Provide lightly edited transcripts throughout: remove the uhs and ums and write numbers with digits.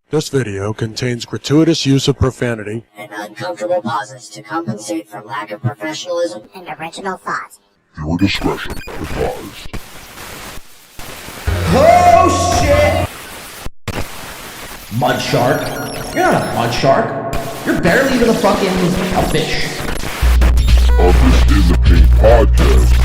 This video contains gratuitous use of profanity and uncomfortable pauses to compensate for lack of professionalism and original thought. Viewer discretion advised. Oh shit! Mud shark. You're not a mud shark. You're barely even a fish. This is a Pink Podcast.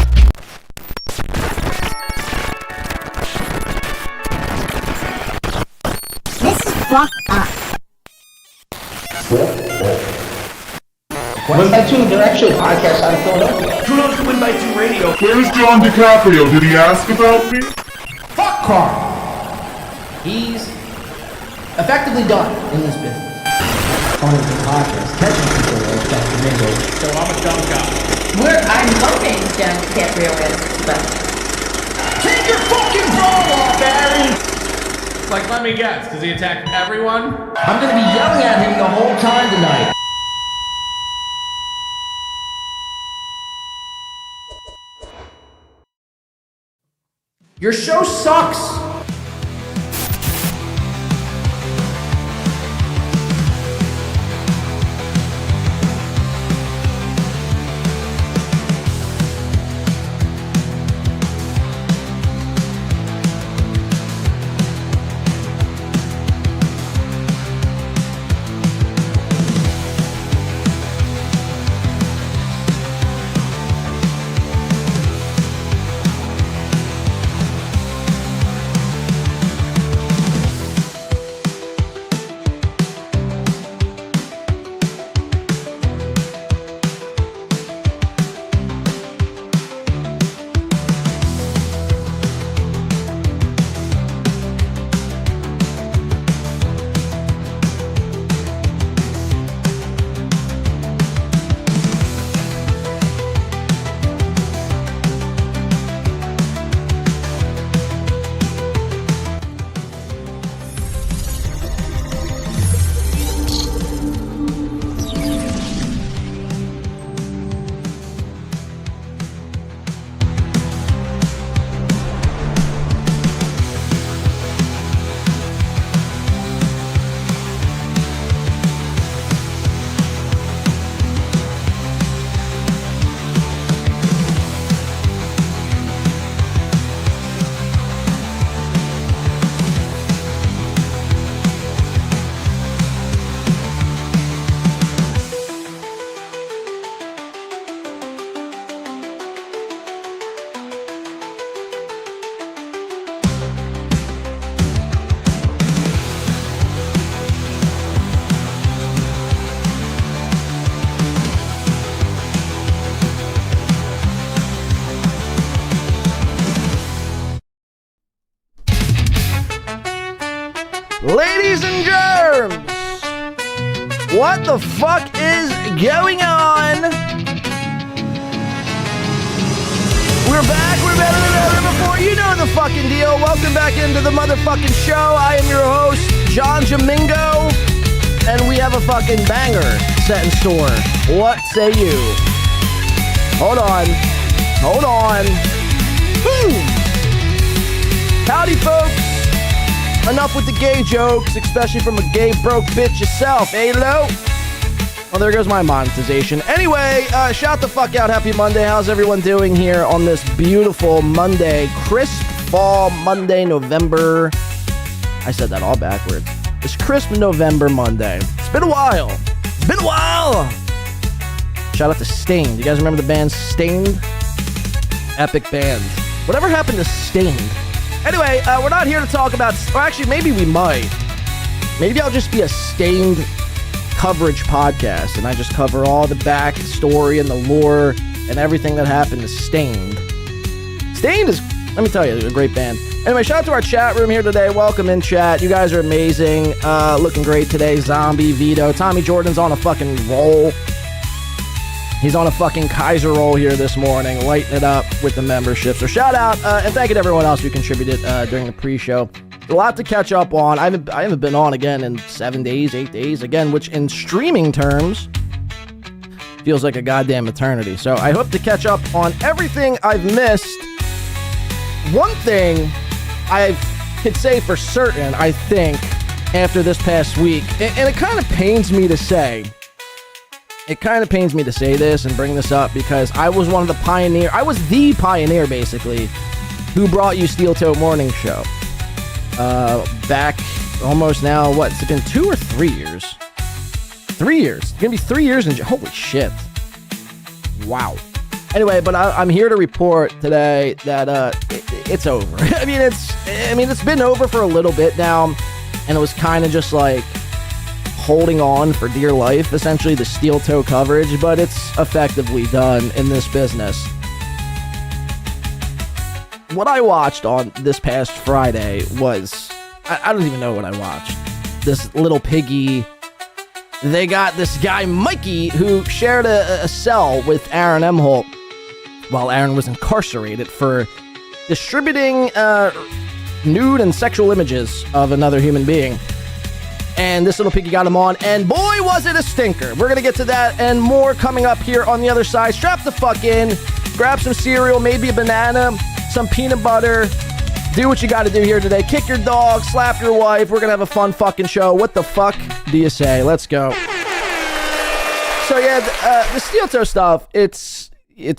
This is fucked up. Win by Two, they're actually a podcast out of Philadelphia. Who knows Win by Two Radio? Where's John Di Caprio? Did he ask about me? Fuck Carl! He's effectively done in this business. On the podcast, catching people like Dr. Mingo. So I'm a dumb guy. I'm hoping John Di Caprio is, but... Take your fucking bra off, Aaron! Like, let me guess, does he attack everyone? I'm gonna be yelling at him the whole time tonight. Your show sucks! Ladies and germs, what the fuck is going on? We're back, we're better than ever before. You know the fucking deal. Welcome back into the motherfucking show. I am your host, John Jamingo, and we have a fucking banger set in store. What say you? Hold on. Boom! Howdy, folks. Enough with the gay jokes, especially from a gay broke bitch yourself, eh, Lo? Well, there goes my monetization. Anyway, shout the fuck out. Happy Monday. How's everyone doing here on this beautiful Monday? Crisp fall Monday, November. I said that all backwards. It's crisp November Monday. It's been a while. Shout out to Stained. You guys remember the band Stained? Epic band. Whatever happened to Stained? Anyway, we're not here to talk about... Or actually, maybe we might. Maybe I'll just be a Stained coverage podcast, and I just cover all the backstory and the lore and everything that happened to Stained. Stained is, let me tell you, a great band. Anyway, shout out to our chat room here today. Welcome in, chat. You guys are amazing. Looking great today. Zombie, Vito. Tommy Jordan's on a fucking roll. He's on a fucking Kaiser roll here this morning, lighting it up with the membership. So shout out, and thank you to everyone else who contributed during the pre-show. A lot to catch up on. I haven't been on again in 7 days, 8 days, again, which in streaming terms feels like a goddamn eternity. So I hope to catch up on everything I've missed. One thing I could say for certain, I think, after this past week, and it kind of pains me to say. It kind of pains me to say this and bring this up because I was one of the pioneer. I was the pioneer, basically, who brought you Steel Toe Morning Show. Back almost now, what? It's been 2 or 3 years. 3 years. It's gonna be 3 years and holy shit. Wow. Anyway, but I'm here to report today that it's over. I mean, it's been over for a little bit now, and it was kind of just like holding on for dear life, essentially, the steel toe coverage, but it's effectively done in this business. What I watched on this past Friday was, I don't even know what I watched. This little piggy. They got this guy, Mikey, who shared a cell with Aaron Emholt while Aaron was incarcerated for distributing nude and sexual images of another human being. And this little piggy got him on, and boy, was it a stinker. We're going to get to that and more coming up here on the other side. Strap the fuck in, grab some cereal, maybe a banana, some peanut butter. Do what you got to do here today. Kick your dog, slap your wife. We're going to have a fun fucking show. What the fuck do you say? Let's go. So yeah, the steel toe stuff, it's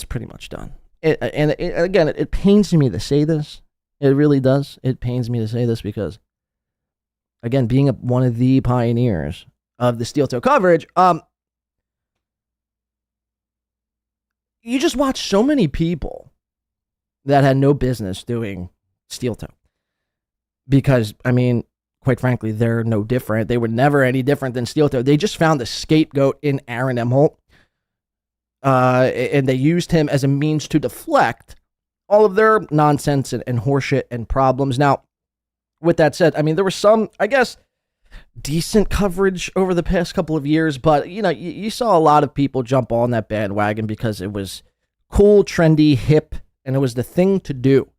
pretty much done. Again, it pains me to say this. It really does. It pains me to say this because, again, being one of the pioneers of the steel toe coverage, you just watch so many people that had no business doing steel toe. Because, I mean, quite frankly, they're no different. They were never any different than steel toe. They just found a scapegoat in Aaron Emholt. And they used him as a means to deflect all of their nonsense and horseshit and problems. Now, with that said, I mean, there was some, I guess, decent coverage over the past couple of years, but, you know, you saw a lot of people jump on that bandwagon because it was cool, trendy, hip, and it was the thing to do.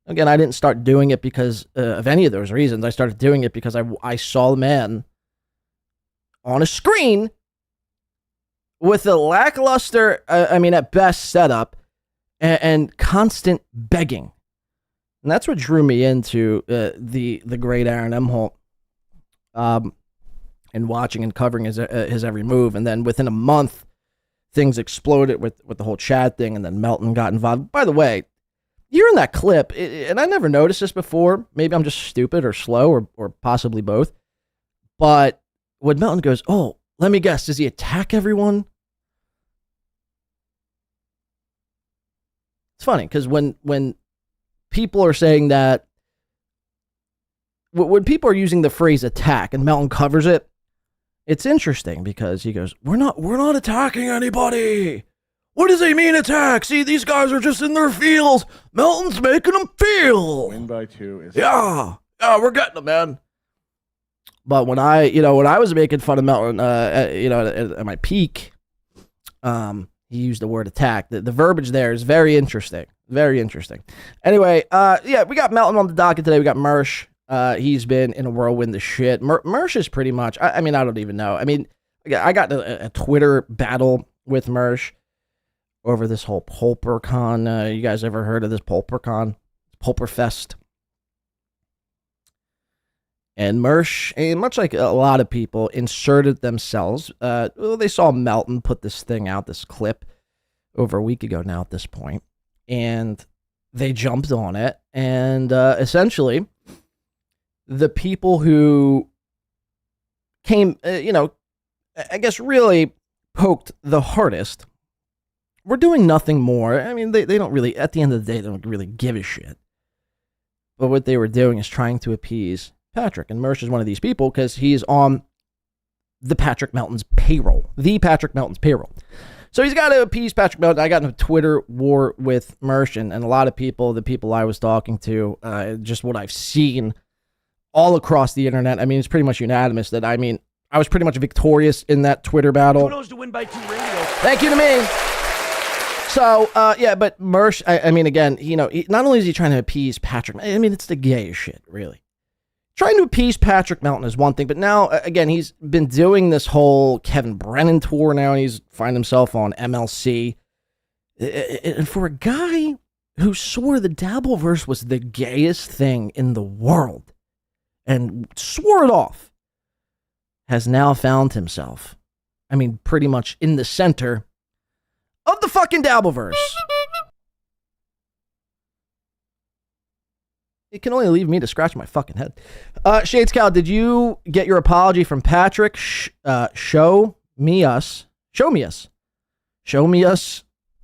Again, I didn't start doing it because of any of those reasons. I started doing it because I saw the man on a screen with a lackluster, at best, setup and constant begging. And that's what drew me into the great Aaron Emholt and watching and covering his every move. And then within a month, things exploded with the whole Chad thing, and then Melton got involved. By the way, you're in that clip, and I never noticed this before. Maybe I'm just stupid or slow or possibly both. But when Melton goes, oh, let me guess, does he attack everyone? It's funny, because when people are saying that, when people are using the phrase attack and Melton covers it, it's interesting because he goes, we're not attacking anybody. What does he mean attack? See, these guys are just in their feels. Melton's making them feel. Win by 2 is... Yeah, we're getting them, man. But when I was making fun of Melton, at my peak, he used the word attack. The verbiage there is very interesting. Very interesting. Anyway, we got Melton on the docket today. We got Mersh. He's been in a whirlwind of shit. Mersh is pretty much, I don't even know. I mean, I got a Twitter battle with Mersh over this whole Pulper con. You guys ever heard of this Pulper con? Pulper Fest. And Mersh, much like a lot of people, inserted themselves. They saw Melton put this thing out, this clip, over a week ago now at this point. And they jumped on it. And essentially, the people who came, I guess really poked the hardest were doing nothing more. I mean, they don't really, at the end of the day, they don't really give a shit. But what they were doing is trying to appease Patrick. And Mersh is one of these people because he's on the Patrick Melton's payroll. The Patrick Melton's payroll. So he's got to appease Patrick Melton. I got in a Twitter war with Mersh and a lot of people, the people I was talking to, just what I've seen all across the internet. I mean, it's pretty much unanimous that, I was pretty much victorious in that Twitter battle. Kudos to Win by 2 Radio. Thank you to me. So, but Mersh, again, not only is he trying to appease Patrick, it's the gayest shit, really. Trying to appease Patrick Melton is one thing, but now, again, he's been doing this whole Kevin Brennan tour now, and he's finding himself on MLC. And for a guy who swore the Dabbleverse was the gayest thing in the world, and swore it off has now found himself, I mean, pretty much in the center of the fucking Dabbleverse. It can only leave me to scratch my fucking head. Shades Cal, did you get your apology from Patrick? Show me us. Show me us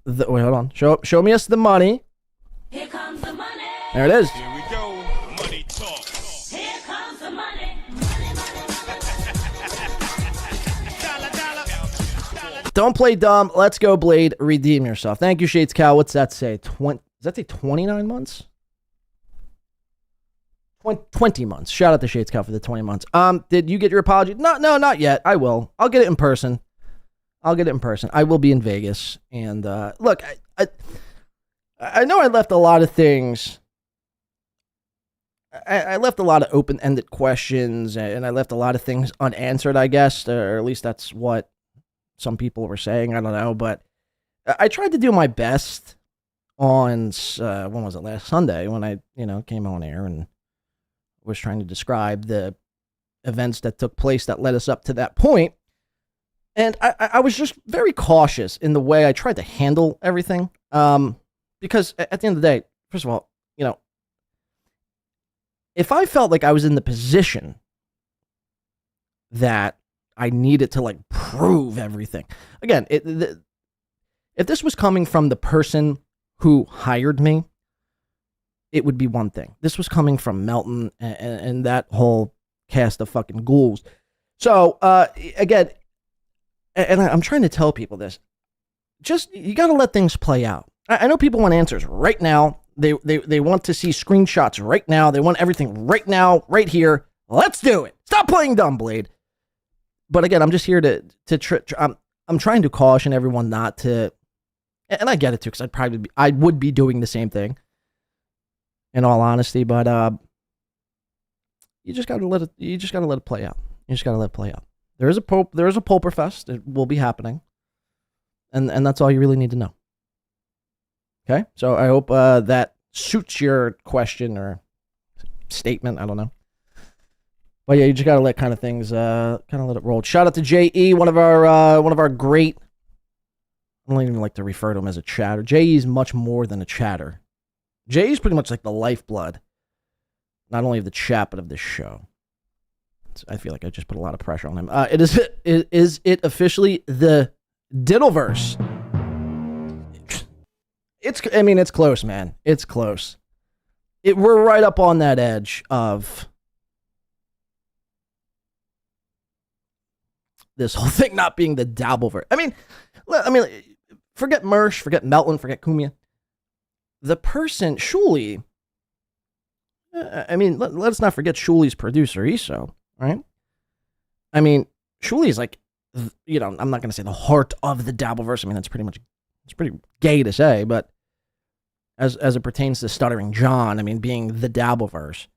the, wait, hold on. Show me us the money. Here comes the money. There it is. Here we go. Money talk. Here comes the money. Don't play dumb. Let's go, Blade. Redeem yourself. Thank you, Shades Cal. What's that say? Does that say 29 months? 20 months. Shout out to Shades Cal for the 20 months. Did you get your apology? No, not yet. I will. I'll get it in person. I will be in Vegas. And look, I know I left a lot of things. I left a lot of open-ended questions, and I left a lot of things unanswered, I guess, or at least that's what some people were saying. I don't know, but I tried to do my best on, when was it, last Sunday, when I, came on air and was trying to describe the events that took place that led us up to that point. And I was just very cautious in the way I tried to handle everything. Because at the end of the day, first of all, if I felt like I was in the position that I needed to prove everything, again, if this was coming from the person who hired me, it would be one thing. This was coming from Melton and that whole cast of fucking ghouls. So, again, and I'm trying to tell people this, just, you got to let things play out. I know people want answers right now. They want to see screenshots right now. They want everything right now, right here. Let's do it. Stop playing dumb, Blade. But again, I'm just here I'm trying to caution everyone not to, and I get it too, because I would be doing the same thing, in all honesty. But you just gotta let it play out. There is a Pulper Fest. It will be happening, and that's all you really need to know. Okay, so I hope that suits your question or statement. I don't know, but yeah, you just gotta let let it roll. Shout out to JE, one of our great. I don't even like to refer to him as a chatter. JE is much more than a chatter. JE is pretty much like the lifeblood, not only of the chat but of this show. I feel like I just put a lot of pressure on him. Is it officially the Diddleverse? It's close, man. It's close. We're right up on that edge of this whole thing not being the Dabbleverse. I mean, forget Mersh, forget Melton, forget Kumia. The person, Shuli, let's not forget Shuli's producer, Iso, right? I mean, Shuli is like, I'm not going to say the heart of the Dabbleverse. I mean, it's pretty gay to say, but as it pertains to Stuttering John, being the Dabbleverse,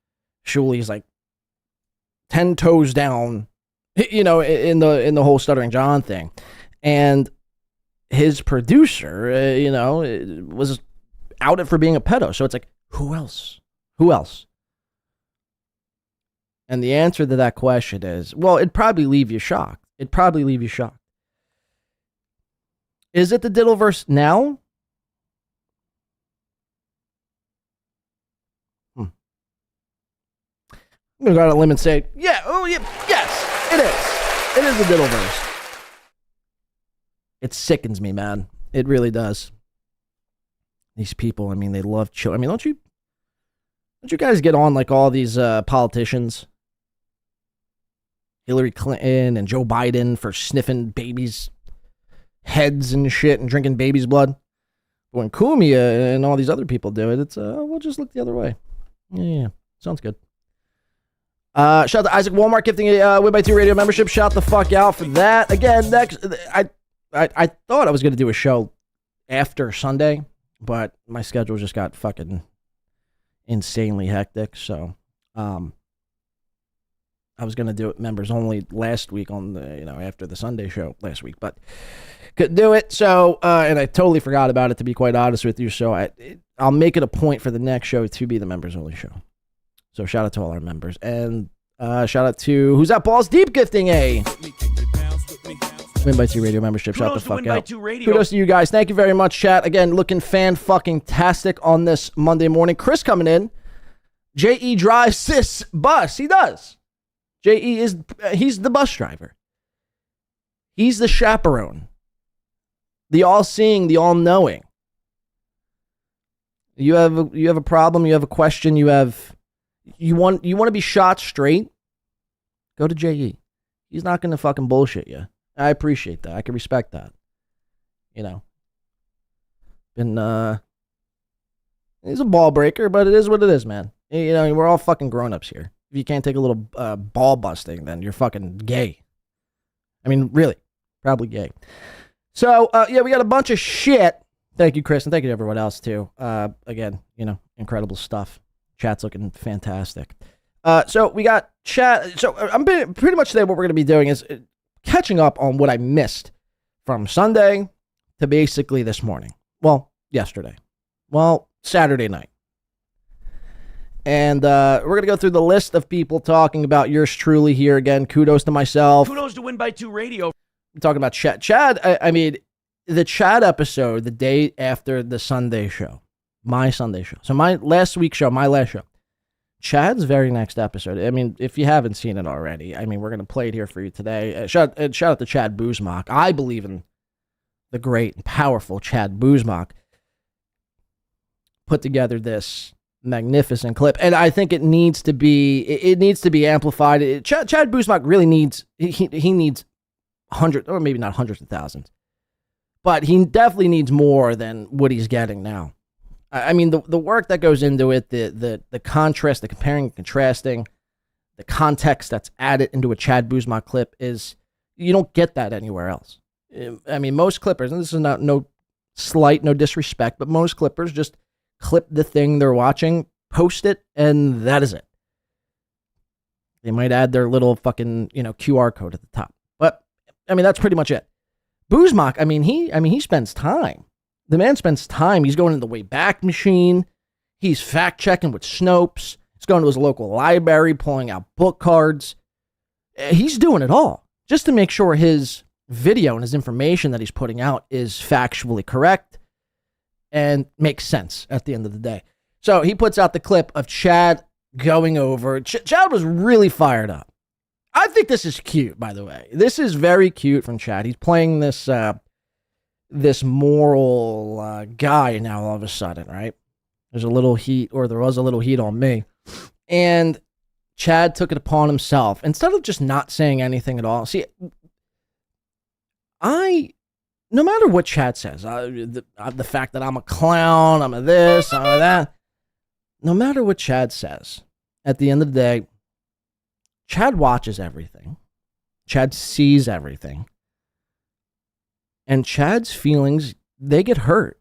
Shuli's like 10 toes down, in the whole Stuttering John thing. And his producer, was outed for being a pedo. So it's like, who else? And the answer to that question is, well, it'd probably leave you shocked. Is it the Diddleverse now? I'm going to go out on a limb and say, yes, it is. It is the Diddleverse. It sickens me, man. It really does. These people, they love children. Don't you guys get on like all these politicians? Hillary Clinton and Joe Biden for sniffing babies' heads and shit and drinking babies' blood. But when Kumia and all these other people do it, it's, we'll just look the other way. Yeah. Sounds good. Shout out to Isaac Walmart gifting a Win by 2 radio membership. Shout the fuck out for that. Again, next, I thought I was going to do a show after Sunday, but my schedule just got fucking insanely hectic. So, I was going to do it members only last week on the, after the Sunday show last week, but couldn't do it. So, and I totally forgot about it, to be quite honest with you. So I'll make it a point for the next show to be the members only show. So shout out to all our members. And Shout out to Who's That Balls Deep gifting a Win by 2 radio membership. Shout the fuck out. Kudos to you guys. Thank you very much, chat. Again, looking fan-fucking-tastic on this Monday morning. Chris coming in. J.E. drives this bus. He does. J.E. he's the bus driver. He's the chaperone. The all-seeing, the all-knowing. You have a problem, you have a question, you want to be shot straight, go to J.E. He's not going to fucking bullshit you. I appreciate that. I can respect that. You know. He's a ball breaker, but it is what it is, man. You know, we're all fucking grown-ups here. If you can't take a little ball busting, then you're fucking gay. I mean, really. Probably gay. So, yeah, we got a bunch of shit. Thank you, Chris, and thank you to everyone else, too. Again, you know, incredible stuff. Chat's looking fantastic. So, we got chat. So, I'm pretty much today what we're going to be doing is catching up on what I missed from Sunday to basically this morning. Well, yesterday. Well, Saturday night. And we're going to go through the list of people talking about yours truly here. Again, kudos to myself. Kudos to Win by 2 Radio. I'm talking about Chad. Chad, I mean, the Chad episode, the day after the Sunday show, my Sunday show. So my last week's show, my last show. Chad's very next episode. I mean, if you haven't seen it already, I mean, we're going to play it here for you today. Shout out to Chad Zumock. I believe in the great and powerful Chad Zumock. Put together this magnificent clip, and I think it needs to be amplified. Chad Zumock really needs he needs hundreds, or maybe not hundreds of thousands, but he definitely needs more than what he's getting now. I mean, the work that goes into it, the contrast, the comparing and contrasting, the context that's added into a Chad Zumock clip is, you don't get that anywhere else. I mean, most clippers, and this is not no slight, no disrespect, but most clippers just clip the thing they're watching, post it, and that is it. They might add their little fucking, QR code at the top. But, I mean, that's pretty much it. Zumock, I mean, he spends time. The man spends time. He's going in the Wayback Machine. He's fact-checking with Snopes. He's going to his local library, pulling out book cards. He's doing it all just to make sure his video and his information that he's putting out is factually correct and makes sense at the end of the day. So he puts out the clip of Chad going over. Chad was really fired up. I think this is cute, by the way. This is very cute from Chad. He's playing this this moral guy now all of a sudden, right? There was a little heat on me. And Chad took it upon himself. Instead of just not saying anything at all. See, no matter what Chad says, the fact that I'm a clown, I'm a this, I'm a that, no matter what Chad says, at the end of the day, Chad watches everything. Chad sees everything. And Chad's feelings, they get hurt.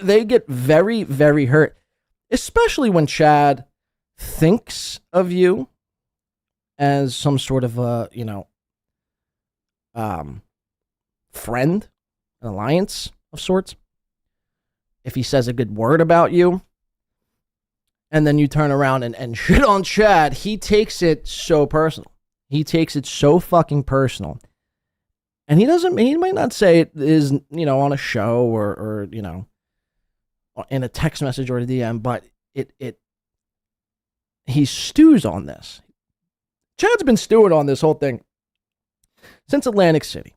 They get very, very hurt. Especially when Chad thinks of you as some sort of a, friend, an alliance of sorts. If he says a good word about you, and then you turn around and shit on Chad, he takes it so personal. He takes it so fucking personal. And he might not say it is, on a show or in a text message or a DM, but he stews on this. Chad's been stewing on this whole thing since Atlantic City.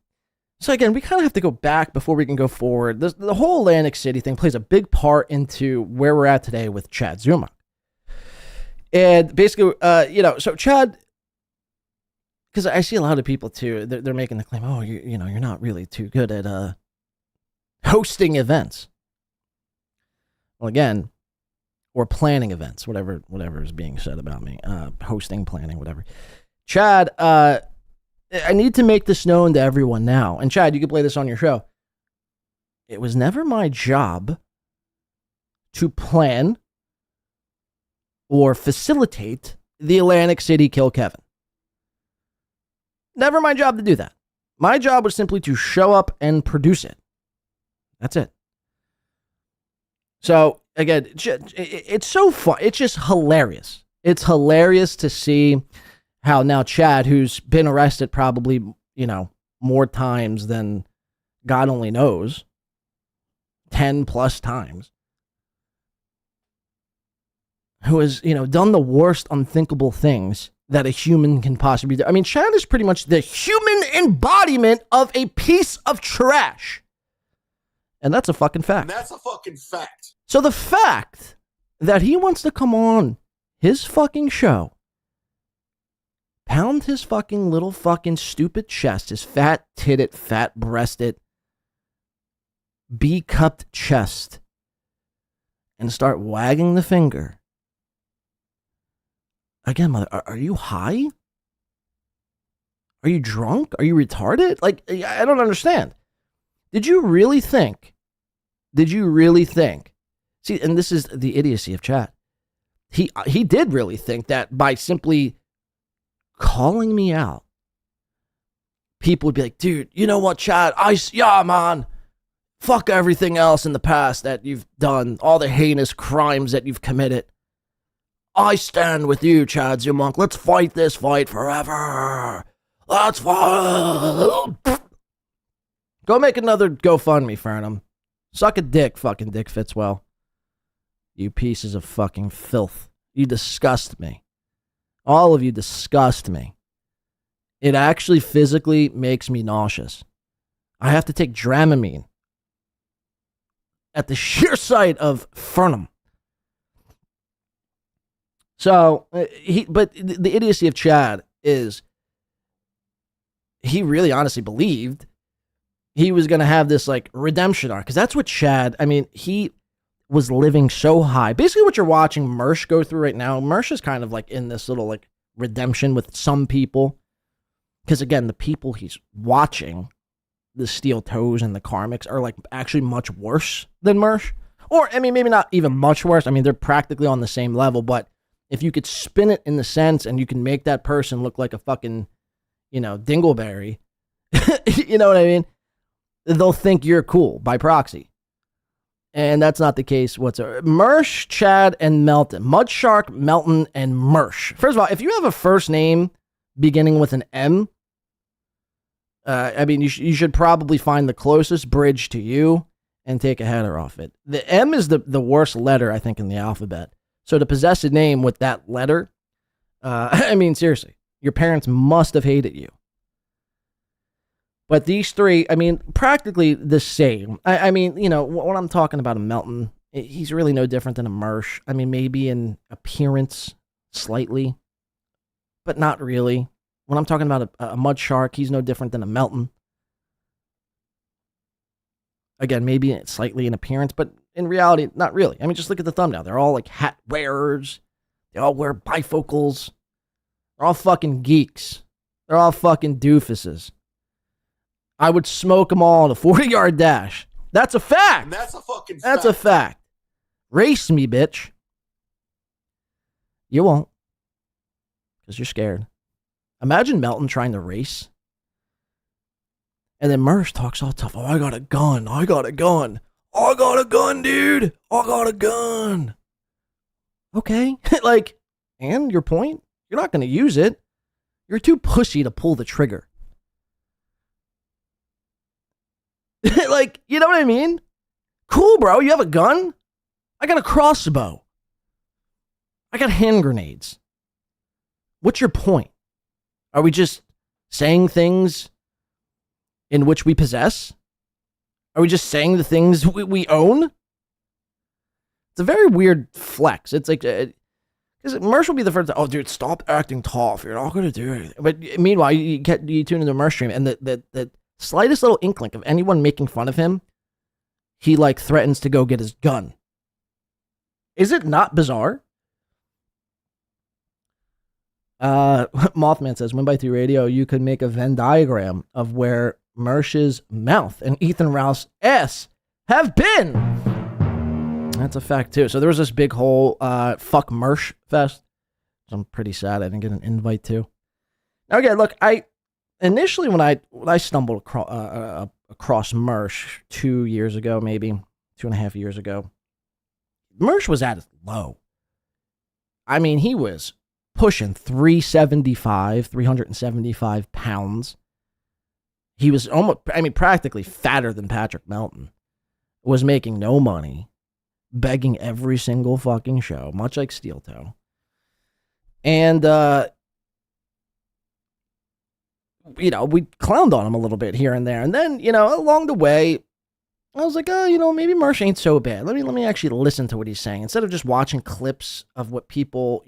So again, we kind of have to go back before we can go forward. The whole Atlantic City thing plays a big part into where we're at today with Chad Zumock. And basically, so Chad, because I see a lot of people too, they're making the claim, oh, you're not really too good at hosting events. Well, again, or planning events, whatever is being said about me, hosting, planning, whatever. Chad, I need to make this known to everyone now. And Chad, you can play this on your show. It was never my job to plan or facilitate the Atlantic City Kill Kevin. Never my job to do that. My job was simply to show up and produce it. That's it. So, again, it's so fun. It's just hilarious. It's hilarious to see how now Chad, who's been arrested probably, more times than God only knows, 10 plus times, who has, done the worst unthinkable things that a human can possibly do. I mean, Chad is pretty much the human embodiment of a piece of trash. And that's a fucking fact. So the fact that he wants to come on his fucking show, pound his fucking little fucking stupid chest, his fat titted, fat breasted, B-cupped chest, and start wagging the finger. Again, mother, are you high? Are you drunk? Are you retarded? Like, I don't understand. Did you really think? See, and this is the idiocy of chat. He did really think that by simply calling me out, people would be like, dude, you know what, Chad? Yeah, man. Fuck everything else in the past that you've done, all the heinous crimes that you've committed. I stand with you, Chad Zumock. Let's fight this fight forever. Let's fight. Go make another GoFundMe for him. Suck a dick, fucking Dick Fitzwell. You pieces of fucking filth. You disgust me. All of you disgust me. It actually physically makes me nauseous. I have to take Dramamine at the sheer sight of Fernum. So, but the idiocy of Chad is he really honestly believed he was going to have this like redemption arc. Because that's what Chad, I mean, he was living so high. Basically what you're watching Mersh go through right now, Mersh is kind of like in this little like redemption with some people. Because again, the people he's watching, the steel toes and the karmics, are like actually much worse than Mersh. Or, I mean, maybe not even much worse. I mean, they're practically on the same level, but if you could spin it in the sense and you can make that person look like a fucking, dingleberry, you know what I mean? They'll think you're cool by proxy. And that's not the case whatsoever. Mersh, Chad, and Melton. Mudshark, Melton, and Mersh. First of all, if you have a first name beginning with an M, I mean, you should probably find the closest bridge to you and take a header off it. The M is the worst letter, I think, in the alphabet. So to possess a name with that letter, I mean, seriously, your parents must have hated you. But these three, I mean, practically the same. I mean, when I'm talking about a Melton, he's really no different than a Mersh. I mean, maybe in appearance, slightly, but not really. When I'm talking about a Mudshark, he's no different than a Melton. Again, maybe slightly in appearance, but in reality, not really. I mean, just look at the thumbnail. They're all like hat wearers. They all wear bifocals. They're all fucking geeks. They're all fucking doofuses. I would smoke them all in a 40-yard dash. That's a fact. And that's a fucking fact. That's a fact. Race me, bitch. You won't. Because you're scared. Imagine Melton trying to race. And then Mersh talks all tough. Oh, I got a gun. I got a gun. I got a gun, dude. I got a gun. Okay. Like, and your point? You're not going to use it. You're too pussy to pull the trigger. Like, you know what I mean? Cool, bro. You have a gun? I got a crossbow. I got hand grenades. What's your point? Are we just saying things in which we possess? Are we just saying the things we own? It's a very weird flex. It's like, because Mersh will be the first to, oh, dude, stop acting tough. You're not going to do anything. But meanwhile, you tune into Mersh stream, and the slightest little inkling of anyone making fun of him, he like threatens to go get his gun. Is it not bizarre? Mothman says, when by 3 radio, you could make a Venn diagram of where Mersh's mouth and Ethan Rouse's ass have been. That's a fact too. So there was this big whole fuck Mersh fest. I'm pretty sad I didn't get an invite to. Okay, look, initially when I stumbled across Mersh 2 years ago, maybe 2.5 years ago, Mersh was at his low. I mean, he was pushing 375 pounds. He was practically fatter than Patrick Melton. Was making no money, begging every single fucking show, much like Steel Toe. And, we clowned on him a little bit here and there. And then, along the way, I was like, maybe Mersh ain't so bad. Let me actually listen to what he's saying. Instead of just watching clips of what people,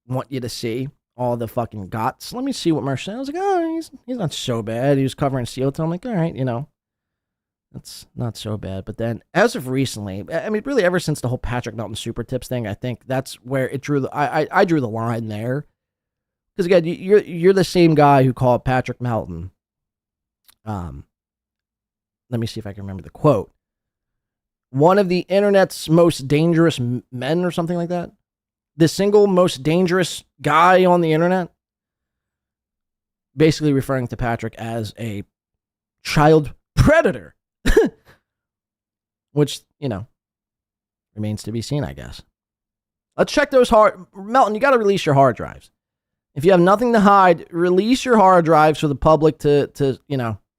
want you to see, all the fucking guts. Let me see what Mersh said. I was like, he's not so bad. He was covering Steel Toe. I'm like, all right, that's not so bad. But then, as of recently, really ever since the whole Patrick Melton super tips thing, I think that's where it drew. I drew the line there, because again, you're the same guy who called Patrick Melton. Let me see if I can remember the quote. One of the internet's most dangerous men, or something like that. The single most dangerous guy on the internet. Basically referring to Patrick as a child predator. Which, remains to be seen, I guess. Let's check those Melton, you got to release your hard drives. If you have nothing to hide, release your hard drives for the public to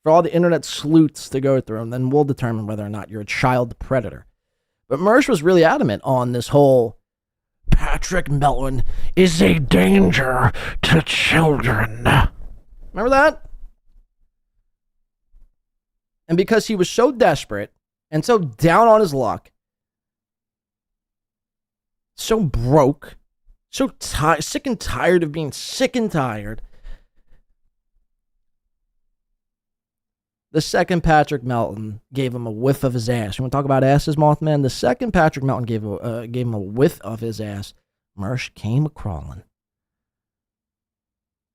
for all the internet sleuths to go through, and then we'll determine whether or not you're a child predator. But Mersh was really adamant on this whole Patrick Melton is a danger to children. Remember that? And because he was so desperate and so down on his luck, so broke, so sick and tired of being sick and tired, the second Patrick Melton gave him a whiff of his ass. You want to talk about asses, Mothman? The second Patrick Melton gave him a whiff of his ass, Mersh came a-crawling.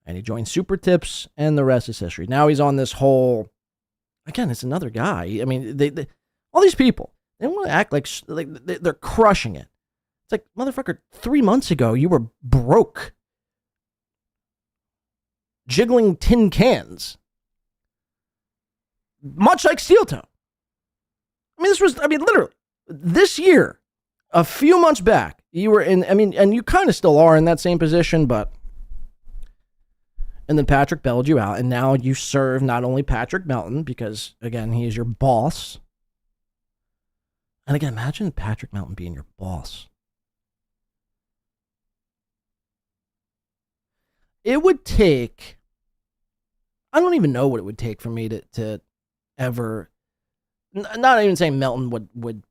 And he joined Super Tips, and the rest is history. Now he's on this whole... Again, it's another guy. They all these people, they want to act like they're crushing it. It's like, motherfucker, 3 months ago, you were broke. Jiggling tin cans. Much like Steel Toe. Literally, this year, a few months back, you were in, and you kind of still are in that same position, but... And then Patrick bailed you out, and now you serve not only Patrick Melton, because, again, he is your boss. And again, imagine Patrick Melton being your boss. It would take... I don't even know what it would take for me to ever... Not even saying Melton would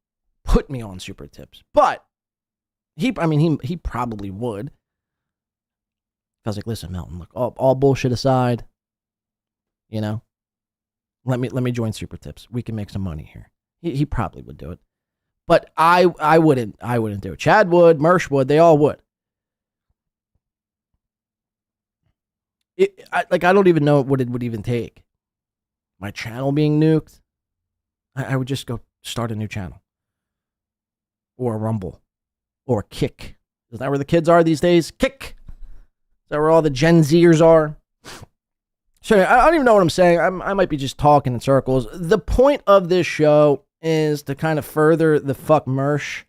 put me on Super Tips, but he probably would. I was like, listen, Melton, look, all bullshit aside, let me join Super Tips. We can make some money here. He probably would do it, but I wouldn't do it. Chad would, Mersh would, they all would. I don't even know what it would even take. My channel being nuked, I would just go start a new channel, or a Rumble, or a Kick. Is that where the kids are these days? Kick. Is that where all the Gen Zers are? So I don't even know what I'm saying. I might be just talking in circles. The point of this show is to kind of further the fuck Mersh,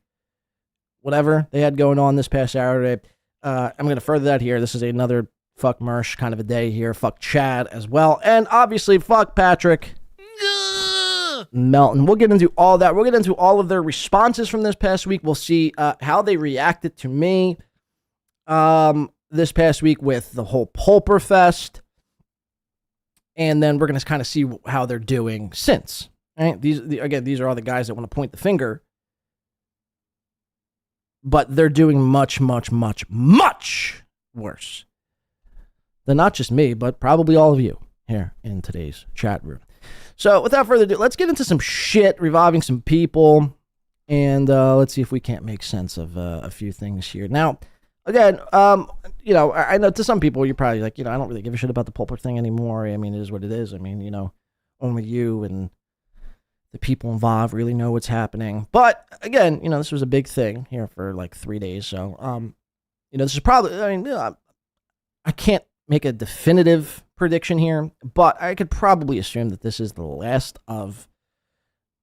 whatever they had going on this past Saturday. I'm going to further that here. This is another fuck Mersh kind of a day here. Fuck Chad as well. And obviously fuck Patrick Melton. We'll get into all that. We'll get into all of their responses from this past week. We'll see how they reacted to me. This past week with the whole Pulper Fest. And then we're going to kind of see how they're doing since. Right? These are all the guys that want to point the finger. But they're doing much, much, much, much worse than not just me, but probably all of you here in today's chat room. So without further ado, let's get into some shit, reviving some people. And let's see if we can't make sense of a few things here. Now, again, I know to some people you're probably like, I don't really give a shit about the Pulper thing anymore. It is what it is. Only you and the people involved really know what's happening. But again, this was a big thing here for like 3 days. So, this is probably, I can't make a definitive prediction here, but I could probably assume that this is the last of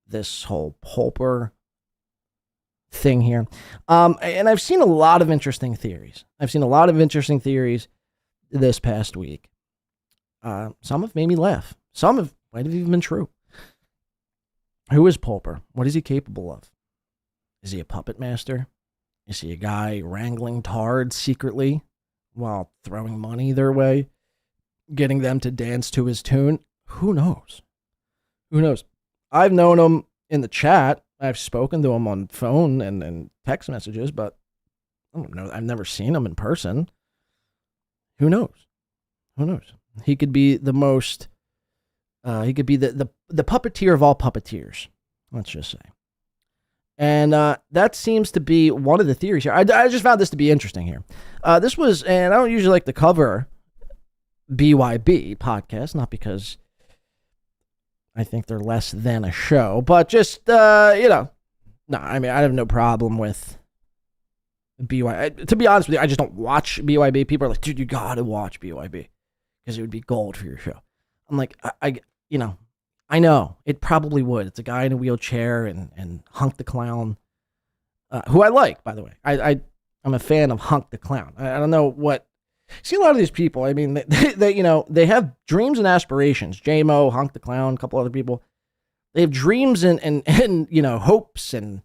this whole Pulper thing here. And I've seen a lot of interesting theories. This past week. Some have made me laugh. Some might have even been true. Who is Pulper? What is he capable of? Is he a puppet master? Is he a guy wrangling tards secretly while throwing money their way, getting them to dance to his tune? Who knows? I've known him in the chat. I've spoken to him on phone and text messages, but I don't know. I've never seen him in person. Who knows? He could be the most. He could be the puppeteer of all puppeteers. Let's just say. And that seems to be one of the theories here. I just found this to be interesting here. This was, and I don't usually like to cover BYB podcast, not because I think they're less than a show, but just, no, I mean, I have no problem with BYB. To be honest with you, I just don't watch BYB. People are like, dude, you gotta watch BYB because it would be gold for your show. I'm like, I know it probably would. It's a guy in a wheelchair and Hunk the Clown, who I like, by the way. I'm a fan of Hunk the Clown. I don't know what. See, a lot of these people, I mean, they have dreams and aspirations. J-Mo, Hunk the Clown, a couple other people. They have dreams and hopes and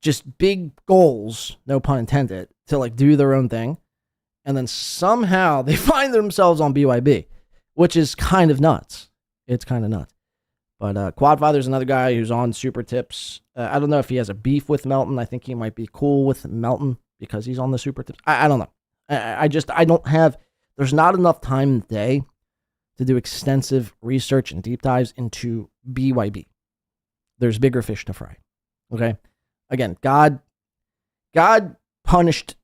just big goals, no pun intended, to like do their own thing. And then somehow they find themselves on BYB, which is kind of nuts. It's kind of nuts. But Quadfather's another guy who's on Super Tips. I don't know if he has a beef with Melton. I think he might be cool with Melton because he's on the Super Tips. I don't know. I don't have, there's not enough time in the day to do extensive research and deep dives into BYB. There's bigger fish to fry. Okay? Again, God punished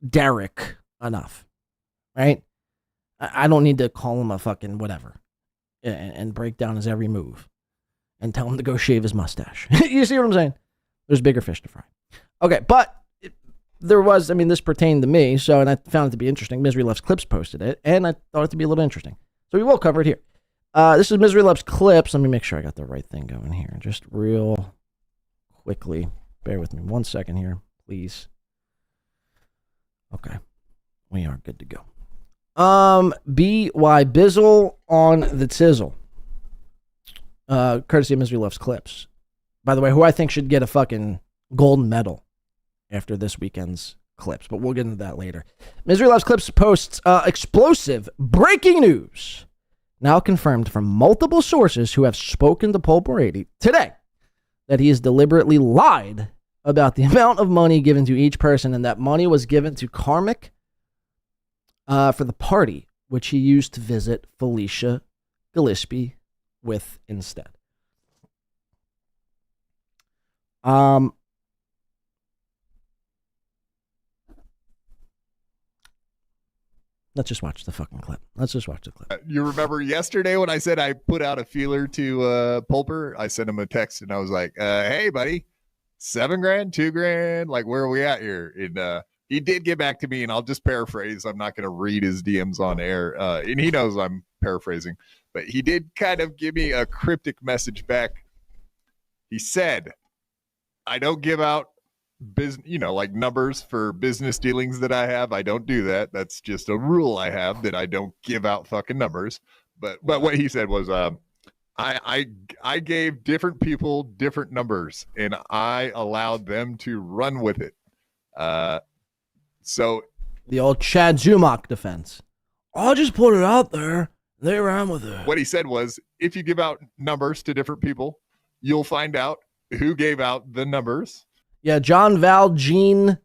Derek enough. Right? I don't need to call him a fucking whatever and break down his every move and tell him to go shave his mustache. You see what I'm saying? There's bigger fish to fry. Okay, but this pertained to me, and I found it to be interesting. Misery Loves Clips posted it, and I thought it to be a little interesting. So we will cover it here. This is Misery Loves Clips. Let me make sure I got the right thing going here. Just real quickly. Bear with me 1 second here, please. Okay. We are good to go. B.Y. Bizzle on the Tizzle. Courtesy of Misery Loves Clips. By the way, who I think should get a fucking golden medal after this weekend's clips, but we'll get into that later. Misery Loves Clips posts explosive breaking news, now confirmed from multiple sources who have spoken to Pulper 80 today, that he has deliberately lied about the amount of money given to each person, and that money was given to Karmic for the party, which he used to visit Felicia Gillespie with instead. Let's just watch the fucking clip. You remember yesterday when I said I put out a feeler to Pulper? I sent him a text and I was like, hey, buddy, $7,000, $2,000, like, where are we at here? And he did get back to me, and I'll just paraphrase. I'm not going to read his DMs on air. And he knows I'm paraphrasing. But he did kind of give me a cryptic message back. He said, I don't give out business, like numbers for business dealings that I have. I don't do that. That's just a rule I have, that I don't give out fucking numbers. But what he said was, I gave different people different numbers, and I allowed them to run with it. So the old Chad Zumock defense. I'll just put it out there. They ran with it. What he said was, if you give out numbers to different people, you'll find out who gave out the numbers. Yeah, John Val Jean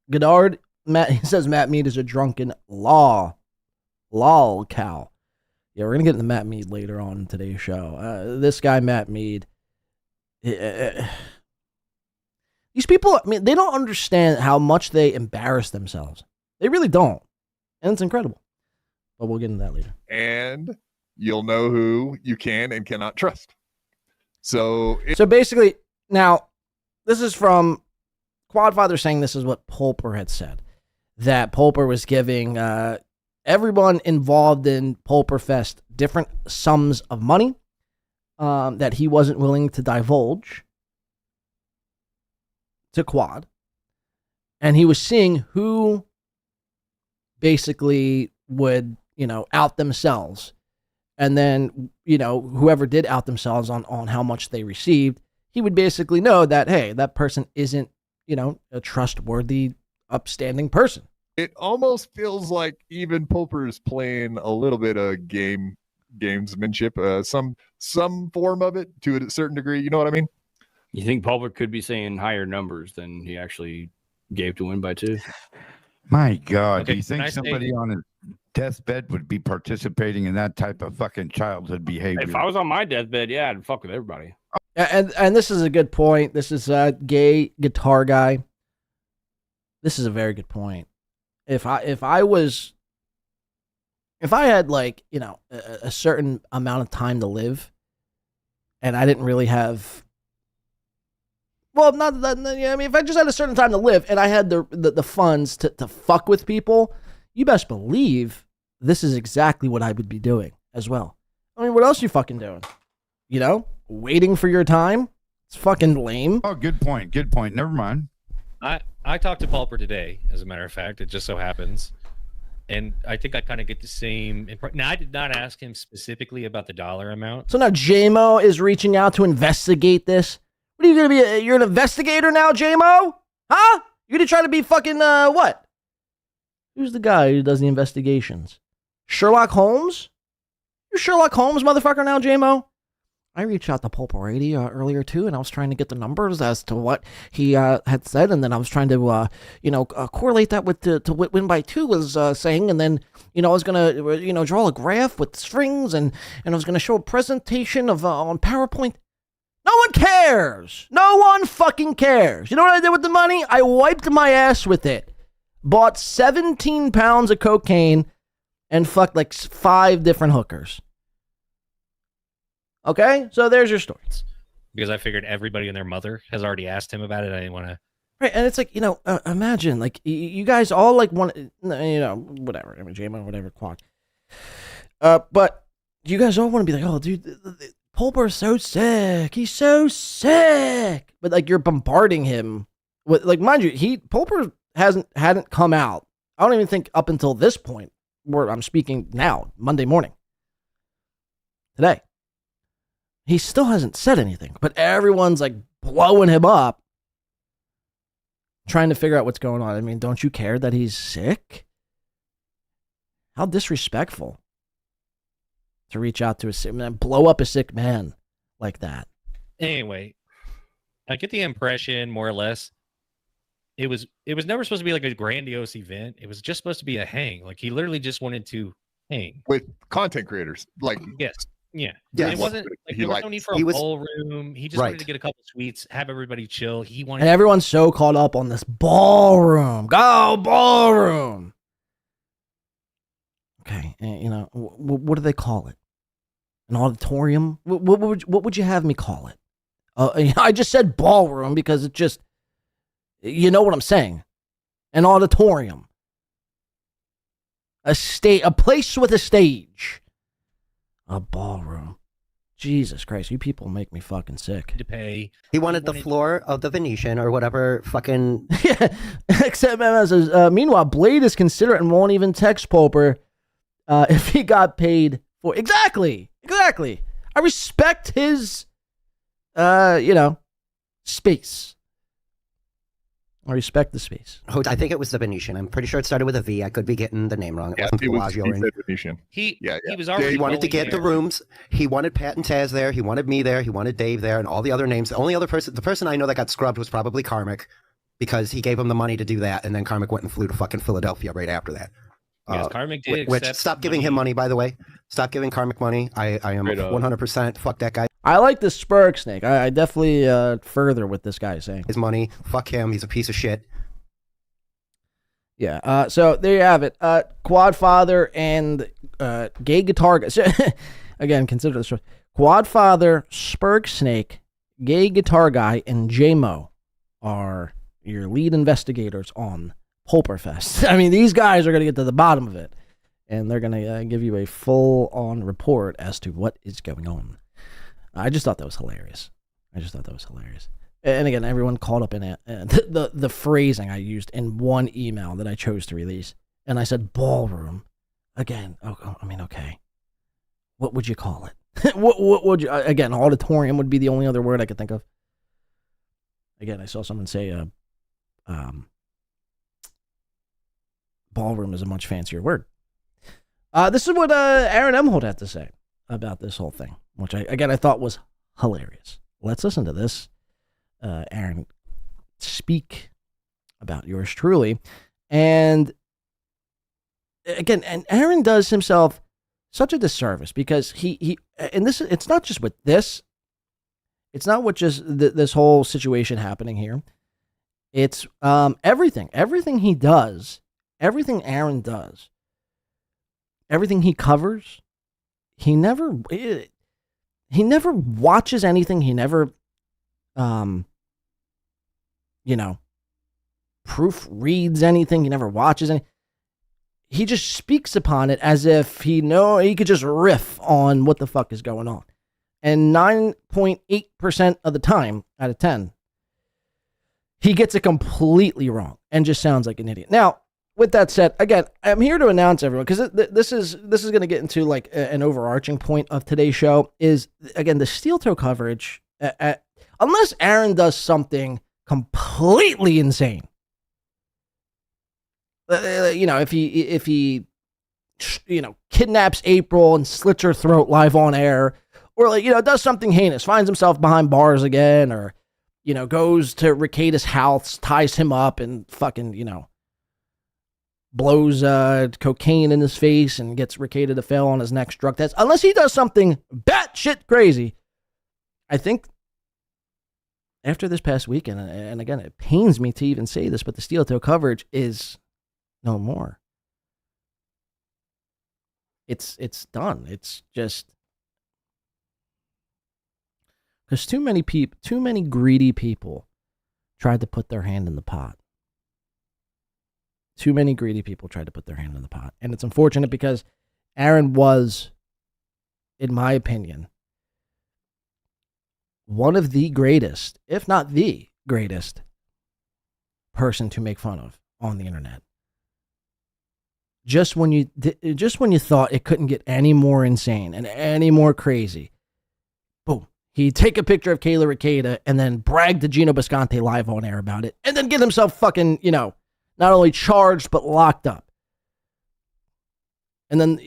Goddard. He says Matt Meade is a drunken lolcow. Yeah, we're gonna get into Matt Meade later on in today's show. This guy Matt Meade. These people, I mean, they don't understand how much they embarrass themselves. They really don't, and it's incredible. But we'll get into that later. And you'll know who you can and cannot trust. So basically, now this is from Quadfather saying this is what Pulper had said, that Pulper was giving everyone involved in Pulper Fest different sums of money that he wasn't willing to divulge to Quad, and he was seeing who basically would, out themselves. And then, whoever did out themselves on how much they received, he would basically know that, hey, that person isn't, a trustworthy, upstanding person. It almost feels like even Pulper is playing a little bit of gamesmanship, some form of it to a certain degree. You know what I mean? You think Pulper could be saying higher numbers than he actually gave to win by 2? My God, Okay, do you think can I say- somebody on his deathbed would be participating in that type of fucking childhood behavior? If I was on my deathbed, yeah, I'd fuck with everybody. And this is a good point. This is a gay guitar guy. This is a very good point. If I had like, a certain amount of time to live, and I didn't really have, well, not that, I mean, if I just had a certain time to live and I had the funds to fuck with people, you best believe this is exactly what I would be doing as well. I mean, what else you fucking doing? Waiting for your time? It's fucking lame. Oh, good point. Good point. Never mind. I talked to Pulper today, as a matter of fact. It just so happens. And I think I kind of get the same. Now, I did not ask him specifically about the dollar amount. So now JMO is reaching out to investigate this. What are you going to be? You're an investigator now, JMO? Huh? You're going to try to be fucking, what? Who's the guy who does the investigations? Sherlock Holmes? You're Sherlock Holmes, motherfucker, now, JMO? I reached out to Pulper Radio earlier, too, and I was trying to get the numbers as to what he had said, and then I was trying to, correlate that with to what Win by 2 was saying, and then, I was going to, draw a graph with strings, and I was going to show a presentation of on PowerPoint. No one cares! No one fucking cares! You know what I did with the money? I wiped my ass with it. Bought 17 pounds of cocaine and fucked like 5 different hookers. Okay, so there's your story. Because I figured everybody and their mother has already asked him about it. I didn't want to. Right, and it's like, imagine, like, you guys all, like, want, whatever. I mean, JMO, whatever, Quad. But you guys all want to be like, oh, dude, Pulper's so sick. He's so sick. But, like, you're bombarding him with, like, mind you, Pulper hadn't come out. I don't even think up until this point, where I'm speaking now, Monday morning. Today. He still hasn't said anything, but everyone's like blowing him up, trying to figure out what's going on. I mean, don't you care that he's sick? How disrespectful to reach out to a sick man, blow up a sick man like that. Anyway, I get the impression, more or less, it was never supposed to be like a grandiose event. It was just supposed to be a hang. Like, he literally just wanted to hang with content creators. Like, yes. Yeah. Yes. It wasn't like there was no need for a ballroom. He just wanted to get a couple sweets, have everybody chill. He wanted and everyone's so caught up on this ballroom. Go ballroom. Okay, and, what do they call it? An auditorium? What would you have me call it? I just said ballroom because it just, you know what I'm saying. An auditorium. A place with a stage. A ballroom. Jesus Christ, you people make me fucking sick. To pay. He wanted the floor of the Venetian or whatever fucking... Yeah, except says, meanwhile, Blade is considerate and won't even text Pulper if he got paid for... Exactly. I respect his, space. I respect the space. I think it was the Venetian. I'm pretty sure it started with a V. I could be getting the name wrong. It wasn't he Bellagio. said Venetian. He was already. He wanted to get the rooms. He wanted Pat and Taz there. He wanted me there. He wanted Dave there, and all the other names. The only other person, the person I know that got scrubbed was probably Karmic, because he gave him the money to do that, and then Karmic went and flew to fucking Philadelphia right after that. Yes, Karmic did. Which stop giving him money, by the way. Stop giving Karmic money. I am 100% fuck that guy. I like the Spurg Snake. I definitely further what this guy is saying. His money. Fuck him. He's a piece of shit. Yeah, so there you have it. Quadfather and gay guitar guy. Again, consider this. Quadfather, Spurg Snake, gay guitar guy, and JMO are your lead investigators on Pulperfest. I mean, these guys are going to get to the bottom of it, and they're going to give you a full-on report as to what is going on. I just thought that was hilarious. and again, everyone caught up in it. The phrasing I used in one email that I chose to release, and I said ballroom. Again, okay. What would you call it? what would you, again, auditorium would be the only other word I could think of. Again, I saw someone say ballroom is a much fancier word. This is what Aaron Emholt had to say about this whole thing, which I thought was hilarious. Let's listen to this. Aaron, speak about yours truly. And again, and Aaron does himself such a disservice because he and this, it's not just with this. It's not with just this whole situation happening here. It's everything he does, everything Aaron does, everything he covers. He never watches anything. He never, proofreads anything. He never watches anything. He just speaks upon it as if he could just riff on what the fuck is going on. And 9.8% of the time out of 10, he gets it completely wrong and just sounds like an idiot. Now, with that said, again, I'm here to announce everyone, because this is going to get into like an overarching point of today's show, is, again, the steel toe coverage, unless Aaron does something completely insane. If he kidnaps April and slits her throat live on air, or does something heinous, finds himself behind bars again, or goes to Rekida's house, ties him up, and fucking blows cocaine in his face and gets Rekida to fail on his next drug test. Unless he does something batshit crazy, I think after this past weekend, and again, it pains me to even say this, but the steel toe coverage is no more. It's done. It's just because too many greedy people tried to put their hand in the pot. Too many greedy people tried to put their hand in the pot. And it's unfortunate because Aaron was, in my opinion, one of the greatest, if not the greatest, person to make fun of on the internet. Just when you thought it couldn't get any more insane and any more crazy, boom, he'd take a picture of Kayla Rekida and then brag to Gino Bisconte live on air about it, and then get himself fucking, not only charged, but locked up. And then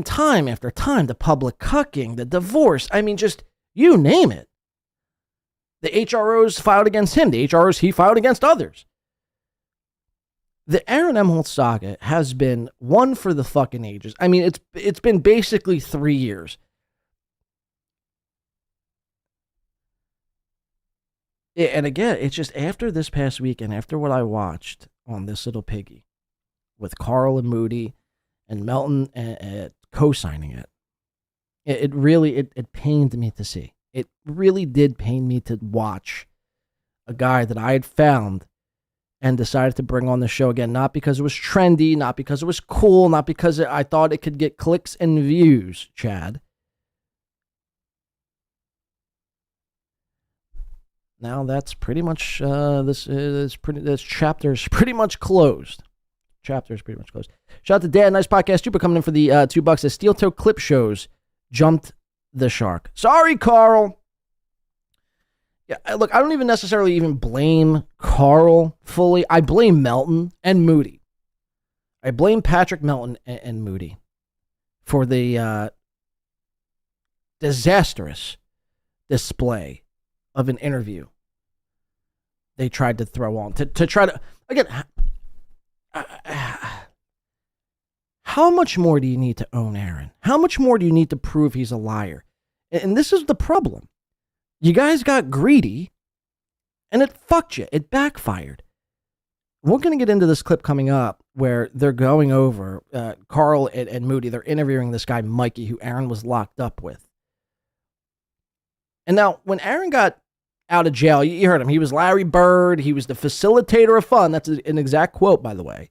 time after time, the public cucking, the divorce, just you name it. The HROs filed against him. The HROs he filed against others. The Aaron Emholt saga has been one for the fucking ages. It's been basically 3 years. And again, it's just after this past weekend, after what I watched on this little piggy with Carl and Moody and Melton co-signing it, it really pained me to see. It really did pain me to watch a guy that I had found and decided to bring on the show again, not because it was trendy, not because it was cool, not because I thought it could get clicks and views, Chad. Now that's pretty much, this chapter is pretty much closed. Chapter is pretty much closed. Shout out to Dan, nice podcast. Super coming in for the $2. The steel toe clip shows jumped the shark. Sorry, Carl. Yeah, look, I don't even necessarily even blame Carl fully. I blame Melton and Moody. I blame Patrick Melton and Moody for the disastrous display of an interview they tried to throw on to try to, again, how much more do you need to own Aaron? How much more do you need to prove he's a liar? And this is the problem. You guys got greedy, and it fucked you. It backfired. We're going to get into this clip coming up where they're going over, Carl and Moody, they're interviewing this guy, Mikey, who Aaron was locked up with. And now, when Aaron got out of jail, you heard him. He was Larry Bird. He was the facilitator of fun. That's an exact quote, by the way.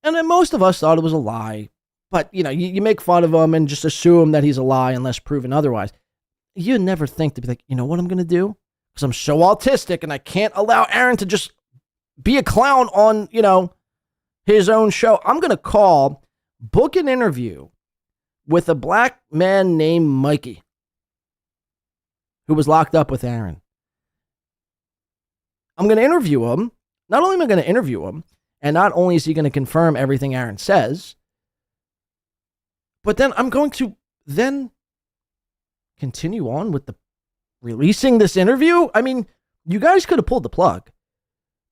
And then most of us thought it was a lie. But, you make fun of him and just assume that he's a lie unless proven otherwise. You never think to be like, you know what I'm going to do? because I'm so autistic and I can't allow Aaron to just be a clown on, you know, his own show. I'm going to book an interview with a black man named Mikey who was locked up with Aaron. I'm going to interview him. Not only am I going to interview him, and not only is he going to confirm everything Aaron says, but then I'm going to then continue on with the releasing this interview. I mean, you guys could have pulled the plug.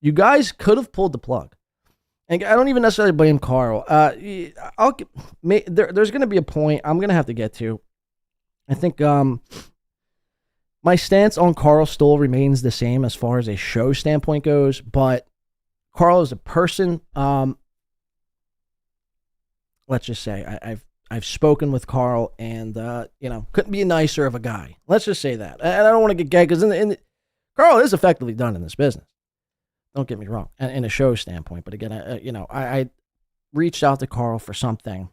You guys could have pulled the plug. And I don't even necessarily blame Carl. There's going to be a point I'm going to have to get to. I think my stance on Carl still remains the same as far as a show standpoint goes, but Carl is a person. Let's just say I've spoken with Carl, and couldn't be nicer of a guy. Let's just say that. And I don't want to get gay because Carl is effectively done in this business. Don't get me wrong, in a show standpoint. But again, I reached out to Carl for something.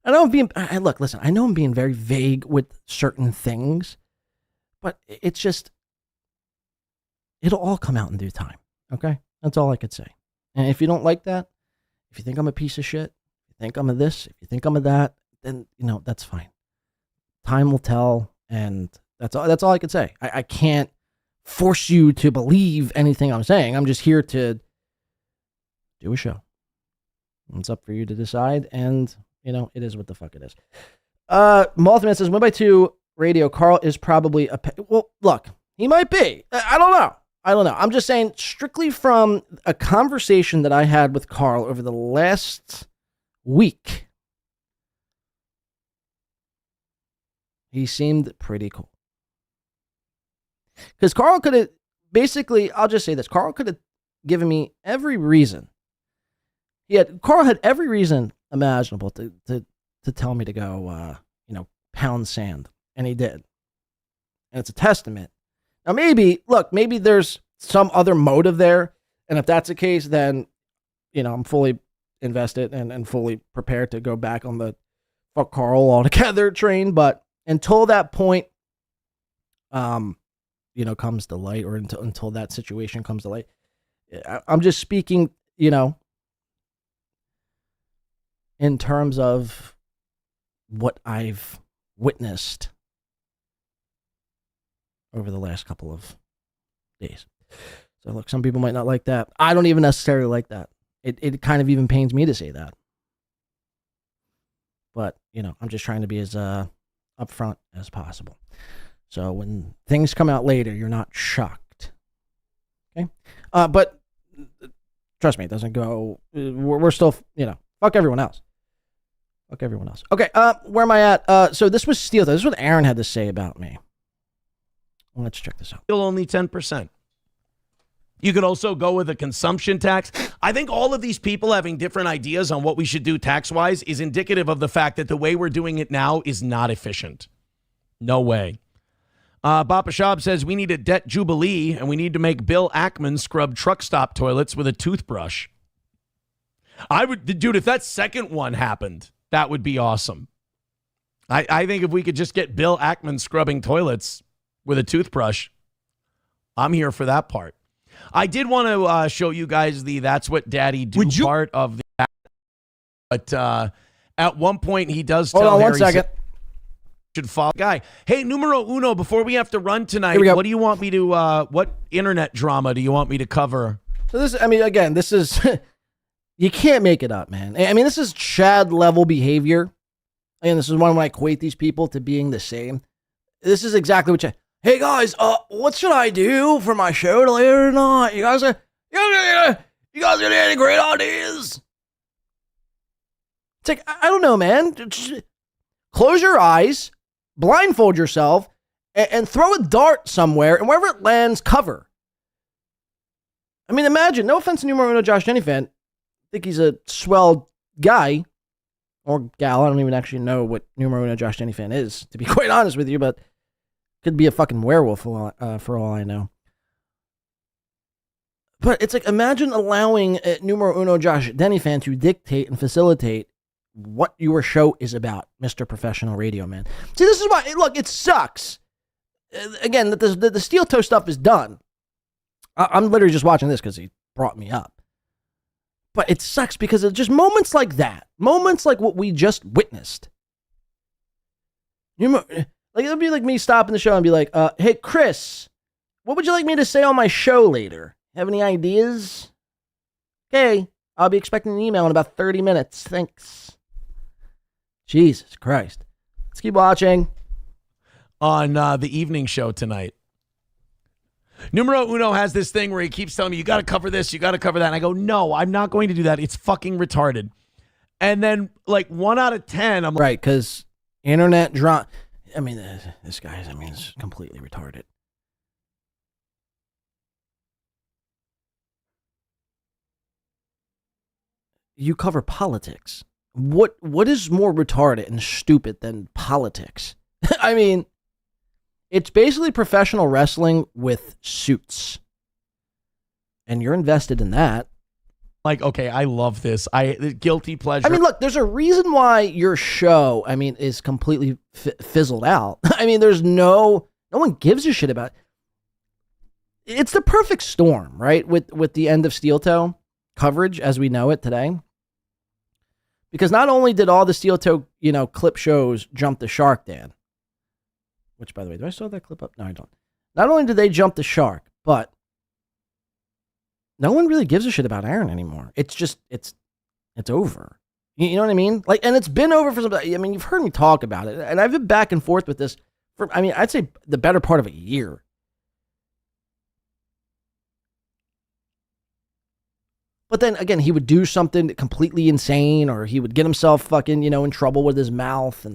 I know I'm being. Listen. I know I'm being very vague with certain things, but it's just it'll all come out in due time. Okay, that's all I could say. And if you don't like that, if you think I'm a piece of shit, if you think I'm a this, if you think I'm a that, then that's fine. Time will tell, and that's all I could say. I can't force you to believe anything I'm saying. I'm just here to do a show. It's up for you to decide, and it is what the fuck it is. Mothman says 1x2 radio. Carl is probably well, look, he might be. I don't know. I'm just saying, strictly from a conversation that I had with Carl over the last week, he seemed pretty cool. Because Carl could have, basically, I'll just say this, Carl could have given me every reason. Carl had every reason imaginable to tell me to go, pound sand. And he did. And it's a testament. Now, maybe there's some other motive there. And if that's the case, then, I'm fully invested and fully prepared to go back on the fuck Carl altogether train. But until that point, comes to light, or until that situation comes to light, I'm just speaking, in terms of what I've witnessed over the last couple of days. So look, some people might not like that. I don't even necessarily like that. It kind of even pains me to say that. But, I'm just trying to be as upfront as possible. So when things come out later, you're not shocked. Okay? But trust me, it doesn't go, we're still, fuck everyone else. Fuck everyone else. Okay, where am I at? So this was Steel. This is what Aaron had to say about me. Let's check this out. Still only 10%. You could also go with a consumption tax. I think all of these people having different ideas on what we should do tax-wise is indicative of the fact that the way we're doing it now is not efficient. No way. Bapa Shab says we need a debt jubilee and we need to make Bill Ackman scrub truck stop toilets with a toothbrush. Dude, if that second one happened, that would be awesome. I think if we could just get Bill Ackman scrubbing toilets with a toothbrush, I'm here for that part. I did want to show you guys the That's What Daddy Do part of the, but at one point he does tell Hold on Harry 1 second. Should follow guy. Hey, numero uno, before we have to run tonight, what do you want me to, what internet drama do you want me to cover? So this is, you can't make it up, man. This is Chad level behavior. And this is when I equate these people to being the same. This is exactly what hey guys, what should I do for my show later tonight? You guys got any great ideas? It's like, I don't know, man. Just close your eyes, blindfold yourself, and throw a dart somewhere, and wherever it lands, cover. Imagine, no offense to numero uno Josh Denny fan, I think he's a swell guy, or gal. I don't even actually know what numero uno Josh Denny fan is, to be quite honest with you, but could be a fucking werewolf for all I know. But it's like, imagine allowing numero uno Josh Denny fan to dictate and facilitate what your show is about, Mr. Professional Radio Man. See, this is why, look, it sucks. again, that the steel toe stuff is done. I'm literally just watching this because he brought me up. But it sucks because it's just moments like that, moments like what we just witnessed. Like it'll be like me stopping the show and be like, "Hey Chris, what would you like me to say on my show later? Have any ideas?" Okay, I'll be expecting an email in about 30 minutes. Thanks. Jesus Christ. Let's keep watching. On the evening show tonight, Numero Uno has this thing where he keeps telling me, you got to cover this, you got to cover that. And I go, no, I'm not going to do that. It's fucking retarded. And then, like, 1 out of 10, I'm like, right, because internet drama. I mean, this guy's, is completely retarded. You cover politics. What is more retarded and stupid than politics? I mean, it's basically professional wrestling with suits. And you're invested in that. Like, okay, I love this. Guilty pleasure. I mean, look, there's a reason why your show, is completely fizzled out. There's no one gives a shit about it. It's the perfect storm, right? With the end of Steel Toe coverage as we know it today. Because not only did all the Steel Toe, clip shows jump the shark, Dan, which, by the way, do I still have that clip up? No, I don't. Not only did they jump the shark, but no one really gives a shit about Aaron anymore. It's just, it's over. You know what I mean? Like, and it's been over for some, you've heard me talk about it, and I've been back and forth with this for, I'd say the better part of a year. But then again, he would do something completely insane, or he would get himself fucking, in trouble with his mouth.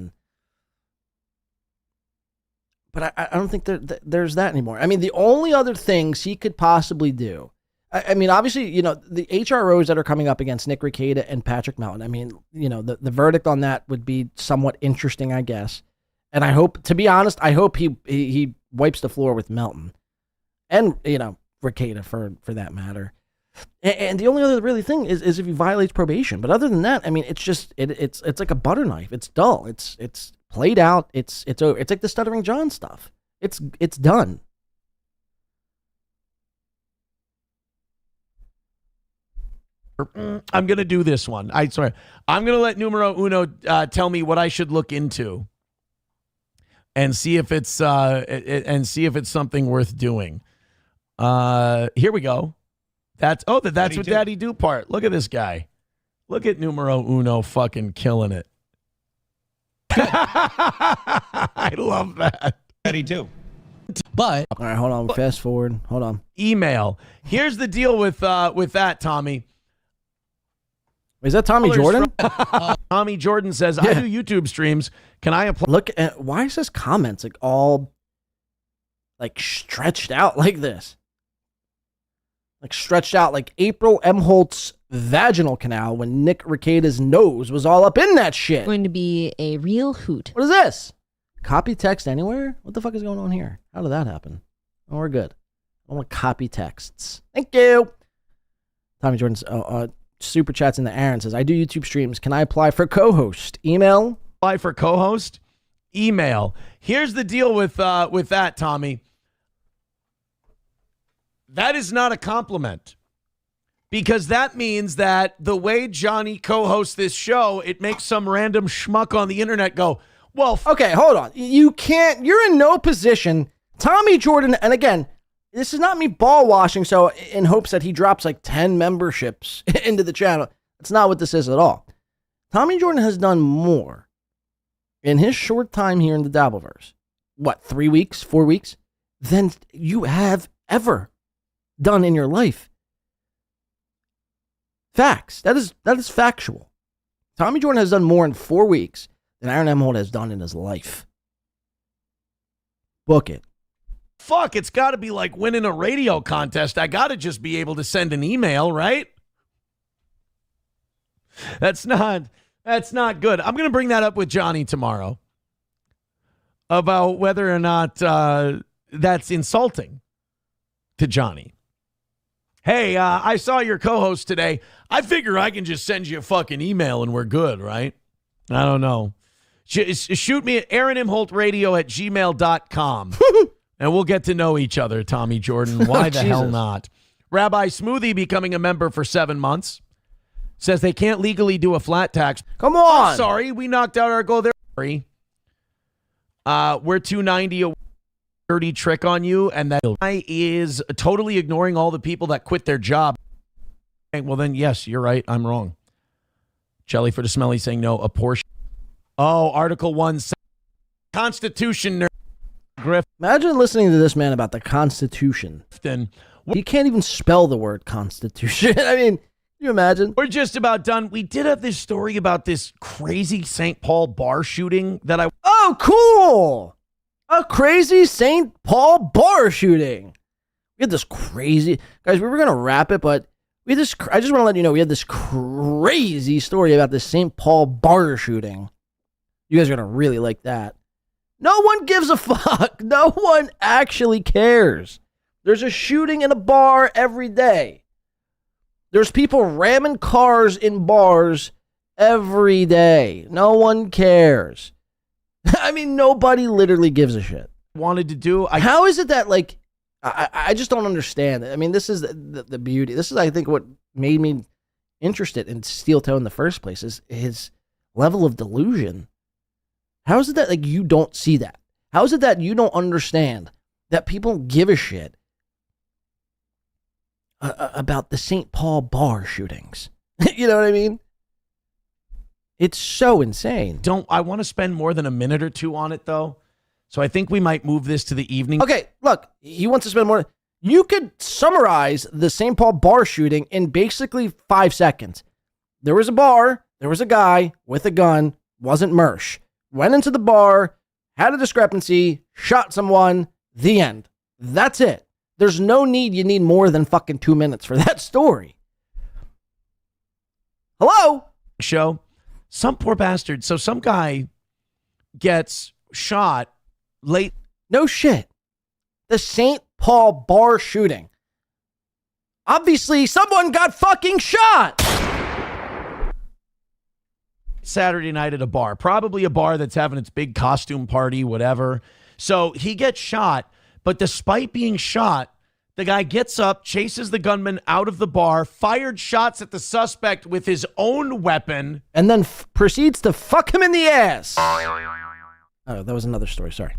But I don't think there's that anymore. The only other things he could possibly do, obviously, the HROs that are coming up against Nick Rekieta and Patrick Melton, the verdict on that would be somewhat interesting, I guess. And I hope, to be honest, he wipes the floor with Melton. And, Rekieta for that matter. And the only other really thing is if he violates probation. But other than that, it's just it's like a butter knife. It's dull. It's played out. It's over. It's like the Stuttering John stuff. It's done. I'm gonna do this one. I'm gonna let Numero Uno tell me what I should look into, and see if it's something worth doing. Here we go. That's what Daddy Do part. Look at this guy. Look at Numero Uno fucking killing it. I love that. Daddy Do. But all right, hold on. Fast forward. Hold on. Email. Here's the deal with that, Tommy. Is that Tommy Jordan? Tommy Jordan says, I do YouTube streams. Can I apply? Look at, why is his comments like all like stretched out like this? Like stretched out like April M. Holt's vaginal canal when Nick Rekieta's nose was all up in that shit. Going to be a real hoot. What is this? Copy text anywhere? What the fuck is going on here? How did that happen? Oh, we're good. I want copy texts. Thank you. Tommy Jordan's super chats in the Aaron says, I do YouTube streams. Can I apply for co-host? Email? Apply for co-host? Email. Here's the deal with that, Tommy. That is not a compliment, because that means that the way Johnny co-hosts this show, it makes some random schmuck on the internet go, well, okay, hold on. You can't, you're in no position. Tommy Jordan, and again, this is not me ball washing, so in hopes that he drops like 10 memberships into the channel. That's not what this is at all. Tommy Jordan has done more in his short time here in the Dabbleverse. What, 3 weeks, 4 weeks? Than you have ever done in your life. Facts. That is factual. Tommy Jordan has done more in 4 weeks than Aaron M. Holt has done in his life. Book it. Fuck, it's got to be like winning a radio contest. I got to just be able to send an email, right? That's not good. I'm going to bring that up with Johnny tomorrow about whether or not that's insulting to Johnny. Hey, I saw your co-host today. I figure I can just send you a fucking email and we're good, right? I don't know. Shoot me at AaronMHoltRadio@gmail.com. And we'll get to know each other, Tommy Jordan. Why the hell Jesus. not? Rabbi Smoothie becoming a member for 7 months. Says they can't legally do a flat tax. Come on. Oh, sorry, we knocked out our goal there. Sorry. We're 290 a dirty trick on you, and that guy is totally ignoring all the people that quit their job. Well, then, yes, you're right. I'm wrong. Jelly for the Smelly saying no. A portion. Oh, Article 1. Constitution. Griff. Imagine listening to this man about the Constitution. He can't even spell the word Constitution. I mean, can you imagine? We're just about done. We did have this story about this crazy St. Paul bar shooting that I... Oh, cool. A crazy St. Paul bar shooting. We had this crazy... Guys, we were going to wrap it, but we had this... I just want to let you know, we had this crazy story about this St. Paul bar shooting. You guys are going to really like that. No one gives a fuck. No one actually cares. There's a shooting in a bar every day. There's people ramming cars in bars every day. No one cares. I mean, nobody literally gives a shit. Wanted to do... How is it that, like, I just don't understand it. I mean, this is the beauty. This is, I think, what made me interested in Steel Toe in the first place, is his level of delusion. How is it that, like, you don't see that? How is it that you don't understand that people give a shit about the St. Paul bar shootings? You know what I mean? It's so insane. I want to spend more than a minute or two on it, though. So I think we might move this to the evening. Okay, look, he wants to spend more. You could summarize the St. Paul bar shooting in basically 5 seconds. There was a bar, there was a guy with a gun, wasn't Mersh. Went into the bar, had a discrepancy, shot someone, the end. That's it. There's no need, you need more than fucking 2 minutes for that story. Hello? Show. Some poor bastard. So some guy gets shot late. No shit. The St. Paul bar shooting. Obviously, someone got fucking shot. Saturday night at a bar, probably a bar that's having its big costume party, whatever. So he gets shot, but despite being shot, the guy gets up, chases the gunman out of the bar, fired shots at the suspect with his own weapon, and then proceeds to fuck him in the ass. Oh, that was another story. Sorry.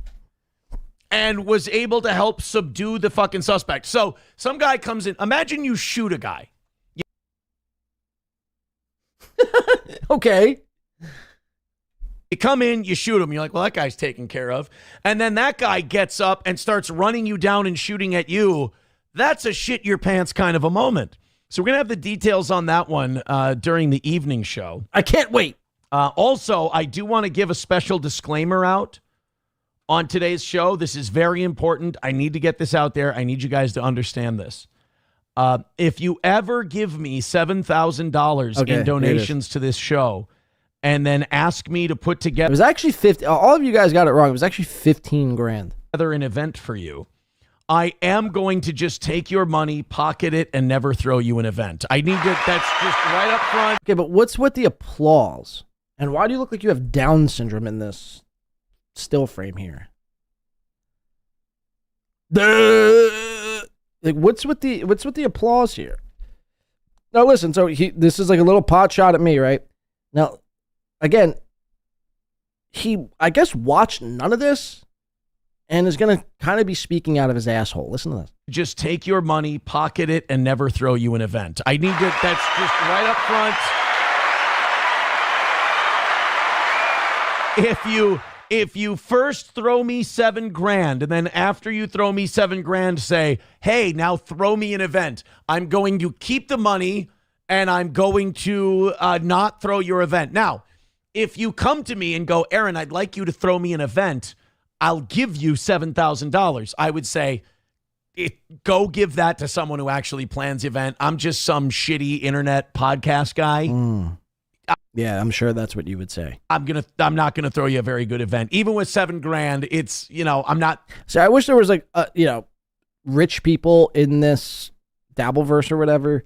And was able to help subdue the fucking suspect. So some guy comes in. Imagine you shoot a guy. Okay. You come in, you shoot him. You're like, well, that guy's taken care of. And then that guy gets up and starts running you down and shooting at you. That's a shit your pants kind of a moment. So we're going to have the details on that one during the evening show. I can't wait. Also, I do want to give a special disclaimer out on today's show. This is very important. I need to get this out there. I need you guys to understand this. If you ever give me $7,000 in donations to this show, and then ask me to put together... It was actually 50. All of you guys got it wrong. It was actually 15 grand. An event for you. I am going to just take your money, pocket it, and never throw you an event. I need to... That's just right up front. Okay, but what's with the applause? And why do you look like you have Down syndrome in this still frame here? Like, what's with the applause here? Now listen, so this is like a little pot shot at me, right? Now, again, he, I guess, watched none of this and is going to kind of be speaking out of his asshole. Listen to this. Just take your money, pocket it, and never throw you an event. I need to, that's just right up front. If you first throw me $7,000 and then after you throw me $7,000, say, hey, now throw me an event. I'm going to keep the money and I'm going to not throw your event. Now, if you come to me and go, Aaron, I'd like you to throw me an event, I'll give you $7,000. I would say, go give that to someone who actually plans the event. I'm just some shitty internet podcast guy. Yeah, I'm sure that's what you would say. I'm not gonna throw you a very good event. Even with $7,000, it's, I'm not. So I wish there was like, rich people in this Dabbleverse or whatever,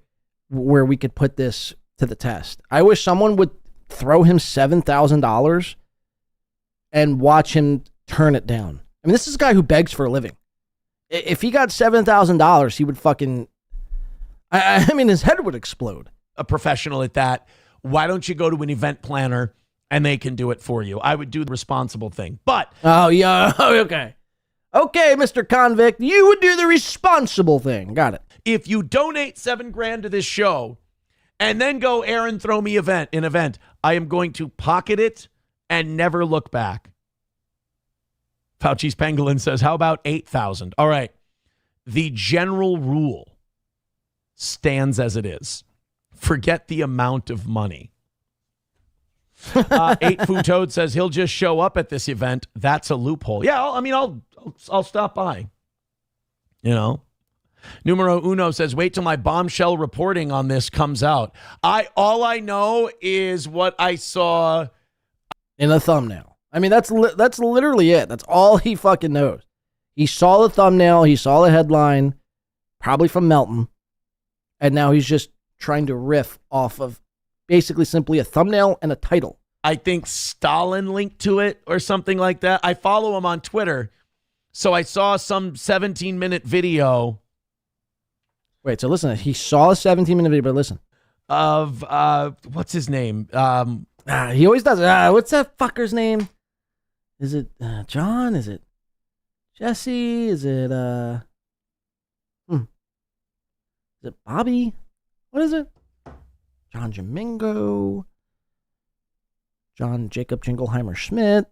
where we could put this to the test. I wish someone would throw him $7,000 and watch him turn it down. I mean, this is a guy who begs for a living. If he got $7,000, he would fucking, I mean, his head would explode. A professional at that. Why don't you go to an event planner and they can do it for you? I would do the responsible thing. But oh yeah, okay, Mr. Convict, you would do the responsible thing. Got it. If you donate $7,000 to this show and then go, Aaron, throw me an event, I am going to pocket it and never look back. Fauci's Pangolin says, how about 8,000? All right. The general rule stands as it is. Forget the amount of money. 8 Fu Toad says he'll just show up at this event. That's a loophole. Yeah, I'll stop by. You know. Numero Uno says, wait till my bombshell reporting on this comes out. All I know is what I saw in a thumbnail. I mean, that's literally it. That's all he fucking knows. He saw the thumbnail. He saw the headline, probably from Melton, and now he's just trying to riff off of basically simply a thumbnail and a title. I think Stalin linked to it or something like that. I follow him on Twitter, so I saw some 17-minute video. Wait, so listen, he saw a 17-minute video, but listen. Of, what's his name? He always does. What's that fucker's name? Is it John? Is it Jesse? Is it, is it Bobby? What is it? John Jamingo, John Jacob Jingleheimer Schmidt.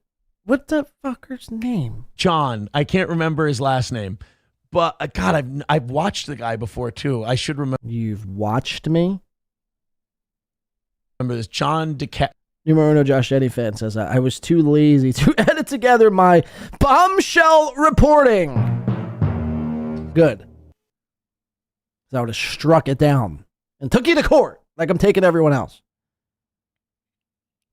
What the fucker's name? John. I can't remember his last name. But, God, I've watched the guy before, too. I should remember. You've watched me? Remember this? John Di Caprio. Numero Uno Josh Eddie fan says, I was too lazy to edit together my bombshell reporting. Good. I would have struck it down and took you to court like I'm taking everyone else.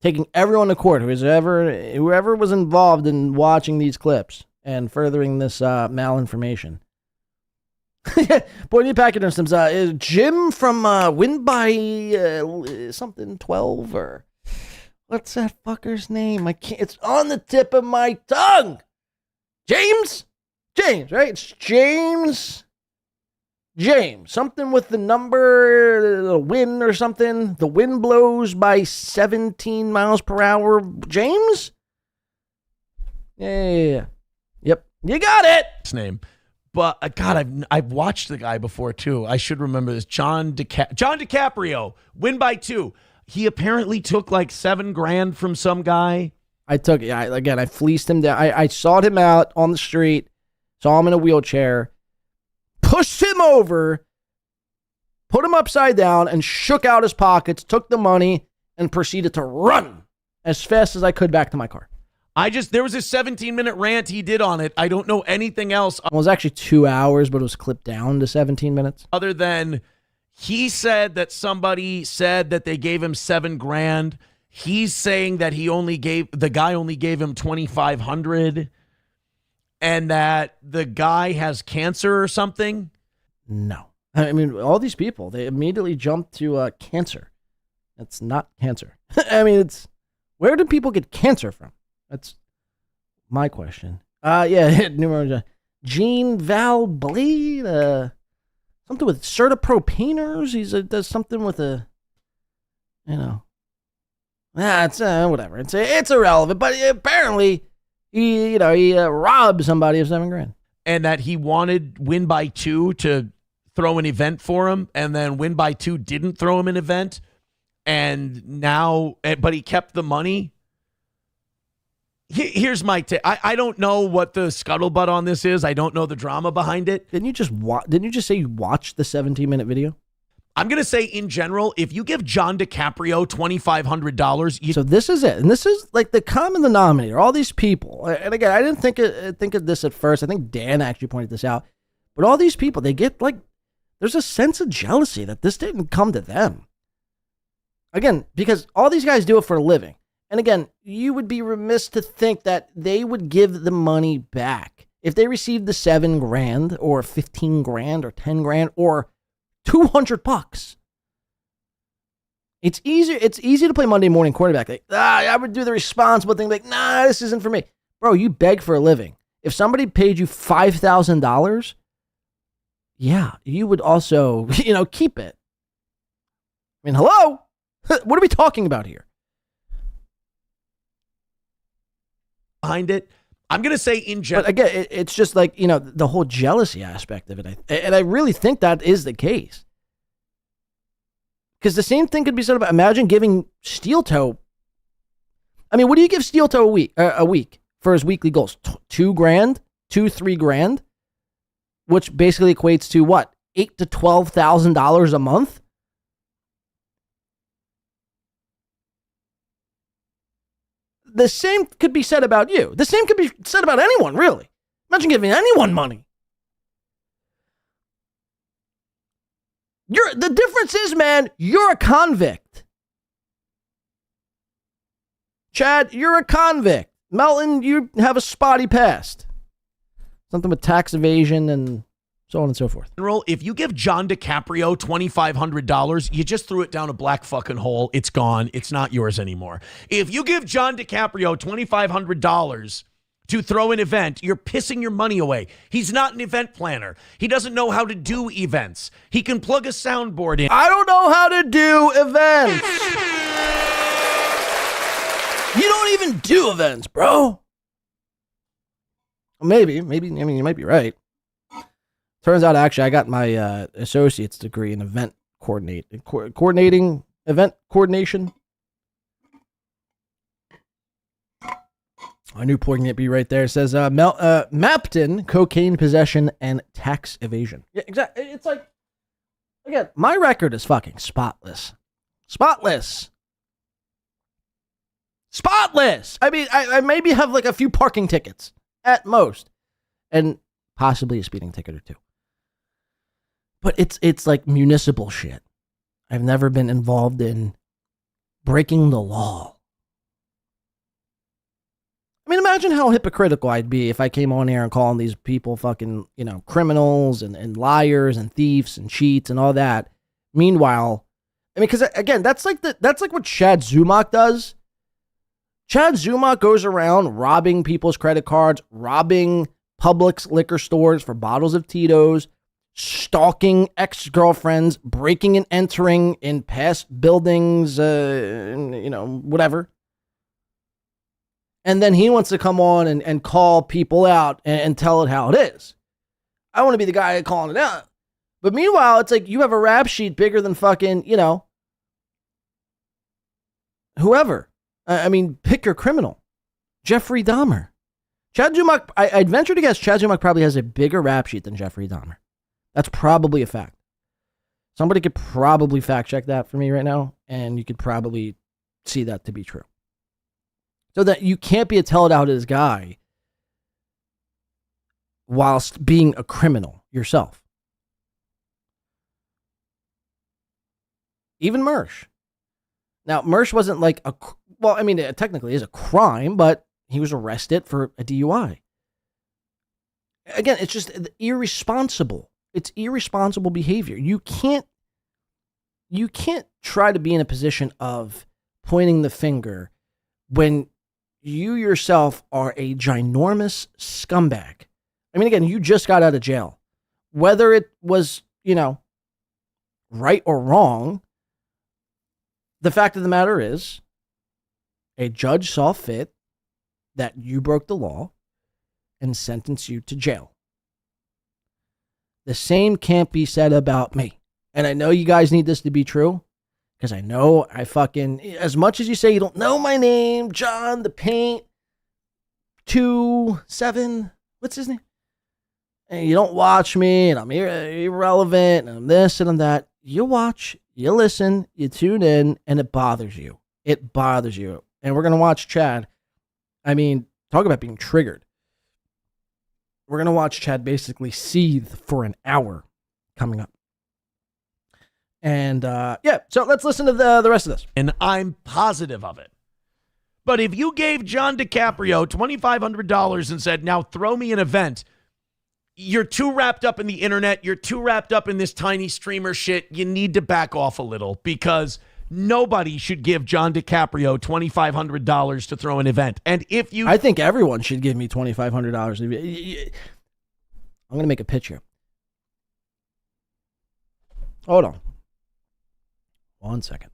Taking everyone to court whoever was involved in watching these clips and furthering this malinformation. Boy, new package systems. Is Jim from Win by something 12 or what's that fucker's name? I can't. It's on the tip of my tongue. James, right? It's James. Something with the number, the wind or something. The wind blows by 17 miles per hour. James? Yeah. Yep. You got it. His name. But, God, I've watched the guy before, too. I should remember this. John Di Caprio, win by 2. He apparently took like $7,000 from some guy. I took it. I fleeced him down. I sought him out on the street, saw him in a wheelchair, pushed him over, put him upside down, and shook out his pockets, took the money, and proceeded to run as fast as I could back to my car. There was a 17-minute rant he did on it. I don't know anything else. It was actually 2 hours, but it was clipped down to 17 minutes. Other than he said that somebody said that they gave him $7,000. He's saying that the guy only gave him $2,500 and that the guy has cancer or something. No. I mean, all these people, they immediately jump to cancer. It's not cancer. I mean, where do people get cancer from? That's my question. Numero Gene Val Bleed, something with Certapropaners. He does something with it's whatever. It's irrelevant. But apparently, he robbed somebody of $7,000, and that he wanted Win by 2 to throw an event for him, and then Win by 2 didn't throw him an event, but he kept the money. Here's my take. I don't know what the scuttlebutt on this is. I don't know the drama behind it. Didn't you just say you watched the 17-minute video? I'm going to say in general, if you give John Di Caprio $2,500, so this is it. And this is like the common denominator. All these people. And again, I didn't think of this at first. I think Dan actually pointed this out. But all these people, they get there's a sense of jealousy that this didn't come to them. Again, because all these guys do it for a living. And again, you would be remiss to think that they would give the money back if they received the $7,000 or $15,000 or $10,000 or $200. It's easy to play Monday morning quarterback. I would do the responsible thing. Nah, this isn't for me. Bro, you beg for a living. If somebody paid you $5,000, yeah, you would also, keep it. I mean, hello? What are we talking about here? Behind it, I'm going to say in general. But again, it's just like, the whole jealousy aspect of it. And I really think that is the case. Because the same thing could be said about, imagine giving Steel Toe. I mean, what do you give Steel Toe a week for his weekly goals? $2,000, $3,000, which basically equates to what? $8,000 to $12,000 a month. The same could be said about you. The same could be said about anyone, really. Imagine giving anyone money. The difference is, man, you're a convict. Chad, you're a convict. Melton, you have a spotty past. Something with tax evasion and so on and so forth. If you give John DiCaprio $2,500, you just threw it down a black fucking hole. It's gone. It's not yours anymore. If you give John DiCaprio $2,500 to throw an event, you're pissing your money away. He's not an event planner. He doesn't know how to do events. He can plug a soundboard in. I don't know how to do events. You don't even do events, bro. Maybe, you might be right. Turns out, actually, I got my associate's degree in event coordinating, event coordination. I knew pointing at B right there. It says, Melton, cocaine possession, and tax evasion. Yeah, exactly. It's like, again, my record is fucking spotless. Spotless. I mean, I maybe have like a few parking tickets at most, and possibly a speeding ticket or two. But it's like municipal shit. I've never been involved in breaking the law. I mean, imagine how hypocritical I'd be if I came on here and calling these people fucking, criminals and liars and thieves and cheats and all that. Meanwhile, I mean, because again, that's like what Chad Zumock does. Chad Zumock goes around robbing people's credit cards, robbing Publix liquor stores for bottles of Tito's, stalking ex-girlfriends, breaking and entering in past buildings, whatever. And then he wants to come on and call people out and tell it how it is. I want to be the guy calling it out. But meanwhile, it's like you have a rap sheet bigger than fucking, whoever. I mean, pick your criminal. Jeffrey Dahmer. Chad Zumock, I'd venture to guess Chad Zumock probably has a bigger rap sheet than Jeffrey Dahmer. That's probably a fact. Somebody could probably fact check that for me right now, and you could probably see that to be true. So that you can't be a tell-it-out-is guy whilst being a criminal yourself. Even Mersh. Now, Mersh wasn't like it technically is a crime, but he was arrested for a DUI. Again, it's just irresponsible. It's irresponsible behavior. You can't try to be in a position of pointing the finger when you yourself are a ginormous scumbag. I mean, again, you just got out of jail. Whether it was, right or wrong, the fact of the matter is, a judge saw fit that you broke the law and sentenced you to jail. The same can't be said about me. And I know you guys need this to be true, because I know as much as you say you don't know my name, John the Paint 27, what's his name? And you don't watch me, and I'm irrelevant, and I'm this and I'm that. You watch, you listen, you tune in, and it bothers you. It bothers you. And we're going to watch Chad. I mean, talk about being triggered. We're going to watch Chad basically seethe for an hour coming up. And, so let's listen to the rest of this. And I'm positive of it. But if you gave John DiCaprio $2,500 and said, now throw me an event, you're too wrapped up in the internet. You're too wrapped up in this tiny streamer shit. You need to back off a little, because nobody should give John DiCaprio $2,500 to throw an event. And if you... I think everyone should give me $2,500. I'm going to make a pitch here. Hold on. 1 second.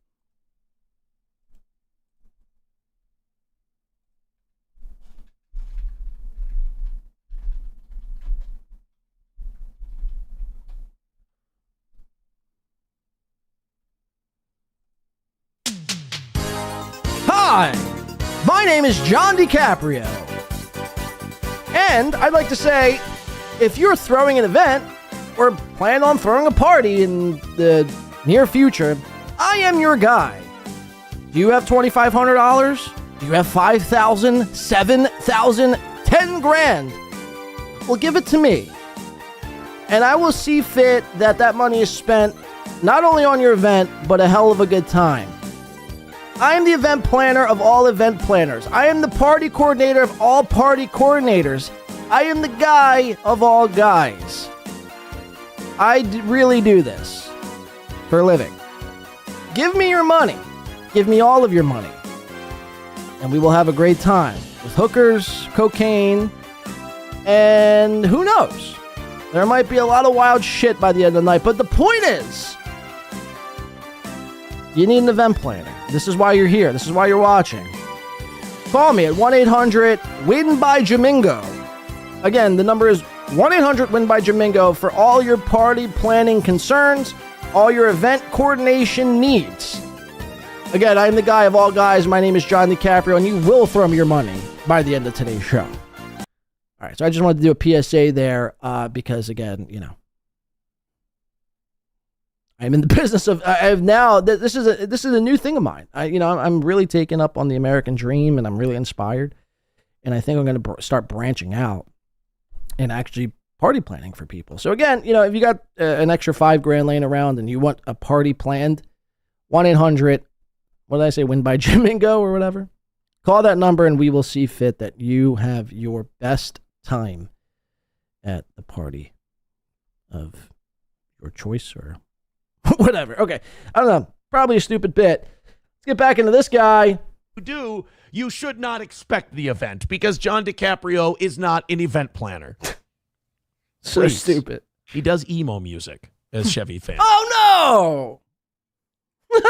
Hi, my name is John Di Caprio. And I'd like to say, if you're throwing an event or plan on throwing a party in the near future, I am your guy. Do you have $2,500? Do you have $5,000, $7,000, $10,000? Well, give it to me. And I will see fit that that money is spent not only on your event, but a hell of a good time. I am the event planner of all event planners. I am the party coordinator of all party coordinators. I am the guy of all guys. I really do this for a living. Give me your money. Give me all of your money. And we will have a great time with hookers, cocaine, and who knows? There might be a lot of wild shit by the end of the night. But the point is, you need an event planner. This is why you're here. This is why you're watching. Call me at 1-800-WIN-BY-JAMINGO. Again, the number is 1-800-WIN-BY-JAMINGO for all your party planning concerns, all your event coordination needs. Again, I am the guy of all guys. My name is John Di Caprio, and you will throw me your money by the end of today's show. All right, so I just wanted to do a PSA there because, again, you know, I'm in the business of. I have now. This is a new thing of mine. I'm really taken up on the American dream, and I'm really inspired. And I think I'm going to start branching out and actually party planning for people. So again, you know, if you got an extra $5,000 laying around and you want a party planned, 1-800. What did I say? Win by Jamingo or whatever. Call that number, and we will see fit that you have your best time at the party of your choice or whatever. Okay. I don't know. Probably a stupid bit. Let's get back into this guy. You should not expect the event because John DiCaprio is not an event planner. So stupid. He does emo music, as Chevy fans. Oh, no!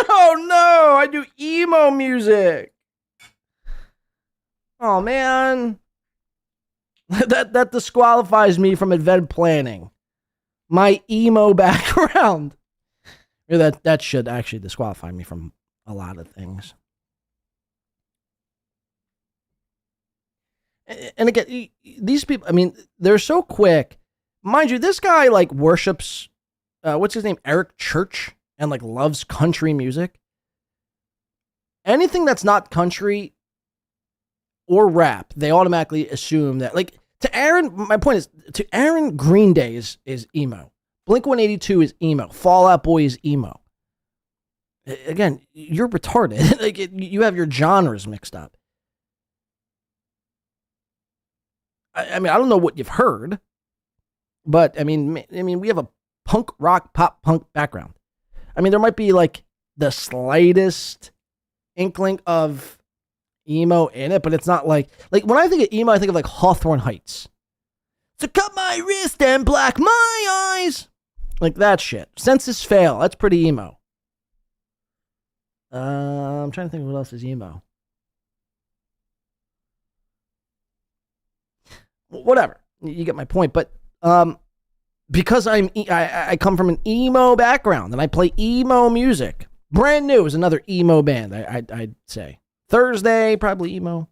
Oh, no! I do emo music. Oh, man. That disqualifies me from event planning. My emo background. That should actually disqualify me from a lot of things. And again, these people, I mean, they're so quick. Mind you, this guy like worships, what's his name? Eric Church, and like loves country music. Anything that's not country or rap, they automatically assume that, like, to Aaron, my point is, to Aaron, Green Day is emo. Blink-182 is emo. Fall Out Boy is emo. Again, you're retarded. Like, you have your genres mixed up. I mean, I don't know what you've heard, but I mean, we have a punk rock, pop punk background. I mean, there might be like the slightest inkling of emo in it, but it's not like when I think of emo, I think of like Hawthorne Heights. So cut my wrist and black my eyes. Like that shit. Census Fail. That's pretty emo. I'm trying to think of what else is emo. Whatever. You get my point. But because I come from an emo background and I play emo music. Brand New is another emo band, I'd say. Thursday, probably emo.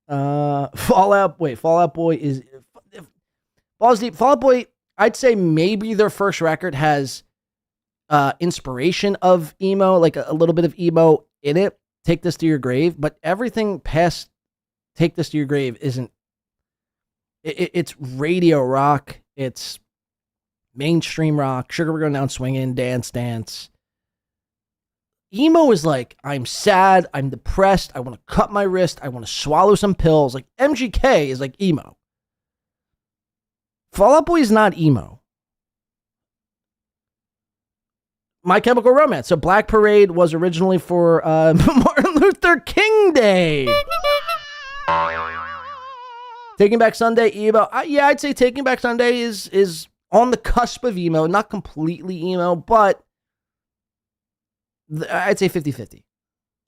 Fall Out Boy is Balls Deep. Fall Out Boy, I'd say maybe their first record has inspiration of emo, like a little bit of emo in it. Take This to Your Grave, but everything past Take This to Your Grave isn't. It's radio rock. It's mainstream rock. Sugar We're Going Down Swinging, Dance. Emo is like, I'm sad, I'm depressed, I want to cut my wrist, I want to swallow some pills. Like, MGK is like emo. Fall Out Boy is not emo. My Chemical Romance. So Black Parade was originally for Martin Luther King Day. Taking Back Sunday, emo. Yeah, I'd say Taking Back Sunday is on the cusp of emo. Not completely emo, but I'd say 50-50.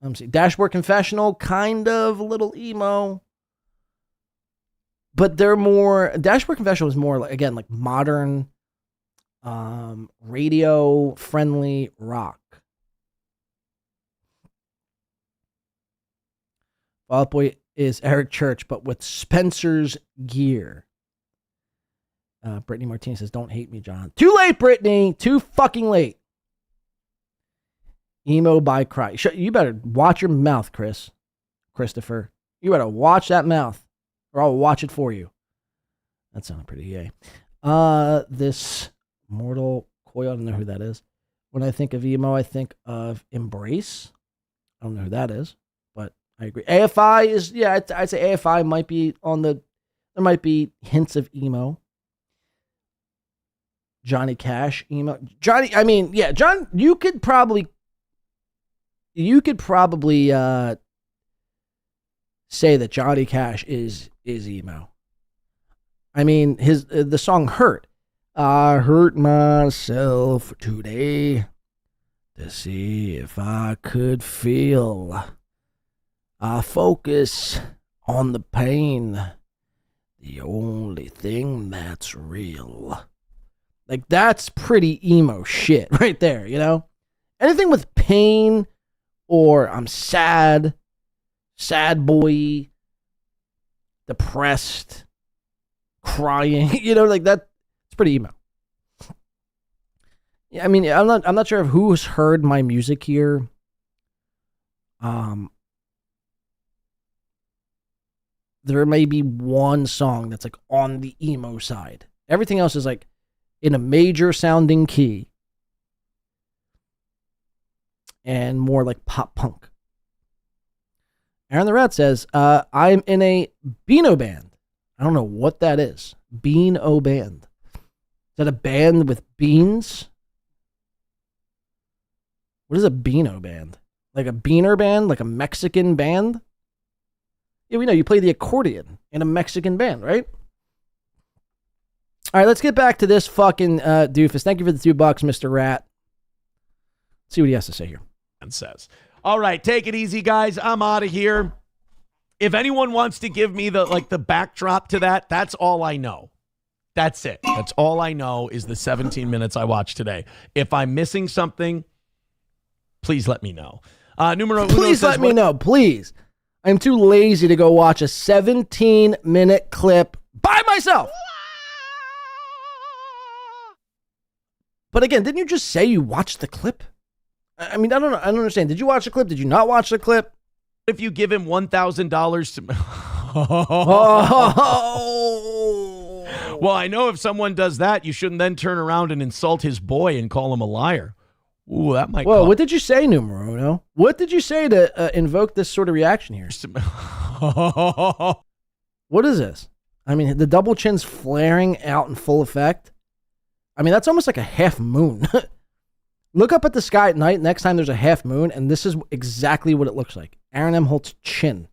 Let me see. Dashboard Confessional, kind of a little emo. But they're more... Dashboard Confessional is more, again, like modern, radio-friendly rock. Fall Out Boy is Eric Church, but with Spencer's gear. Brittany Martinez says, don't hate me, John. Too late, Brittany. Too fucking late. Emo by Cry. You better watch your mouth, Christopher. You better watch that mouth, or I'll watch it for you. That sounded pretty yay. This Mortal Coil, I don't know who that is. When I think of emo, I think of Embrace. I don't know who that is, but I agree. AFI is, yeah, I'd say AFI might be on the, there might be hints of emo. Johnny Cash, emo. Johnny, I mean, yeah, John, you could probably say that Johnny Cash is emo. I mean, the song Hurt. I hurt myself today to see if I could feel. I focus on the pain, the only thing that's real. Like, that's pretty emo shit right there, you know? Anything with pain or I'm sad boy, depressed, crying, you know, like that, it's pretty emo. Yeah, I mean, I'm not sure of who's heard my music here. There may be one song that's like on the emo side. Everything else is like in a major sounding key and more like pop punk. Aaron the Rat says, I'm in a Beano band. I don't know what that is. Beano band. Is that a band with beans? What is a Beano band? Like a beaner band? Like a Mexican band? Yeah, we know you play the accordion in a Mexican band, right? All right, let's get back to this fucking doofus. Thank you for the $2, Mr. Rat. Let's see what he has to say here. And says, all right, take it easy, guys. I'm out of here. If anyone wants to give me the backdrop to that, that's all I know. That's it. That's all I know is the 17 minutes I watched today. If I'm missing something, please let me know. Numero uno please says, let me know, please. I'm too lazy to go watch a 17-minute clip by myself. But again, didn't you just say you watched the clip? I mean, I don't understand. Did you watch the clip? Did you not watch the clip? If you give him $1,000 to... Well, I know if someone does that, you shouldn't then turn around and insult his boy and call him a liar. Ooh, that might... Whoa, what did you say, Numero Uno? What did you say to invoke this sort of reaction here? What is this? I mean, the double chin's flaring out in full effect. I mean, that's almost like a half moon. Look up at the sky at night next time there's a half moon, and this is exactly what it looks like. Aaron M. Holt's chin.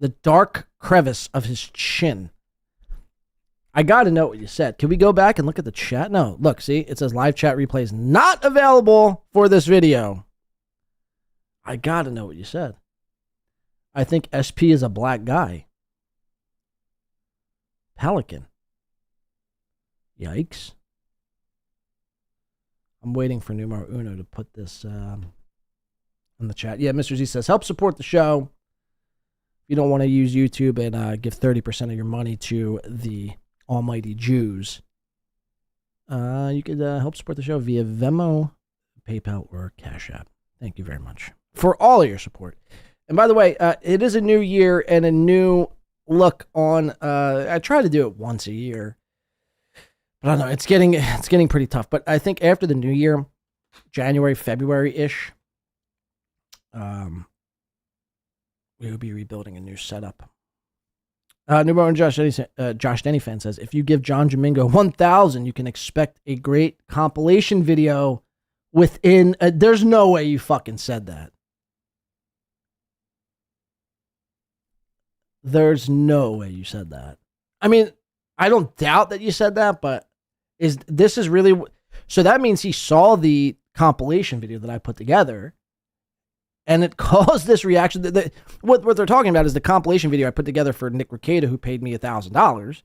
The dark crevice of his chin. I got to know what you said. Can we go back and look at the chat? No, look, see? It says live chat replays not available for this video. I got to know what you said. I think SP is a black guy. Pelican. Yikes. I'm waiting for Numero Uno to put this in the chat. Yeah, Mr. Z says, help support the show. If you don't want to use YouTube and give 30% of your money to the almighty Jews, you could help support the show via Venmo, PayPal, or Cashapp. Thank you very much for all of your support. And by the way, it is a new year and a new look on, I try to do it once a year. I don't know. It's getting pretty tough. But I think after the new year, January, February-ish, we will be rebuilding a new setup. Number one, Josh Denny fan says, if you give John Domingo $1,000, you can expect a great compilation video within. There's no way you fucking said that. There's no way you said that. I mean, I don't doubt that you said that, but this is really... So that means he saw the compilation video that I put together, and it caused this reaction. What they're talking about is the compilation video I put together for Nick Rekieta, who paid me $1,000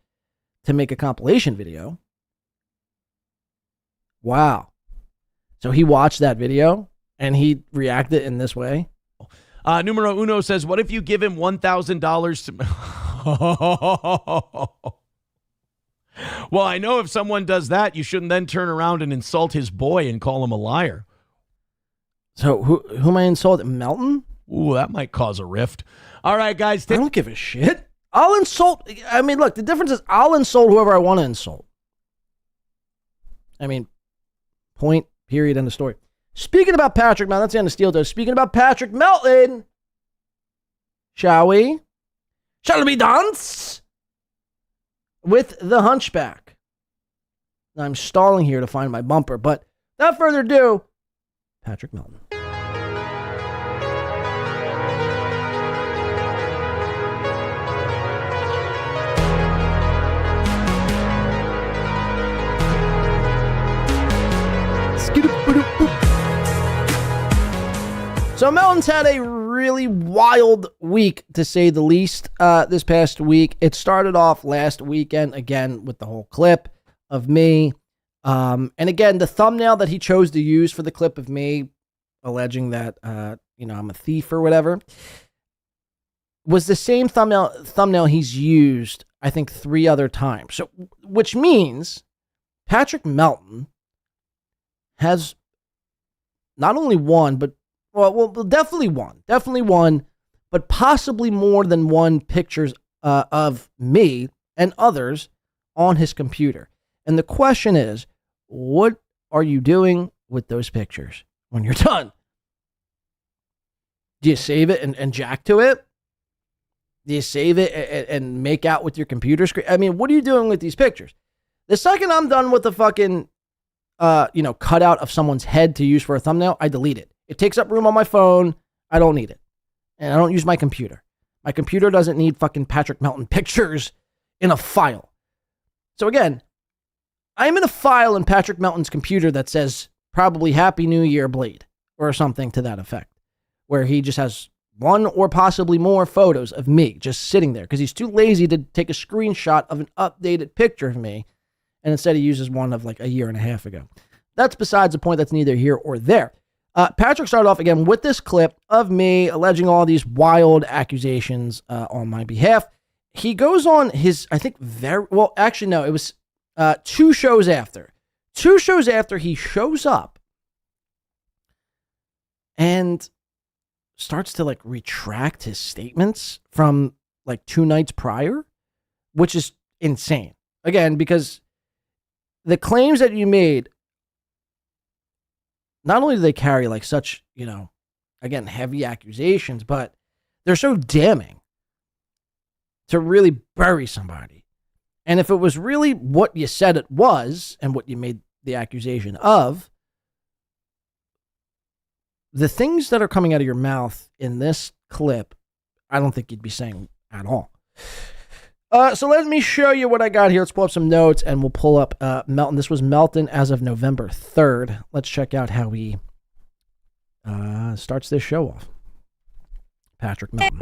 to make a compilation video. Wow. So he watched that video, and he reacted in this way. Numero Uno says, what if you give him $1,000 to... Well, I know if someone does that, you shouldn't then turn around and insult his boy and call him a liar. So who am I insulting? Melton? Ooh, that might cause a rift. All right, guys. I don't give a shit. I'll insult. I mean, look, the difference is I'll insult whoever I want to insult. I mean, point, period, end of story. Speaking about Patrick Melton, that's the end of Steel Dose. Speaking about Patrick Melton, shall we? Shall we dance? With the Hunchback. Now, I'm stalling here to find my bumper, but without further ado, Patrick Melton. So Melton's had a really wild week, to say the least, this past week. It started off last weekend, again, with the whole clip of me. And again, the thumbnail that he chose to use for the clip of me, alleging that, I'm a thief or whatever, was the same thumbnail he's used, I think, 3 other times. So, which means Patrick Melton has not only one, but definitely one, but possibly more than one pictures of me and others on his computer. And the question is, what are you doing with those pictures when you're done? Do you save it and jack to it? Do you save it and make out with your computer screen? I mean, what are you doing with these pictures? The second I'm done with the fucking, cutout of someone's head to use for a thumbnail, I delete it. It takes up room on my phone. I don't need it. And I don't use my computer. My computer doesn't need fucking Patrick Melton pictures in a file. So again, I'm in a file in Patrick Melton's computer that says probably Happy New Year Blade or something to that effect, where he just has one or possibly more photos of me just sitting there because he's too lazy to take a screenshot of an updated picture of me. And instead he uses one of like a year and a half ago. That's besides the point. That's neither here or there. Patrick started off again with this clip of me alleging all these wild accusations on my behalf. He goes on his, I think, it was 2 shows after. 2 shows after, he shows up and starts to like retract his statements from like 2 nights prior, which is insane. Again, because the claims that you made, not only do they carry like such, again, heavy accusations, but they're so damning to really bury somebody. And if it was really what you said it was and what you made the accusation of, the things that are coming out of your mouth in this clip, I don't think you'd be saying at all. So let me show you what I got here. Let's pull up some notes and we'll pull up Melton. This was Melton as of November 3rd. Let's check out how he starts this show off. Patrick Melton.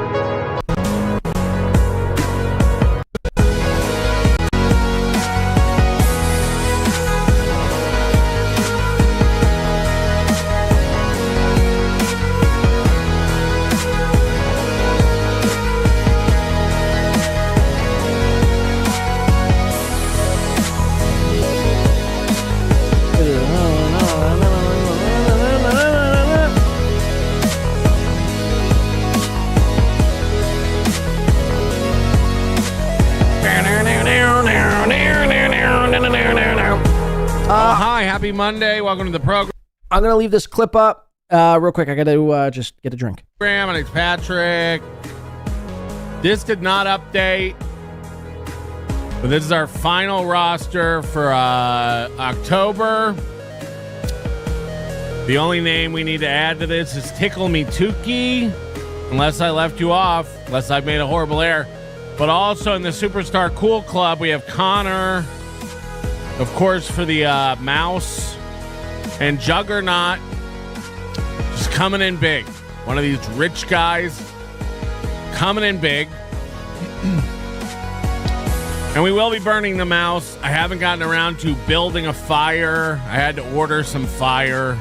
Hi, happy Monday. Welcome to the program. I'm going to leave this clip up real quick. I got to just get a drink. My name's Patrick. This did not update, but this is our final roster for October. The only name we need to add to this is Tickle Me Tukey, unless I left you off, unless I've made a horrible error. But also in the Superstar Cool Club, we have Connor, of course, for the mouse, and Juggernaut, just coming in big. One of these rich guys coming in big. And we will be burning the mouse. I haven't gotten around to building a fire. I had to order some fire.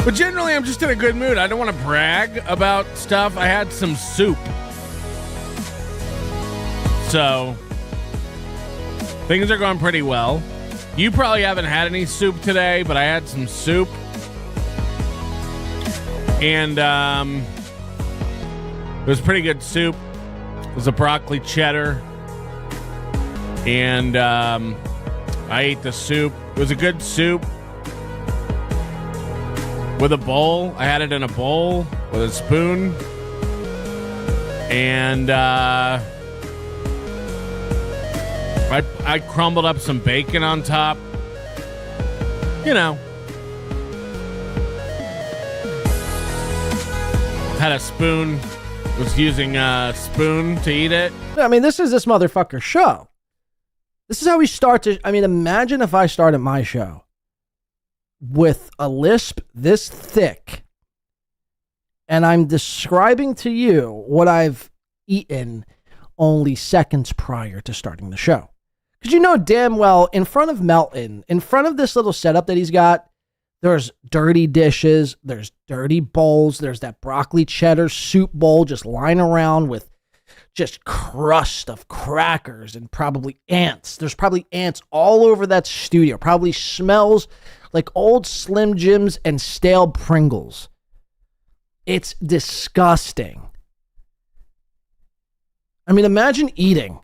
But generally, I'm just in a good mood. I don't want to brag about stuff. I had some soup. So, things are going pretty well. You probably haven't had any soup today, but I had some soup. And it was pretty good soup. It was a broccoli cheddar. And I ate the soup. It was a good soup. With a bowl. I had it in a bowl with a spoon. And I crumbled up some bacon on top. You know. Had a spoon. Was using a spoon to eat it. I mean, this is this motherfucker's show. This is how we start to... I mean, imagine if I started my show with a lisp this thick and I'm describing to you what I've eaten only seconds prior to starting the show. Because you know damn well, in front of Melton, in front of this little setup that he's got, there's dirty dishes, there's dirty bowls, there's that broccoli cheddar soup bowl just lying around with just crust of crackers and probably ants. There's probably ants all over that studio. Probably smells like old Slim Jims and stale Pringles. It's disgusting. I mean, imagine eating.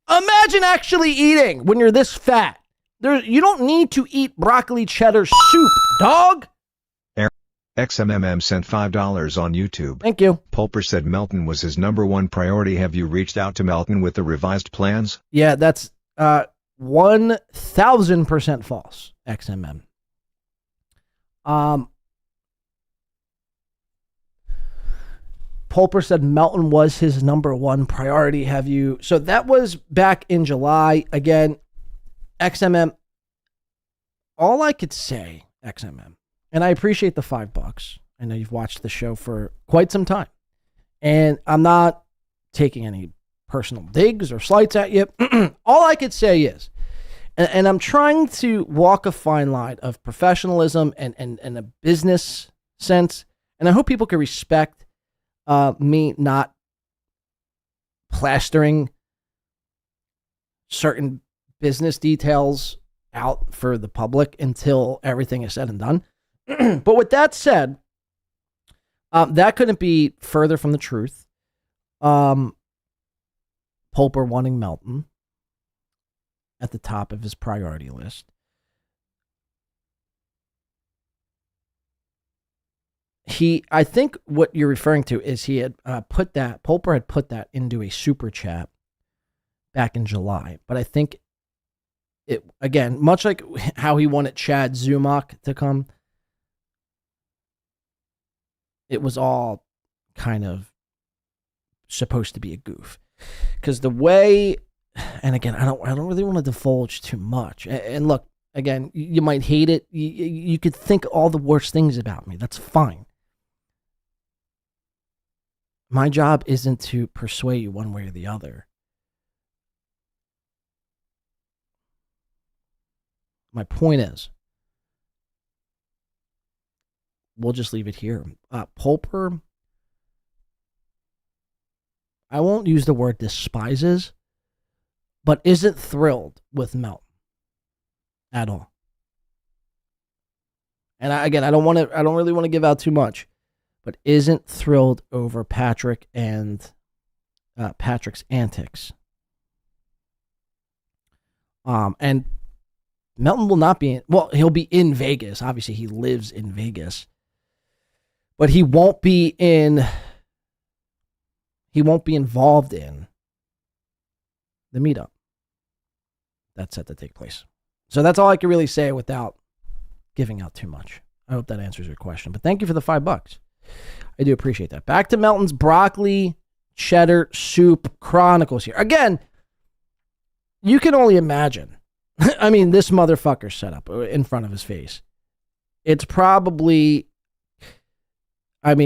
Imagine actually eating when you're this fat. You don't need to eat broccoli cheddar soup, dog. XMMM sent $5 on YouTube. Thank you. Pulper said Melton was his #1 priority. Have you reached out to Melton with the revised plans? Yeah, that's 1,000% false, XMM. Pulper said Melton was his #1 priority. Have you? So that was back in July. Again, XMM, all I could say, XMM, and I appreciate the $5. I know you've watched the show for quite some time, and I'm not taking any personal digs or slights at you. All I could say is, and I'm trying to walk a fine line of professionalism and a business sense, and I hope people can respect me not plastering certain business details out for the public until everything is said and done. But with that said, that couldn't be further from the truth. Pulper wanting Melton at the top of his priority list. I think what you're referring to is he had Pulper had put that into a super chat back in July. But I think it, again, much like how he wanted Chad Zumock to come, it was all kind of supposed to be a goof. Because the way, and again, I don't really want to divulge too much. And look, again, you might hate it. You could think all the worst things about me. That's fine. My job isn't to persuade you one way or the other. My point is, we'll just leave it here. Pulper, I won't use the word despises, but isn't thrilled with Melton at all. And I don't really want to give out too much, but isn't thrilled over Patrick and Patrick's antics. And Melton will not be he'll be in Vegas. Obviously, he lives in Vegas. But he won't be involved in the meetup that's set to take place. So that's all I can really say without giving out too much. I hope that answers your question. But thank you for the $5. I do appreciate that. Back to Melton's broccoli cheddar soup chronicles here. Again, you can only imagine. I mean, this motherfucker's set up in front of his face. It's probably,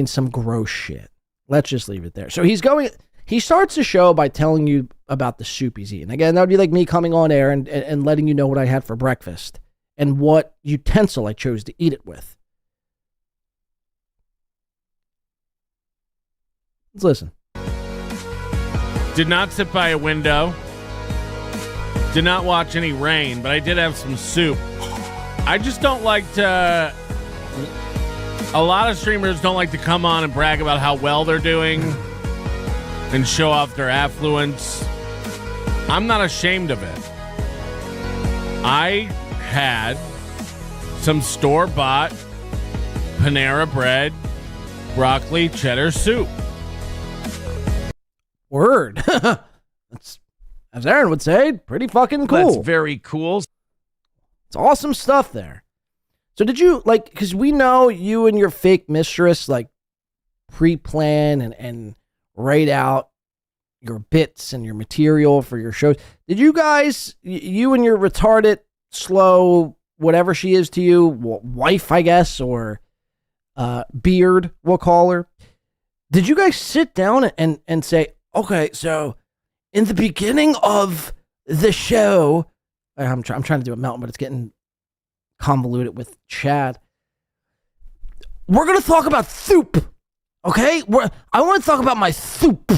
some gross shit. Let's just leave it there. So he starts the show by telling you about the soup he's eating. Again, that would be like me coming on air and letting you know what I had for breakfast and what utensil I chose to eat it with. Let's listen. Did not sit by a window. Did not watch any rain, but I did have some soup. I just don't like to... A lot of streamers don't like to come on and brag about how well they're doing and show off their affluence. I'm not ashamed of it. I had some store-bought Panera Bread broccoli cheddar soup. Word. That's, as Aaron would say, pretty fucking cool. That's very cool. It's awesome stuff there. So did you, because we know you and your fake mistress, pre-plan and write out your bits and your material for your shows. Did you guys, you and your retarded, slow, whatever she is to you, wife, I guess, or beard, we'll call her, did you guys sit down and say, okay, so in the beginning of the show, I'm trying to do a Melton, but it's getting convoluted with Chad. We're going to talk about soup, okay? I want to talk about my soup.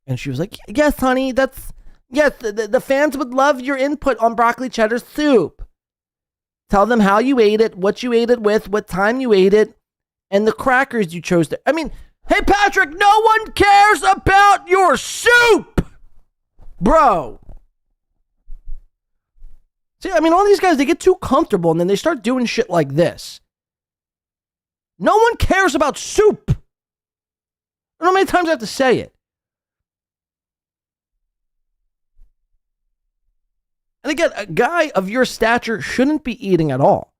And she was like, yes, honey, the fans would love your input on broccoli cheddar soup. Tell them how you ate it, what you ate it with, what time you ate it, and the crackers you chose to... Hey, Patrick, no one cares about your soup, bro. See, all these guys, they get too comfortable and then they start doing shit like this. No one cares about soup. I don't know how many times I have to say it. And again, a guy of your stature shouldn't be eating at all.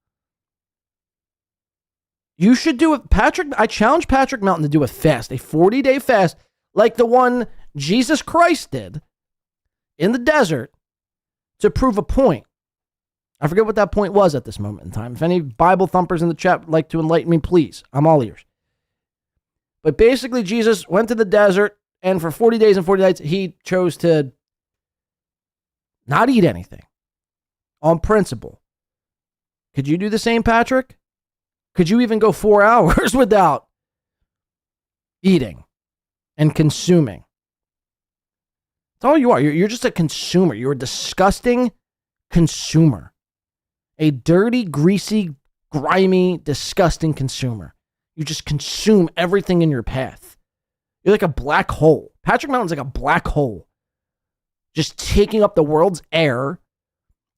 You should do it. I challenge Patrick Melton to do a fast, a 40-day fast, like the one Jesus Christ did in the desert to prove a point. I forget what that point was at this moment in time. If any Bible thumpers in the chat would like to enlighten me, please. I'm all ears. But basically, Jesus went to the desert, and for 40 days and 40 nights, he chose to not eat anything on principle. Could you do the same, Patrick? Could you even go 4 hours without eating and consuming? That's all you are. You're just a consumer. You're a disgusting consumer. A dirty, greasy, grimy, disgusting consumer. You just consume everything in your path. You're like a black hole. Patrick Melton's like a black hole. Just taking up the world's air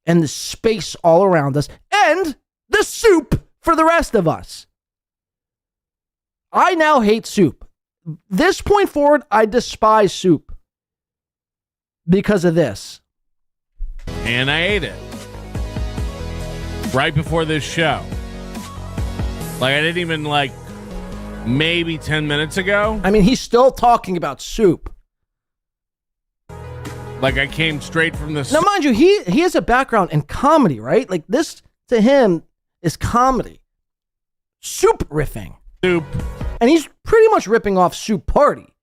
and the space all around us and the soup for the rest of us. I now hate soup. This point forward, I despise soup because of this. And I ate it right before this show. I didn't even maybe 10 minutes ago. He's still talking about soup. I came straight from the... Now, mind you, he has a background in comedy, right? This to him is comedy. Soup riffing. Soup. And he's pretty much ripping off Soup Party.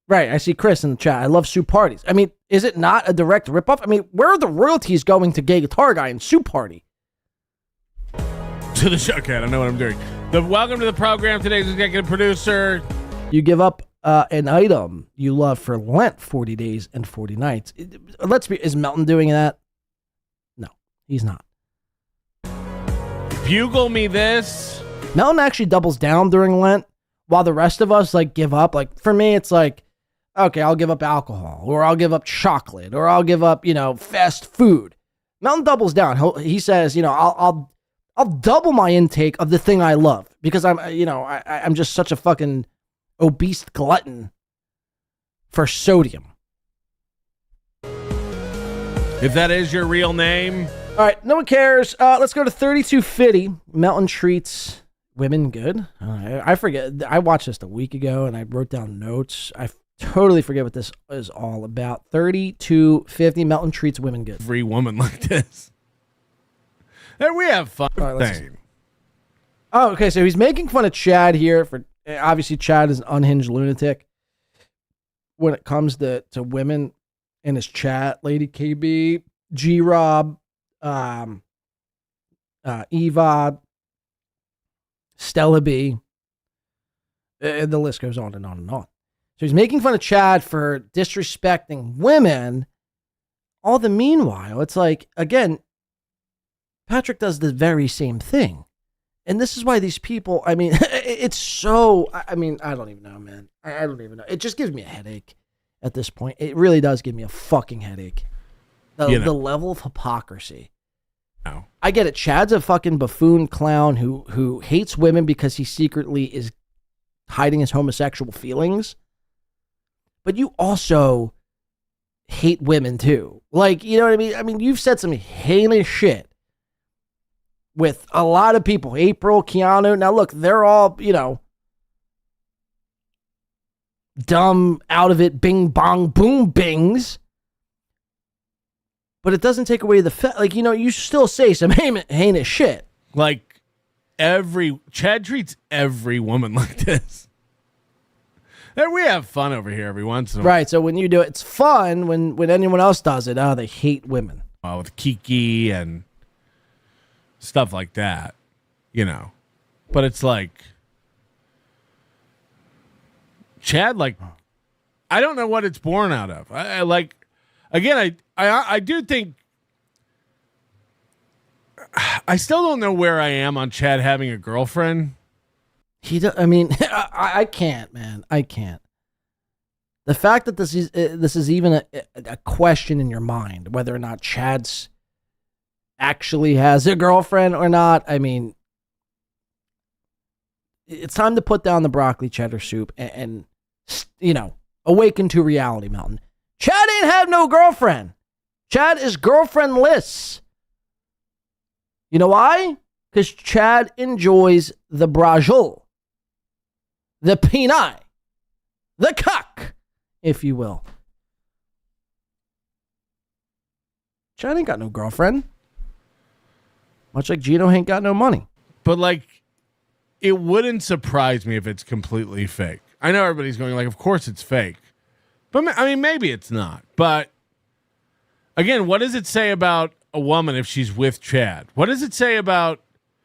Right, I see Chris in the chat. I love Soup Parties. Is it not a direct ripoff? Where are the royalties going to Gay Guitar Guy and Soup Party? To the show. Okay, I don't know what I'm doing. Welcome to the program. Today's executive producer. You give up an item you love for Lent, 40 days and 40 nights. Is Melton doing that? No, he's not. Bugle me this. Melton actually doubles down during Lent while the rest of us give up. For me, it's okay, I'll give up alcohol, or I'll give up chocolate, or I'll give up, fast food. Melton doubles down. He says, I'll double my intake of the thing I love because I'm just such a fucking obese glutton for sodium. If that is your real name. All right, no one cares. Let's go to 3250. Melton treats women good. I forget. I watched this a week ago and I wrote down notes. I totally forget what this is all about. 3250. Melton treats women good. Every woman like this. And we have fun. Oh, okay. So he's making fun of Chad here for obviously Chad is an unhinged lunatic when it comes to women in his chat. Lady KB, G Rob, Eva, Stella B. And the list goes on and on and on. So he's making fun of Chad for disrespecting women. All the meanwhile, it's like, again, Patrick does the very same thing. And this is why these people, I mean, it's so, I mean, I don't even know, man. I don't even know. It just gives me a headache at this point. It really does give me a fucking headache. The level of hypocrisy. No. I get it. Chad's a fucking buffoon clown who hates women because he secretly is hiding his homosexual feelings. But you also hate women too. Like, you know what I mean? I mean, you've said some heinous shit with a lot of people. April, Keanu. Now look, they're all, you know, dumb, out of it, bing, bong, boom, bings. But it doesn't take away the fact, like, you know, you still say some heinous shit. Like, Chad treats every woman like this. And we have fun over here every once in a while. Right, so when you do it, it's fun. When anyone else does it, they hate women. With Kiki and stuff like that, you know. But it's like, Chad, like, I don't know what it's born out of. I like, again, I do think, I still don't know where I am on Chad having a girlfriend. I mean, I can't, man. I can't. The fact that this is even a question in your mind, whether or not Chad's actually has a girlfriend or not, I mean, it's time to put down the broccoli cheddar soup and you know, awaken to reality, Melton. Chad ain't have no girlfriend. Chad is girlfriendless. You know why? Because Chad enjoys the brajol, the penai, the cock, if you will. Chad ain't got no girlfriend. Much like Gino ain't got no money. But, like, it wouldn't surprise me if it's completely fake. I know everybody's going like, of course it's fake. But, I mean, maybe it's not. But, again, what does it say about a woman if she's with Chad? What does it say about...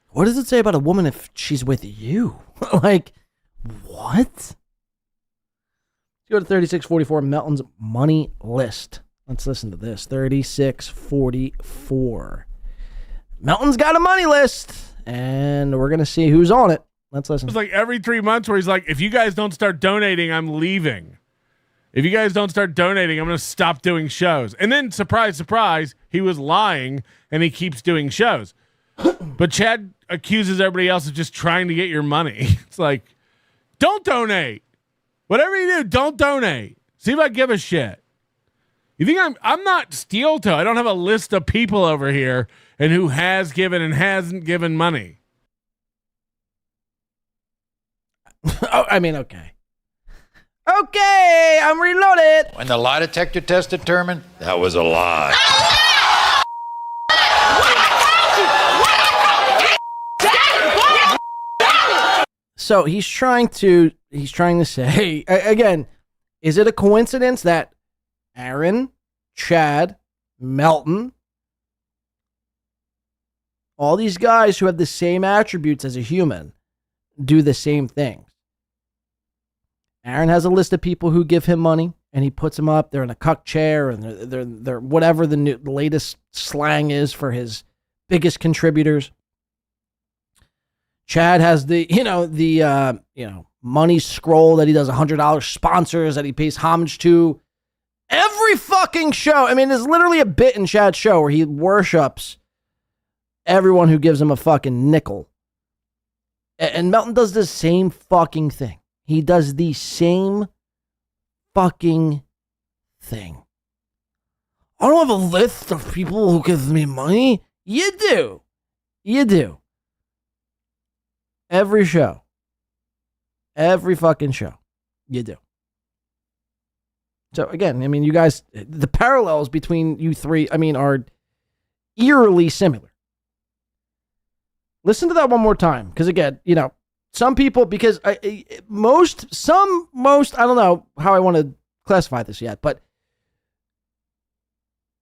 What does it say about a woman if she's with you? Like, what? Let's go to 3644, Melton's money list. Let's listen to this. 3644. Melton's got a money list, and we're going to see who's on it. Let's listen. It's like every 3 months where he's like, if you guys don't start donating, I'm leaving. If you guys don't start donating, I'm going to stop doing shows. And then, surprise, surprise, he was lying, and he keeps doing shows. But Chad accuses everybody else of just trying to get your money. It's like, don't donate. Whatever you do, don't donate. See if I give a shit. You think I'm not steel toe. I don't have a list of people over here and who has given and hasn't given money. Oh, I mean, okay. Okay, I'm reloaded. When the lie detector test determined that was a lie. So he's trying to say, again, is it a coincidence that Aaron, Chad, Melton, all these guys who have the same attributes as a human do the same things? Aaron has a list of people who give him money, and he puts them up. They're in a cuck chair, and they're whatever the latest slang is for his biggest contributors. Chad has the money scroll that he does $100 sponsors that he pays homage to every fucking show. I mean, there's literally a bit in Chad's show where he worships everyone who gives him a fucking nickel. And Melton does the same fucking thing. He does the same fucking thing. I don't have a list of people who give me money. You do. You do. Every show. Every fucking show. You do. So again, I mean, you guys, the parallels between you three, I mean, are eerily similar. Listen to that one more time. Because again, you know, some people, because most, I don't know how I want to classify this yet, but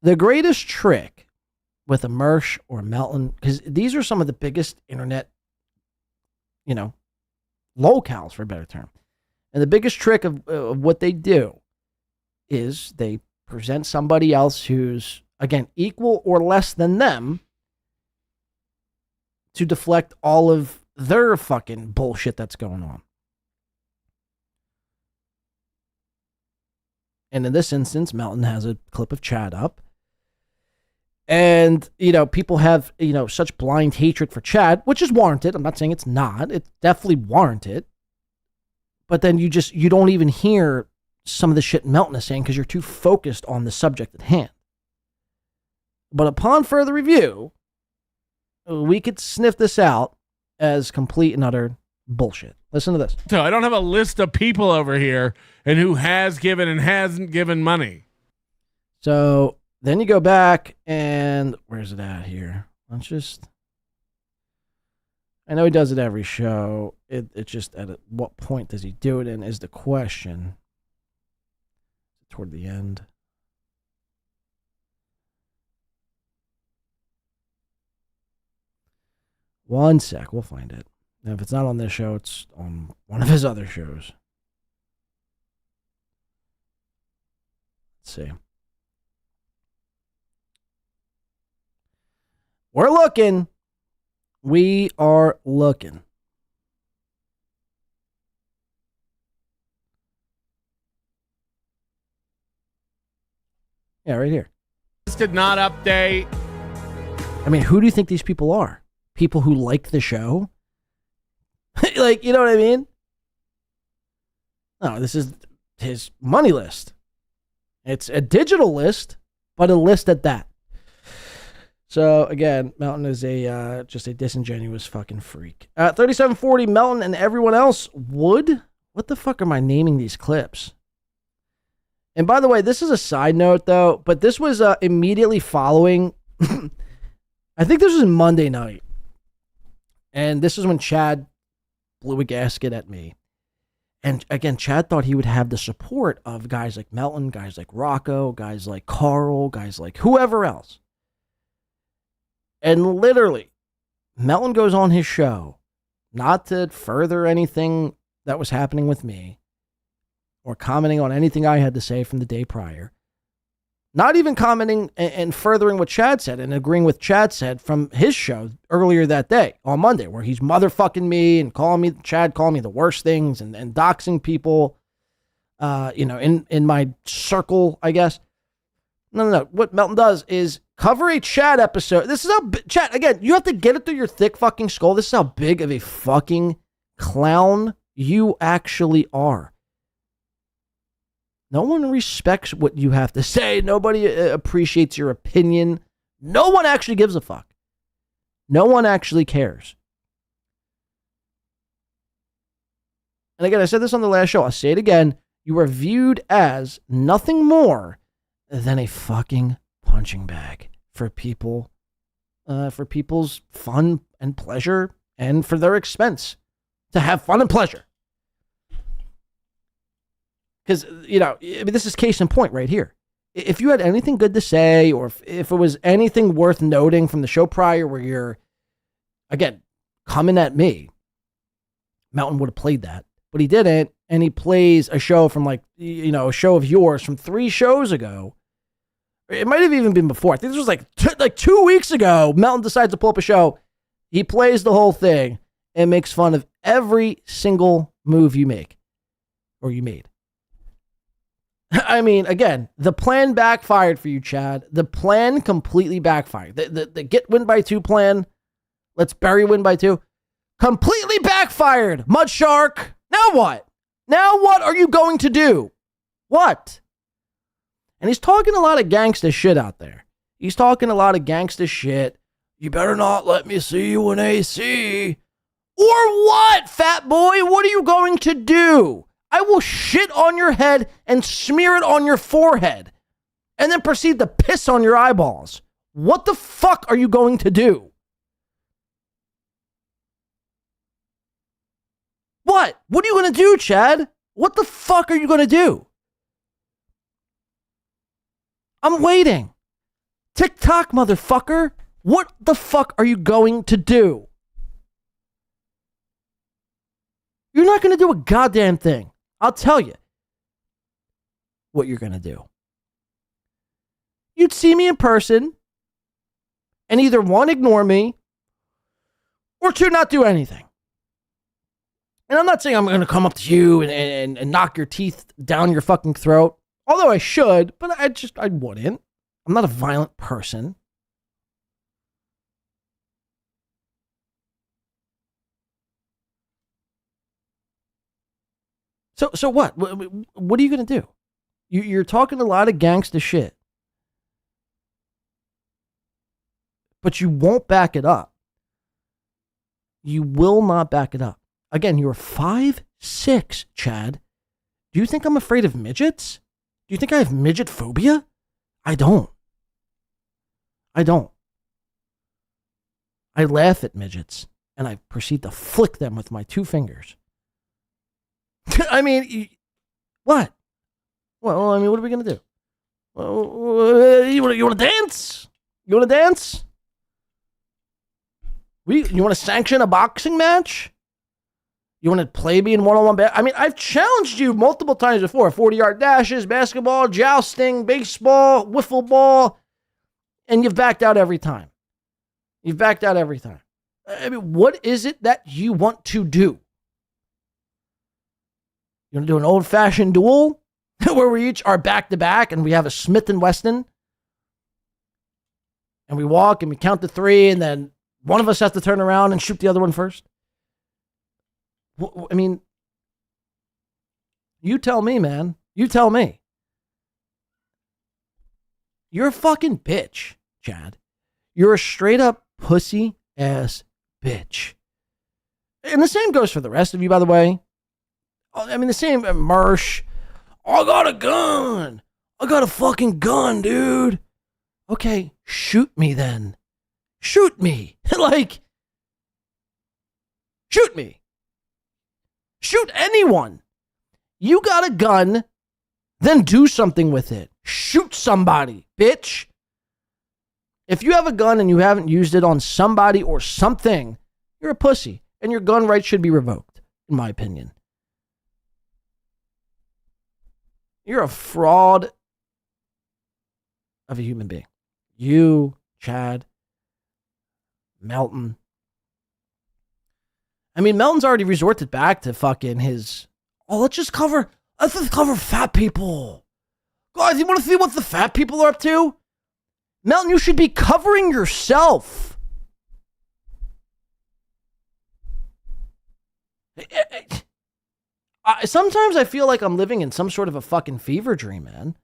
the greatest trick with a Mersh or a Melton, because these are some of the biggest internet, you know, lolcows, for a better term. And the biggest trick of what they do is they present somebody else who's, again, equal or less than them to deflect all of their fucking bullshit that's going on. And in this instance, Melton has a clip of Chad up. And, you know, people have, you know, such blind hatred for Chad, which is warranted. I'm not saying it's not. It's definitely warranted. But then you don't even hear some of the shit Melton is saying because you're too focused on the subject at hand. But upon further review, we could sniff this out as complete and utter bullshit. Listen to this. So I don't have a list of people over here and who has given and hasn't given money. So then you go back and where's it at here? Let's just, I know he does it every show. It's just at what point does he do it in is the question. Toward the end. One sec, we'll find it. And if it's not on this show, it's on one of his other shows. Let's see. We're looking. We are looking. Yeah, right here. This did not update. I mean, who do you think these people are? People who like the show? Like, you know what I mean? No, this is his money list. It's a digital list, but a list at that. So, again, Melton is just a disingenuous fucking freak. 3740, Melton and everyone else would? What the fuck am I naming these clips? And by the way, this is a side note, though, but this was immediately following, I think this was Monday night. And this is when Chad blew a gasket at me. And again, Chad thought he would have the support of guys like Melton, guys like Rocco, guys like Carl, guys like whoever else. And literally, Melton goes on his show, not to further anything that was happening with me, or commenting on anything I had to say from the day prior. Not even commenting and furthering what Chad said and agreeing with Chad said from his show earlier that day on Monday, where he's motherfucking me and Chad calling me the worst things and doxing people, you know, in my circle, I guess. No. What Melton does is cover a Chad episode. This is how, Chad, again, you have to get it through your thick fucking skull. This is how big of a fucking clown you actually are. No one respects what you have to say. Nobody appreciates your opinion. No one actually gives a fuck. No one actually cares. And again, I said this on the last show. I'll say it again. You are viewed as nothing more than a fucking punching bag for people, for people's fun and pleasure, and for their expense to have fun and pleasure. Because, you know, I mean, this is case in point right here. If you had anything good to say, or if it was anything worth noting from the show prior where you're, again, coming at me, Melton would have played that. But he didn't, and he plays a show from, like, you know, a show of yours from 3 shows ago. It might have even been before. I think this was like 2 weeks ago. Melton decides to pull up a show. He plays the whole thing and makes fun of every single move you make or you made. I mean, again, the plan backfired for you, Chad. The plan completely backfired. The get win by 2 plan, let's bury win by 2, completely backfired. Mud Shark. Now what? Now what are you going to do? What? And he's talking a lot of gangsta shit out there. He's talking a lot of gangsta shit. You better not let me see you in AC. Or what, fat boy? What are you going to do? I will shit on your head and smear it on your forehead and then proceed to piss on your eyeballs. What the fuck are you going to do? What? What are you going to do, Chad? What the fuck are you going to do? I'm waiting. Tick-tock, motherfucker. What the fuck are you going to do? You're not going to do a goddamn thing. I'll tell you what you're going to do. You'd see me in person and either one, ignore me, or two, not do anything. And I'm not saying I'm going to come up to you and knock your teeth down your fucking throat. Although I should, but I wouldn't. I'm not a violent person. So what? What are you going to do? You're talking a lot of gangsta shit. But you won't back it up. You will not back it up. Again, you're 5'6", Chad. Do you think I'm afraid of midgets? Do you think I have midget phobia? I don't. I laugh at midgets, and I proceed to flick them with my 2 fingers. I mean, what? Well, I mean, what are we going to do? You want to dance? You want to dance? You want to sanction a boxing match? You want to play me in one-on-one? I mean, I've challenged you multiple times before. 40-yard dashes, basketball, jousting, baseball, wiffle ball. And you've backed out every time. I mean, what is it that you want to do? You want to do an old-fashioned duel? Where we each are back-to-back and we have a Smith & Wesson? And we walk and we count to 3 and then one of us has to turn around and shoot the other one first? I mean, you tell me, man. You tell me. You're a fucking bitch, Chad. You're a straight-up pussy-ass bitch. And the same goes for the rest of you, by the way. I mean, the same, Mersh. I got a gun. I got a fucking gun, dude. Okay, shoot me then. Shoot me. Like, shoot me. Shoot anyone. You got a gun, then do something with it. Shoot somebody, bitch. If you have a gun and you haven't used it on somebody or something, you're a pussy, and your gun rights should be revoked, in my opinion. You're a fraud of a human being. You, Chad, Melton. I mean, Melton's already resorted back to fucking his, let's just cover fat people. Guys, you want to see what the fat people are up to? Melton, you should be covering yourself. Sometimes I feel like I'm living in some sort of a fucking fever dream, man.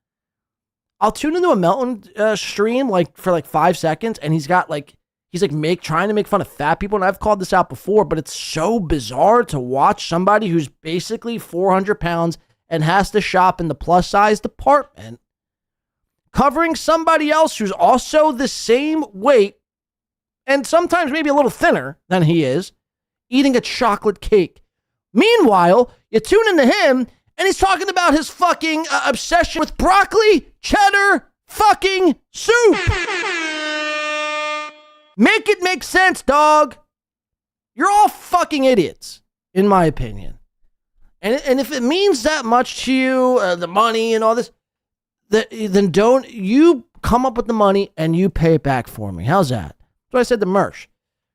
I'll tune into a Melton stream for 5 seconds, and he's trying to make fun of fat people, and I've called this out before, but it's so bizarre to watch somebody who's basically 400 pounds and has to shop in the plus size department covering somebody else who's also the same weight and sometimes maybe a little thinner than he is, eating a chocolate cake. Meanwhile, you tune into him and he's talking about his fucking obsession with broccoli cheddar fucking soup. Make it make sense, dog. You're all fucking idiots, in my opinion. And if it means that much to you, the money and all this, then don't you come up with the money and you pay it back for me. How's that? That's what I said to Mersh.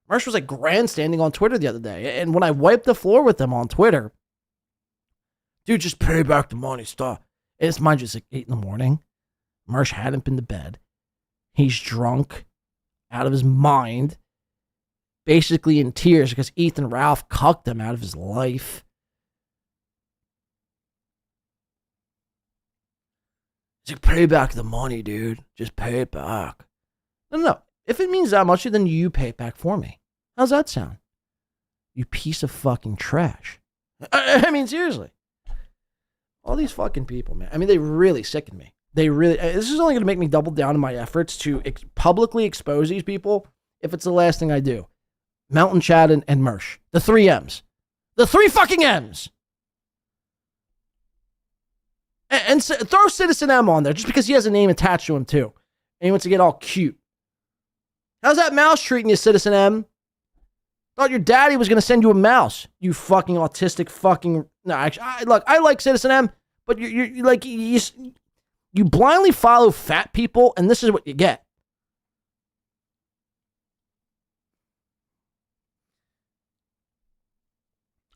Mersh was grandstanding on Twitter the other day. And when I wiped the floor with him on Twitter, dude, just pay back the money, stop. And it's mind just 8 a.m. Mersh hadn't been to bed. He's drunk, out of his mind, basically in tears because Ethan Ralph cucked him out of his life. He's like, pay back the money, dude. Just pay it back. No. If it means that much, then you pay it back for me. How's that sound? You piece of fucking trash. I mean, seriously. All these fucking people, man. I mean, they really sicken me. This is only going to make me double down in my efforts to publicly expose these people if it's the last thing I do. Melton, Chad, and Mersh. The 3 M's. The 3 fucking M's. And throw Citizen M on there just because he has a name attached to him too. And he wants to get all cute. How's that mouse treating you, Citizen M? Thought your daddy was going to send you a mouse. You fucking autistic fucking... No, actually, I like Citizen M, but you like... You blindly follow fat people, and this is what you get.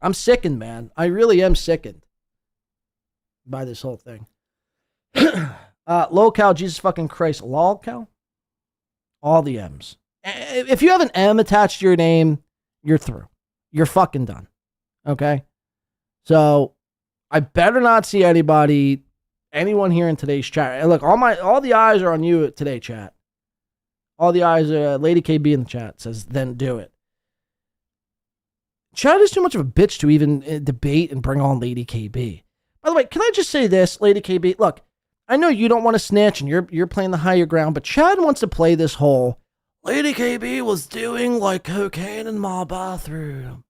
I'm sickened, man. I really am sickened by this whole thing. Lolcow, Jesus fucking Christ. Lolcow? All the M's. If you have an M attached to your name, you're through. You're fucking done. Okay? So, I better not see anyone here in today's chat. And look, all the eyes are on you today, chat. All the eyes are Lady KB in the chat says, then do it. Chat is too much of a bitch to even debate and bring on Lady KB. By the way, can I just say this, Lady KB? Look, I know you don't want to snitch and you're playing the higher ground, but Chad wants to play this whole Lady KB was doing like cocaine in my bathroom.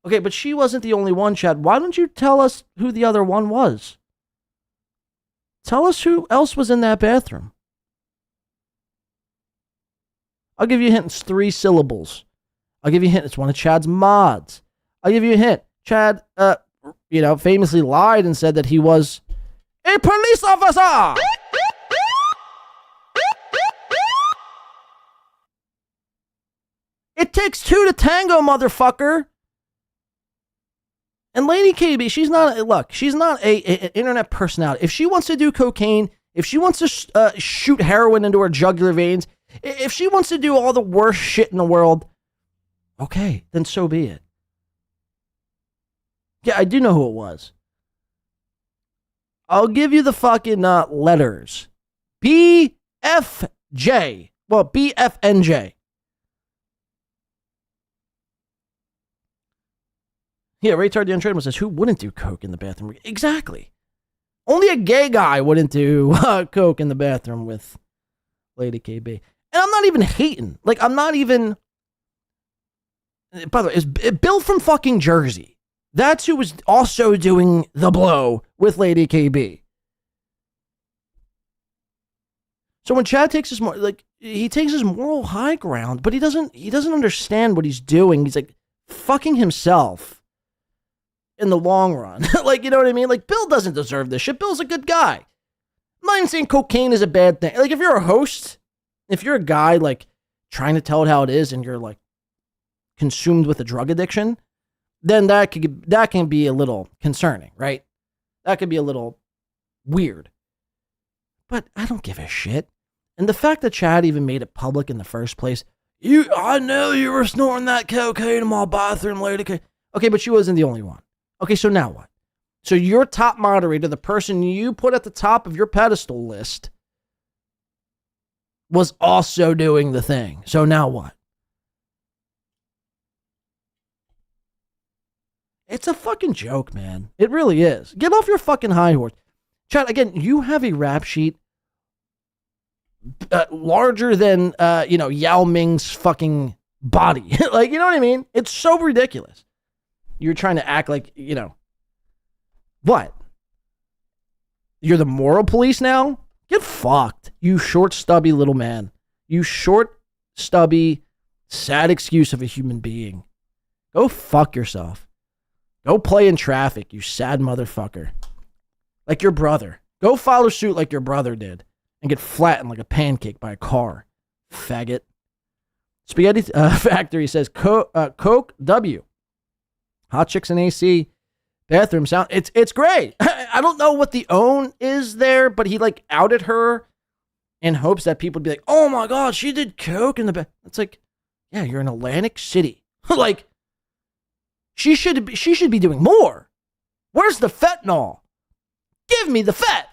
Okay, but she wasn't the only one, Chad. Why don't you tell us who the other one was? Tell us who else was in that bathroom. I'll give you a hint. It's 3 syllables. I'll give you a hint. It's one of Chad's mods. I'll give you a hint. Chad, famously lied and said that he was a police officer. It takes 2 to tango, motherfucker. And Lady KB, she's not an internet personality. If she wants to do cocaine, if she wants to shoot heroin into her jugular veins, if she wants to do all the worst shit in the world, okay, then so be it. Yeah, I do know who it was. I'll give you the fucking letters. BFJ. Well, BFNJ. Yeah, Retard the Untradeable says, who wouldn't do coke in the bathroom? Exactly. Only a gay guy wouldn't do coke in the bathroom with Lady KB. And I'm not even hating. Like, I'm not even... By the way, it's Bill from fucking Jersey. That's who was also doing the blow with Lady KB. So when Chad takes his he takes his moral high ground, but he doesn't understand what he's doing. He's like fucking himself in the long run. Like, you know what I mean? Like, Bill doesn't deserve this shit. Bill's a good guy. I'm not even saying cocaine is a bad thing. Like, if you're a host, if you're a guy like trying to tell it how it is and you're like consumed with a drug addiction, then that can be a little concerning, right? That could be a little weird. But I don't give a shit. And the fact that Chad even made it public in the first place, I know you were snorting that cocaine in my bathroom, Lady. Okay, but she wasn't the only one. Okay, so now what? So your top moderator, the person you put at the top of your pedestal list, was also doing the thing. So now what? It's a fucking joke, man. It really is. Get off your fucking high horse. Chad, again, you have a rap sheet larger than, Yao Ming's fucking body. Like, you know what I mean? It's so ridiculous. You're trying to act like, what? You're the moral police now? Get fucked, you short, stubby little man. You short, stubby, sad excuse of a human being. Go fuck yourself. Go play in traffic, you sad motherfucker. Like your brother. Go follow suit like your brother did and get flattened like a pancake by a car. Faggot. Spaghetti Factory says, Coke W. Hot chicks in AC. Bathroom sound. It's great. I don't know what the own is there, but he like outed her in hopes that people would be like, oh my God, she did coke in the bath. It's like, yeah, you're in Atlantic City. Like, she should be doing more. Where's the fentanyl? Give me the fet,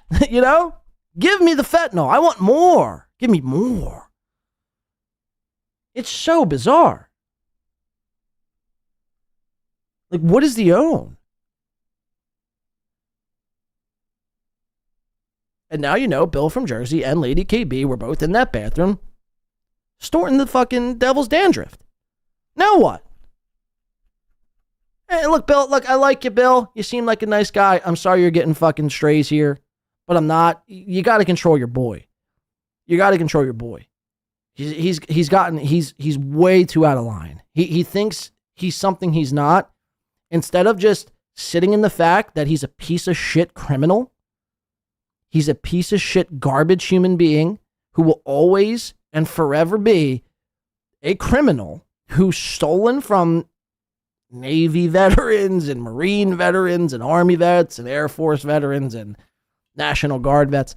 Give me the fentanyl. I want more. Give me more. It's so bizarre. Like, what does he own? And now you know Bill from Jersey and Lady KB were both in that bathroom snorting the fucking devil's dandruff. Now what? Hey, look, Bill, look, I like you, Bill. You seem like a nice guy. I'm sorry you're getting fucking strays here, but I'm not. You got to control your boy. You got to control your boy. He's way too out of line. He thinks he's something he's not. Instead of just sitting in the fact that he's a piece of shit criminal, he's a piece of shit garbage human being who will always and forever be a criminal who's stolen from Navy veterans and Marine veterans and Army vets and Air Force veterans and National Guard vets.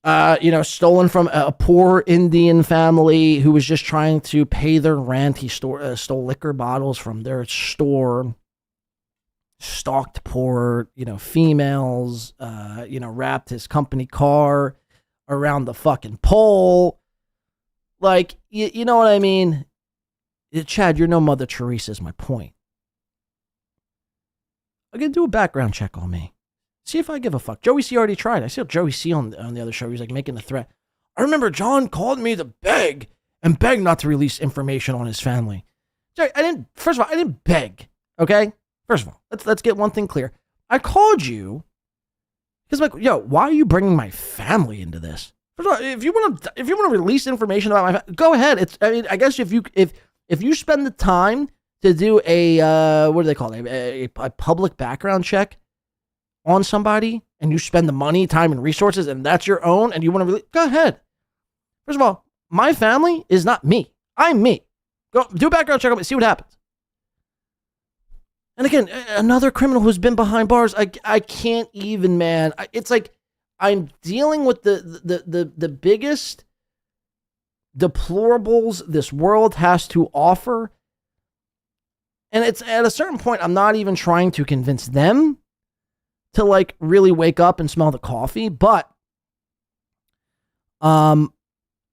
Stolen from a poor Indian family who was just trying to pay their rent. He stole liquor bottles from their store. Stalked poor, females. Wrapped his company car around the fucking pole. Like, you know what I mean? Chad, you're no Mother Teresa is my point. I'm going to do a background check on me. See if I give a fuck. Joey C already tried. I saw Joey C on the other show. He was like making a threat. I remember John called me to beg not to release information on his family. Joey, first of all, I didn't beg. Okay? First of all, let's get one thing clear. I called you because I'm like, yo, why are you bringing my family into this? First of all, if you want to release information about my family, go ahead. I guess if you spend the time to do a what do they call it? A public background check on somebody, and you spend the money, time, and resources, and that's your own, and you want to go ahead. First of all, my family is not me. I'm me. Go do a background check on me, see what happens. And again, another criminal who's been behind bars. I can't even, man. It's like I'm dealing with the biggest deplorables this world has to offer. And it's at a certain point, I'm not even trying to convince them to like really wake up and smell the coffee, but I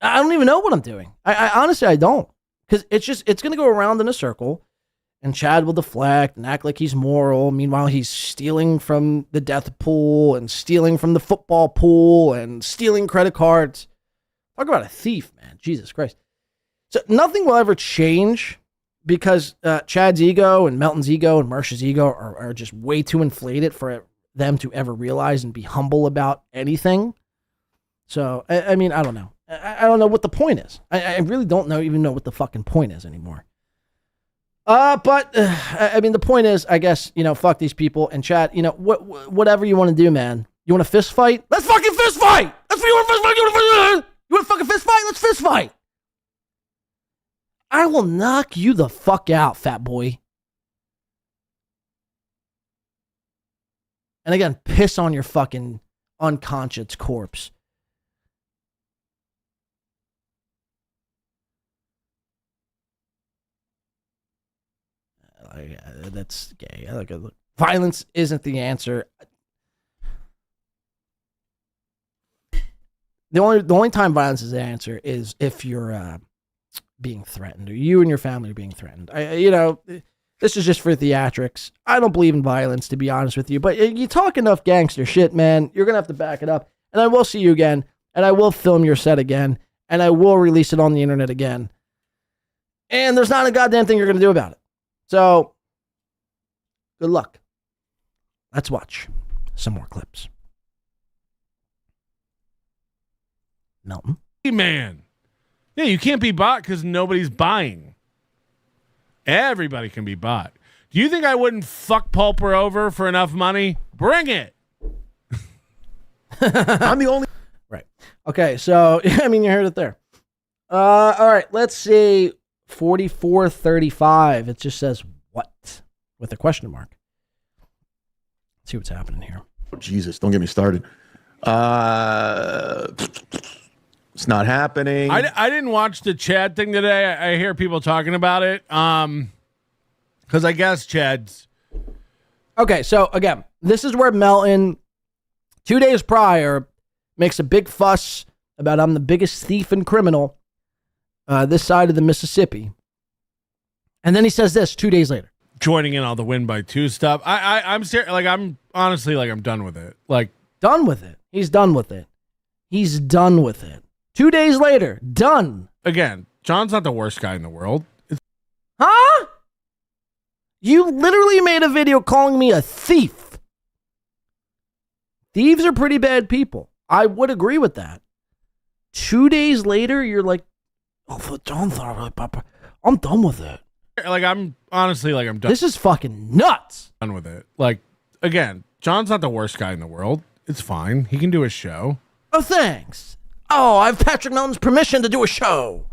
don't even know what I'm doing. I honestly, I don't, because it's going to go around in a circle, and Chad will deflect and act like he's moral. Meanwhile, he's stealing from the death pool and stealing from the football pool and stealing credit cards. Talk about a thief, man. Jesus Christ. So nothing will ever change because Chad's ego and Melton's ego and Mersh's ego are just way too inflated for them to ever realize and be humble about anything. So, I mean, I don't know. I don't know what the point is. I really don't even know what the fucking point is anymore. But I mean, the point is, I guess, fuck these people. And Chad, whatever you want to do, man. You want a fist fight? Let's fucking fist fight! That's what you want to fist fight! You want to fucking fist fight? Let's fist fight! I will knock you the fuck out, fat boy. And again, piss on your fucking unconscious corpse. That's gay. Look. Violence isn't the answer. The only time violence is the answer is if you're being threatened, or you and your family are being threatened. This is just for theatrics. I don't believe in violence, to be honest with you. But you talk enough gangster shit, man, you're going to have to back it up. And I will see you again. And I will film your set again. And I will release it on the internet again. And there's not a goddamn thing you're going to do about it. So, good luck. Let's watch some more clips. Melton. Hey, man. Yeah, you can't be bought because nobody's buying. Everybody can be bought. Do you think I wouldn't fuck Pulper over for enough money? Bring it. I'm the only. Right. Okay. So, I mean, you heard it there. All right. Let's see. 4435. It just says what? With a question mark. Let's see what's happening here. Oh, Jesus. Don't get me started. It's not happening. I didn't watch the Chad thing today. I hear people talking about it. Because I guess Chad's. Okay, so again, this is where Melton, 2 days prior, makes a big fuss about I'm the biggest thief and criminal this side of the Mississippi. And then he says this 2 days later. Joining in all the win by 2 stuff. I'm serious. Like, I'm honestly, like, I'm done with it. Like, done with it. He's done with it. He's done with it. 2 days later, done. Again, John's not the worst guy in the world. Huh? You literally made a video calling me a thief. Thieves are pretty bad people. I would agree with that. 2 days later, you're like, oh, John, I'm done with it. Like, I'm honestly, like, I'm done. This is fucking nuts. Done with it. Like, again, John's not the worst guy in the world. It's fine. He can do his show. Oh, thanks. Oh, I have Patrick Melton's permission to do a show.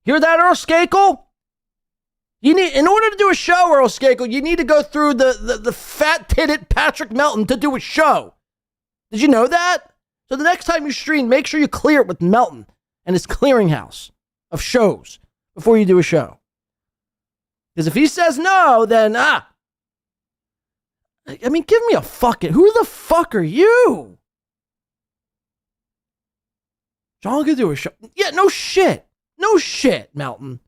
Hear that, Earl Skakel? You need, in order to do a show, Earl Skakel, you need to go through the fat-titted Patrick Melton to do a show. Did you know that? So the next time you stream, make sure you clear it with Melton and his clearinghouse of shows before you do a show. Because if he says no, then, I mean, give me a fucking, who the fuck are you? John could do a show. Yeah, no shit. No shit, Melton.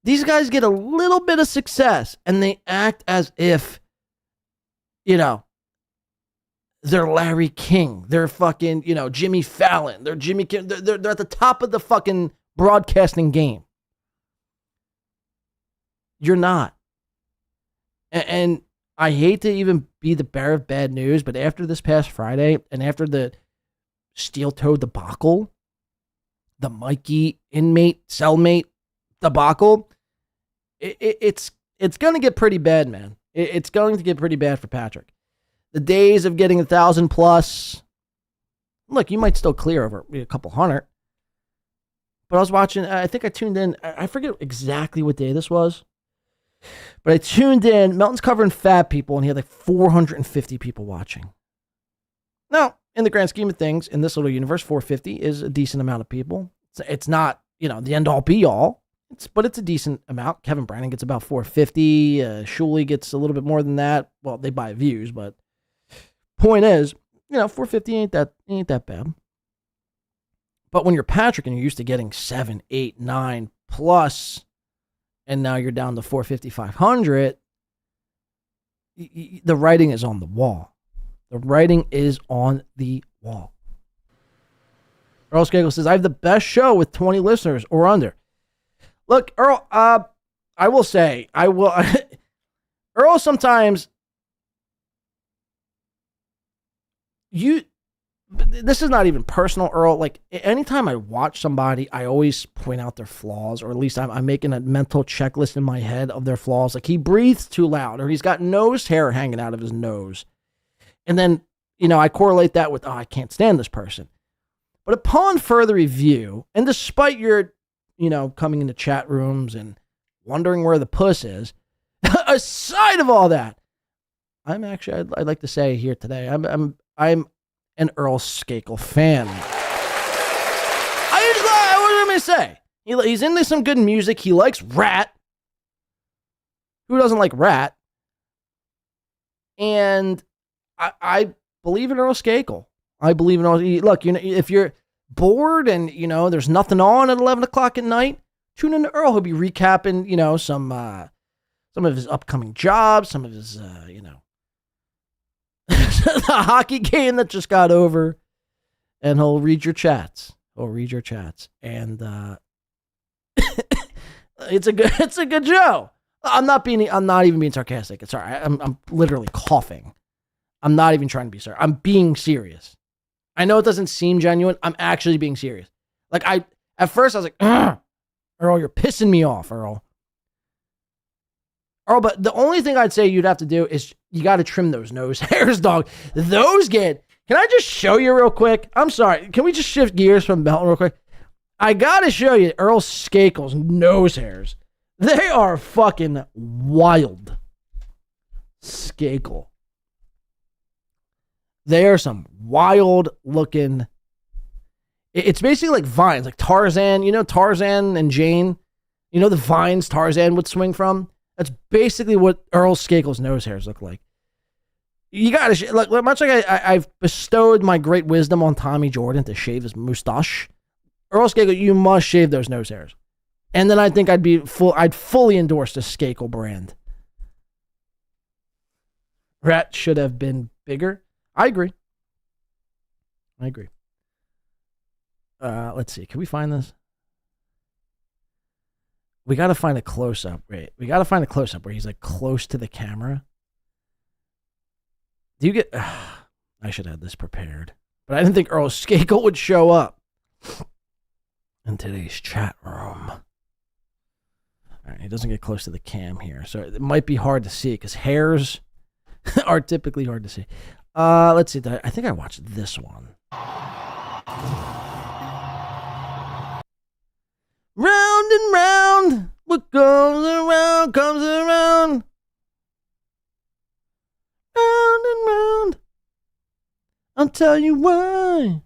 These guys get a little bit of success and they act as if, you know, they're Larry King. They're fucking, you know, Jimmy Fallon. They're Jimmy King. They're at the top of the fucking broadcasting game. You're not. And I hate to even be the bearer of bad news, but after this past Friday and after the steel toe debacle, the Mikey inmate, cellmate debacle, it's going to get pretty bad, man. It's going to get pretty bad for Patrick. The days of getting 1,000 plus, look, you might still clear over a couple hundred. But I was watching, I think I tuned in, I forget exactly what day this was, but I tuned in. Melton's covering fat people, and he had like 450 people watching. Now, in the grand scheme of things, in this little universe, 450 is a decent amount of people. It's not, you know, the end all be all, but it's a decent amount. Kevin Brannon gets about 450. Shuley gets a little bit more than that. Well, they buy views, but point is, you know, 450 ain't that bad. But when you're Patrick and you're used to getting 7, 8, 9 plus, and now you're down to 450, 500, the writing is on the wall. The writing is on the wall. Earl Skakel says, I have the best show with 20 listeners or under. Look, Earl, I will say, Earl, sometimes this is not even personal, Earl. Like, anytime I watch somebody, I always point out their flaws, or at least I'm making a mental checklist in my head of their flaws. Like, he breathes too loud, or he's got nose hair hanging out of his nose. And then, you know, I correlate that with, I can't stand this person. But upon further review, and despite your, you know, coming into chat rooms and wondering where the puss is, aside of all that, I'm actually, I'd like to say here today, I'm an Earl Skakel fan. What am I going to say? He's into some good music. He likes Rat. Who doesn't like Rat? And I believe in Earl Skakel. I believe in Earl. Look, you know, if you're bored and, you know, there's nothing on at 11 o'clock at night, tune in to Earl. He'll be recapping, you know, some of his upcoming jobs, some of his, you know, the hockey game that just got over, and he'll read your chats. And it's a good show. I'm not even being sarcastic. It's all right. I'm literally coughing. I'm not even trying to be serious. I'm being serious. I know it doesn't seem genuine. I'm actually being serious. Like, at first I was like, Earl, you're pissing me off, Earl. Earl, but the only thing I'd say you'd have to do is you got to trim those nose hairs, dog. Those get, can I just show you real quick? I'm sorry. Can we just shift gears from Melton real quick? I got to show you Earl Skakel's nose hairs. They are fucking wild. Skakel. They are some wild looking. It's basically like vines, like Tarzan. You know Tarzan and Jane? You know the vines Tarzan would swing from? That's basically what Earl Skakel's nose hairs look like. You gotta look. Much like I've bestowed my great wisdom on Tommy Jordan to shave his mustache. Earl Skakel, you must shave those nose hairs, and then I think I'd fully endorse the Skakel brand. Rat should have been bigger. I agree. Let's see. Can we find this? We got to find a close-up. Right. We got to find a close-up where he's like close to the camera. Do you get... I should have this prepared. But I didn't think Earl Skakel would show up in today's chat room. All right. He doesn't get close to the cam here. So it might be hard to see because hairs are typically hard to see. Let's see. I think I watched this one. Round and round, what goes around comes around. Round and round, I'll tell you why.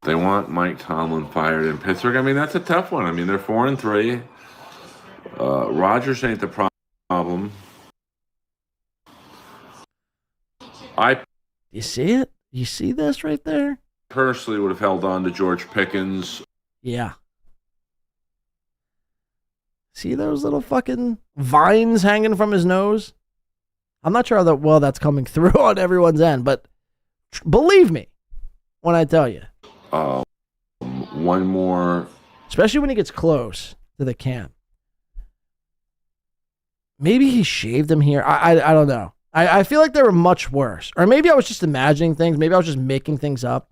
They want Mike Tomlin fired in Pittsburgh. I mean, that's a tough one. I mean, they're 4-3. Rodgers ain't the problem. You see it? You see this right there? Personally would have held on to George Pickens. Yeah. See those little fucking vines hanging from his nose? I'm not sure how well that's coming through on everyone's end, but believe me when I tell you. One more. Especially when he gets close to the cam. Maybe he shaved him here. I don't know. I feel like they were much worse. Or maybe I was just imagining things. Maybe I was just making things up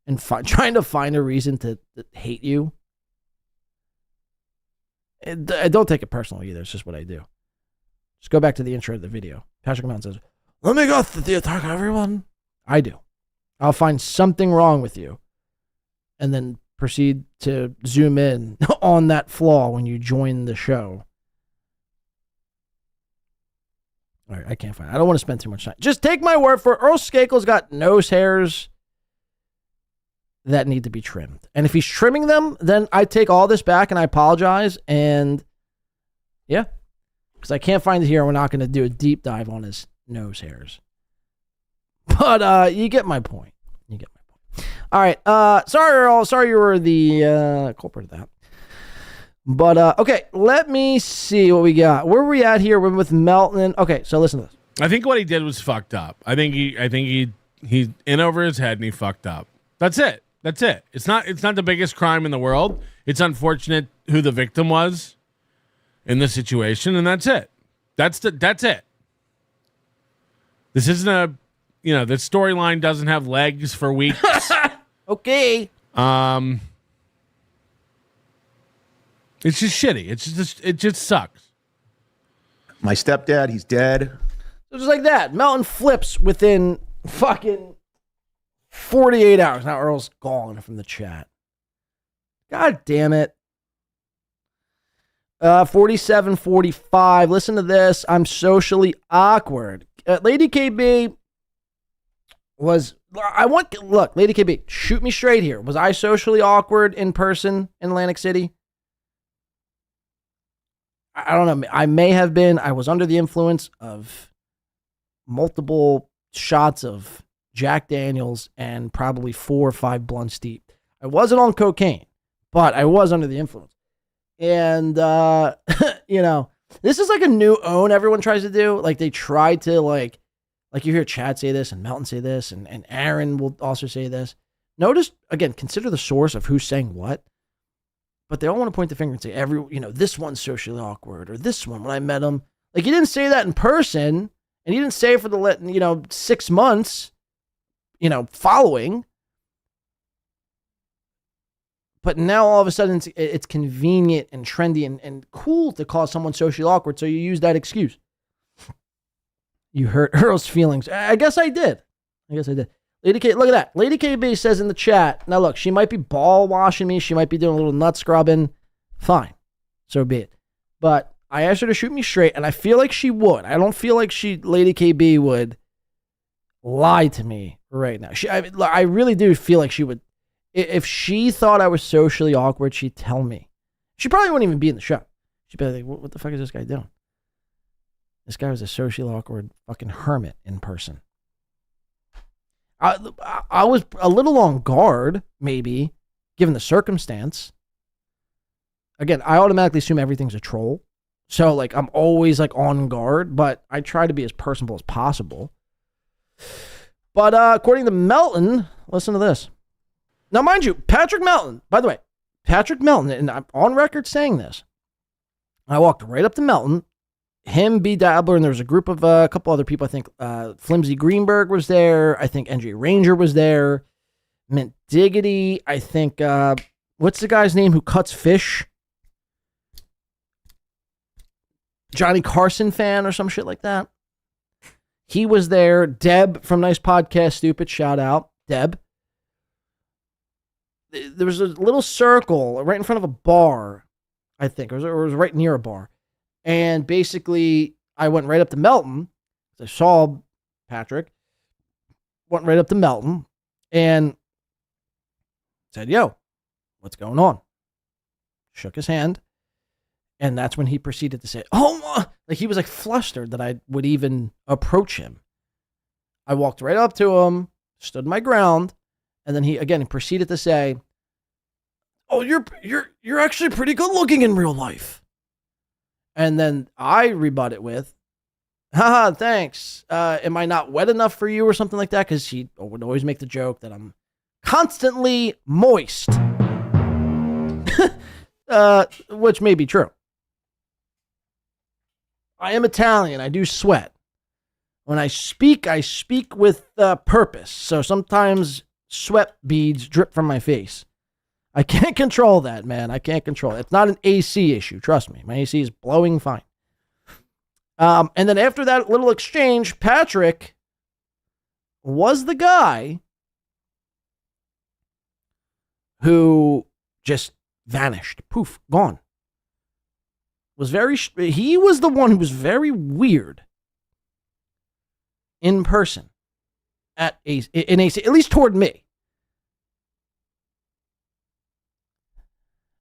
and trying to find a reason to hate you. I don't take it personally either. It's just what I do. Just go back to the intro of the video. Patrick Mountain says, let me go the attack, everyone. I do. I'll find something wrong with you and then proceed to zoom in on that flaw when you join the show. All right, I can't find it. I don't want to spend too much time. Just take my word for it. Earl Skakel's got nose hairs that need to be trimmed. And if he's trimming them, then I take all this back and I apologize. And yeah, because I can't find it here. We're not going to do a deep dive on his nose hairs. But you get my point. All right. Sorry, Earl. Sorry you were the culprit of that. But, okay, let me see what we got. Where are we at here? We're with Melton. Okay, so listen to this. I think what he did was fucked up. I think he's in over his head and he fucked up. That's it. It's not the biggest crime in the world. It's unfortunate who the victim was in the situation, and that's it. That's it. This isn't this storyline doesn't have legs for weeks. Okay. It's just shitty. It just sucks. My stepdad, he's dead. So just like that, Melton flips within fucking 48 hours. Now Earl's gone from the chat. God damn it. 47:45. Listen to this. I'm socially awkward. Lady KB was. Look, Lady KB, shoot me straight here. Was I socially awkward in person in Atlantic City? I don't know. I may have been. I was under the influence of multiple shots of Jack Daniels and probably 4 or 5 blunts deep. I wasn't on cocaine, but I was under the influence. And, this is like a new own everyone tries to do. Like they try to like you hear Chad say this and Melton say this and Aaron will also say this. Notice, again, consider the source of who's saying what. But they all want to point the finger and say, this one's socially awkward, or this one, when I met him. Like, he didn't say that in person, and he didn't say it for the, 6 months, following. But now, all of a sudden, it's convenient and trendy and cool to call someone socially awkward, so you use that excuse. You hurt Earl's feelings. I guess I did. Lady K, look at that. Lady KB says in the chat, now look, she might be ball washing me. She might be doing a little nut scrubbing. Fine. So be it. But I asked her to shoot me straight, and I feel like she would. I don't feel like Lady KB would lie to me right now. I really do feel like she would. If she thought I was socially awkward, she'd tell me. She probably wouldn't even be in the show. She'd be like, what the fuck is this guy doing? This guy was a socially awkward fucking hermit in person. I was a little on guard, maybe, given the circumstance. Again, I automatically assume everything's a troll. So, like, I'm always, like, on guard, but I try to be as personable as possible. But according to Melton, listen to this. Now, mind you, Patrick Melton, by the way, Patrick Melton, and I'm on record saying this, I walked right up to Melton, him, B. Dabbler, and there was a group of a couple other people. I think Flimsy Greenberg was there. I think NJ Ranger was there. Mint Diggity. I think, what's the guy's name who cuts fish? Johnny Carson fan or some shit like that. He was there. Deb from Nice Podcast Stupid, shout out. Deb. There was a little circle right in front of a bar, I think. Or it was right near a bar. And basically, I went right up to Melton. I saw Patrick. Went right up to Melton and said, yo, what's going on? Shook his hand. And that's when he proceeded to say, oh, like he was like flustered that I would even approach him. I walked right up to him, stood my ground, and then he proceeded to say, oh, you're actually pretty good looking in real life. And then I rebut it with, haha, thanks. Am I not wet enough for you or something like that? Because he would always make the joke that I'm constantly moist. Which may be true. I am Italian. I do sweat. When I speak with purpose. So sometimes sweat beads drip from my face. I can't control that, man. I can't control it. It's not an AC issue. Trust me. My AC is blowing fine. And then after that little exchange, Patrick was the guy who just vanished. Poof, gone. He was the one who was very weird in person in AC, at least toward me.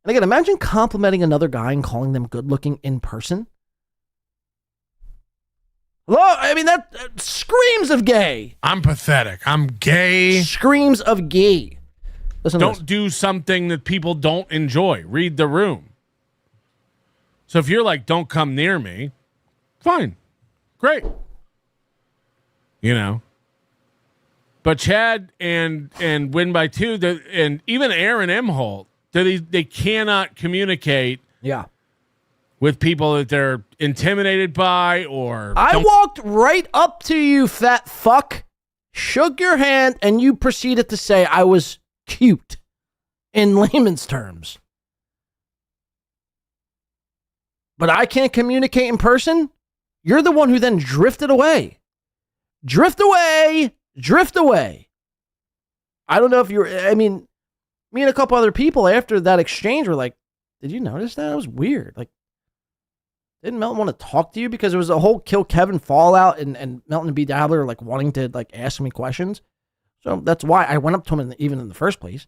And again, imagine complimenting another guy and calling them good looking in person. Hello? I mean, that screams of gay. I'm pathetic. I'm gay. Screams of gay. Listen to this. Don't do something that people don't enjoy. Read the room. So if you're like, don't come near me, fine. Great. You know. But Chad and Win by Two, and even Aaron Emholt, they cannot communicate with people that they're intimidated by or... I walked right up to you, fat fuck, shook your hand, and you proceeded to say I was cute in layman's terms. But I can't communicate in person? You're the one who then drifted away. Drift away. Drift away. I don't know if me and a couple other people after that exchange were like, did you notice that? That was weird. Like, didn't Melton want to talk to you? Because it was a whole Kill Kevin fallout and Melton and B. Dabbler like wanting to like ask me questions. So that's why I went up to him even in the first place.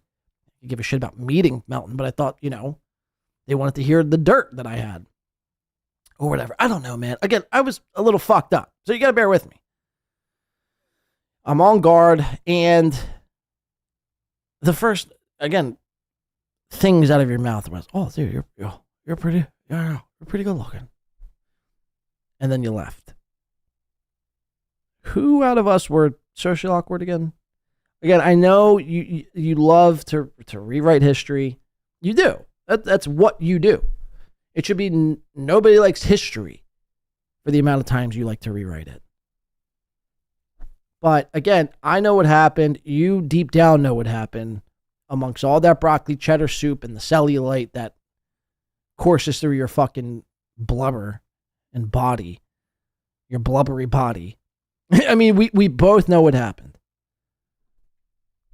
I give a shit about meeting Melton, but I thought, they wanted to hear the dirt that I had. Or whatever. I don't know, man. Again, I was a little fucked up. So you got to bear with me. I'm on guard. And the first, again, things out of your mouth was, oh, dude, you're pretty good looking. And then you left. Who out of us were socially awkward again? Again, I know you love to rewrite history. You do. That's what you do. It should be nobody likes history for the amount of times you like to rewrite it. But again, I know what happened. You deep down know what happened amongst all that broccoli cheddar soup and the cellulite that courses through your fucking blubber and body, your blubbery body. I mean, we both know what happened.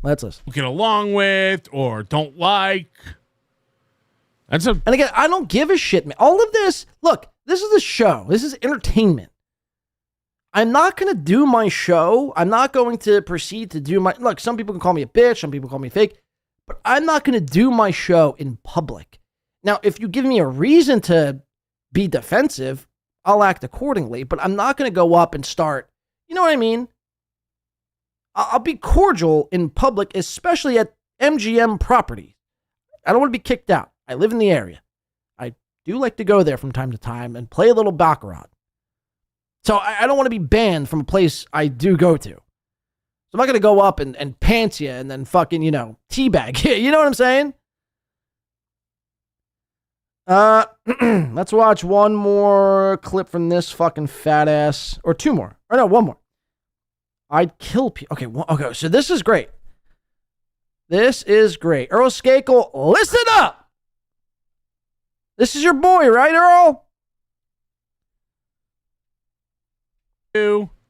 Let's listen. Get along with or don't like. And again, I don't give a shit, man. All of this, look, this is a show. This is entertainment. I'm not going to do my show. I'm not going to proceed to do my... Look, some people can call me a bitch. Some people call me fake. But I'm not going to do my show in public. Now, if you give me a reason to be defensive, I'll act accordingly, but I'm not going to go up and start, you know what I mean? I'll be cordial in public, especially at MGM property. I don't want to be kicked out. I live in the area. I do like to go there from time to time and play a little baccarat. So I don't want to be banned from a place I do go to. So I'm not going to go up and pants you and then fucking, teabag you. You know what I'm saying? Let's watch one more clip from this fucking fat ass. Or two more. Or no, one more. I'd kill people. Okay, so this is great. This is great. Earl Skakel, listen up! This is your boy, right, Earl?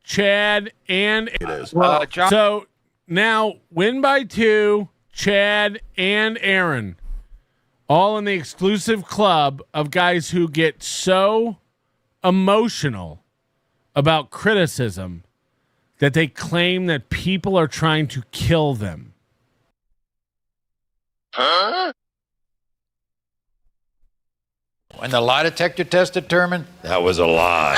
Chad and It is. John. So now win by 2, Chad and Aaron, all in the exclusive club of guys who get so emotional about criticism that they claim that people are trying to kill them. Huh? When the lie detector test determined that was a lie.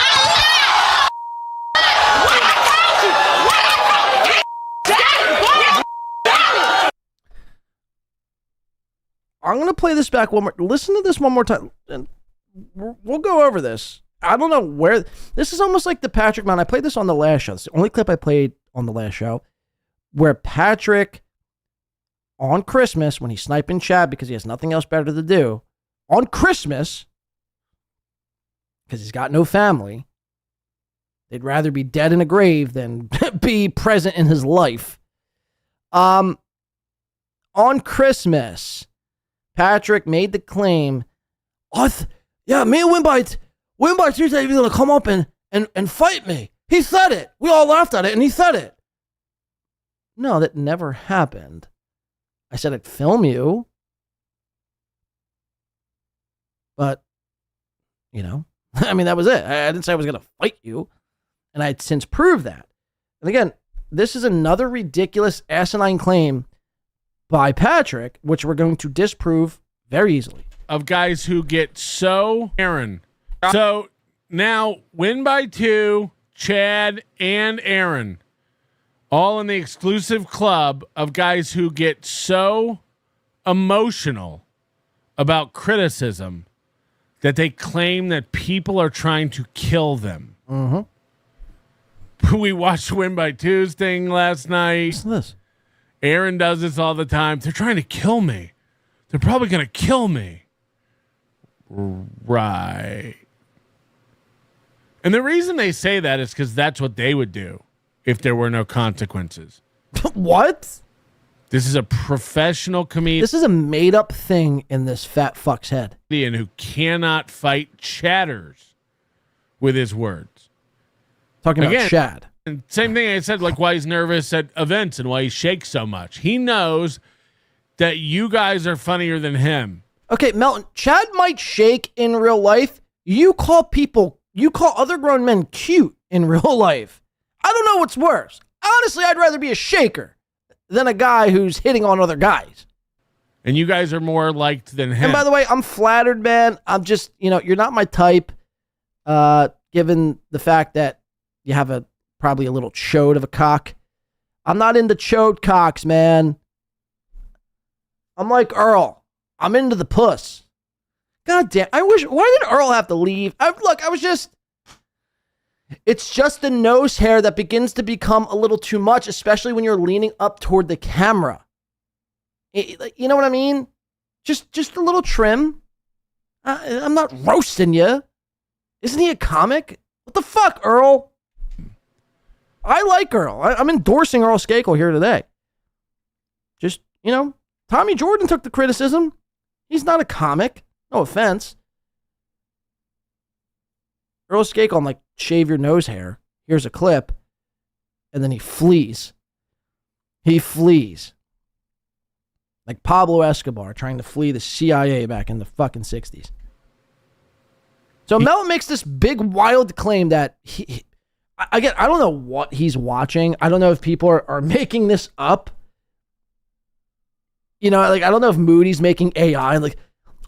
I'm going to play this back one more. Listen to this one more time. And we'll go over this. I don't know where. This is almost like the Patrick Mountain. I played this on the last show. It's the only clip I played on the last show where Patrick, on Christmas, when he's sniping Chad because he has nothing else better to do, on Christmas, because he's got no family, they'd rather be dead in a grave than be present in his life. On Christmas, Patrick made the claim, me and Winbite Tuesday, he's going to come up and fight me. He said it. We all laughed at it, and he said it. No, that never happened. I said I'd film you. But, I mean, that was it. I didn't say I was going to fight you. And I had since proved that. And again, this is another ridiculous asinine claim by Patrick, which we're going to disprove very easily. Of guys who get so Aaron. So now win by 2, Chad and Aaron, all in the exclusive club of guys who get so emotional about criticism that they claim that people are trying to kill them. Mm-hmm. We watched Win by 2's thing last night. What's this? Aaron does this all the time. They're trying to kill me. They're probably going to kill me. Right. And the reason they say that is because that's what they would do if there were no consequences. What? This is a professional comedian. This is a made-up thing in this fat fuck's head. Who cannot fight chatters with his words. Talking about Chad. And same thing I said, like why he's nervous at events and why he shakes so much. He knows that you guys are funnier than him. Okay, Melton, Chad might shake in real life. You call other grown men cute in real life. I don't know what's worse. Honestly, I'd rather be a shaker than a guy who's hitting on other guys. And you guys are more liked than him. And by the way, I'm flattered, man. I'm just, you're not my type, given the fact that you have probably a little chode of a cock. I'm not into chode cocks, man. I'm like Earl. I'm into the puss. God damn. Why did Earl have to leave? It's just the nose hair that begins to become a little too much, especially when you're leaning up toward the camera. You know what I mean? Just a little trim. I'm not roasting you. Isn't he a comic? What the fuck, Earl? I like Earl. I'm endorsing Earl Skakel here today. Just, Tommy Jordan took the criticism. He's not a comic. No offense. Earl Skakel, I'm like, shave your nose hair. Here's a clip. And then he flees. He flees. Like Pablo Escobar trying to flee the CIA back in the fucking 60s. So Melton makes this big, wild claim that I don't know what he's watching. I don't know if people are making this up. I don't know if Moody's making AI. Like,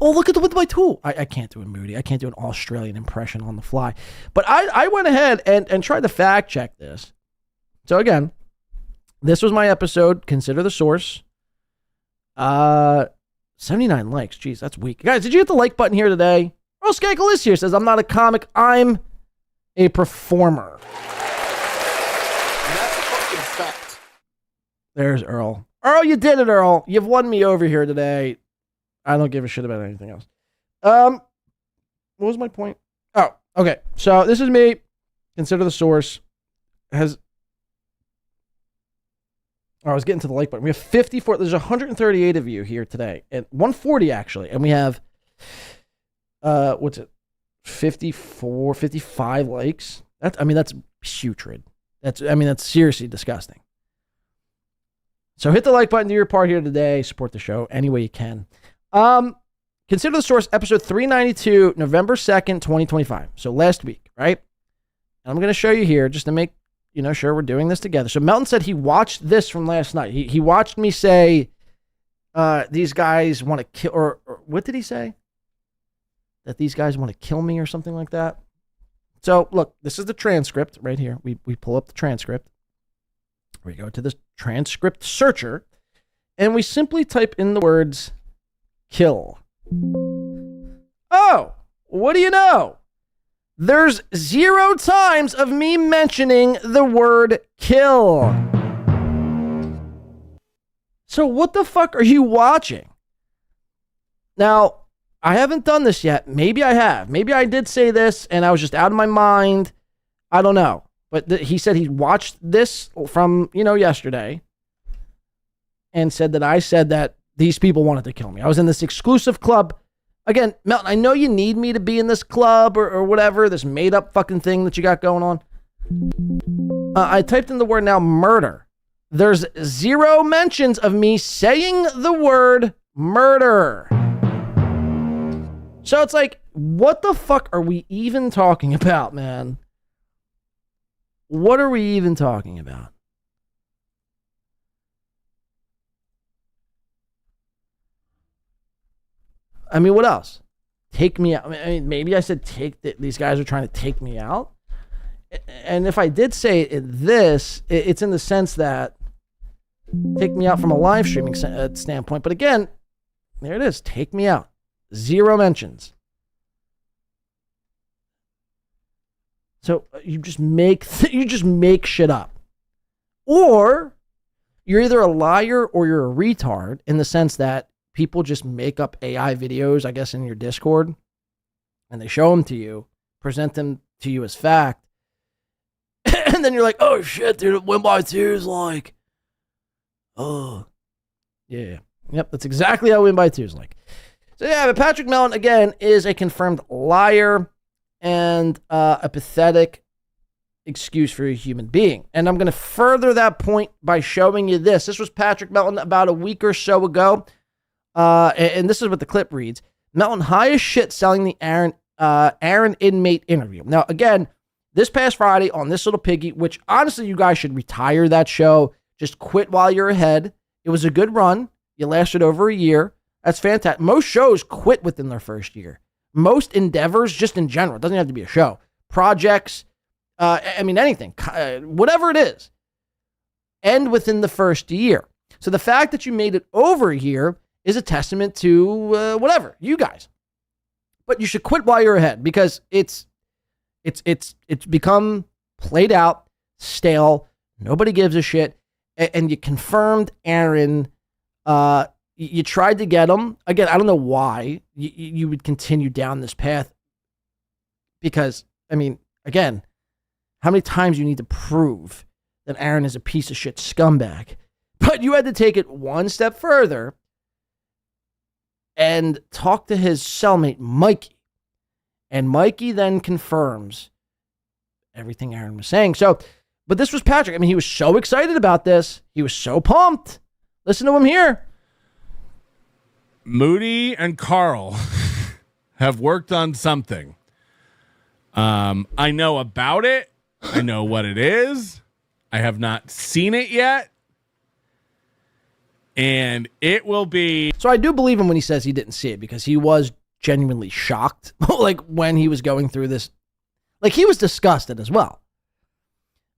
Oh, look at with my tool. I can't do a Moody. I can't do an Australian impression on the fly. But I went ahead and tried to fact check this. So again, this was my episode. Consider the source. 79 likes. Jeez, that's weak. Guys, did you hit the like button here today? Earl Skankle is here. Says, I'm not a comic. I'm a performer. That's a fucking fact. There's Earl. Earl, you did it, Earl. You've won me over here today. I don't give a shit about anything else. What was my point? Oh, okay. So this is me. Consider the source. I was getting to the like button. We have 54. There's 138 of you here today, and 140 actually, and we have what's it? 54, 55 likes. That's putrid. That's seriously disgusting. So hit the like button, do your part here today. Support the show any way you can. Consider the source, episode 392, November 2nd, 2025. So last week, right? And I'm going to show you here just to make, sure we're doing this together. So Melton said he watched this from last night. He watched me say, these guys want to kill, or what did he say? That these guys want to kill me or something like that. So look, this is the transcript right here. We pull up the transcript. We go to this transcript searcher, and we simply type in the words kill. Oh, what do you know? There's 0 times of me mentioning the word kill. So what the fuck are you watching? Now, I haven't done this yet. Maybe I have. Maybe I did say this and I was just out of my mind. I don't know. But he said he watched this from, yesterday and said that I said that these people wanted to kill me. I was in this exclusive club. Again, Melton, I know you need me to be in this club or whatever, this made up fucking thing that you got going on. I typed in the word now, murder. There's 0 mentions of me saying the word murder. So it's like, what the fuck are we even talking about, man? What are we even talking about? I mean, what else? Take me out. I mean, maybe I said these guys are trying to take me out. And if I did say this, it's in the sense that take me out from a live streaming standpoint. But again, there it is. Take me out. 0 mentions. So you just make shit up. Or you're either a liar or you're a retard in the sense that people just make up AI videos, I guess, in your Discord, and they show them to you, present them to you as fact, and then you're like, oh shit, dude, it went by twos, like, oh, yeah, yep, that's exactly how win by twos like. So yeah, but Patrick Melton, again, is a confirmed liar and a pathetic excuse for a human being. And I'm going to further that point by showing you this. This was Patrick Melton about a week or so ago. And this is what the clip reads. Melton high as shit selling the Aaron inmate interview. Now, again, this past Friday on This Little Piggy, which honestly, you guys should retire that show. Just quit while you're ahead. It was a good run. You lasted over a year. That's fantastic. Most shows quit within their first year. Most endeavors, just in general, it doesn't have to be a show. Projects, anything, whatever it is, end within the first year. So the fact that you made it over a year is a testament to whatever, you guys. But you should quit while you're ahead because it's become played out, stale. Nobody gives a shit. And you confirmed Aaron. You tried to get him. Again, I don't know why you would continue down this path. Because, again, how many times you need to prove that Aaron is a piece of shit scumbag? But you had to take it one step further and talk to his cellmate, Mikey. And Mikey then confirms everything Aaron was saying. So, but this was Patrick. He was so excited about this. He was so pumped. Listen to him here. Moody and Carl have worked on something. I know about it. I know what it is. I have not seen it yet. And it will be. So I do believe him when he says he didn't see it, because he was genuinely shocked, like when he was going through this. Like, he was disgusted as well.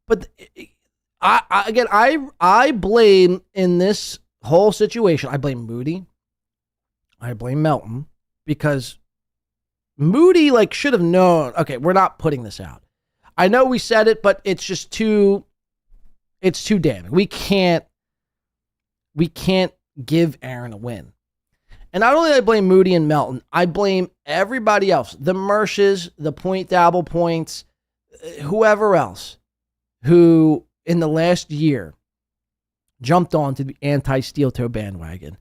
But I blame, in this whole situation, I blame Moody. I blame Melton, because Moody, like, should have known, okay, we're not putting this out. I know we said it, but it's just it's too damning. We can't give Aaron a win. And not only do I blame Moody and Melton, I blame everybody else. The Mershes, the Point Dabble Points, whoever else who in the last year jumped onto the anti-steel toe bandwagon.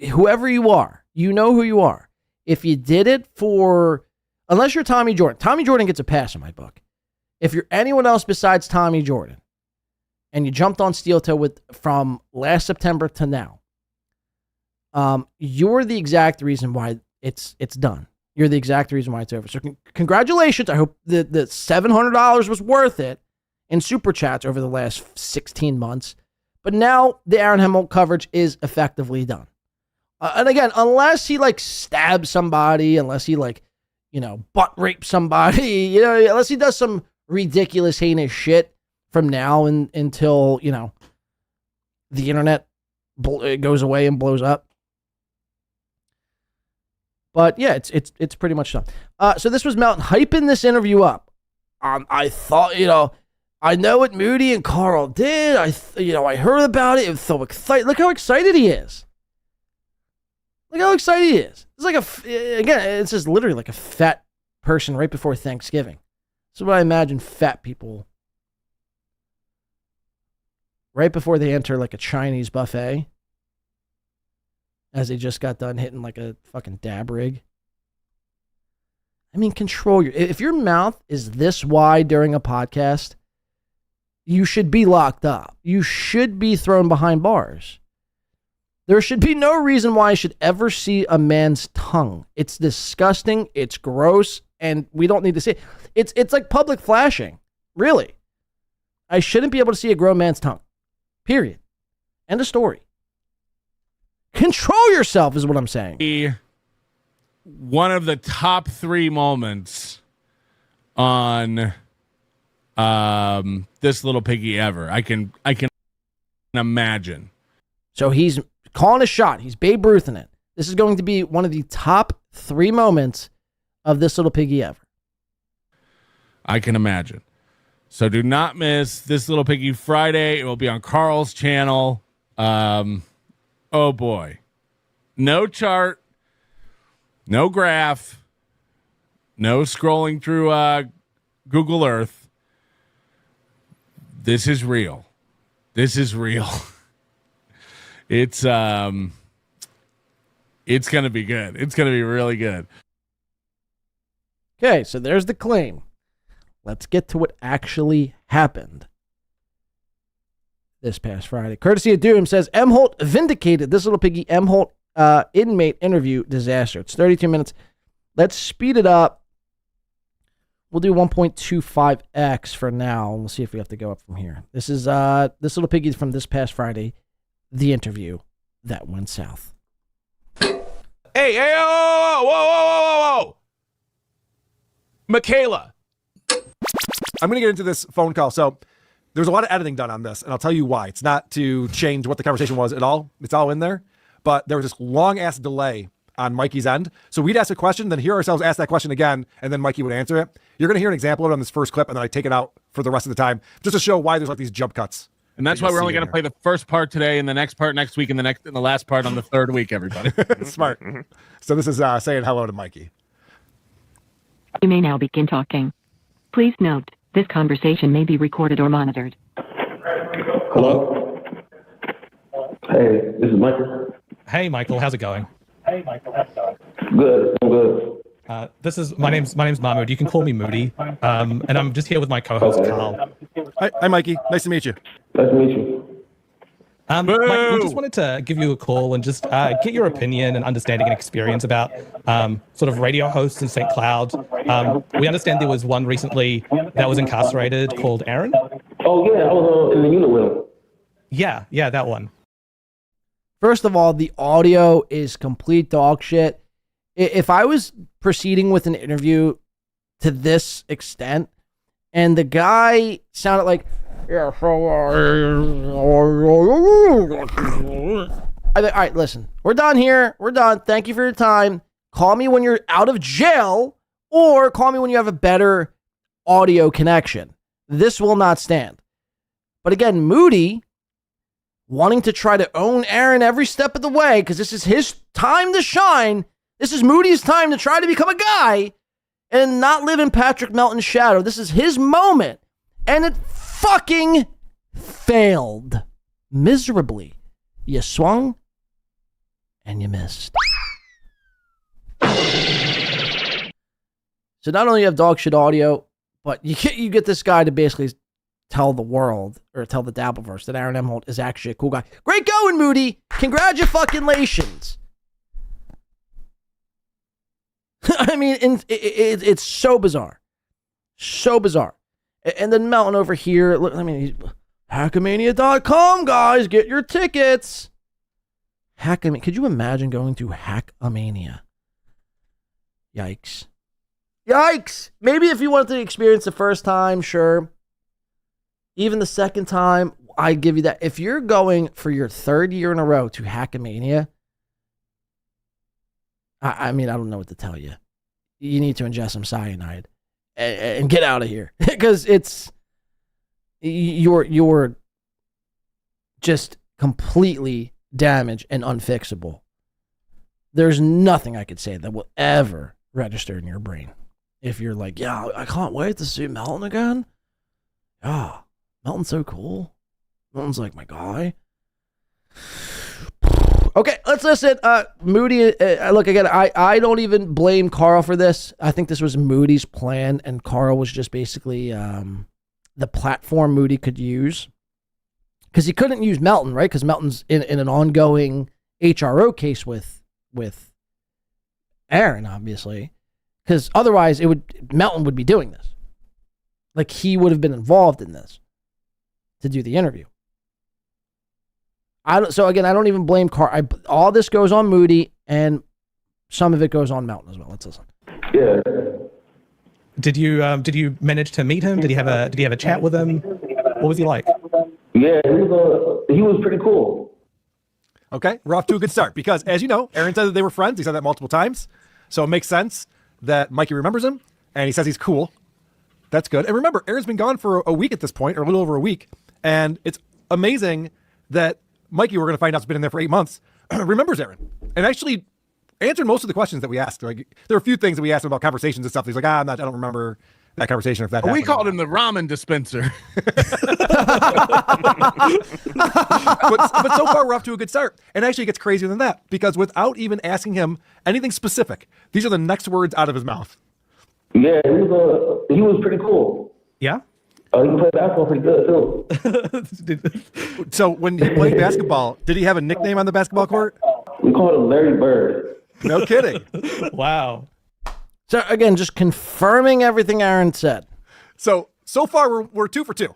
Whoever you are, you know who you are. If you did it for, unless you're Tommy Jordan gets a pass in my book. If you're anyone else besides Tommy Jordan, and you jumped on steel toe from last September to now, you're the exact reason why it's done. You're the exact reason why it's over. So congratulations. I hope the $700 was worth it in super chats over the last 16 months. But now the Aaron Hemholt coverage is effectively done. And again, unless he like stabs somebody, unless he like, butt rapes somebody, unless he does some ridiculous, heinous shit from now until, the internet goes away and blows up. But yeah, it's pretty much done. So this was Melton hyping this interview up. I thought, I know what Moody and Carl did. I heard about it. It was so excited. Look how excited he is. Look how excited he is. It's like it's just literally like a fat person right before Thanksgiving. This is what I imagine fat people right before they enter like a Chinese buffet, as they just got done hitting like a fucking dab rig. I mean, control if your mouth is this wide during a podcast, you should be locked up. You should be thrown behind bars. There should be no reason why I should ever see a man's tongue. It's disgusting. It's gross. And we don't need to see it. It's like public flashing. Really. I shouldn't be able to see a grown man's tongue. Period. End of story. Control yourself is what I'm saying. One of the top 3 moments on this little piggy ever. I can imagine. So he's calling a shot. He's Babe Ruth in it. This is going to be one of the top 3 moments of this little piggy ever. I can imagine. So do not miss this little piggy Friday. It will be on Carl's channel. Oh boy. No chart, no graph, no scrolling through Google Earth. This is real. This is real. It's going to be good. It's going to be really good. Okay, so there's the claim. Let's get to what actually happened this past Friday. Courtesy of Doom says, M. Holt vindicated this little piggy M. Holt inmate interview disaster. It's 32 minutes. Let's speed it up. We'll do 1.25x for now. We'll see if we have to go up from here. This is this little piggy from this past Friday, the interview that went south. Hey, whoa. Michaela. I'm going to get into this phone call. So there's a lot of editing done on this, and I'll tell you why. It's not to change what the conversation was at all. It's all in there. But there was this long-ass delay on Mikey's end. So we'd ask a question, then hear ourselves ask that question again, and then Mikey would answer it. You're going to hear an example of it on this first clip, and then I take it out for the rest of the time, just to show why there's like these jump cuts. And that's why we're only going to play the first part today, and the next part next week, and the last part on the third week, everybody. Smart. So this is saying hello to Mikey. You may now begin talking. Please note, this conversation may be recorded or monitored. Hello? Hey, this is Michael. Hey, Michael, how's it going? Good, I'm good. My name's Mahmood. You can call me Moody. And I'm just here with my co-host Carl. Hi, Mikey. Nice to meet you. Nice to meet you. Mike, we just wanted to give you a call and just get your opinion and understanding and experience about sort of radio hosts in St. Cloud. We understand there was one recently that was incarcerated called Aaron. Oh, yeah, I was in the unit with him. Yeah, that one. First of all, the audio is complete dog shit. If I was proceeding with an interview to this extent and the guy sounded like, yeah, all right, listen, we're done here. We're done. Thank you for your time. Call me when you're out of jail or call me when you have a better audio connection. This will not stand. But again, Moody wanting to try to own Aaron every step of the way because this is his time to shine. This is Moody's time to try to become a guy and not live in Patrick Melton's shadow. This is his moment. And it fucking failed miserably. You swung and you missed. So not only you have dog shit audio, but you get this guy to basically tell the world or tell the Dabbleverse that Aaron Emholt is actually a cool guy. Great going, Moody. Congratulations. I mean, it's so bizarre. So bizarre. And then Melton over here, look, I mean, Hackamania.com, guys, get your tickets. Hackamania. Could you imagine going to Hackamania? Yikes. Yikes. Maybe if you wanted to experience the first time, sure. Even the second time, I give you that. If you're going for your third year in a row to Hackamania, I mean, I don't know what to tell you. You need to ingest some cyanide and get out of here because you're just completely damaged and unfixable. There's nothing I could say that will ever register in your brain. If you're like, yeah, I can't wait to see Melton again. Yeah, Melton's so cool. Melton's like my guy. Okay, let's listen. Moody, look, again, I don't even blame Carl for this. I think this was Moody's plan, and Carl was just basically the platform Moody could use. Because he couldn't use Melton, right? Because Melton's in an ongoing HRO case with Aaron, obviously. Because otherwise, Melton would be doing this. Like, he would have been involved in this to do the interview. So again, I don't even blame Carl. All this goes on Moody, and some of it goes on Melton as well. Let's listen. Yeah. Did you manage to meet him? Did you have a chat with him? What was he like? Yeah, he was pretty cool. Okay, we're off to a good start because, as you know, Aaron said that they were friends. He said that multiple times. So it makes sense that Mikey remembers him, and he says he's cool. That's good. And remember, Aaron's been gone for a week at this point, or a little over a week. And it's amazing that Mikey, we're going to find out, has been in there for 8 months, remembers Aaron. And actually answered most of the questions that we asked. Like, there were a few things that we asked him about conversations and stuff. He's like, I don't remember that conversation if that happened. We called him the ramen dispenser. but so far, we're off to a good start. And actually, it gets crazier than that because without even asking him anything specific, these are the next words out of his mouth. Yeah, he was pretty cool. Yeah? He can play basketball pretty good, too. So when he played basketball, did he have a nickname on the basketball court? We called him Larry Bird. No kidding. Wow. So again, just confirming everything Aaron said. So far, we're 2 for 2.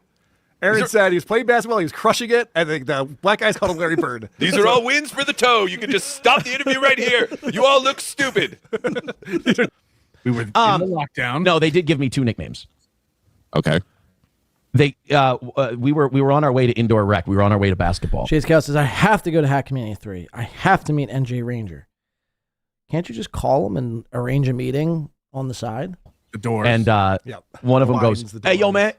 Aaron said he was playing basketball, he was crushing it, and the black guys called him Larry Bird. These are all wins for the toe. You can just stop the interview right here. You all look stupid. We were in the lockdown. No, they did give me 2 nicknames. Okay. We were on our way to indoor rec. We were on our way to basketball. Shades Cal says, I have to go to Hackamania 3. I have to meet NJ Ranger. Can't you just call him and arrange a meeting on the side? The doors. And one of them goes, hey, yo, man.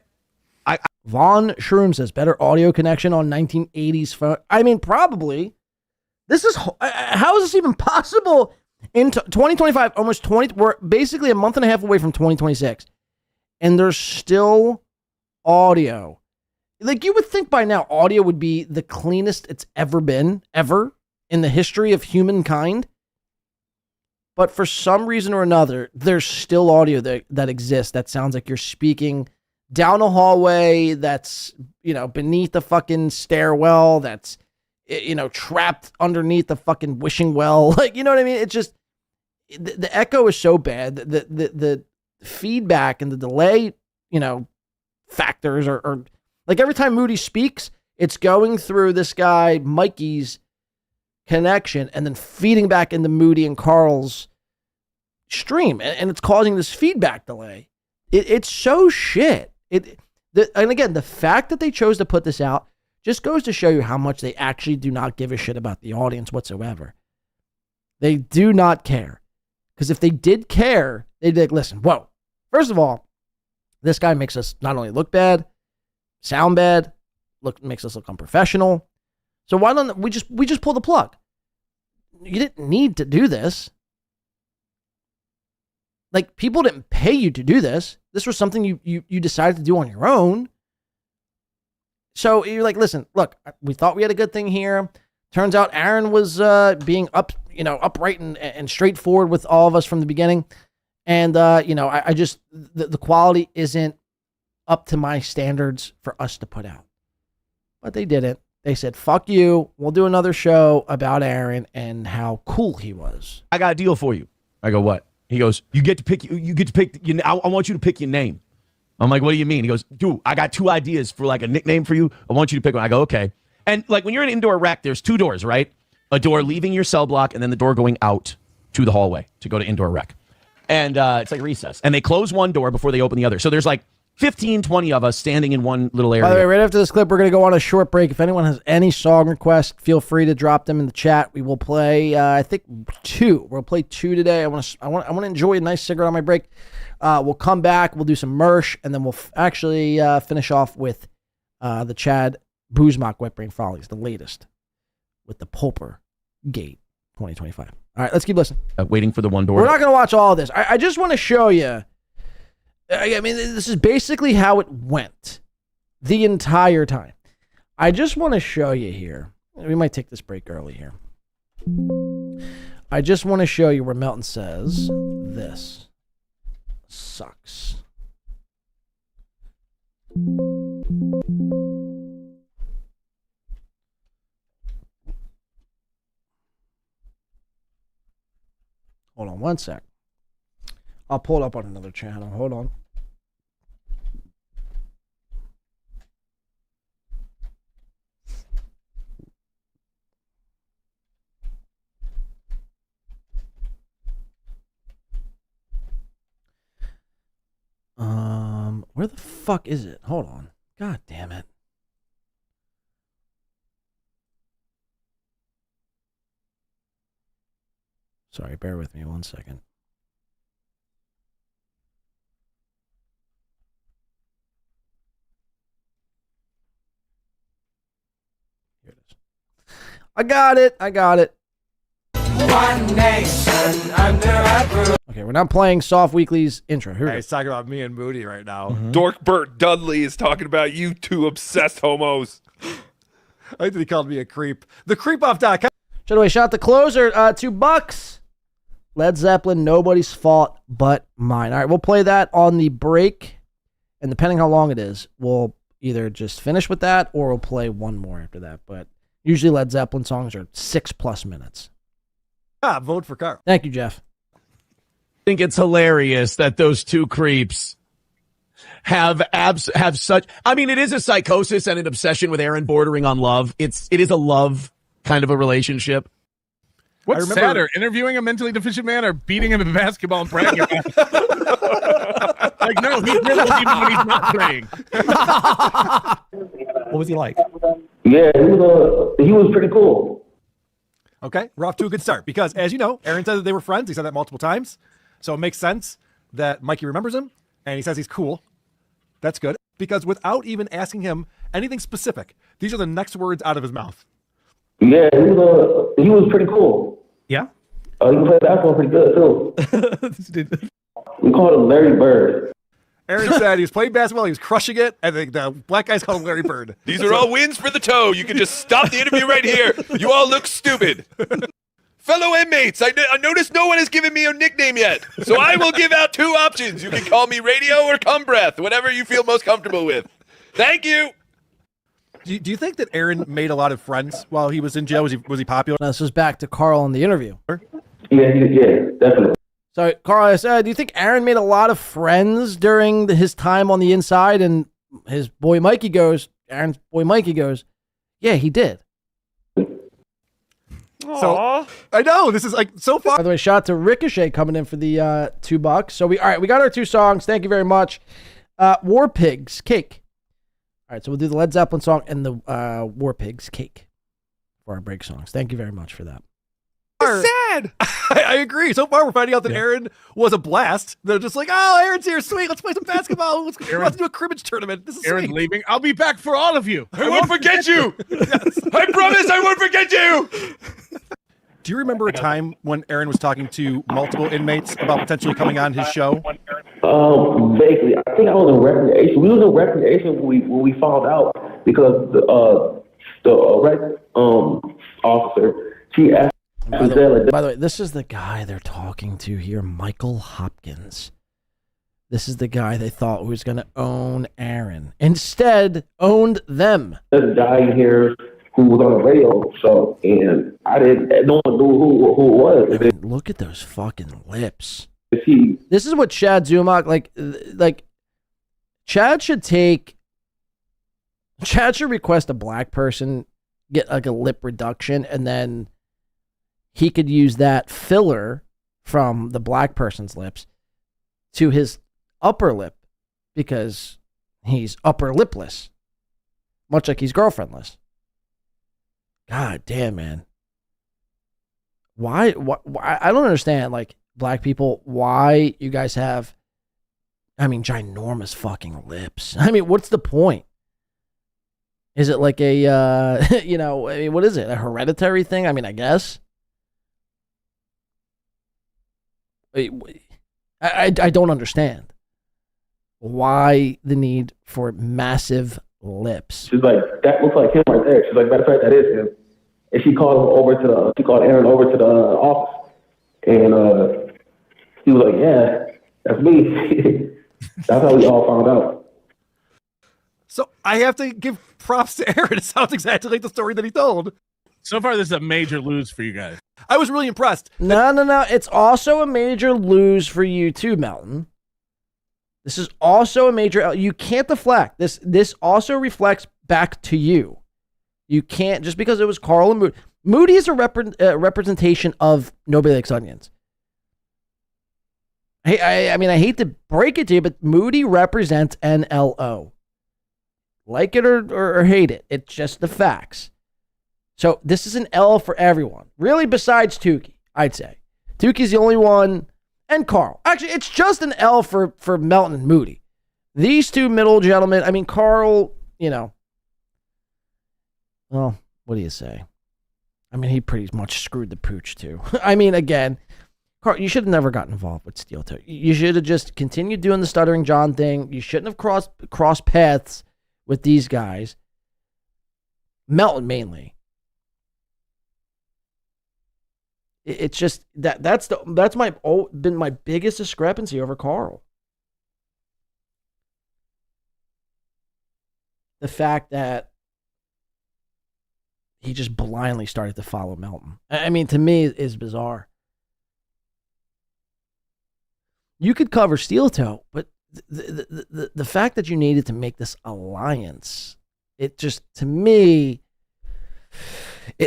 Vaughn Shroom says, better audio connection on 1980s phone. I mean, probably. This is, how is this even possible in 2025? Almost 20, we're basically a month and a half away from 2026. And there's still audio. Like, you would think by now audio would be the cleanest it's ever been, ever, in the history of humankind. But for some reason or another, there's still audio that exists that sounds like you're speaking down a hallway that's, beneath the fucking stairwell, that's, trapped underneath the fucking wishing well. Like, you know what I mean? It's just, the echo is so bad. The feedback and the delay, factors are like every time Moody speaks, it's going through this guy, Mikey's connection and then feeding back into Moody and Carl's stream, and it's causing this feedback delay. It's so shit. And again, the fact that they chose to put this out just goes to show you how much they actually do not give a shit about the audience whatsoever. They do not care. Because if they did care, they'd be like, listen, whoa, first of all, this guy makes us not only look bad, sound bad, makes us look unprofessional. So why don't we just pull the plug? You didn't need to do this. Like, people didn't pay you to do this. This was something you decided to do on your own. So you're like, listen, look, we thought we had a good thing here. Turns out Aaron was being upright and straightforward with all of us from the beginning. And, I just, the quality isn't up to my standards for us to put out. But they didn't. They said, fuck you. We'll do another show about Aaron and how cool he was. I got a deal for you. I go, what? He goes, you get to pick, I want you to pick your name. I'm like, what do you mean? He goes, dude, I got 2 ideas for like a nickname for you. I want you to pick one. I go, okay. And like when you're in an indoor rec, there's 2 doors, right? A door leaving your cell block and then the door going out to the hallway to go to indoor rec. And it's like recess. And they close one door before they open the other. So there's like 15, 20 of us standing in one little area. By the way, right after this clip, we're going to go on a short break. If anyone has any song requests, feel free to drop them in the chat. We will play, I think, 2. We'll play 2 today. I want to enjoy a nice cigarette on my break. We'll come back. We'll do some Mersh, and then we'll actually finish off with the Chad Zumock Wet Brain Follies, the latest, with the Pulper Gate 2025. All right, let's keep listening. Waiting for the one door. We're not going to watch all of this. I just want to show you. I mean, this is basically how it went the entire time. I just want to show you here. We might take this break early here. I just want to show you where Melton says this sucks. Hold on one sec. I'll pull it up on another channel. Hold on. Where the fuck is it? Hold on. God damn it. Sorry, bear with me one second. Here it is. I got it. One nation under a roof. Okay, we're not playing Soft Weekly's intro. Here He's talking about me and Moody right now. Dork Bert Dudley is talking about you 2 obsessed homos. I think that he called me a creep. The creepoff.com. Anyway, shout out the closer, $2. Led Zeppelin, Nobody's Fault But Mine. All right, we'll play that on the break, and depending how long it is, we'll either just finish with that or we'll play one more after that. But usually Led Zeppelin songs are 6+ minutes. Vote for Carl. Thank you, Jeff. I think it's hilarious that those 2 creeps have such. I mean, it is a psychosis and an obsession with Aaron bordering on love. It is a love kind of a relationship. What's sadder, interviewing a mentally deficient man or beating him in basketball and bragging about it? Like, no, he drills even when he's not playing. What was he like? Yeah, he was pretty cool. Okay, we're off to a good start because, as you know, Aaron said that they were friends. He said that multiple times. So it makes sense that Mikey remembers him, and he says he's cool. That's good because without even asking him anything specific, these are the next words out of his mouth. Yeah, he was pretty cool. Yeah? He can play basketball pretty good, too. We called him Larry Bird. Aaron said he was playing basketball, he was crushing it, and the black guys called him Larry Bird. These are all wins for the toe. You can just stop the interview right here. You all look stupid. Fellow inmates, I noticed no one has given me a nickname yet, so I will give out 2 options. You can call me Radio or Cum Breath, whatever you feel most comfortable with. Thank you. Do you think that Aaron made a lot of friends while he was in jail? Was he popular? This is back to Carl in the interview. Yeah, definitely. So, Carl, I said, do you think Aaron made a lot of friends during his time on the inside? And his boy Mikey goes, Aaron's boy Mikey goes, yeah, he did. So I know this is like so far. By the way, shout out to Ricochet coming in for the $2. So we got our 2 songs. Thank you very much. War Pigs Cake. All right, so we'll do the Led Zeppelin song and the War Pigs Cake for our break songs. Thank you very much for that. Sad. I agree. So far, we're finding out that Aaron was a blast. They're just like, oh, Aaron's here. Sweet. Let's play some basketball. Let's do a cribbage tournament. This is Aaron's sweet. leaving. I'll be back for all of you. I won't forget you. I promise I won't forget you. Do you remember a time when Aaron was talking to multiple inmates about potentially coming on his show? Vaguely. I think I was in recreation. We was in recreation when we found out because the rec officer, she asked. By the way, this is the guy they're talking to here, Michael Hopkins. This is the guy they thought was going to own Aaron. Instead, owned them. There's a guy here who was on a radio show, and no one knew who it was. I mean, look at those fucking lips. This is what Chad Zumock, like Chad should request a black person, get like a lip reduction, and then he could use that filler from the black person's lips to his upper lip because he's upper lipless, much like he's girlfriendless. God damn, man. Why I don't understand, like, black people, why you guys have, ginormous fucking lips. What's the point? Is it like a, what is it? A hereditary thing? I guess. I don't understand why the need for massive lips. She's like, that looks like him right there. She's like, matter of fact, that is him. And she called Aaron over to the office, and he was like, yeah, that's me. That's how we all found out. So I have to give props to Aaron. It sounds exactly like the story that he told. So far, this is a major lose for you guys. I was really impressed. No. It's also a major lose for you too, Melton. This is also a major. You can't deflect. This also reflects back to you. You can't, just because it was Carl and Moody. Moody is a representation of Nobody Likes Onions. Hey, I hate to break it to you, but Moody represents NLO. Like it or hate it, it's just the facts. So this is an L for everyone. Really, besides Tukey, I'd say. Tukey's the only one, and Carl. Actually, it's just an L for Melton and Moody. These two middle gentlemen, Carl, well, what do you say? He pretty much screwed the pooch too. Again, Carl, you should have never gotten involved with Steel Toe. You should have just continued doing the Stuttering John thing. You shouldn't have crossed paths with these guys. Melton mainly. It's just that's been my biggest discrepancy over Carl. The fact that he just blindly started to follow Melton. To me, is bizarre. You could cover Steel Toe, but the fact that you needed to make this alliance, it just, to me,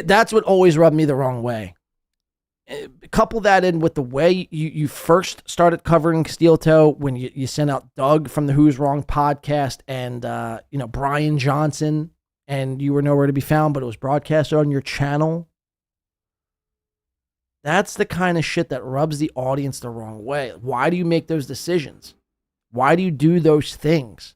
that's what always rubbed me the wrong way. Couple that in with the way you first started covering Steel Toe when you sent out Doug from the Who's Wrong podcast and Brian Johnson, and you were nowhere to be found, but it was broadcasted on your channel. That's the kind of shit that rubs the audience the wrong way. Why do you make those decisions? Why do you do those things?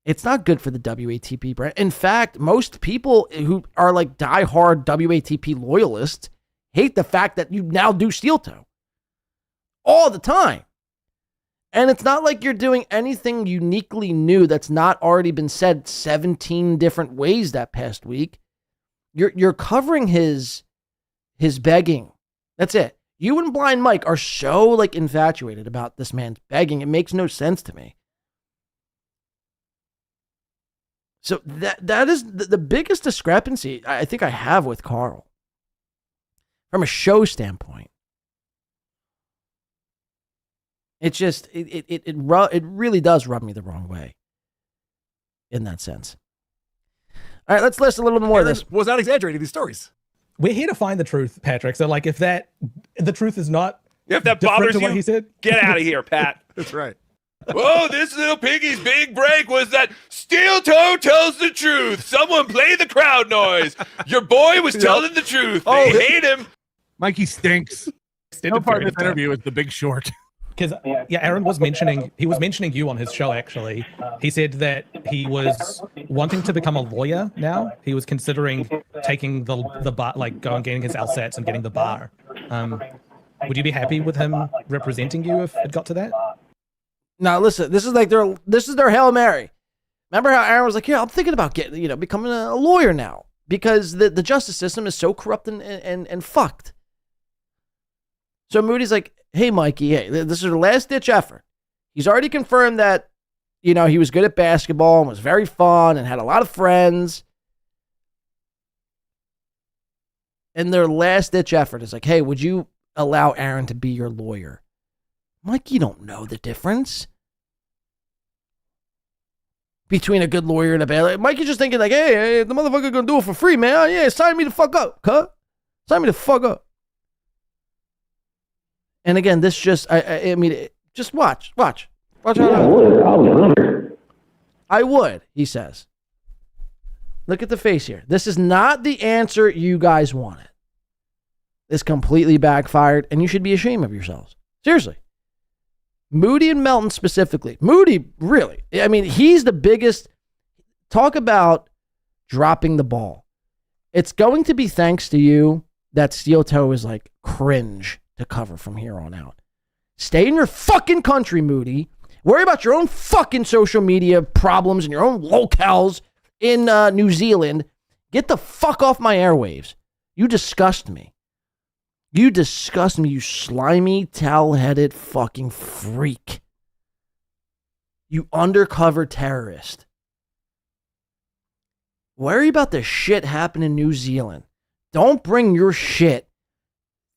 It's not good for the WATP brand. In fact, most people who are like diehard WATP loyalists hate the fact that you now do Steel Toe all the time. And it's not like you're doing anything uniquely new that's not already been said 17 different ways that past week. You're covering his begging. That's it. You and Blind Mike are so infatuated about this man's begging. It makes no sense to me. So that is the biggest discrepancy I think I have with Carl. From a show standpoint, it's just it really does rub me the wrong way. In that sense. All right, let's list a little bit more of this. Was not exaggerating these stories. we're here to find the truth, Patrick. So like, if the truth is not, if that different bothers to what you, he said, get out of here, Pat. That's right. Whoa, this little piggy's big break was that Steel Toe tells the truth. Someone play the crowd noise. Your boy was telling the truth. They hate him. Mikey stinks. No part of this interview is The Big Short. because Aaron was mentioning you on his show. Actually, he said that he was wanting to become a lawyer now. He was considering taking the bar, like going getting his LSATs and getting the bar. Would you be happy with him representing you if it got to that? Now listen, this is their Hail Mary. Remember how Aaron was like, "Yeah, I'm thinking about becoming a lawyer now because the justice system is so corrupt and fucked." So Moody's like, "Hey, Mikey, hey, this is a last ditch effort." He's already confirmed that, he was good at basketball and was very fun and had a lot of friends. And their last ditch effort is like, "Hey, would you allow Aaron to be your lawyer?" Mike, you don't know the difference between a good lawyer and a bad lawyer. Mike is just thinking like, hey, the motherfucker gonna do it for free, man. Oh, yeah, sign me the fuck up, cut. Sign me the fuck up. And again, this just, I mean, just watch. I would, he says. Look at the face here. This is not the answer you guys wanted. This completely backfired, and you should be ashamed of yourselves. Seriously. Moody and Melton specifically. Moody, really. I mean, he's the biggest. Talk about dropping the ball. It's going to be thanks to you that Steel Toe is like cringe to cover from here on out. Stay in your fucking country, Moody. Worry about your own fucking social media problems and your own locales in New Zealand. Get the fuck off my airwaves. You disgust me. You disgust me, you slimy, towel-headed fucking freak. You undercover terrorist. Worry about the shit happening in New Zealand. Don't bring your shit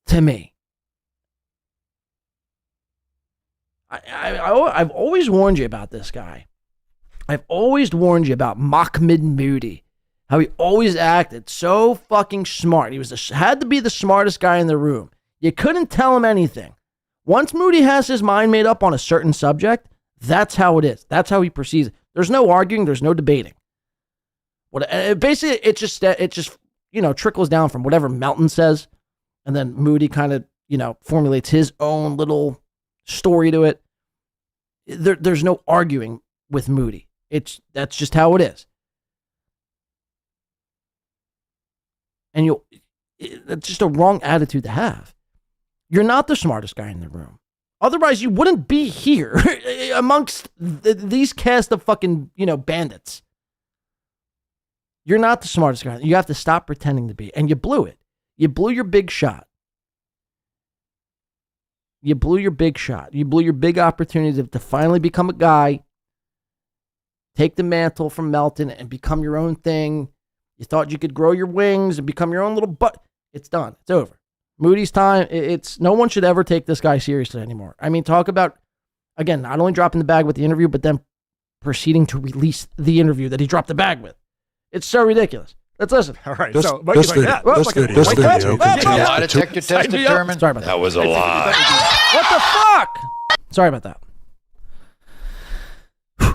to me. I've always warned you about this guy. I've always warned you about Mahmoud Moody. How he always acted so fucking smart. He had to be the smartest guy in the room. You couldn't tell him anything. Once Moody has his mind made up on a certain subject, that's how it is. That's how he perceives it. There's no arguing. There's no debating. Basically, it just trickles down from whatever Melton says, and then Moody kind of formulates his own little story to it. There's no arguing with Moody. That's just how it is. And it's just a wrong attitude to have. You're not the smartest guy in the room. Otherwise, you wouldn't be here amongst these cast of fucking, bandits. You're not the smartest guy. You have to stop pretending to be. And you blew it. You blew your big shot. You blew your big shot. You blew your big opportunity to finally become a guy, take the mantle from Melton and become your own thing. You thought you could grow your wings and become your own little butt. It's done. It's over. Moody's time. No one should ever take this guy seriously anymore. I mean, talk about, again, not only dropping the bag with the interview, but then proceeding to release the interview that he dropped the bag with. It's so ridiculous. Let's listen. All right. This video. A lie detector test determined Sorry about that. That was a lie. What the fuck? Sorry about that.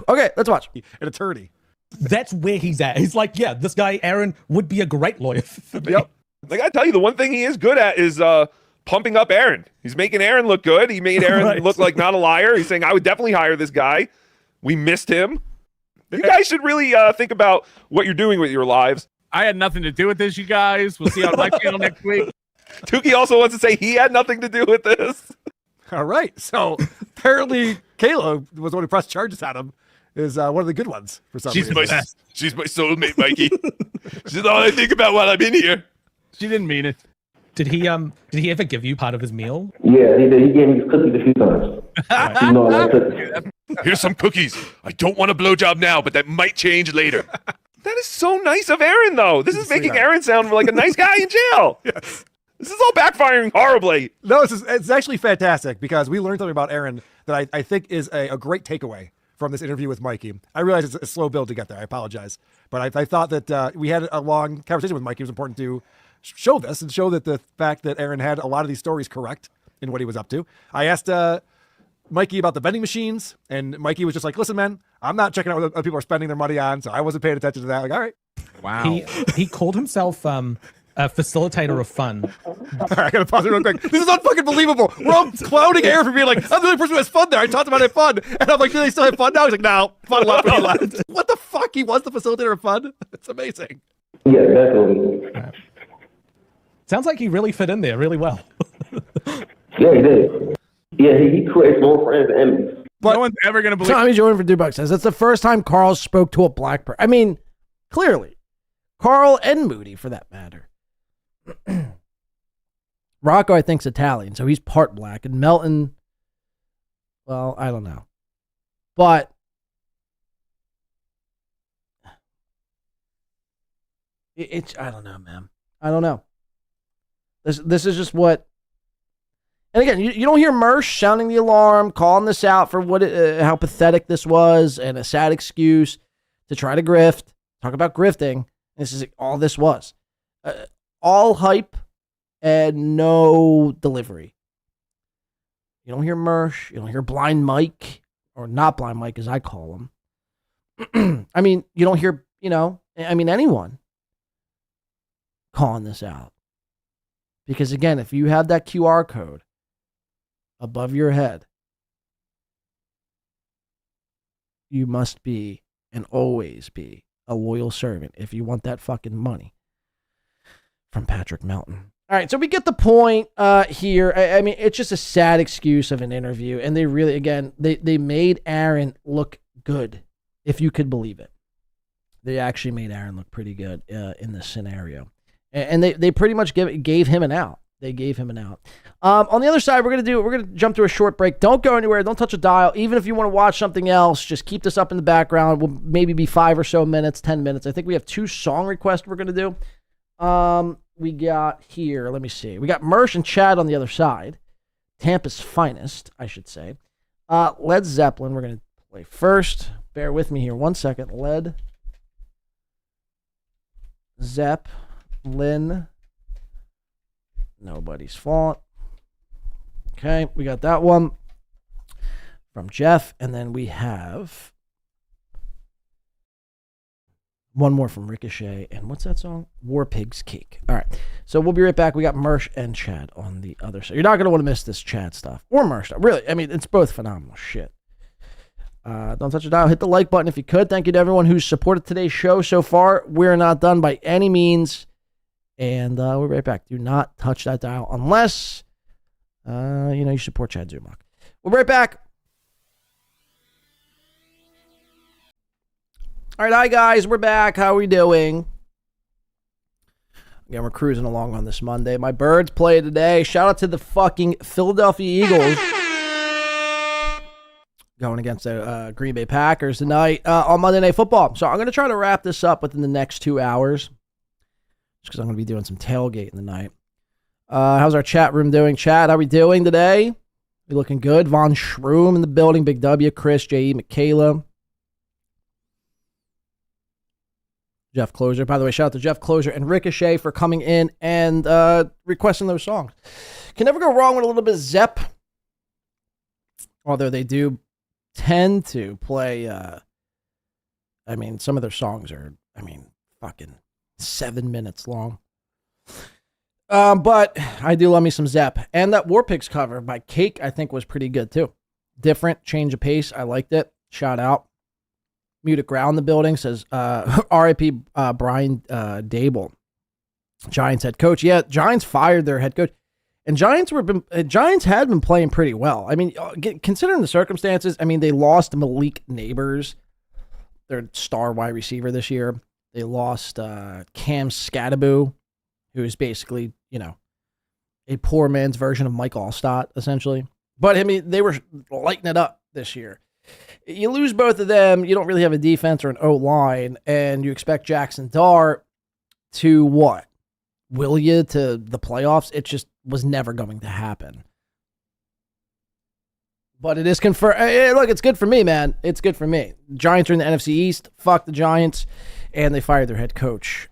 Okay, let's watch. An attorney. That's where he's at. He's like, yeah, this guy, Aaron, would be a great lawyer for me. Yep. I gotta tell you, the one thing he is good at is pumping up Aaron. He's making Aaron look good. He made Aaron look like not a liar. He's saying, I would definitely hire this guy. We missed him. You guys should really think about what you're doing with your lives. I had nothing to do with this, you guys. We'll see you on my channel next week. Tukey also wants to say he had nothing to do with this. All right. So apparently Kayla was the one who pressed charges on him. Is one of the good ones for some reason. She's my soulmate, Mikey. She's all I think about while I'm in here. She didn't mean it. Did he ever give you part of his meal? Yeah, he did. He gave me cookies a few times. I like cookies. Here's some cookies. I don't want a blowjob now, but that might change later. That is so nice of Aaron, though. This is making Aaron sound like a nice guy in jail. Yes. This is all backfiring horribly. No, it's actually fantastic because we learned something about Aaron that I think is a great takeaway from this interview with Mikey. I realize it's a slow build to get there. I apologize. But I thought that we had a long conversation with Mikey. It was important to show this and show that the fact that Aaron had a lot of these stories correct in what he was up to. I asked Mikey about the vending machines, and Mikey was just like, listen, man, I'm not checking out what other people are spending their money on, so I wasn't paying attention to that. Like, all right. Wow. He called himself a facilitator of fun. All right, I gotta pause it real quick. This is unfucking believable. We're all clowning Aaron for being like, I'm the only person who has fun there. I talked about it fun. And I'm like, do they still have fun now? He's like, no, fun left when he left. What the fuck? He was the facilitator of fun? It's amazing. Yeah, definitely. Sounds like he really fit in there really well. Yeah, he did. Yeah, he creates more friends than enemies. But no one's ever going to believe. Tommy Jordan for $2 says that's the first time Carl spoke to a black person. I mean, clearly, Carl and Moody for that matter. Rocco, I think, is Italian, so he's part black. And Melton, well, I don't know. But it's I don't know, man. I don't know. This is just what. And again, you don't hear Mersh sounding the alarm, calling this out for how pathetic this was, and a sad excuse to try to grift. Talk about grifting. This is all this was. All hype and no delivery. You don't hear Mersh. You don't hear Blind Mike, or not Blind Mike as I call him. I mean, you don't hear, anyone calling this out. Because again, if you have that QR code above your head, you must be and always be a loyal servant if you want that fucking money from Patrick Melton. All right, so we get the point here. I mean, it's just a sad excuse of an interview, and they really, again, they made Aaron look good, if you could believe it. They actually made Aaron look pretty good in this scenario, and they pretty much gave him an out. They gave him an out. On the other side, we're gonna jump to a short break. Don't go anywhere. Don't touch a dial. Even if you want to watch something else, just keep this up in the background. We'll maybe be 5 or so minutes, 10 minutes. I think we have 2 song requests we're gonna do. We got here. Let me see. We got Mersh and Chad on the other side. Tampa's finest, I should say. Led Zeppelin. We're gonna play first. Bear with me here. 1 second. Led Zeppelin. Nobody's fault. Okay, we got that one from Jeff, and then we have one more from Ricochet, and what's that song? War Pig's Cake. All right, so we'll be right back. We got Mersh and Chad on the other side. You're not going to want to miss this Chad stuff or Mersh stuff. Really, I mean, it's both phenomenal shit. Don't touch a dial. Hit the like button if you could. Thank you to everyone who's supported today's show so far. We're not done by any means. And we'll be right back. Do not touch that dial unless, you support Chad Zumock. We'll be right back. All right, hi, guys. We're back. How are we doing? Again, we're cruising along on this Monday. My Birds play today. Shout out to the fucking Philadelphia Eagles. Going against the Green Bay Packers tonight on Monday Night Football. So I'm going to try to wrap this up within the next 2 hours. Because I'm going to be doing some tailgating tonight. How's our chat room doing? Chat, how we doing today? We looking good? Von Shroom in the building. Big W, Chris, J.E., Michaela. Jeff Closer. By the way, shout out to Jeff Closer and Ricochet for coming in and requesting those songs. Can never go wrong with a little bit of Zepp. Although they do tend to play, some of their songs are, fucking 7 minutes long. But I do love me some Zepp. And that War Pigs cover by Cake, I think, was pretty good too. Different, change of pace. I liked it. Shout out. Muted Growl in the building says, R.I.P. Brian Dable, Giants head coach. Yeah, Giants fired their head coach. And Giants had been playing pretty well. I mean, considering the circumstances, they lost Malik Neighbors, their star wide receiver this year. They lost Cam Scattaboo, who is basically, a poor man's version of Mike Allstott, essentially. But, they were lighting it up this year. You lose both of them, you don't really have a defense or an O-line, and you expect Jackson Dart to what? Will you to the playoffs? It just was never going to happen. But it is confirmed. Hey, look, it's good for me, man. It's good for me. Giants are in the NFC East. Fuck the Giants. And they fired their head coach.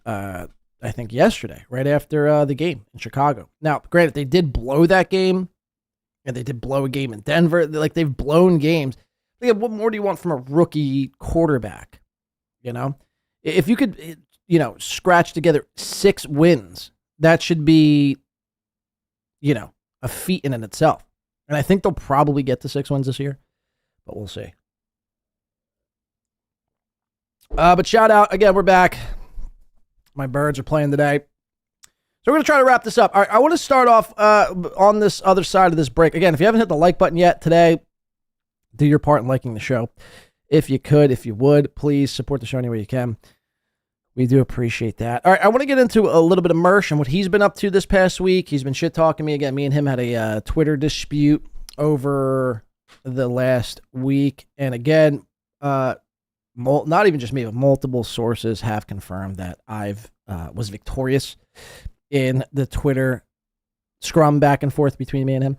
I think yesterday, right after the game in Chicago. Now, granted, they did blow that game, and they did blow a game in Denver. They've blown games. What more do you want from a rookie quarterback? You know, if you could, scratch together 6 wins, that should be, a feat in and itself. And I think they'll probably get to 6 wins this year, but we'll see. But shout out again. We're back. My birds are playing today. So we're going to try to wrap this up. All right, I want to start off on this other side of this break. Again, if you haven't hit the like button yet today, do your part in liking the show. If you would, please support the show any way you can. We do appreciate that. All right, I want to get into a little bit of Mersh and what he's been up to this past week. He's been shit-talking me again. Me and him had a Twitter over the last week. And again, not even just me, but multiple sources have confirmed that I've was victorious in the Twitter scrum back and forth between me and him.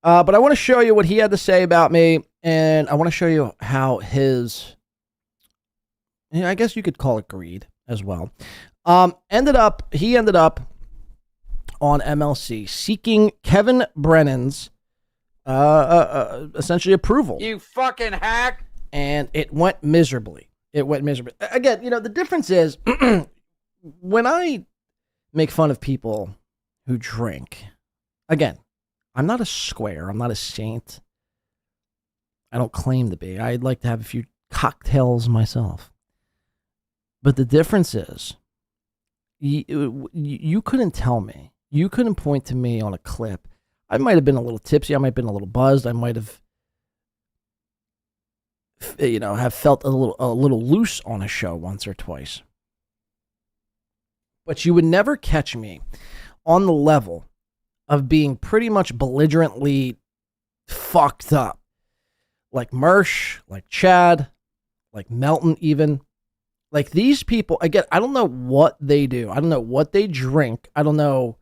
But I want to show you what he had to say about me, and I want to show you how his, I guess you could call it greed as well, he ended up on MLC seeking Kevin Brennan's essentially approval. You fucking hack. And it went miserably. Again, the difference is when I make fun of people who drink, again, I'm not a square. I'm not a saint. I don't claim to be. I'd like to have a few cocktails myself. But the difference is, you couldn't tell me. You couldn't point to me on a clip. I might have been a little tipsy. I might have been a little buzzed. I might have, have felt a little loose on a show once or twice. But you would never catch me on the level of being pretty much belligerently fucked up. Like Mersh, like Chad, like Melton even. Like these people, again, I don't know what they do. I don't know what they drink. I don't know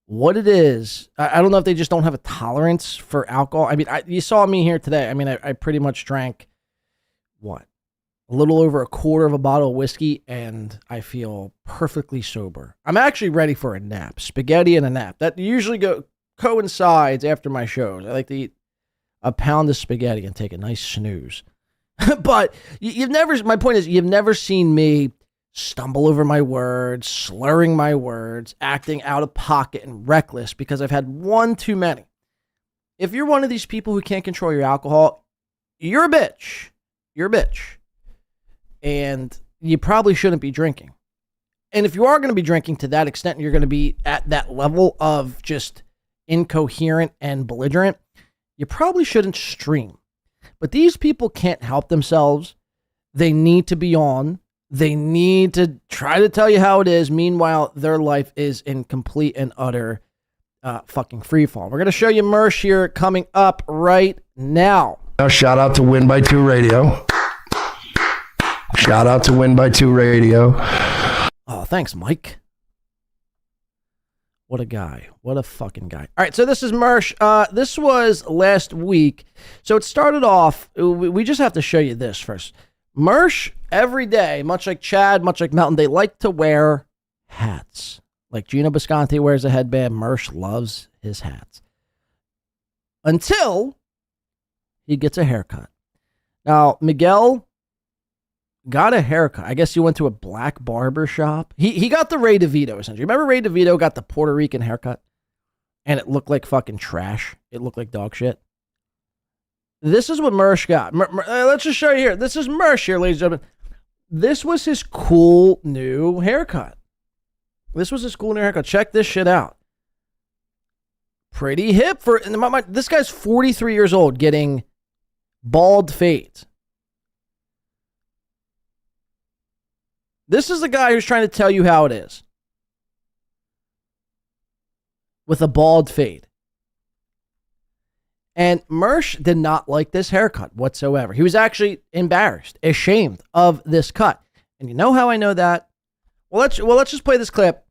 what it is. I don't know if they just don't have a tolerance for alcohol. I mean, you saw me here today. I mean, I pretty much drank, a little over a quarter of a bottle of whiskey, and I feel perfectly sober. I'm actually ready for a nap. Spaghetti and a nap. That usually coincides after my shows. I like to eat a pound of spaghetti and take a nice snooze. But my point is, you've never seen me stumble over my words, slurring my words, acting out of pocket and reckless because I've had one too many. If you're one of these people who can't control your alcohol, you're a bitch. You're a bitch. And you probably shouldn't be drinking. And if you are going to be drinking to that extent, you're going to be at that level of just incoherent and belligerent, you probably shouldn't stream. But these people can't help themselves. They need to be on. They need to try to tell you how it is. Meanwhile, their life is in complete and utter fucking freefall. We're going to show you Mersh here coming up right now. Shout out to Win by 2 Radio. Shout out to Win by 2 Radio. Oh, thanks, Mike. What a guy. What a fucking guy. All right, so this is Mersh. This was last week. So it started off, we just have to show you this first. Mersh, every day, much like Chad, much like Melton, they like to wear hats. Like Gino Bisconti wears a headband. Mersh loves his hats. Until he gets a haircut. Now, Miguel got a haircut. I guess he went to a black barber shop. He got the Ray DeVito, essentially. Remember Ray DeVito got the Puerto Rican haircut? And it looked like fucking trash. It looked like dog shit. This is what Mersh got. Let's just show you here. This is Mersh here, ladies and gentlemen. This was his cool new haircut. Check this shit out. Pretty hip for... This guy's 43 years old getting bald fades. This is the guy who's trying to tell you how it is. With a bald fade. And Mersh did not like this haircut whatsoever. He was actually embarrassed, ashamed of this cut. And you know how I know that? Well, let's just play this clip.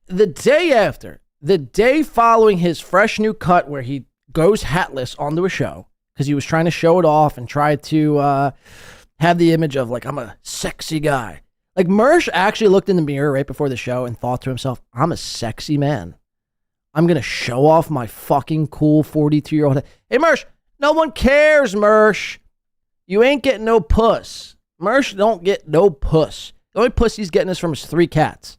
The day following his fresh new cut where he goes hatless onto a show, because he was trying to show it off and try to have the image of like, I'm a sexy guy. Like, Mersh actually looked in the mirror right before the show and thought to himself, I'm a sexy man. I'm going to show off my fucking cool 42-year-old. Hey, Mersh, no one cares, Mersh. You ain't getting no puss. Mersh don't get no puss. The only puss he's getting is from his 3 cats.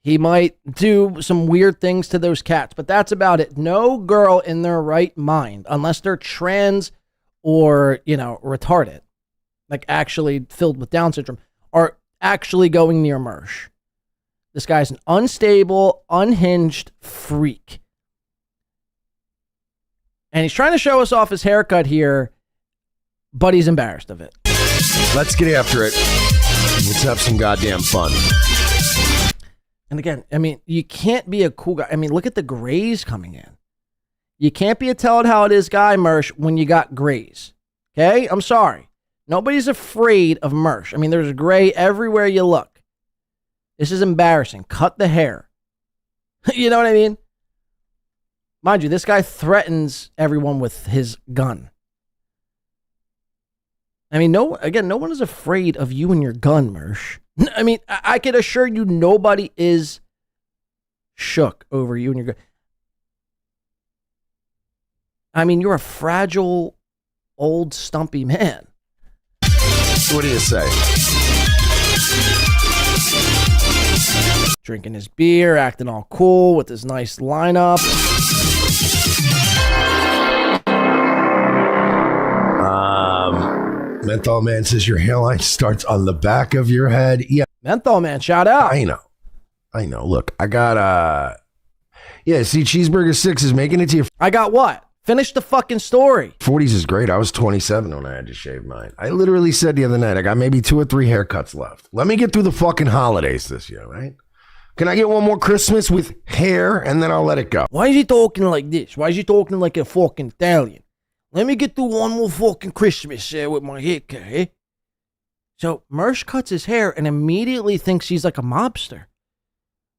He might do some weird things to those cats, but that's about it. No girl in their right mind, unless they're trans or, retarded, like actually filled with Down syndrome, are actually going near Mersh. This guy's an unstable, unhinged freak. And he's trying to show us off his haircut here, but he's embarrassed of it. Let's get after it. Let's have some goddamn fun. And again, I mean, you can't be a cool guy. I mean, look at the grays coming in. You can't be a tell it how it is guy, Mersh, when you got grays. Okay? I'm sorry. Nobody's afraid of Mersh. I mean, there's gray everywhere you look. This is embarrassing. Cut the hair. You know what I mean? Mind you, this guy threatens everyone with his gun. I mean, no one is afraid of you and your gun, Mersh. I mean, I can assure you nobody is shook over you and your gun. I mean, you're a fragile, old, stumpy man. What do you say? Drinking his beer, acting all cool with his nice lineup. Menthol Man says your hairline starts on the back of your head. Yeah. Menthol Man, shout out. I know. Look, I got, see, Cheeseburger 6 is making it to you. I got what? Finish the fucking story. 40s is great. I was 27 when I had to shave mine. I literally said the other night, I got maybe 2 or 3 haircuts left. Let me get through the fucking holidays this year, right? Can I get one more Christmas with hair and then I'll let it go? Why is he talking like this? Why is he talking like a fucking Italian? Let me get through one more fucking Christmas with my haircut, eh? So Mersh cuts his hair and immediately thinks he's like a mobster.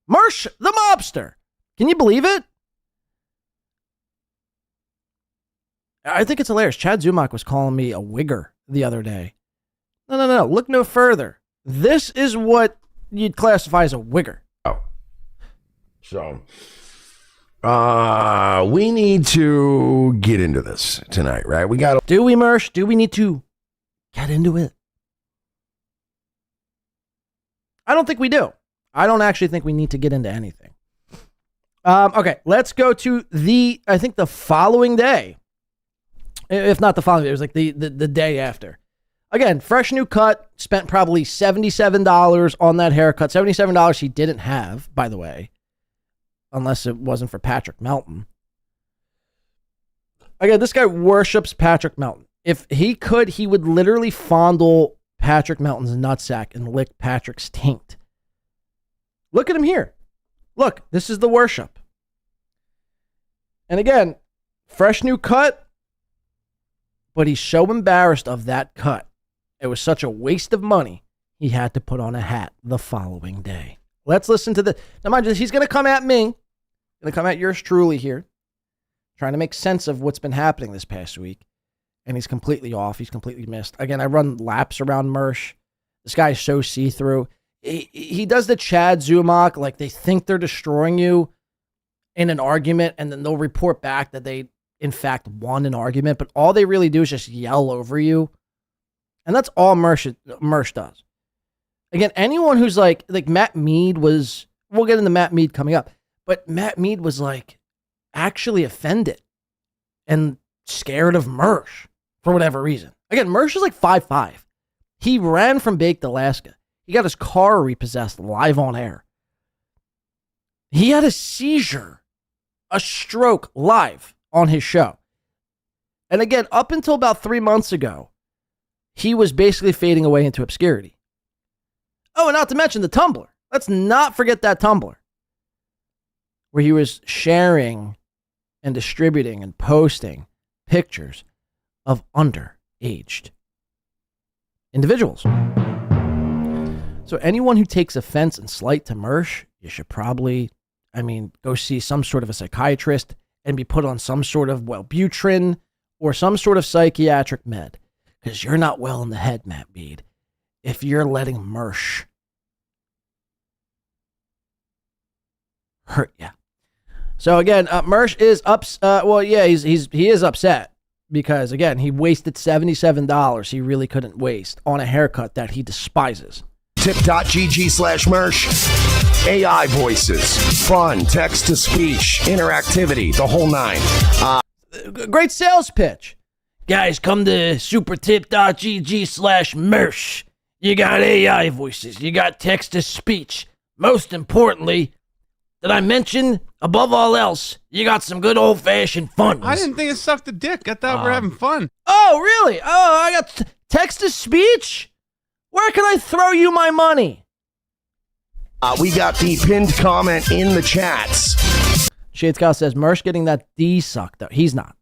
Mersh, the mobster. Can you believe it? I think it's hilarious. Chad Zumock was calling me a wigger the other day. No. Look no further. This is what you'd classify as a wigger. Oh. So, we need to get into this tonight, right? Do we, Mersh? Do we need to get into it? I don't think we do. I don't actually think we need to get into anything. Okay, let's go to I think the following day. If not the following day, it was like the day after. Again, fresh new cut, spent probably $77 on that haircut. $77 he didn't have, by the way. Unless it wasn't for Patrick Melton. Again, this guy worships Patrick Melton. If he could, he would literally fondle Patrick Melton's nutsack and lick Patrick's taint. Look at him here. Look, this is the worship. And again, fresh new cut, but he's so embarrassed of that cut. It was such a waste of money, he had to put on a hat the following day. Let's listen to the... Now, mind you, he's going to come at me. Going to come at yours truly here. Trying to make sense of what's been happening this past week. And he's completely off. He's completely missed. Again, I run laps around Mersh. This guy is so see-through. He does the Chad Zumock, like they think they're destroying you in an argument, and then they'll report back that they, in fact, won an argument, but all they really do is just yell over you. And that's all Mersh does. Again, anyone who's like Matt Meade was, we'll get into Matt Meade coming up, but Matt Meade was like actually offended and scared of Mersh for whatever reason. Again, Mersh is like 5'5". He ran from Baked, Alaska. He got his car repossessed live on air. He had a seizure, a stroke live on his show. And again, up until about 3 months ago, he was basically fading away into obscurity. Oh, and not to mention the Tumblr. Let's not forget that Tumblr, where he was sharing and distributing and posting pictures of underaged individuals. So anyone who takes offense and slight to Mersh, you should probably, go see some sort of a psychiatrist and be put on some sort of, Wellbutrin or some sort of psychiatric med, because you're not well in the head, Matt Meade. if you're letting Mersh hurt you. So again, Mersh is he is upset because again, he wasted $77 he really couldn't waste on a haircut that he despises. Tip.gg/Mersh. AI voices, fun, text to speech, interactivity, the whole nine. Great sales pitch. Guys, come to supertip.gg/Mersh. You got AI voices, you got text to speech. Most importantly, did I mention, above all else, you got some good old-fashioned fun. I didn't think it sucked a dick. I thought we were having fun. Oh, really? Oh, I got text to speech? Where can I throw you my money? We got the pinned comment in the chats. Shade Scout says, Mersh getting that D sucked. Though. He's not.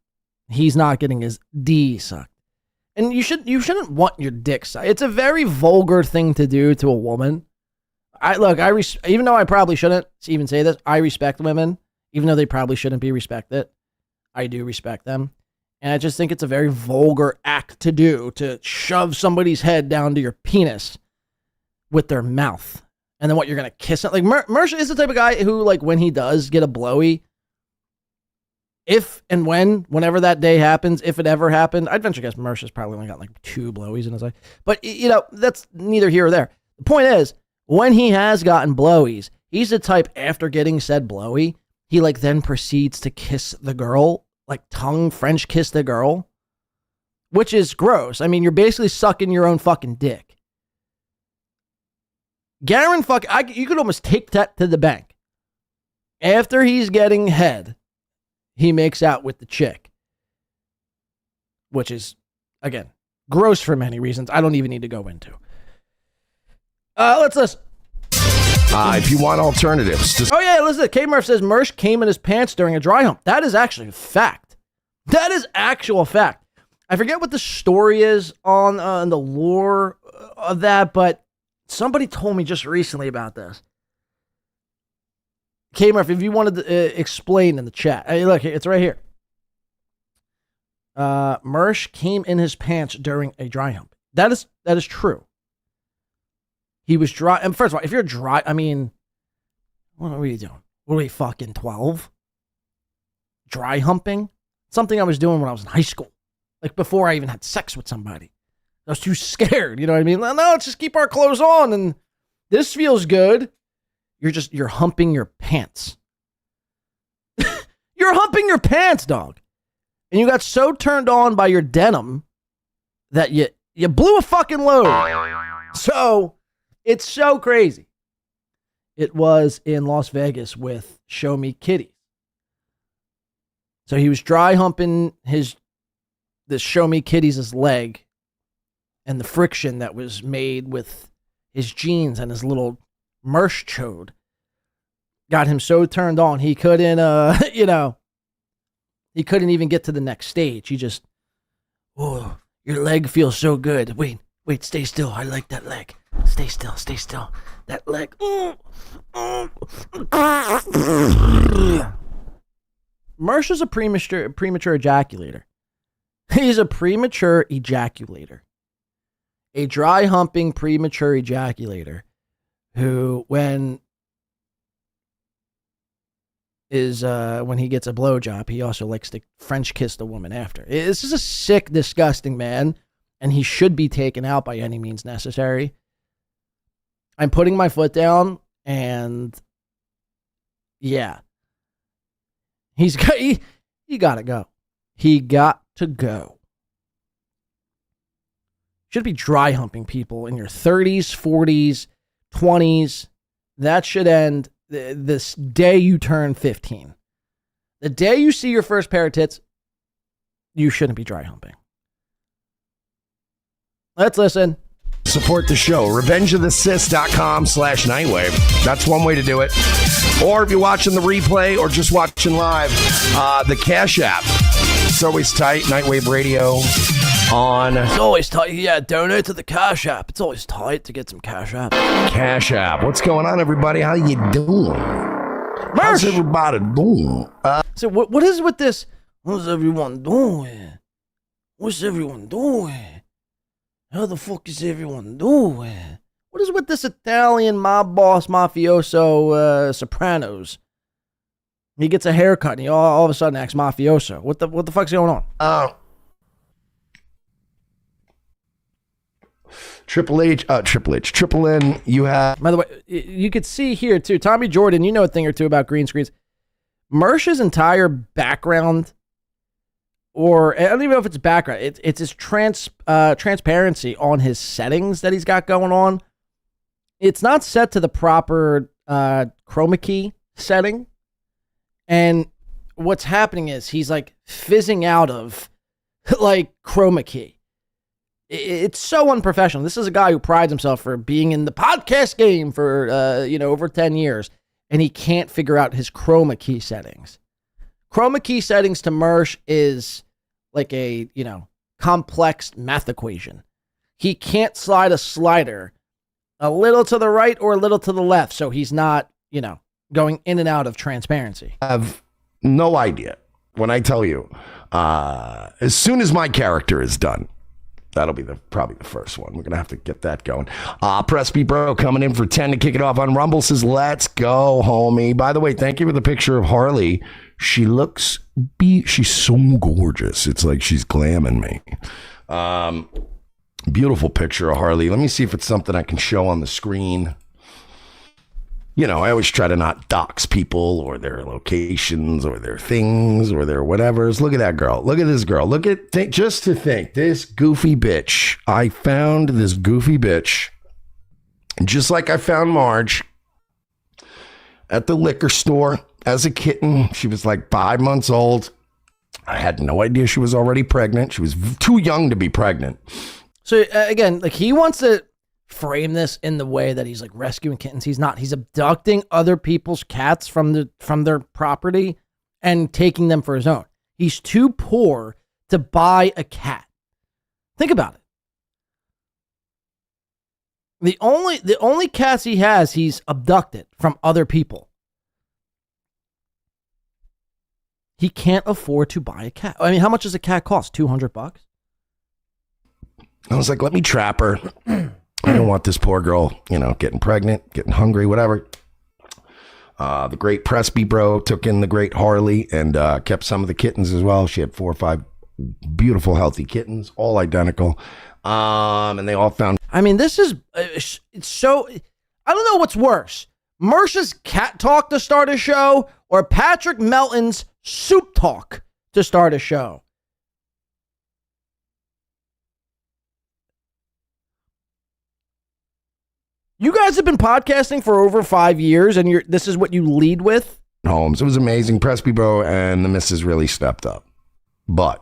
He's not getting his D sucked. And you shouldn't want your dick sucked. It's a very vulgar thing to do to a woman. Even though I probably shouldn't even say this, I respect women, even though they probably shouldn't be respected. I do respect them. And I just think it's a very vulgar act to do, to shove somebody's head down to your penis with their mouth. And then what, you're going to kiss it? Like, Mersh is the type of guy who, like, when he does get a blowy, if and whenever that day happens, if it ever happened, I'd venture guess Mersh has probably only got like 2 blowies in his life. But, that's neither here or there. The point is, when he has gotten blowies, he's the type, after getting said blowy, he, like, then proceeds to kiss the girl, like, tongue French kiss the girl, which is gross. I mean, you're basically sucking your own fucking dick. Garen you could almost take that to the bank. After he's getting head, he makes out with the chick. Which is, again, gross for many reasons I don't even need to go into. Let's listen. If you want alternatives. Listen. K-Murph says Mersh came in his pants during a dry hump. That is actually a fact. That is actual fact. I forget what the story is on the lore of that, but somebody told me just recently about this. K-Murph, if you wanted to explain in the chat. Hey, look, it's right here. Mersh came in his pants during a dry hump. That is true. He was dry. And first of all, if you're dry, I mean, what are you doing? What are we, fucking 12? Dry humping? Something I was doing when I was in high school. Like before I even had sex with somebody. I was too scared. You know what I mean? No, let's just keep our clothes on. And this feels good. You're humping your pants. You're humping your pants, dog. And you got so turned on by your denim that you blew a fucking load. So it's so crazy. It was in Las Vegas with Show Me Kitties. So he was dry humping this Show Me Kitties' leg, and the friction that was made with his jeans and his little Mersh chode got him so turned on he couldn't he couldn't even get to the next stage. He just, oh, your leg feels so good. Wait, stay still. I like that leg. Stay still. That leg. Mersh is a premature ejaculator. He's a premature ejaculator. A dry humping premature ejaculator who, when he gets a blowjob, he also likes to French kiss the woman after. This is a sick, disgusting man, and he should be taken out by any means necessary. I'm putting my foot down, and yeah, he gotta go. He got to go. Should be dry humping people in your 30s, 40s, 20s. That should end this day you turn 15. The day you see your first pair of tits, you shouldn't be dry humping. Let's listen. Support the show. RevengeOfTheSith.com/Nightwave. That's one way to do it. Or if you're watching the replay or just watching live, the Cashapp. It's always tight. Nightwave Radio on. It's always tight. Yeah, donate to the Cashapp. It's always tight to get some Cashapp. Cashapp. What's going on, everybody? How you doing? How's everybody doing? So what is with this? What's everyone doing? What's everyone doing? How the fuck is everyone doing? What is with this Italian mob boss, mafioso, Sopranos? He gets a haircut and he all of a sudden acts mafioso. What the fuck's going on? Triple N, you have. By the way, you could see here too, Tommy Jordan, you know a thing or two about green screens. Mersh's entire background, or I don't even know if it's background, it's his transparency on his settings that he's got going on. It's not set to the proper chroma key setting. And what's happening is he's like fizzing out of like chroma key. It's so unprofessional. This is a guy who prides himself for being in the podcast game for, over 10 years, and he can't figure out his chroma key settings. Chroma key settings to Mersh is like a, complex math equation. He can't slide a slider a little to the right or a little to the left, so he's not, going in and out of transparency. I have no idea when I tell you, as soon as my character is done, that'll be probably the first one. We're going to have to get that going. Presby Bro coming in for 10 to kick it off on Rumble says, let's go, homie. By the way, thank you for the picture of Harley. She looks, she's so gorgeous. It's like she's glamming me. Beautiful picture of Harley. Let me see if it's something I can show on the screen. I always try to not dox people or their locations or their things or their whatevers. Look at that girl. Look at this girl. Just to think, this goofy bitch. I found this goofy bitch, just like I found Marge at the liquor store as a kitten. She was like 5 months old. I had no idea she was already pregnant. She was too young to be pregnant. So again, like he wants to frame this in the way that he's like rescuing kittens. He's not. He's abducting other people's cats from their property and taking them for his own. He's too poor to buy a cat. Think about it. The only cats he has, he's abducted from other people. He can't afford to buy a cat. I mean, how much does a cat cost? $200? I was like, let me trap her. I don't want this poor girl, getting pregnant, getting hungry, whatever. The great Presby Bro took in the great Harley and kept some of the kittens as well. She had 4 or 5 beautiful, healthy kittens, all identical. And they all found. I mean, this is it's so. I don't know what's worse: Mersh's cat talk to start a show, or Patrick Melton's soup talk to start a show. You guys have been podcasting for over 5 years, and this is what you lead with? Holmes. It was amazing. Presby Bro and the missus really stepped up. But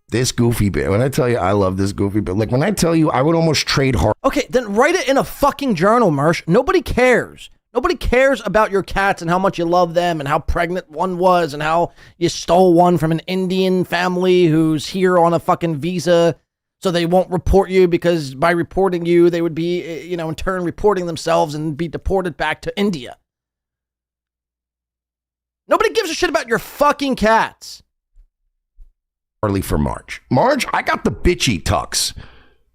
this goofy bit, when I tell you I love this goofy bit, like when I tell you I would almost trade hard. Okay, then write it in a fucking journal, Mersh. Nobody cares. Nobody cares about your cats and how much you love them and how pregnant one was and how you stole one from an Indian family who's here on a fucking visa. So they won't report you because by reporting you, they would be, in turn reporting themselves and be deported back to India. Nobody gives a shit about your fucking cats. Harley for Marge. Marge, I got the bitchy tux.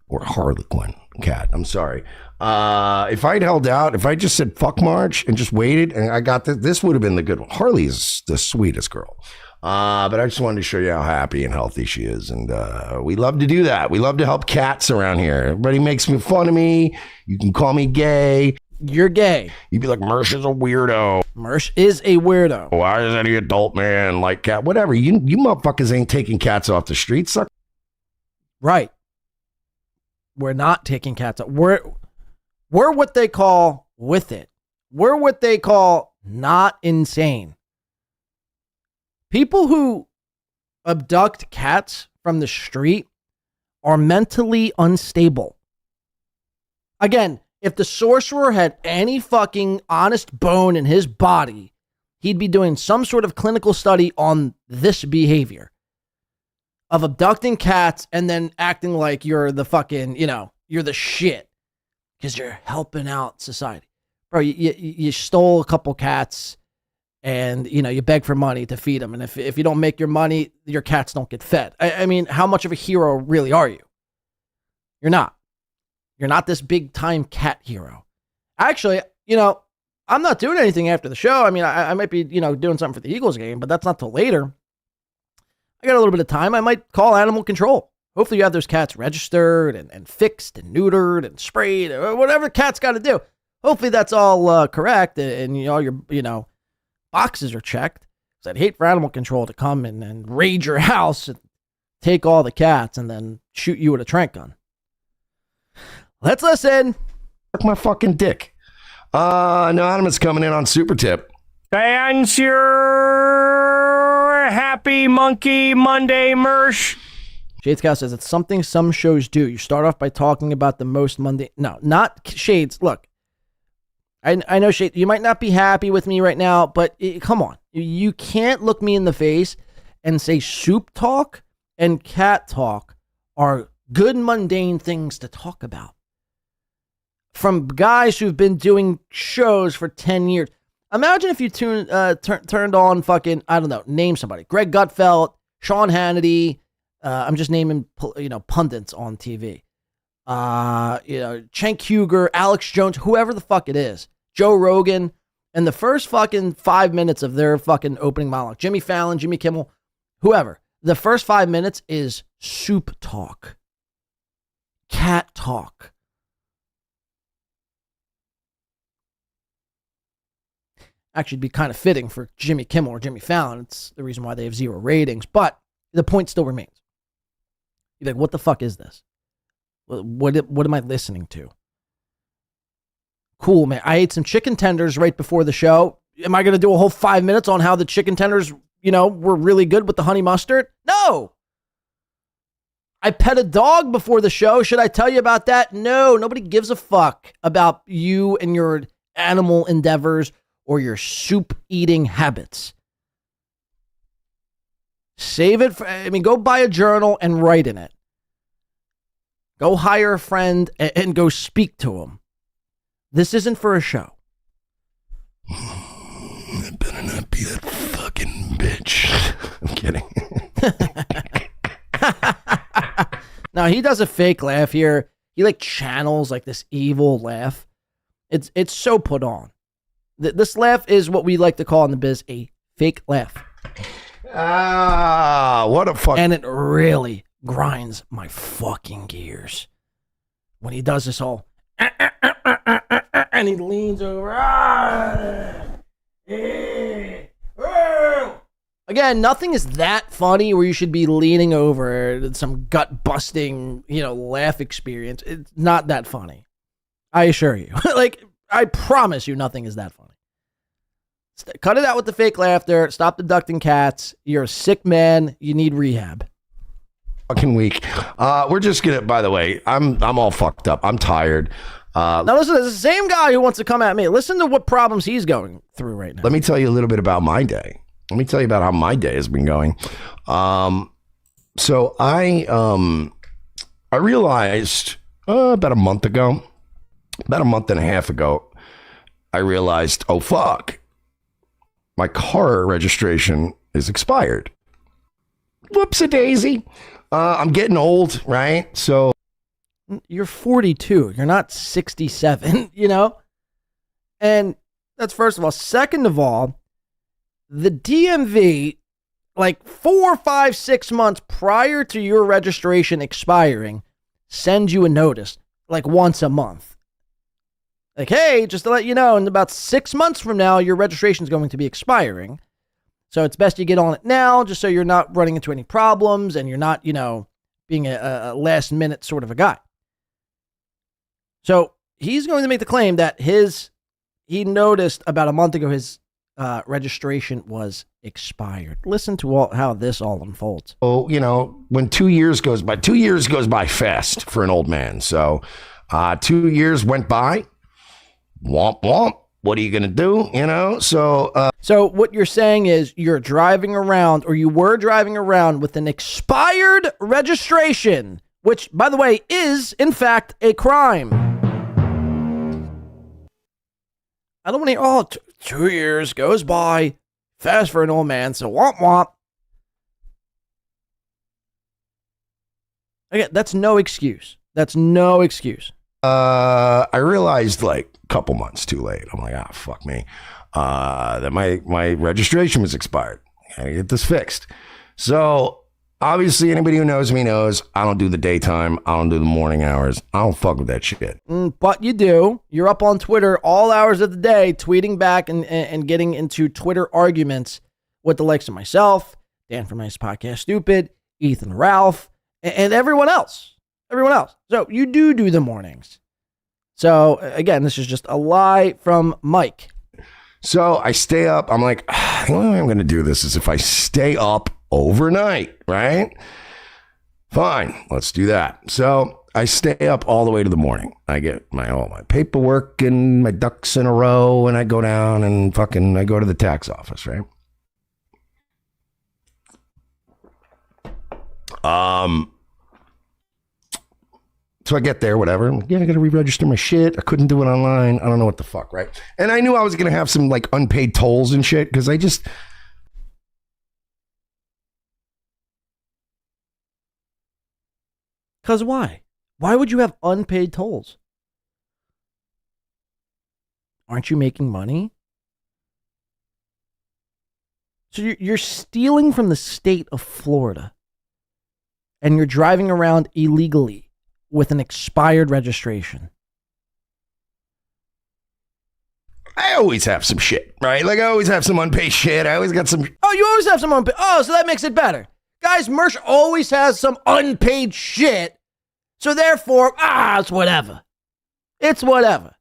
Or Harlequin cat. I'm sorry. If I'd held out, if I just said fuck Marge and just waited and I got this would have been the good one. Harley is the sweetest girl. But I just wanted to show you how happy and healthy she is. And we love to do that. We love to help cats around here. Everybody makes fun of me. You can call me gay. You're gay. You'd be like, Mersh is a weirdo. Mersh is a weirdo. Why does any adult man like cat? Whatever. You motherfuckers ain't taking cats off the street. Suck. Right. We're not taking cats off. We're what they call with it. We're what they call not insane. People who abduct cats from the street are mentally unstable. Again, if the sorcerer had any fucking honest bone in his body, he'd be doing some sort of clinical study on this behavior of abducting cats and then acting like you're the fucking, you're the shit because you're helping out society. Bro, you stole a couple cats. And, you beg for money to feed them. And if you don't make your money, your cats don't get fed. I mean, how much of a hero really are you? You're not. You're not this big time cat hero. Actually, I'm not doing anything after the show. I mean, I might be, doing something for the Eagles game, but that's not till later. I got a little bit of time. I might call animal control. Hopefully you have those cats registered and fixed and neutered and sprayed or whatever cats got to do. Hopefully that's all correct and all your, boxes are checked. Because I'd hate for animal control to come and raid your house and take all the cats and then shoot you with a tranq gun. Let's listen. Suck my fucking dick. Anonymous coming in on Super Tip. Fans, your happy monkey Monday, Mersh. Shades Cow says it's something some shows do. You start off by talking about the most mundane. No, not Shades. Look, I know Shades, you might not be happy with me right now, but come on. You can't look me in the face and say soup talk and cat talk are good mundane things to talk about. From guys who've been doing shows for 10 years. Imagine if you turned on fucking, I don't know, name somebody. Greg Gutfeld, Sean Hannity. I'm just naming, pundits on TV. Cenk Huger, Alex Jones, whoever the fuck it is. Joe Rogan. And the first fucking 5 minutes of their fucking opening monologue. Jimmy Fallon, Jimmy Kimmel, whoever. The first 5 minutes is soup talk. Cat talk. Actually, it'd be kind of fitting for Jimmy Kimmel or Jimmy Fallon. It's the reason why they have 0 ratings. But the point still remains. You're like, what the fuck is this? What am I listening to? Cool, man. I ate some chicken tenders right before the show. Am I going to do a whole 5 minutes on how the chicken tenders, were really good with the honey mustard? No. I pet a dog before the show. Should I tell you about that? No. Nobody gives a fuck about you and your animal endeavors or your soup eating habits. Save it go buy a journal and write in it. Go hire a friend and go speak to him. This isn't for a show. It better not be that fucking bitch. I'm kidding. No, he does a fake laugh here. He channels this evil laugh. It's so put on. This laugh is what we like to call in the biz a fake laugh. What a fuck. And it really grinds my fucking gears. When he does this whole, and he leans over. Again, nothing is that funny where you should be leaning over some gut busting, laugh experience. It's not that funny. I assure you. I promise you nothing is that funny. Cut it out with the fake laughter. Stop abducting cats. You're a sick man. You need rehab. Fucking week. We're just gonna. By the way, I'm all fucked up. I'm tired. Now listen, there's the same guy who wants to come at me. Listen to what problems he's going through right now. Let me tell you a little bit about my day. Let me tell you about how my day has been going. So I realized about a month and a half ago, I realized, oh fuck, my car registration is expired. Whoops-a-daisy. I'm getting old, right? So you're 42. You're not 67, And that's first of all. Second of all, the DMV, 4, 5, 6 months prior to your registration expiring, sends you a notice once a month. Hey, just to let you know, in about 6 months from now, your registration is going to be expiring. So it's best you get on it now, just so you're not running into any problems and you're not, being a last minute sort of a guy. So he's going to make the claim that he noticed about a month ago his registration was expired. Listen to how this all unfolds. Oh, when 2 years goes by, 2 years goes by fast for an old man. So 2 years went by. Womp womp. What are you going to do? So what you're saying is you're driving around, or you were driving around with an expired registration, which, by the way, is, in fact, a crime. I don't want to hear, 2 years goes by fast for an old man, so womp womp. Again, that's no excuse. That's no excuse. I realized like a couple months too late. I'm like, fuck me. That my registration was expired. I gotta get this fixed. So obviously anybody who knows me knows I don't do the daytime. I don't do the morning hours. I don't fuck with that shit. But you do. You're up on Twitter all hours of the day, tweeting back and getting into Twitter arguments with the likes of myself, Dan from Nice Podcast Stupid, Ethan Ralph, and everyone else. Everyone else. So you do the mornings. So again, this is just a lie from Mike. So I stay up. I'm like, the only way I'm going to do this is if I stay up overnight, right? Fine, let's do that. So I stay up all the way to the morning. I get all my paperwork and my ducks in a row, and I go down and I go to the tax office, right? So I get there, whatever. I'm like, I got to re-register my shit. I couldn't do it online. I don't know what the fuck, right? And I knew I was going to have some like unpaid tolls and shit because Because why? Why would you have unpaid tolls? Aren't you making money? So you're stealing from the state of Florida and you're driving around illegally with an expired registration. I always have some shit, right? Like I always have some unpaid shit. I always got some. Oh, you always have some unpaid. Oh, so that makes it better. Guys, Mersh always has some unpaid shit. So therefore, it's whatever. It's whatever.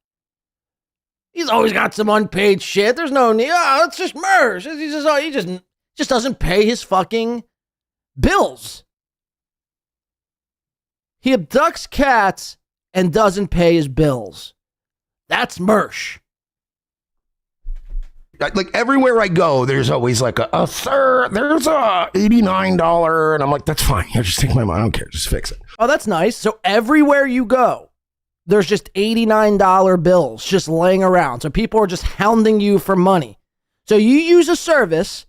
He's always got some unpaid shit. There's no need. It's just Mersh. He just doesn't pay his fucking bills. He abducts cats and doesn't pay his bills. That's Mersh. Like everywhere I go, there's always like sir, there's a $89. And I'm like, that's fine. Just take my money. I don't care. Just fix it. Oh, that's nice. So everywhere you go, there's just $89 bills just laying around. So people are just hounding you for money. So you use a service,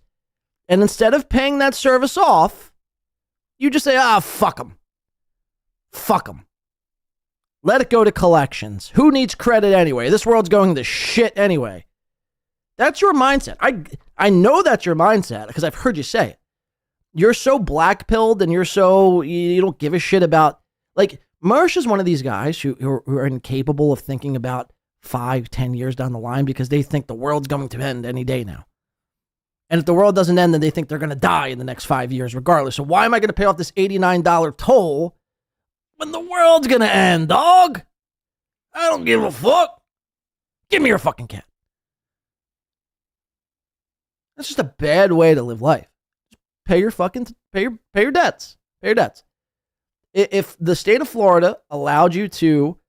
and instead of paying that service off, you just say, fuck them. Fuck them. Let it go to collections. Who needs credit anyway? This world's going to shit anyway. That's your mindset. I know that's your mindset because I've heard you say it. You're so black-pilled and you don't give a shit about, like, Mersh is one of these guys who are incapable of thinking about 5-10 years down the line because they think the world's going to end any day now. And if the world doesn't end, then they think they're going to die in the next 5 years regardless. So why am I going to pay off this $89 toll when the world's going to end, dog? I don't give a fuck. Give me your fucking cat. That's just a bad way to live life. Pay your debts. Pay your debts. If the state of Florida allowed you to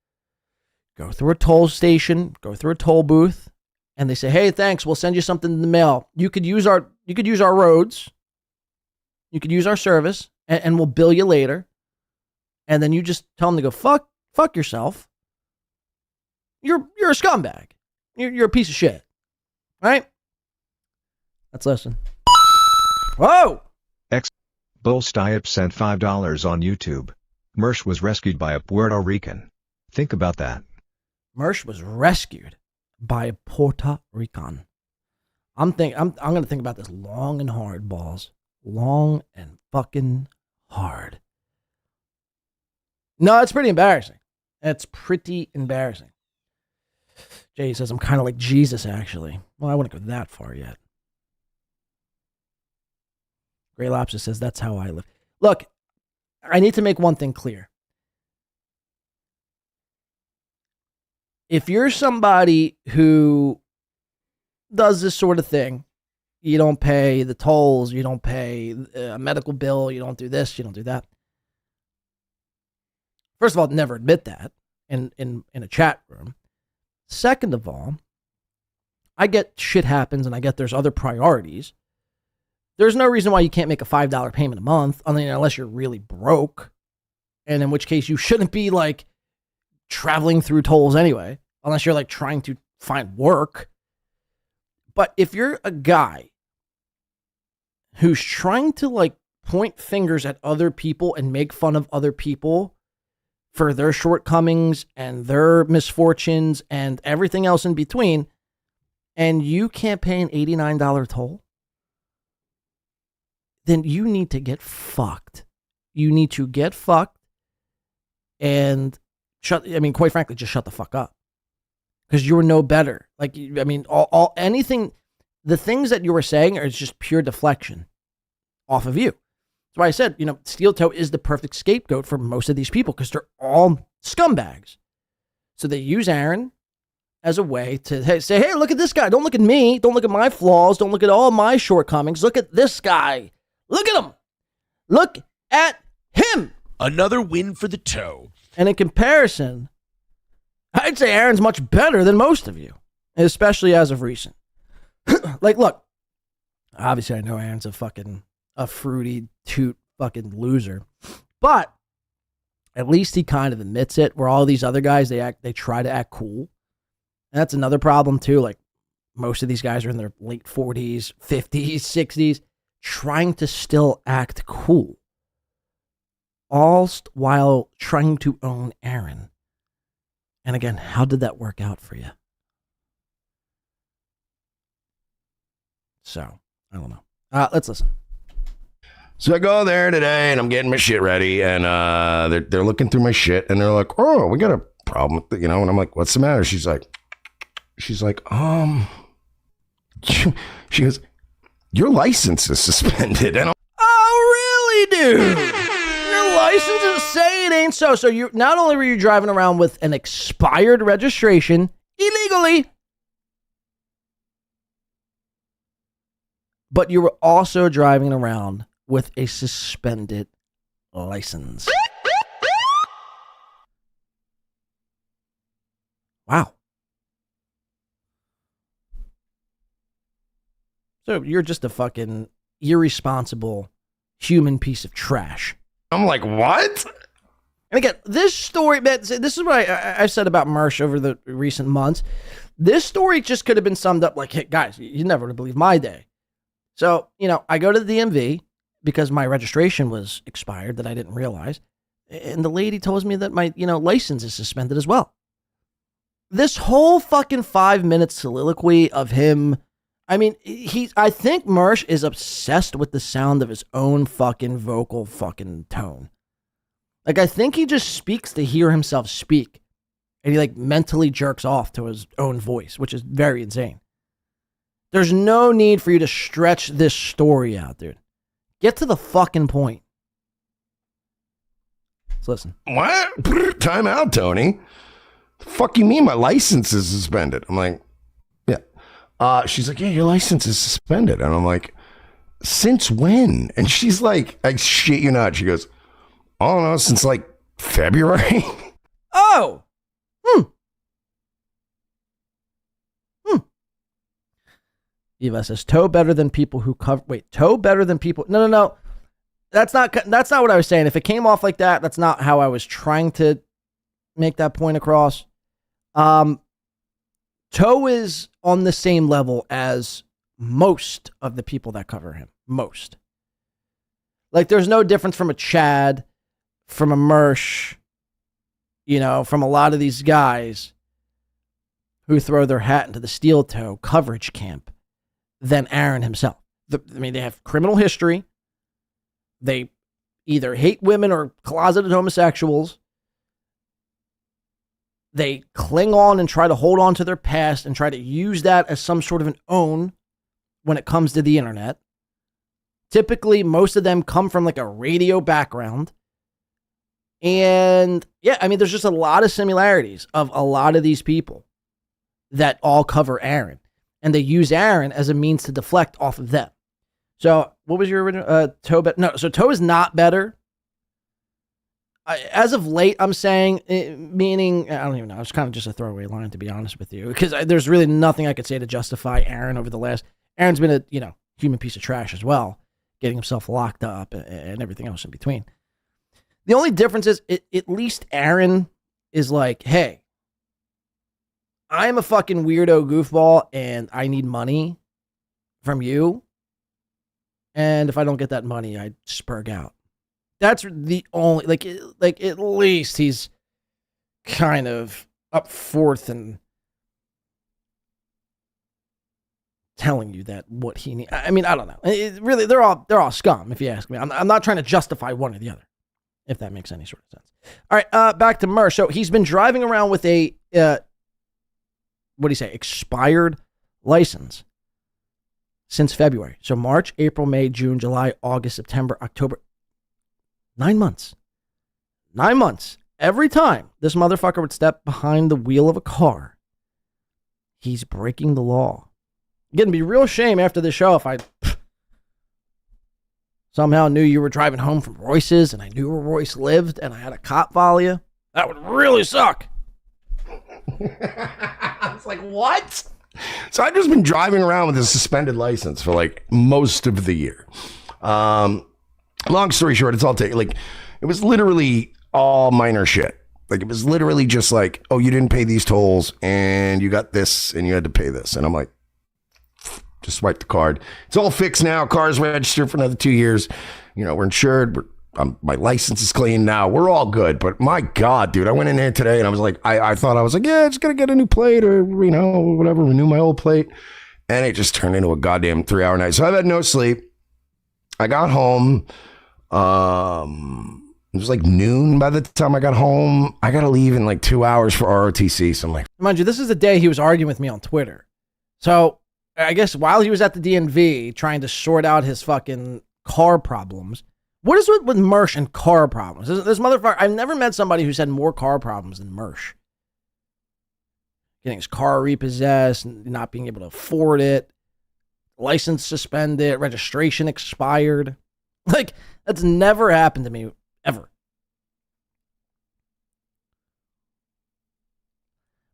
go through a toll station, go through a toll booth, and they say, "Hey, thanks, we'll send you something in the mail. You could use our roads. You could use our service, and we'll bill you later." And then you just tell them to go fuck yourself. You're a scumbag. You're a piece of shit. Right? Let's listen. Whoa! Bull Stipe sent $5 on YouTube. Mersh was rescued by a Puerto Rican. Think about that. Mersh was rescued by a Puerto Rican. I'm going to think about this long and hard, balls. Long and fucking hard. No, it's pretty embarrassing. It's pretty embarrassing. Jay says, I'm kind of like Jesus, actually. Well, I wouldn't go that far yet. Gray Lobster says, that's how I live. Look, I need to make one thing clear. If you're somebody who does this sort of thing, you don't pay the tolls, you don't pay a medical bill, you don't do this, you don't do that. First of all, never admit that in a chat room. Second of all, I get shit happens and I get there's other priorities. There's no reason why you can't make a $5 payment a month, unless you're really broke, and in which case you shouldn't be like traveling through tolls anyway, unless you're like trying to find work. But if you're a guy who's trying to like point fingers at other people and make fun of other people for their shortcomings and their misfortunes and everything else in between, and you can't pay an $89 toll, then you need to get fucked. You need to get fucked and quite frankly, just shut the fuck up. Because you're no better. Like, anything, the things that you were saying are just pure deflection off of you. That's why I said, steel toe is the perfect scapegoat for most of these people because they're all scumbags. So they use Aaron as a way to say, hey, look at this guy. Don't look at me. Don't look at my flaws. Don't look at all my shortcomings. Look at this guy. Look at him. Look at him. Another win for the toe. And in comparison, I'd say Aaron's much better than most of you, especially as of recent. Like, look, obviously I know Aaron's a fruity toot fucking loser, but at least he kind of admits it. Where all these other guys, they try to act cool. And that's another problem too. Like, most of these guys are in their late 40s, 50s, 60s, trying to still act cool, all while trying to own Aaron. And again, how did that work out for you? So, I don't know. Let's listen. So I go there today and I'm getting my shit ready, and they're looking through my shit and they're like, oh, we got a problem with it, and I'm like, what's the matter? She's like, she goes, your license is suspended. And oh, really, dude? Your license is say it ain't so. So you not only were you driving around with an expired registration illegally, but you were also driving around with a suspended license. Wow. So you're just a fucking irresponsible human piece of trash. I'm like, what? And again, this story, man, this is what I said about Mersh over the recent months. This story just could have been summed up like, hey, guys, you never would believe my day. So, I go to the DMV because my registration was expired that I didn't realize. And the lady tells me that my, license is suspended as well. This whole fucking 5-minute soliloquy of him, I think Mersh is obsessed with the sound of his own fucking vocal fucking tone. Like, I think he just speaks to hear himself speak. And he mentally jerks off to his own voice, which is very insane. There's no need for you to stretch this story out, dude. Get to the fucking point. Let's listen. What? Time out, Tony. The fuck you mean my license is suspended? I'm like, yeah. She's like, yeah, your license is suspended. And I'm like, since when? And she's like, I shit you not. She goes, I don't know, since February. Oh. Eva says, toe better than people who cover. Wait, toe better than people. No. That's not what I was saying. If it came off like that, that's not how I was trying to make that point across. Toe is on the same level as most of the people that cover him. Most. There's no difference from a Chad, from a Mersh, from a lot of these guys who throw their hat into the steel toe coverage camp than Aaron himself. They have criminal history. They either hate women or closeted homosexuals. They cling on and try to hold on to their past and try to use that as some sort of an own when it comes to the internet. Typically, most of them come from a radio background. And yeah, there's just a lot of similarities of a lot of these people that all cover Aaron. And they use Aaron as a means to deflect off of them. So what was your original toe? No, so toe is not better. As of late, I'm saying, meaning, I don't even know. It's kind of just a throwaway line, to be honest with you, because there's really nothing I could say to justify Aaron over the last. Aaron's been a human piece of trash as well, getting himself locked up and everything else in between. The only difference is, at least Aaron is like, hey, I'm a fucking weirdo goofball and I need money from you. And if I don't get that money, I spurg out. That's the only, at least he's kind of up forth and telling you that what he needs. I mean, I don't know. Really, they're all scum, if you ask me. I'm not trying to justify one or the other, if that makes any sort of sense. All right, back to Mersh. So he's been driving around with a, what do you say, expired license since February. So March, April, May, June, July, August, September, October. 9 months. 9 months. Every time this motherfucker would step behind the wheel of a car, he's breaking the law. It'd be real shame after the show if I somehow knew you were driving home from Royce's and I knew where Royce lived and I had a cop follow you. That would really suck. I was like, what? So I've just been driving around with a suspended license for like most of the year. Long story short, it's all like it was literally all minor shit. Like it was literally just like, oh, you didn't pay these tolls and you got this and you had to pay this. And I'm like, just swipe the card. It's all fixed now. Car's registered for another 2 years. You know, we're insured. My license is clean now. We're all good. But my God, dude, I went in there today and I was like, I thought I was like, yeah, just gonna get a new plate or, you know, whatever, renew my old plate. And it just turned into a goddamn 3-hour night. So I've had no sleep. I got home. It was like noon by the time I got home. I got to leave in like 2 hours for ROTC. So I'm like, mind you, this is the day he was arguing with me on Twitter. So I guess while he was at the DMV trying to sort out his fucking car problems, what is with Mersh and car problems? This motherfucker, I've never met somebody who's had more car problems than Mersh. Getting his car repossessed, not being able to afford it, license suspended, registration expired. Like, that's never happened to me, ever.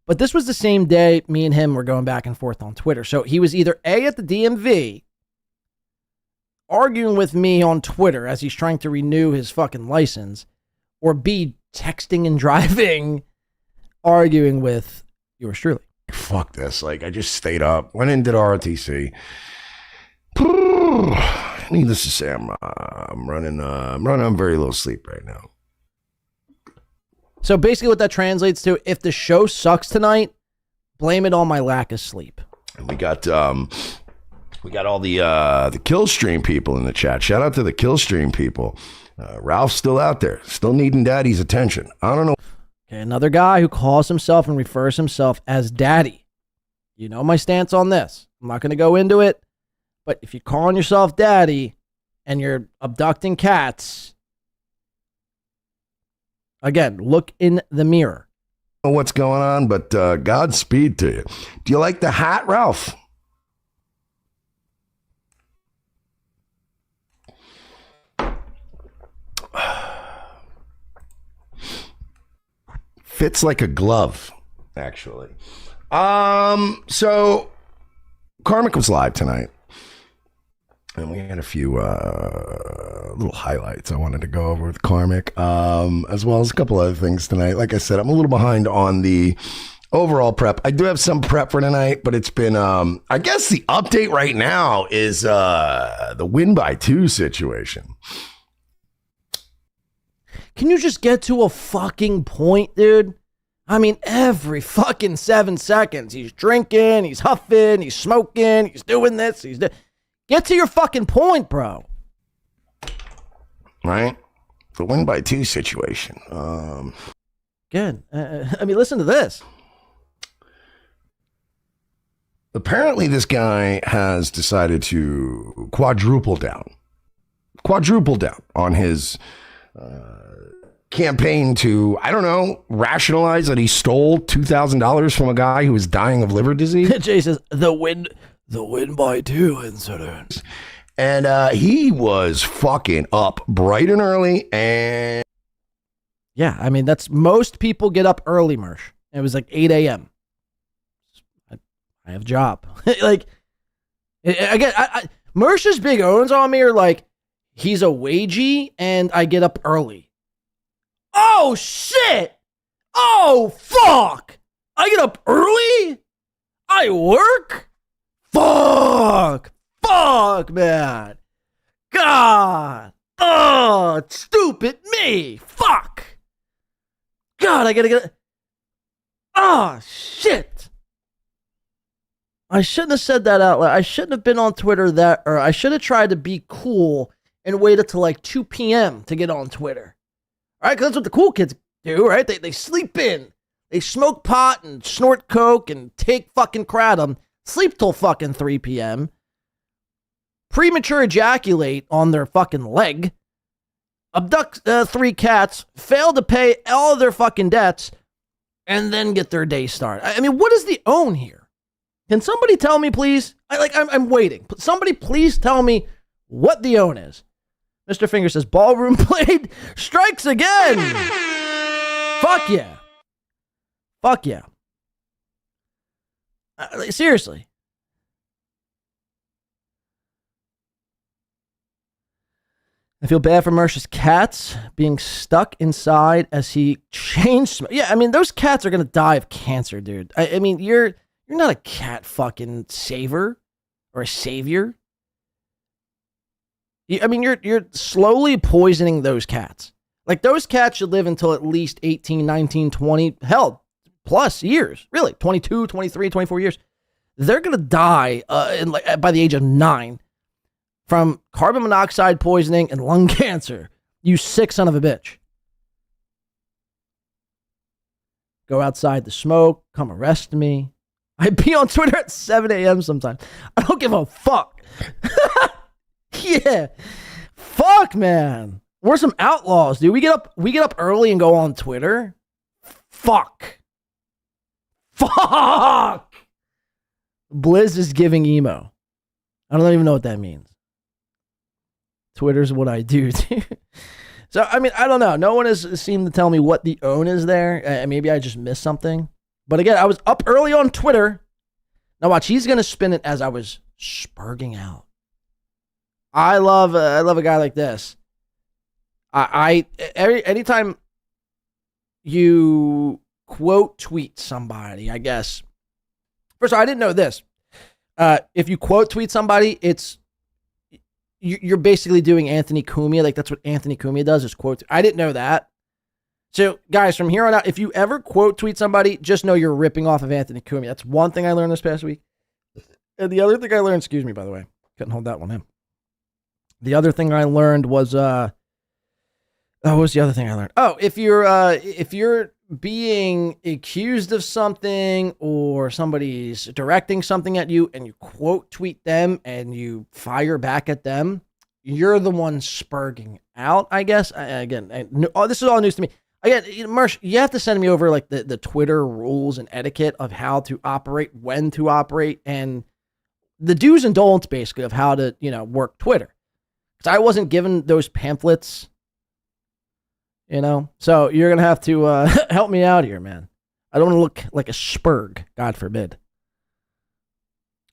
But this was the same day me and him were going back and forth on Twitter. So he was either A, at the DMV, arguing with me on Twitter as he's trying to renew his fucking license, or B, texting and driving, arguing with yours truly. Fuck this. Like, I just stayed up, went and did ROTC. Needless to say, I'm running on very low sleep right now. So basically what that translates to, if the show sucks tonight, blame it on my lack of sleep. And we got all the Kill Stream people in the chat. Shout out to the Kill Stream people. Ralph's still out there, still needing daddy's attention. I don't know. Okay, another guy who calls himself and refers himself as daddy. You know my stance on this. I'm not going to go into it, but if you're calling yourself daddy and you're abducting cats, again, look in the mirror. I don't know what's going on, but Godspeed to you. Do you like the hat, Ralph? Fits like a glove, actually. So Karmic was live tonight, and we had a few little highlights I wanted to go over with Karmic, as well as a couple other things tonight. Like I said, I'm a little behind on the overall prep. I do have some prep for tonight, but it's been, I guess the update right now is the win by 2 situation. Can you just get to a fucking point, dude? I mean, every fucking 7 seconds, he's drinking, he's huffing, he's smoking, he's doing this, get to your fucking point, bro. Right? The win by 2 situation. Good. I mean, listen to this. Apparently, this guy has decided to quadruple down on his campaign to, I don't know, rationalize that he stole $2,000 from a guy who was dying of liver disease. Jay says, the win by 2 incident. And he was fucking up bright and early. And yeah, I mean, that's most people get up early, Mersh. It was like 8 a.m. I have a job. Like, again, Mersh's big owns on me are like, he's a wagey and I get up early. Oh, shit. Oh, fuck. I get up early? I work? Fuck, man. God. Oh, stupid me. Fuck. God, I gotta get. Oh, shit. I shouldn't have said that out loud. I shouldn't have been on Twitter or I should have tried to be cool and waited till like 2 p.m. to get on Twitter. All right, because that's what the cool kids do, right? They sleep in. They smoke pot and snort coke and take fucking kratom, sleep till fucking 3 p.m., premature ejaculate on their fucking leg, abduct 3 cats, fail to pay all of their fucking debts, and then get their day started. I mean, what is the own here? Can somebody tell me, please? I'm waiting. Somebody please tell me what the own is. Mr. Finger says, ballroom blade strikes again. Fuck yeah. Fuck yeah. Seriously. I feel bad for Mersh's cats being stuck inside as he changed. Yeah, I mean, those cats are going to die of cancer, dude. I mean, you're not a cat fucking saver or a savior. I mean, you're slowly poisoning those cats. Like, those cats should live until at least 18, 19, 20, hell, plus years. Really, 22, 23, 24 years. They're going to die by the age of 9 from carbon monoxide poisoning and lung cancer. You sick son of a bitch. Go outside to smoke. Come arrest me. I'd be on Twitter at 7 a.m. sometimes. I don't give a fuck. Yeah. Fuck, man. We're some outlaws, dude. We get up early and go on Twitter. Fuck. Fuck. Blizz is giving emo. I don't even know what that means. Twitter's what I do, dude. So, I mean, I don't know. No one has seemed to tell me what the own is there. Maybe I just missed something. But again, I was up early on Twitter. Now watch, he's going to spin it as I was spurging out. I love a guy like this. Anytime you quote tweet somebody, I guess. First of all, I didn't know this. If you quote tweet somebody, you're basically doing Anthony Cumia. Like, that's what Anthony Cumia does, is quote. I didn't know that. So, guys, from here on out, if you ever quote tweet somebody, just know you're ripping off of Anthony Cumia. That's one thing I learned this past week. And the other thing I learned, excuse me, by the way, couldn't hold that one in. The other thing I learned was, what was the other thing I learned? Oh, if you're being accused of something or somebody's directing something at you and you quote tweet them and you fire back at them, you're the one spurging out, I guess. This is all news to me. Again, Mersh, you have to send me over like the Twitter rules and etiquette of how to operate, when to operate, and the do's and don'ts basically of how to, work Twitter. Because I wasn't given those pamphlets. So you're going to have to help me out here, man. I don't want to look like a spurg, God forbid.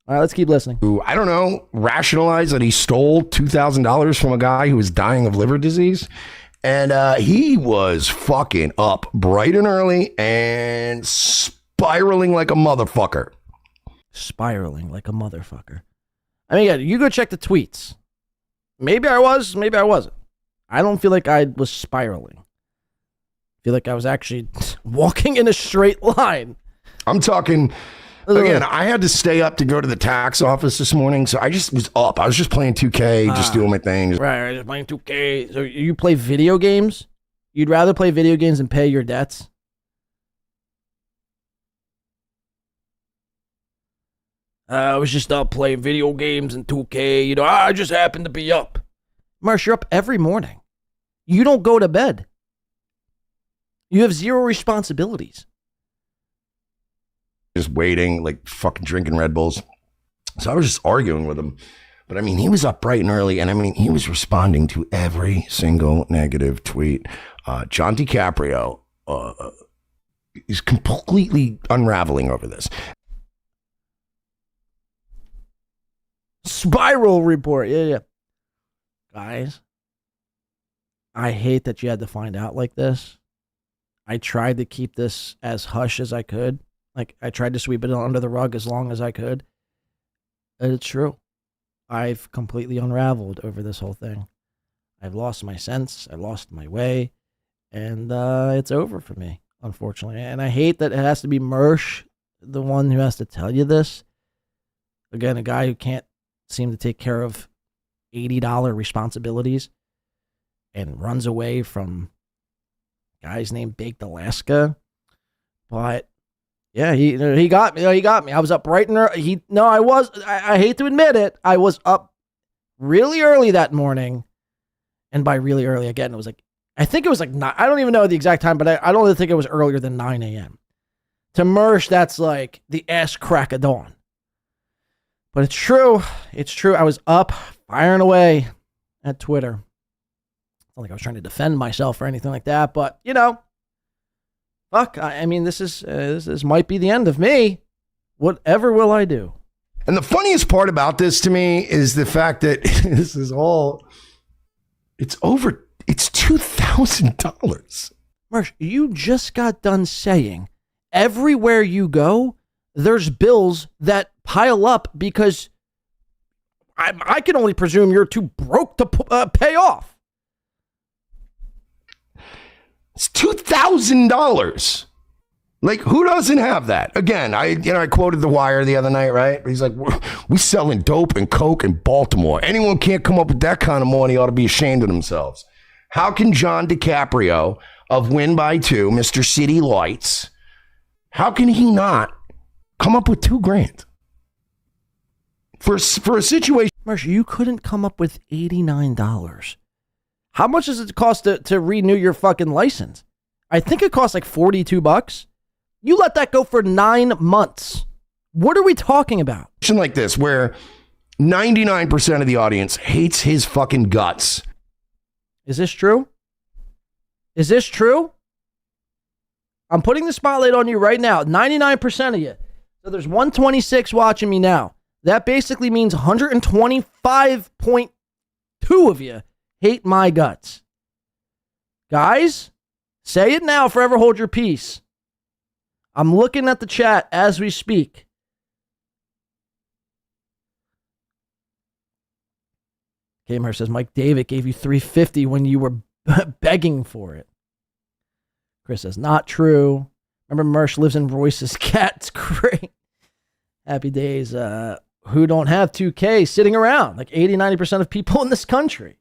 All right, let's keep listening. Who, I don't know, rationalize that he stole $2,000 from a guy who was dying of liver disease. And he was fucking up bright and early and spiraling like a motherfucker. Spiraling like a motherfucker. I mean, yeah, you go check the tweets. Maybe I was, maybe I wasn't. I don't feel like I was spiraling. I feel like I was actually walking in a straight line. I'm talking, again, I had to stay up to go to the tax office this morning, so I just was up. I was just playing 2K, just doing my things. Right, just playing 2K. So you play video games? You'd rather play video games than pay your debts? I was just up playing video games and 2K. I just happened to be up. Mersh, you're up every morning. You don't go to bed. You have zero responsibilities. Just waiting, like fucking drinking Red Bulls. So I was just arguing with him. But I mean, he was up bright and early, and I mean, he was responding to every single negative tweet. John Di Caprio is completely unraveling over this. Spiral report. Yeah. Guys, I hate that you had to find out like this. I tried to keep this as hush as I could. Like, I tried to sweep it under the rug as long as I could. And it's true. I've completely unraveled over this whole thing. I've lost my sense. I lost my way. And it's over for me. unfortunately. And I hate that it has to be Mersh, the one who has to tell you this. Again, a guy who can't seem to take care of $80 responsibilities and runs away from a guy's named Baked Alaska. But yeah, he got me. He got me. I was up bright and early. I hate to admit it. I was up really early that morning. And by really early, again, it was like, I think it was like 9. I don't even know the exact time, but I don't really think it was earlier than 9 a.m. To Mersh, that's like the ass crack of dawn. But it's true. It's true. I was up firing away at Twitter. It's not like I was trying to defend myself or anything like that, but fuck. I mean, this might be the end of me. Whatever will I do? And the funniest part about this to me is the fact that this is all. It's $2,000. Mersh, you just got done saying everywhere you go, there's bills that pile up because I can only presume you're too broke to pay off. It's $2,000. Like, who doesn't have that? Again, I quoted The Wire the other night, right? He's like, we selling dope and coke in Baltimore. Anyone can't come up with that kind of money ought to be ashamed of themselves. How can John Di Caprio of Win by Two, Mr. City Lights, how can he not come up with $2,000 for a situation? Mersh, you couldn't come up with $89. How much does it cost to renew your fucking license? I think it costs like $42. You let that go for 9 months. What are we talking about? Like this, where 99% of the audience hates his fucking guts. Is this true? Is this true? I'm putting the spotlight on you right now. 99% of you. So there's 126 watching me now. That basically means 125.2 of you hate my guts. Guys, say it now, forever hold your peace. I'm looking at the chat as we speak. Gamer says Mike David gave you $350 when you were begging for it. Chris says not true. Remember Mersh lives in Royce's cat. It's great. Happy days. Who don't have 2K sitting around? Like 80-90% of people in this country.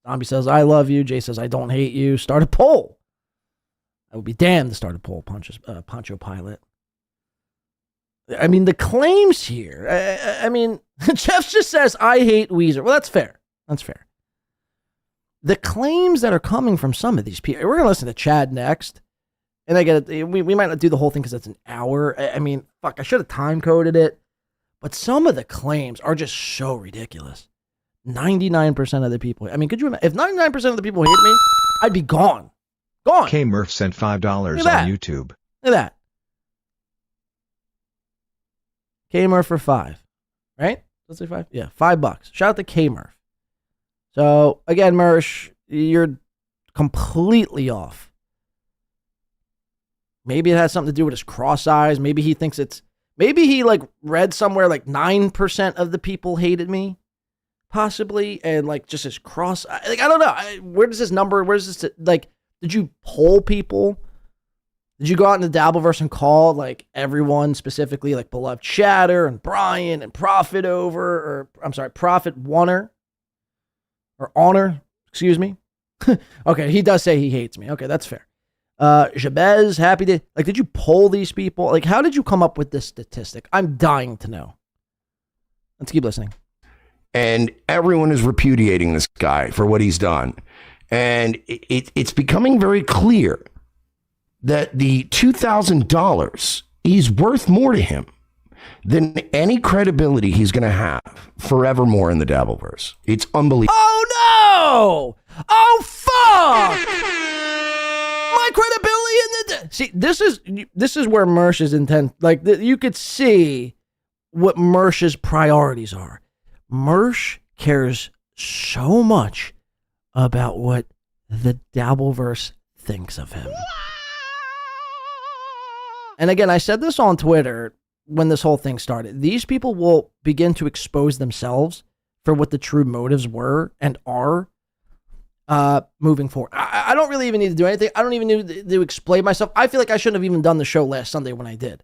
Zombie says I love you. Jay says I don't hate you. Start a poll. I would be damned to start a poll, Poncho Pilot. I mean, the claims here. I mean, Jeff just says, I hate Weezer. Well, that's fair. That's fair. The claims that are coming from some of these people. We're going to listen to Chad next. And I get it. We might not do the whole thing because it's an hour. I mean, fuck, I should have time coded it. But some of the claims are just so ridiculous. 99% of the people. I mean, could you imagine? If 99% of the people hate me, I'd be gone. Gone. K Murph sent $5 on YouTube. Look at that. K-Murph for 5. Right? Let's say 5? Yeah, $5. Shout out to K-Murph. So, again, Mersh, you're completely off. Maybe it has something to do with his cross eyes. Maybe he thinks maybe he like read somewhere like 9% of the people hated me. Possibly. And like just his cross, like, I don't know. Where does this, like, did you poll people? Did you go out in the Dabbleverse and call like everyone specifically, like Beloved Chatter and Brian and Prophet Prophet Warner or Honor? Excuse me. Okay, he does say he hates me. Okay, that's fair. Jabez, happy to like. Did you poll these people? Like, how did you come up with this statistic? I'm dying to know. Let's keep listening. And everyone is repudiating this guy for what he's done. And it's becoming very clear that the $2,000 is worth more to him than any credibility he's going to have forevermore in the Dabbleverse. It's unbelievable. Oh, no! Oh, fuck! My credibility in the... See, this is where Mersh's intent... Like, you could see what Mersh's priorities are. Mersh cares so much about what the Dabbleverse thinks of him. And again, I said this on Twitter when this whole thing started. These people will begin to expose themselves for what the true motives were and are moving forward. I don't really even need to do anything. I don't even need to explain myself. I feel like I shouldn't have even done the show last Sunday when I did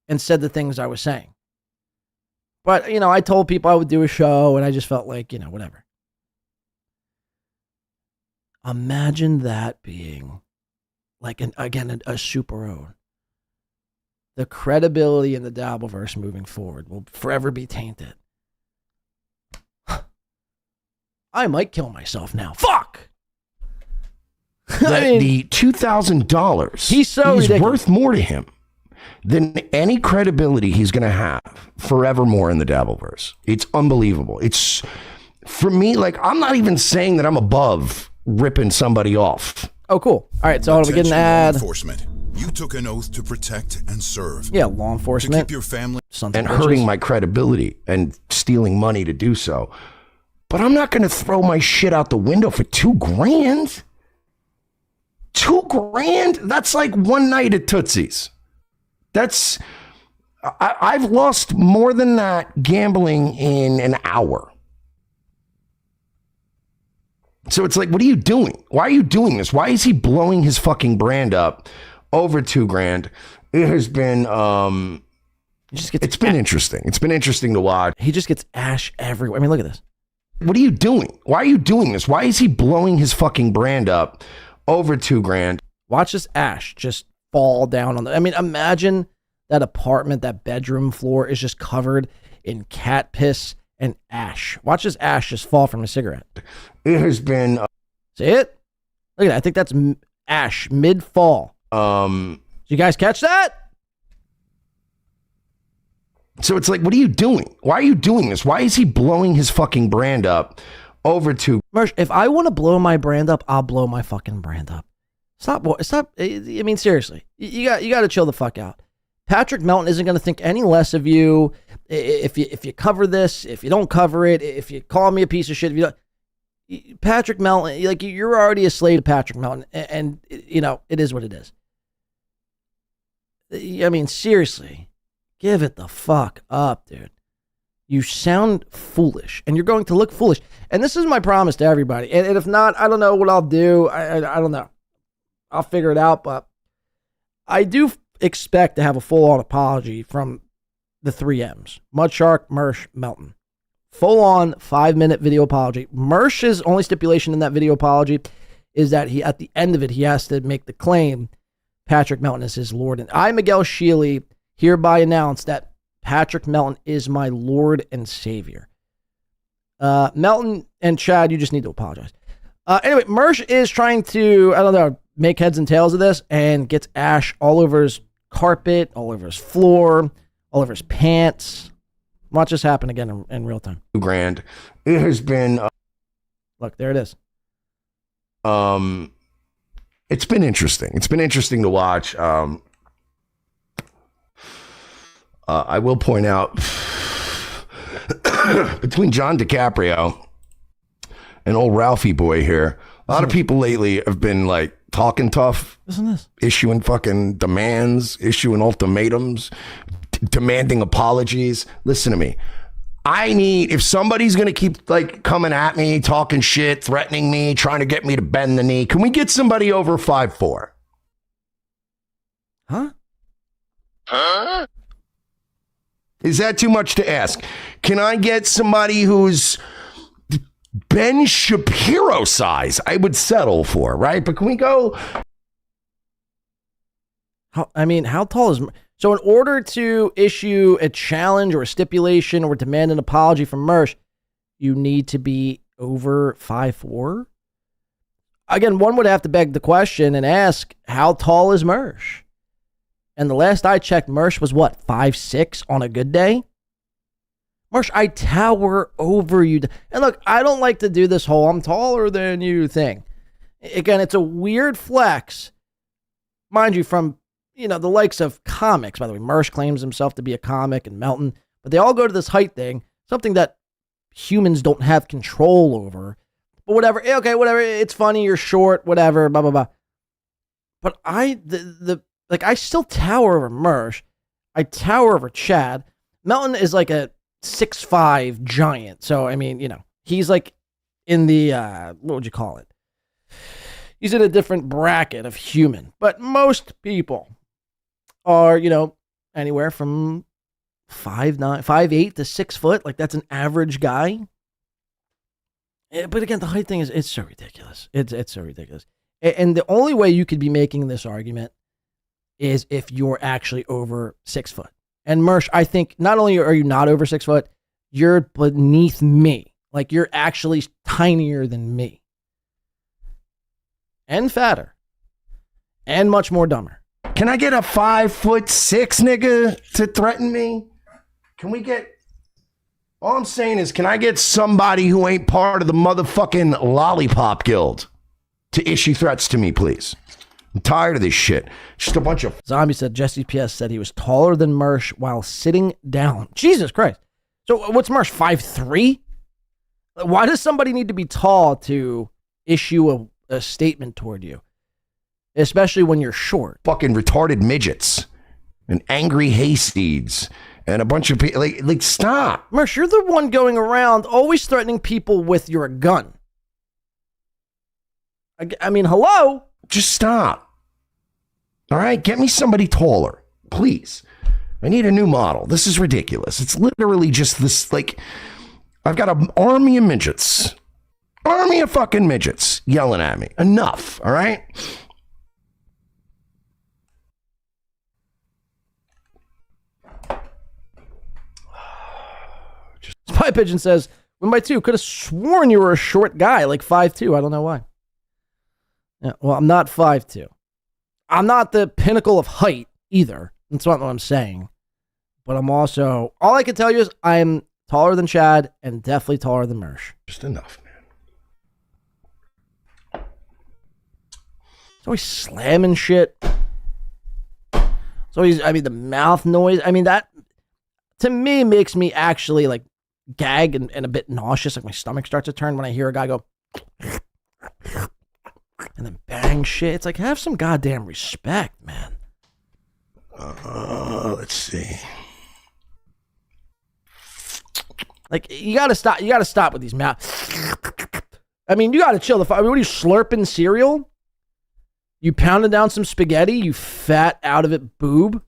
and said the things I was saying. But, you know, I told people I would do a show and I just felt like, you know, whatever. Imagine that being like, a super own. The credibility in the Dabbleverse moving forward will forever be tainted. I might kill myself now. Fuck! The $2,000 he's ridiculous. worth more to him than any credibility he's going to have forevermore in the Dabbleverse. It's unbelievable. It's, for me, like, I'm not even saying that I'm above ripping somebody off. Oh, cool. All right, so I'm going to get an ad. Enforcement. You took an oath to protect and serve. Yeah, law enforcement. To keep your family. And hurting my credibility and stealing money to do so. But I'm not going to throw my shit out the window for $2,000. $2,000? That's like one night at Tootsie's. That's, I've lost more than that gambling in an hour. So it's like, what are you doing? Why are you doing this? Why is he blowing his fucking brand up over $2,000? It has been, it's been interesting. It's been interesting to watch. He just gets ash everywhere. I mean, look at this. What are you doing? Why are you doing this? Why is he blowing his fucking brand up over $2,000? Watch this ash just fall down on the. I mean, imagine that apartment, that bedroom floor is just covered in cat piss and ash. Watch this ash just fall from a cigarette. It has been. See it? Look at that. I think that's ash mid fall. Did you guys catch that? So it's like, what are you doing? Why are you doing this? Why is he blowing his fucking brand up over to Mersh? If I want to blow my brand up, I'll blow my fucking brand up. Stop. I mean, seriously, you got to chill the fuck out. Patrick Melton isn't going to think any less of you if you cover this, if you don't cover it, if you call me a piece of shit. If you don't, Patrick Melton, like, you're already a slave to Patrick Melton, and you know it is what it is. I mean, seriously. Give it the fuck up, dude. You sound foolish, and you're going to look foolish. And this is my promise to everybody. And if not, I don't know what I'll do. I don't know. I'll figure it out. But I do expect to have a full-on apology from the 3Ms. Mudshark, Mersh, Melton. Full-on 5-minute video apology. Mersh's only stipulation in that video apology is that he, at the end of it, he has to make the claim Patrick Melton is his Lord. And I, Miguel Shealy, hereby announce that Patrick Melton is my Lord and Savior. Melton and Chad, you just need to apologize. Anyway, Mersh is trying to, I don't know, make heads and tails of this and gets ash all over his carpet, all over his floor, all over his pants. Watch this happen again in real time. $2,000. It has been. Look, there it is. It's been interesting. It's been interesting to watch. I will point out between John Di Caprio and old Ralphie boy here, a lot of people lately have been like talking tough, issuing fucking demands, issuing ultimatums, demanding apologies. Listen to me. I need, if somebody's going to keep like coming at me, talking shit, threatening me, trying to get me to bend the knee, can we get somebody over 5'4"? Huh? Is that too much to ask? Can I get somebody who's Ben Shapiro size? I would settle for, right? But can we go? How tall is... So in order to issue a challenge or a stipulation or demand an apology from Mersh, you need to be over 5'4"? Again, one would have to beg the question and ask, how tall is Mersh? And the last I checked, Mersh was what, 5'6" on a good day? Mersh, I tower over you. And look, I don't like to do this whole I'm taller than you thing. Again, it's a weird flex. Mind you, from, you know, the likes of comics. By the way, Mersh claims himself to be a comic, and Melton. But they all go to this height thing, something that humans don't have control over. But whatever, okay, whatever, it's funny, you're short, whatever, blah, blah, blah. But I still tower over Mersh. I tower over Chad. Melton is like a 6'5" giant. So, I mean, you know, he's like in the, what would you call it? He's in a different bracket of human. But most people are, anywhere from 5'9", 5'8" to 6 foot. Like, that's an average guy. But again, the height thing it's so ridiculous. It's so ridiculous. And the only way you could be making this argument is if you're actually over 6 foot. And Mersh, I think not only are you not over 6 foot, you're beneath me. Like, you're actually tinier than me. And fatter. And much more dumber. Can I get a 5'6" nigga to threaten me? Can we get... All I'm saying is, can I get somebody who ain't part of the motherfucking Lollipop Guild to issue threats to me, please? I'm tired of this shit. Just a bunch of... Zombie said Jesse PS said he was taller than Mersh while sitting down. Jesus Christ. So what's Mersh, 5'3"? Why does somebody need to be tall to issue a statement toward you? Especially when you're short. Fucking retarded midgets and angry hayseeds and a bunch of people. Like, stop. Mersh, you're the one going around always threatening people with your gun. I mean, hello? Just stop. All right? Get me somebody taller, please. I need a new model. This is ridiculous. It's literally just this, like, I've got an army of midgets. Army of fucking midgets yelling at me. Enough, all right? Spy Pigeon says, "Win by 2. Could have sworn you were a short guy, like 5'2". I don't know why. Yeah, well, I'm not 5'2". I'm not the pinnacle of height either. That's not what I'm saying. But I'm also, all I can tell you is I'm taller than Chad and definitely taller than Mersh. Just enough, man. He's always slamming shit. So the mouth noise. I mean, that to me makes me actually like gag and a bit nauseous. Like my stomach starts to turn when I hear a guy go and then bang shit. It's like, have some goddamn respect, man. Let's see. Like, you gotta stop. You gotta stop with these mouth. I mean, you gotta chill the fuck. What are you, slurping cereal? You pounding down some spaghetti? You fat out of it boob?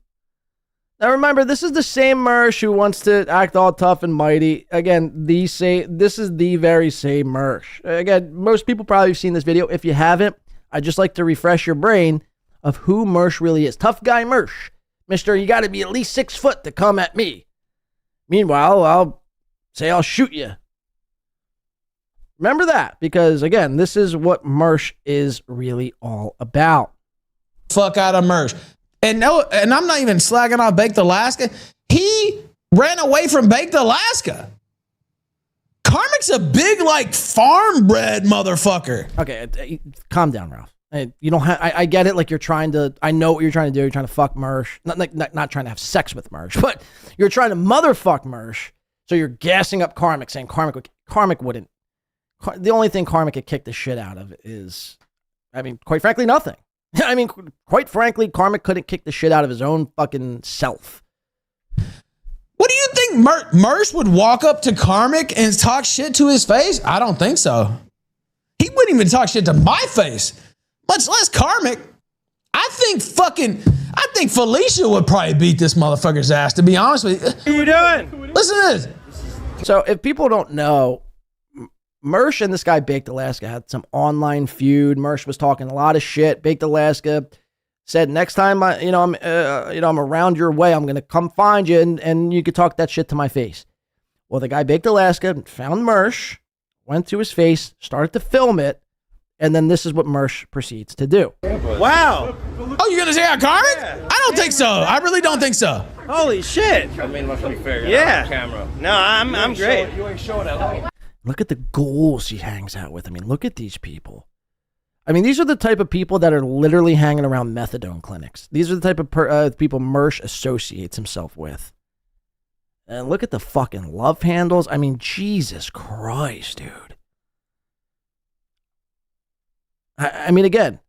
Now remember, this is the same Mersh who wants to act all tough and mighty. Again, this is the very same Mersh. Again, most people probably have seen this video. If you haven't, I'd just like to refresh your brain of who Mersh really is. Tough guy Mersh. Mister, you got to be at least 6 foot to come at me. Meanwhile, I'll say I'll shoot you. Remember that, because again, this is what Mersh is really all about. Fuck out of Mersh. And I'm not even slagging off Baked Alaska. He ran away from Baked Alaska. Karmic's a big, like, farm bred motherfucker. Okay, calm down, Ralph. You don't have. I get it. Like, you're trying to. I know what you're trying to do. You're trying to fuck Mersh. Not trying to have sex with Mersh, but you're trying to motherfuck Mersh. So you're gassing up Karmic, saying Karmic wouldn't. The only thing Karmic could kick the shit out of is, I mean, quite frankly, nothing. I mean, quite frankly, Karmic couldn't kick the shit out of his own fucking self. What do you think? Mersh would walk up to Karmic and talk shit to his face? I don't think so. He wouldn't even talk shit to my face, much less Karmic. I think Felicia would probably beat this motherfucker's ass, to be honest with you. What are you doing? Listen to this. So if people don't know, Mersh and this guy Baked Alaska had some online feud. Mersh was talking a lot of shit. Baked Alaska said, next time I'm around your way, I'm gonna come find you and you could talk that shit to my face. Well, the guy Baked Alaska found Mersh, went to his face, started to film it, and then this is what Mersh proceeds to do. Wow. Oh, you're gonna say I Karmic? Yeah. I don't think so. I really don't think so. Holy shit. I mean, let's be fair. Yeah. Camera. No, I'm great. You ain't showing that. Look at the ghouls he hangs out with. I mean, look at these people. I mean, these are the type of people that are literally hanging around methadone clinics. These are the type of people Mersh associates himself with. And look at the fucking love handles. I mean, Jesus Christ, dude. I mean, again,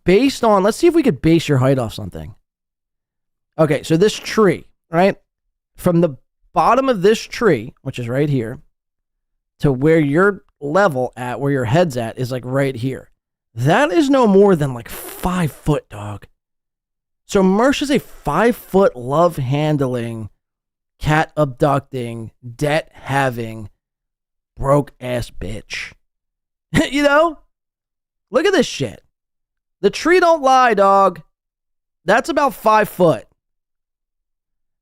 based on, let's see if we could base your height off something. Okay, so this tree, right? From the bottom of this tree, which is right here, to where you're level at where your head's at is like right here. That is no more than like 5 foot, dog. So Mersh is a 5 foot love handling, cat abducting, debt having, broke ass bitch. You know? Look at this shit. The tree don't lie, dog. That's about 5 foot.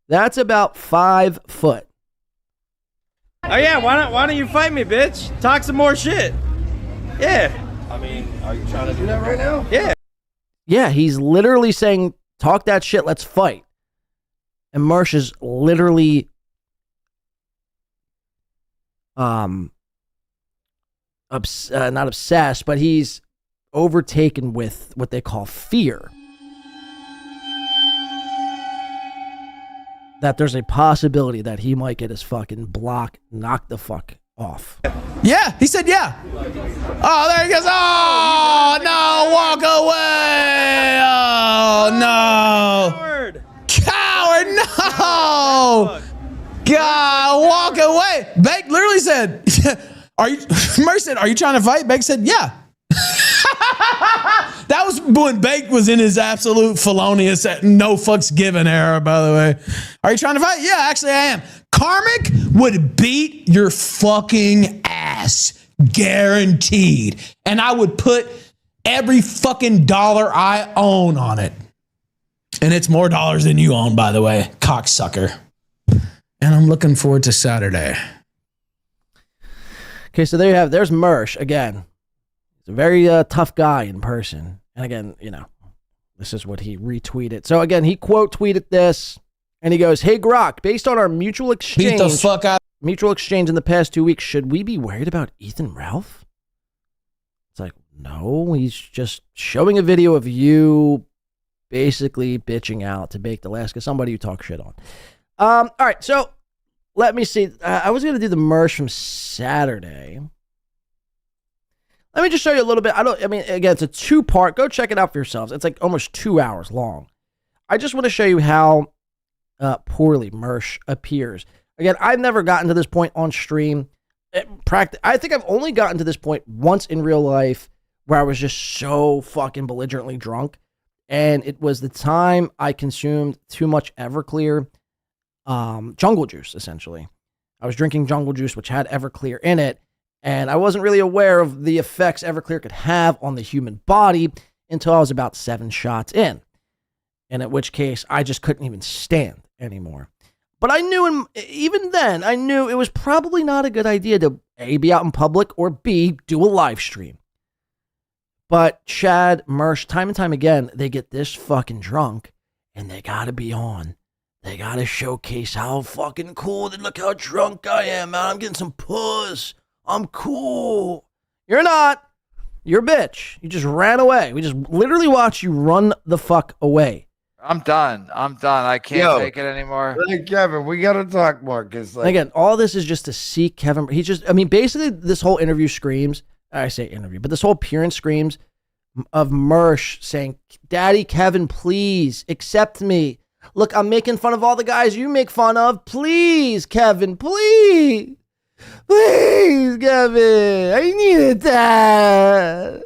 That's about 5 foot. Oh yeah, why don't you fight me, bitch? Talk some more shit. Yeah. I mean, are you trying to do that right now? Yeah. Yeah, he's literally saying, talk that shit, let's fight. And Mersh is literally not obsessed, but he's overtaken with what they call fear. That there's a possibility that he might get his fucking block knocked the fuck off. Yeah, he said yeah. Oh, there he goes. Oh, no, walk away. Oh, no. Coward, no. God, walk away. Beck literally said, Mersh said, are you trying to fight? Beck said, yeah. That was when Bake was in his absolute felonious, no fucks given era, by the way. Are you trying to fight? Yeah, actually I am. Karmic would beat your fucking ass. Guaranteed. And I would put every fucking dollar I own on it. And it's more dollars than you own, by the way, cocksucker. And I'm looking forward to Saturday. Okay, so there you have, there's Mersh again. He's a very tough guy in person. And again, you know, this is what he retweeted. So again, he quote tweeted this and he goes, "Hey Grok, based on our mutual exchange, Beat the fuck out. Mutual exchange in the past 2 weeks, should we be worried about Ethan Ralph?" It's like, no, he's just showing a video of you basically bitching out to Baked Alaska, somebody you talk shit on. All right, so let me see. I was going to do the Mersh from Saturday. Let me just show you a little bit. Again, it's a 2-part. Go check it out for yourselves. It's like almost 2 hours long. I just want to show you how poorly Mersh appears. Again, I've never gotten to this point on stream. I think I've only gotten to this point once in real life where I was just so fucking belligerently drunk. And it was the time I consumed too much Everclear, jungle juice, essentially. I was drinking jungle juice, which had Everclear in it. And I wasn't really aware of the effects Everclear could have on the human body until I was about 7 shots in. And at which case, I just couldn't even stand anymore. But I knew, even then, I knew it was probably not a good idea to A, be out in public, or B, do a live stream. But Chad, Mersh, time and time again, they get this fucking drunk, and they gotta be on. They gotta showcase how fucking cool, look how drunk I am, man. I'm getting some puss. I'm cool. You're not. You're a bitch. You just ran away. We just literally watched you run the fuck away. I'm done. I can't take it anymore. Hey, Kevin, we got to talk more. Cause again, all this is just to see Kevin. He's just, basically this whole interview screams, I say interview, but this whole appearance screams of Mersh saying, "Daddy Kevin, please accept me. Look, I'm making fun of all the guys you make fun of. Please, Kevin, please. Please, Kevin, I need that.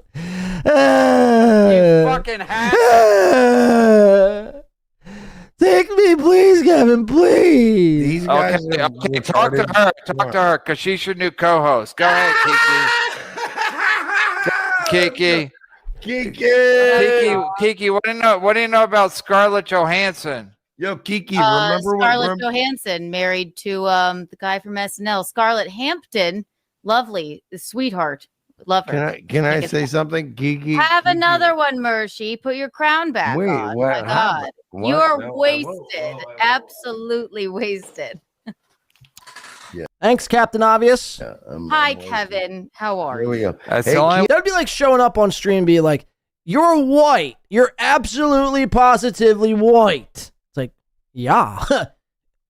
You fucking hack. Take me, please, Kevin, please." These guys Okay, talk to her, because she's your new co-host. Go ahead, Kiki. Kiki, what do you know about Scarlett Johansson? Yo, Kiki, remember Scarlett Johansson married to the guy from SNL, Scarlett Hampton, lovely sweetheart, love her. Can I say something, Kiki? Have another one, Mershie. Put your crown back on. What? My God, What? you are No, wasted. Absolutely wasted. Yeah. Thanks, Captain Obvious. Hi, Kevin. How are Here we you? go. That'd be like showing up on stream and be like, "You're white. You're absolutely positively white." It's like, yeah.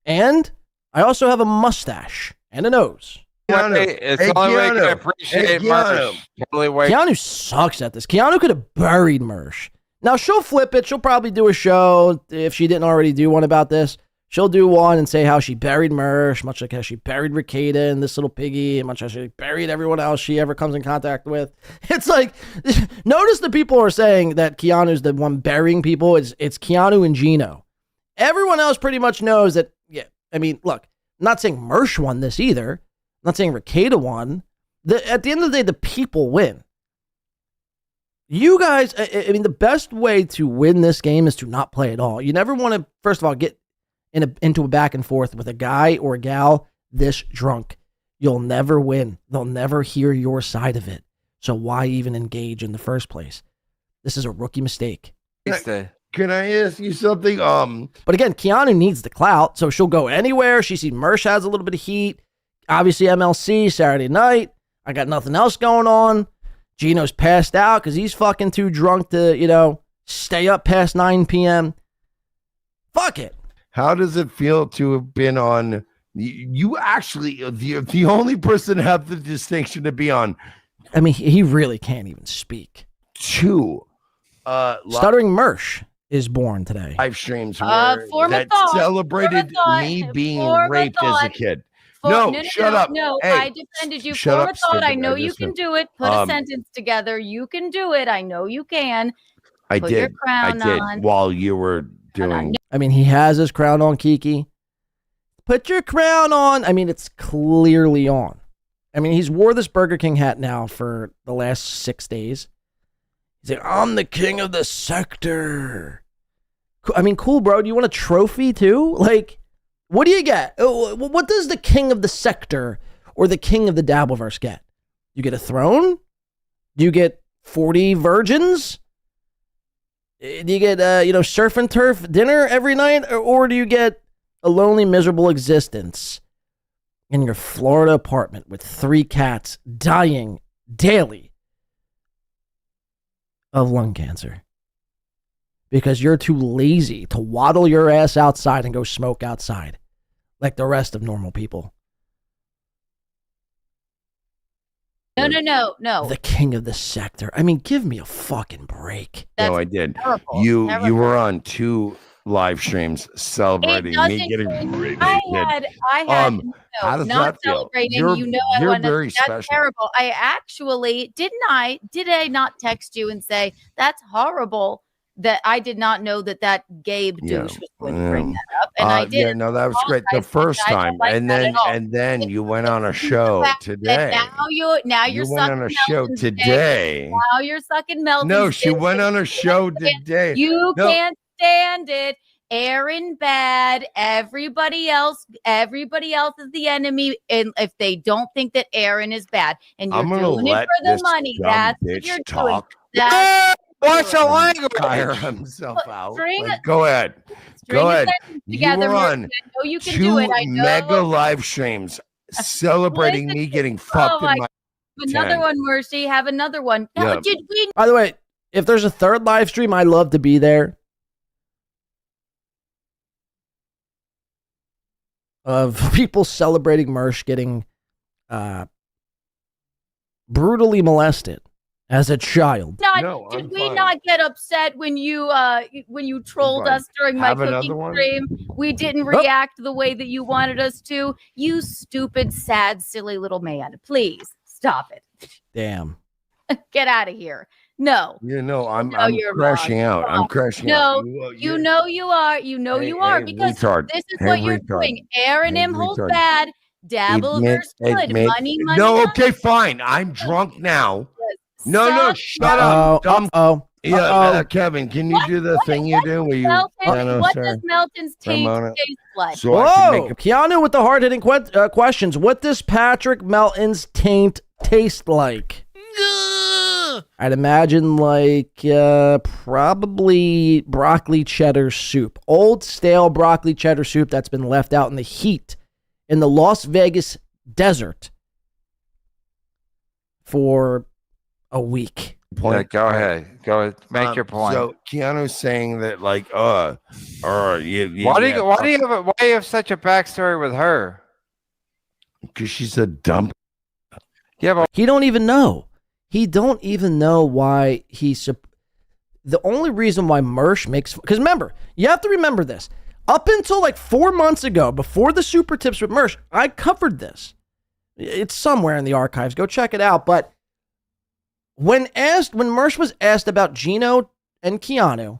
And I also have a mustache and a nose. It's the only way to appreciate Mersh. Keanu sucks at this. Keanu could have buried Mersh. Now, she'll flip it. She'll probably do a show if she didn't already do one about this, She'll do one and say how she buried Mersh, much like how she buried Ricada and this little piggy, and much like how she buried everyone else she ever comes in contact with. It's like, notice the people are saying that Keanu's the one burying people. It's Keanu and Gino. Everyone else pretty much knows that, yeah, I mean, look, I'm not saying Mersh won this either. I'm not saying Ricada won. At the end of the day, the people win. You guys, I mean, the best way to win this game is to not play at all. You never want to, first of all, get into a back and forth with a guy or a gal this drunk. You'll never win. They'll never hear your side of it. So why even engage in the first place? This is a rookie mistake. Can I ask you something? But again, Keanu needs the clout, so she'll go anywhere. She sees Mersh has a little bit of heat. Obviously, MLC, Saturday night. I got nothing else going on. Gino's passed out because he's fucking too drunk to, stay up past 9 p.m. Fuck it. How does it feel to have been on? You actually, the only person to have the distinction to be on. I mean, he really can't even speak. Two. Stuttering Mersh is born today. Live streams that celebrated me being raped as a kid. No, shut up. No, hey, I defended you. Shut Form up, a thought. I stupid. know you can do it. Put a sentence together. You can do it. I know you can. I Put did. your crown I did on. while you were doing. I mean, he has his crown on, Kiki. Put your crown on. I mean, it's clearly on. I mean, he's wore this Burger King hat now for the last 6 days. He's like, I'm the king of the sector. I mean, cool, bro. Do you want a trophy too? Like, what do you get? What does the king of the sector or the king of the Dabbleverse get? You get a throne? Do you get 40 virgins? Do you get, surf and turf dinner every night? Or do you get a lonely, miserable existence in your Florida apartment with 3 cats dying daily of lung cancer? Because you're too lazy to waddle your ass outside and go smoke outside like the rest of normal people. No. The king of the sector. I mean, give me a fucking break. No, I did. Terrible. You Terrible. were on 2 live streams celebrating me getting raped. I had how does not that feel? celebrating. You're I want very that's special. terrible. I actually did I not text you and say that's horrible that I did not know that Gabe douche was going to bring that up, and I did. Yeah, no, that was great the first time, and then you went on a show today. Now you're you went on a show today. Now you're sucking Melton. No, she went on a show today. You can't stand it. Aaron bad. Everybody else is the enemy. And if they don't think that Aaron is bad, and you're doing it for the money, that's what you're doing. What's the language? Tire himself out. String- Go ahead. Go ahead. You together, were Mersh. on I know you can 2 do it. I know. mega live streams celebrating me getting fucked in my. Another 10. one, Mercy. Have another one. Yeah. Did we? By the way, if there's a third live stream, I'd love to be there. Of people celebrating Mersh getting brutally molested as a child. Did we not get upset when you trolled us during my Have cooking another one? stream? We didn't react the way that you wanted us to. You stupid, sad, silly little man. Please stop it. Damn. Get out of here. No. You know, I'm you're crashing wrong. out. I'm crashing out. No, you know you are. You know you are because retard. this is Hey, what you're retard. doing. Aaron Hey, M holds retard. bad. Dabbleverse good. Money. No, okay, fine. I'm drunk now. No, shut up. Kevin, can you do the thing you do where you? Melton, what does Melton's taste taste like? So I can Whoa, make Keanu with the hard-hitting questions. What does Patrick Melton's taint taste like? I'd imagine like probably broccoli cheddar soup. Old stale broccoli cheddar soup that's been left out in the heat in the Las Vegas desert for a week. Yeah, go ahead. Make your point. So Keanu's saying that like, why do you have such a backstory with her? Because she's a dumb. Yeah, but he don't even know. He don't even know why he's. The only reason why Mersh makes, because remember, you have to remember this. Up until like 4 months ago, before the super tips with Mersh, I covered this. It's somewhere in the archives. Go check it out. But when Mersh was asked about Gino and Keanu,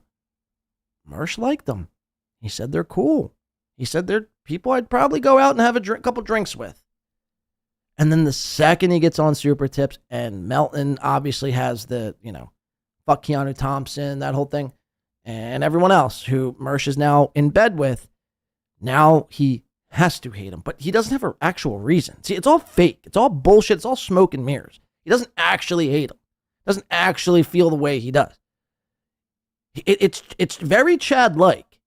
Mersh liked them. He said they're cool. He said they're people I'd probably go out and have a couple drinks with. And then the second he gets on super tips, and Melton obviously has the, fuck Keanu Thompson, that whole thing, and everyone else who Mersh is now in bed with, now he has to hate him. But he doesn't have an actual reason. See, it's all fake. It's all bullshit. It's all smoke and mirrors. He doesn't actually hate him. Doesn't actually feel the way he does. It's very Chad-like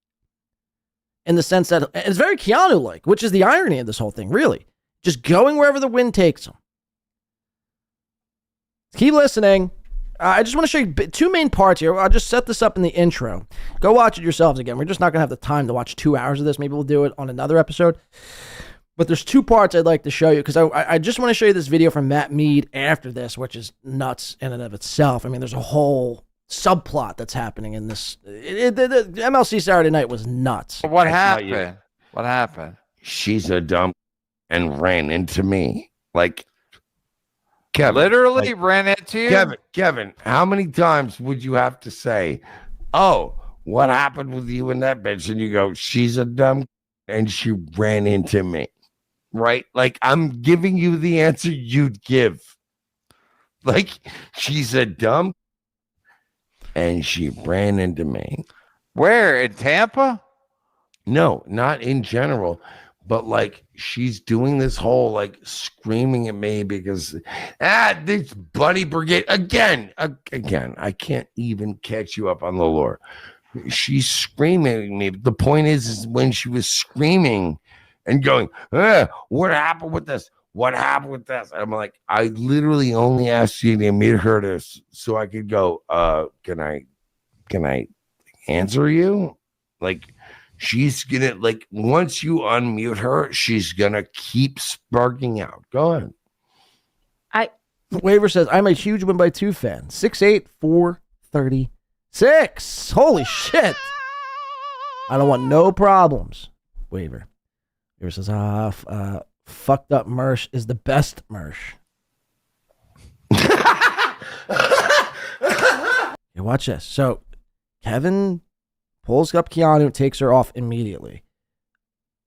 in the sense that it's very Keanu-like, which is the irony of this whole thing, really. Just going wherever the wind takes him. Keep listening. I just want to show you two main parts here. I'll just set this up in the intro. Go watch it yourselves again. We're just not going to have the time to watch 2 hours of this. Maybe we'll do it on another episode. But there's two parts I'd like to show you because I just want to show you this video from Matt Meade after this, which is nuts in and of itself. I mean, there's a whole subplot that's happening in this. The MLC Saturday Night was nuts. What happened? What happened? She's a dumb and ran into me. Like, Kevin. Literally ran into you? Kevin, how many times would you have to say, oh, what happened with you and that bitch? And you go, she's a dumb and she ran into me. Right? Like, I'm giving you the answer you'd give. Like, she's a dumb and she ran into me. Where? In Tampa? No, not in general. But like she's doing this whole like screaming at me because this Bunny Brigade again. I can't even catch you up on the lore. She's screaming at me. The point is when she was screaming and going, what happened with this? What happened with this? And I'm like, I literally only asked you to meet her so I could go, can I answer you? Like, she's gonna, like, once you unmute her, she's gonna keep sparking out. Go ahead. Waver says, I'm a huge Win by 2 fan. 6'8", 436. Holy shit. I don't want no problems. Waver says, fucked up Mersh is the best Mersh. Hey, watch this. So, Kevin pulls up Keanu, takes her off immediately.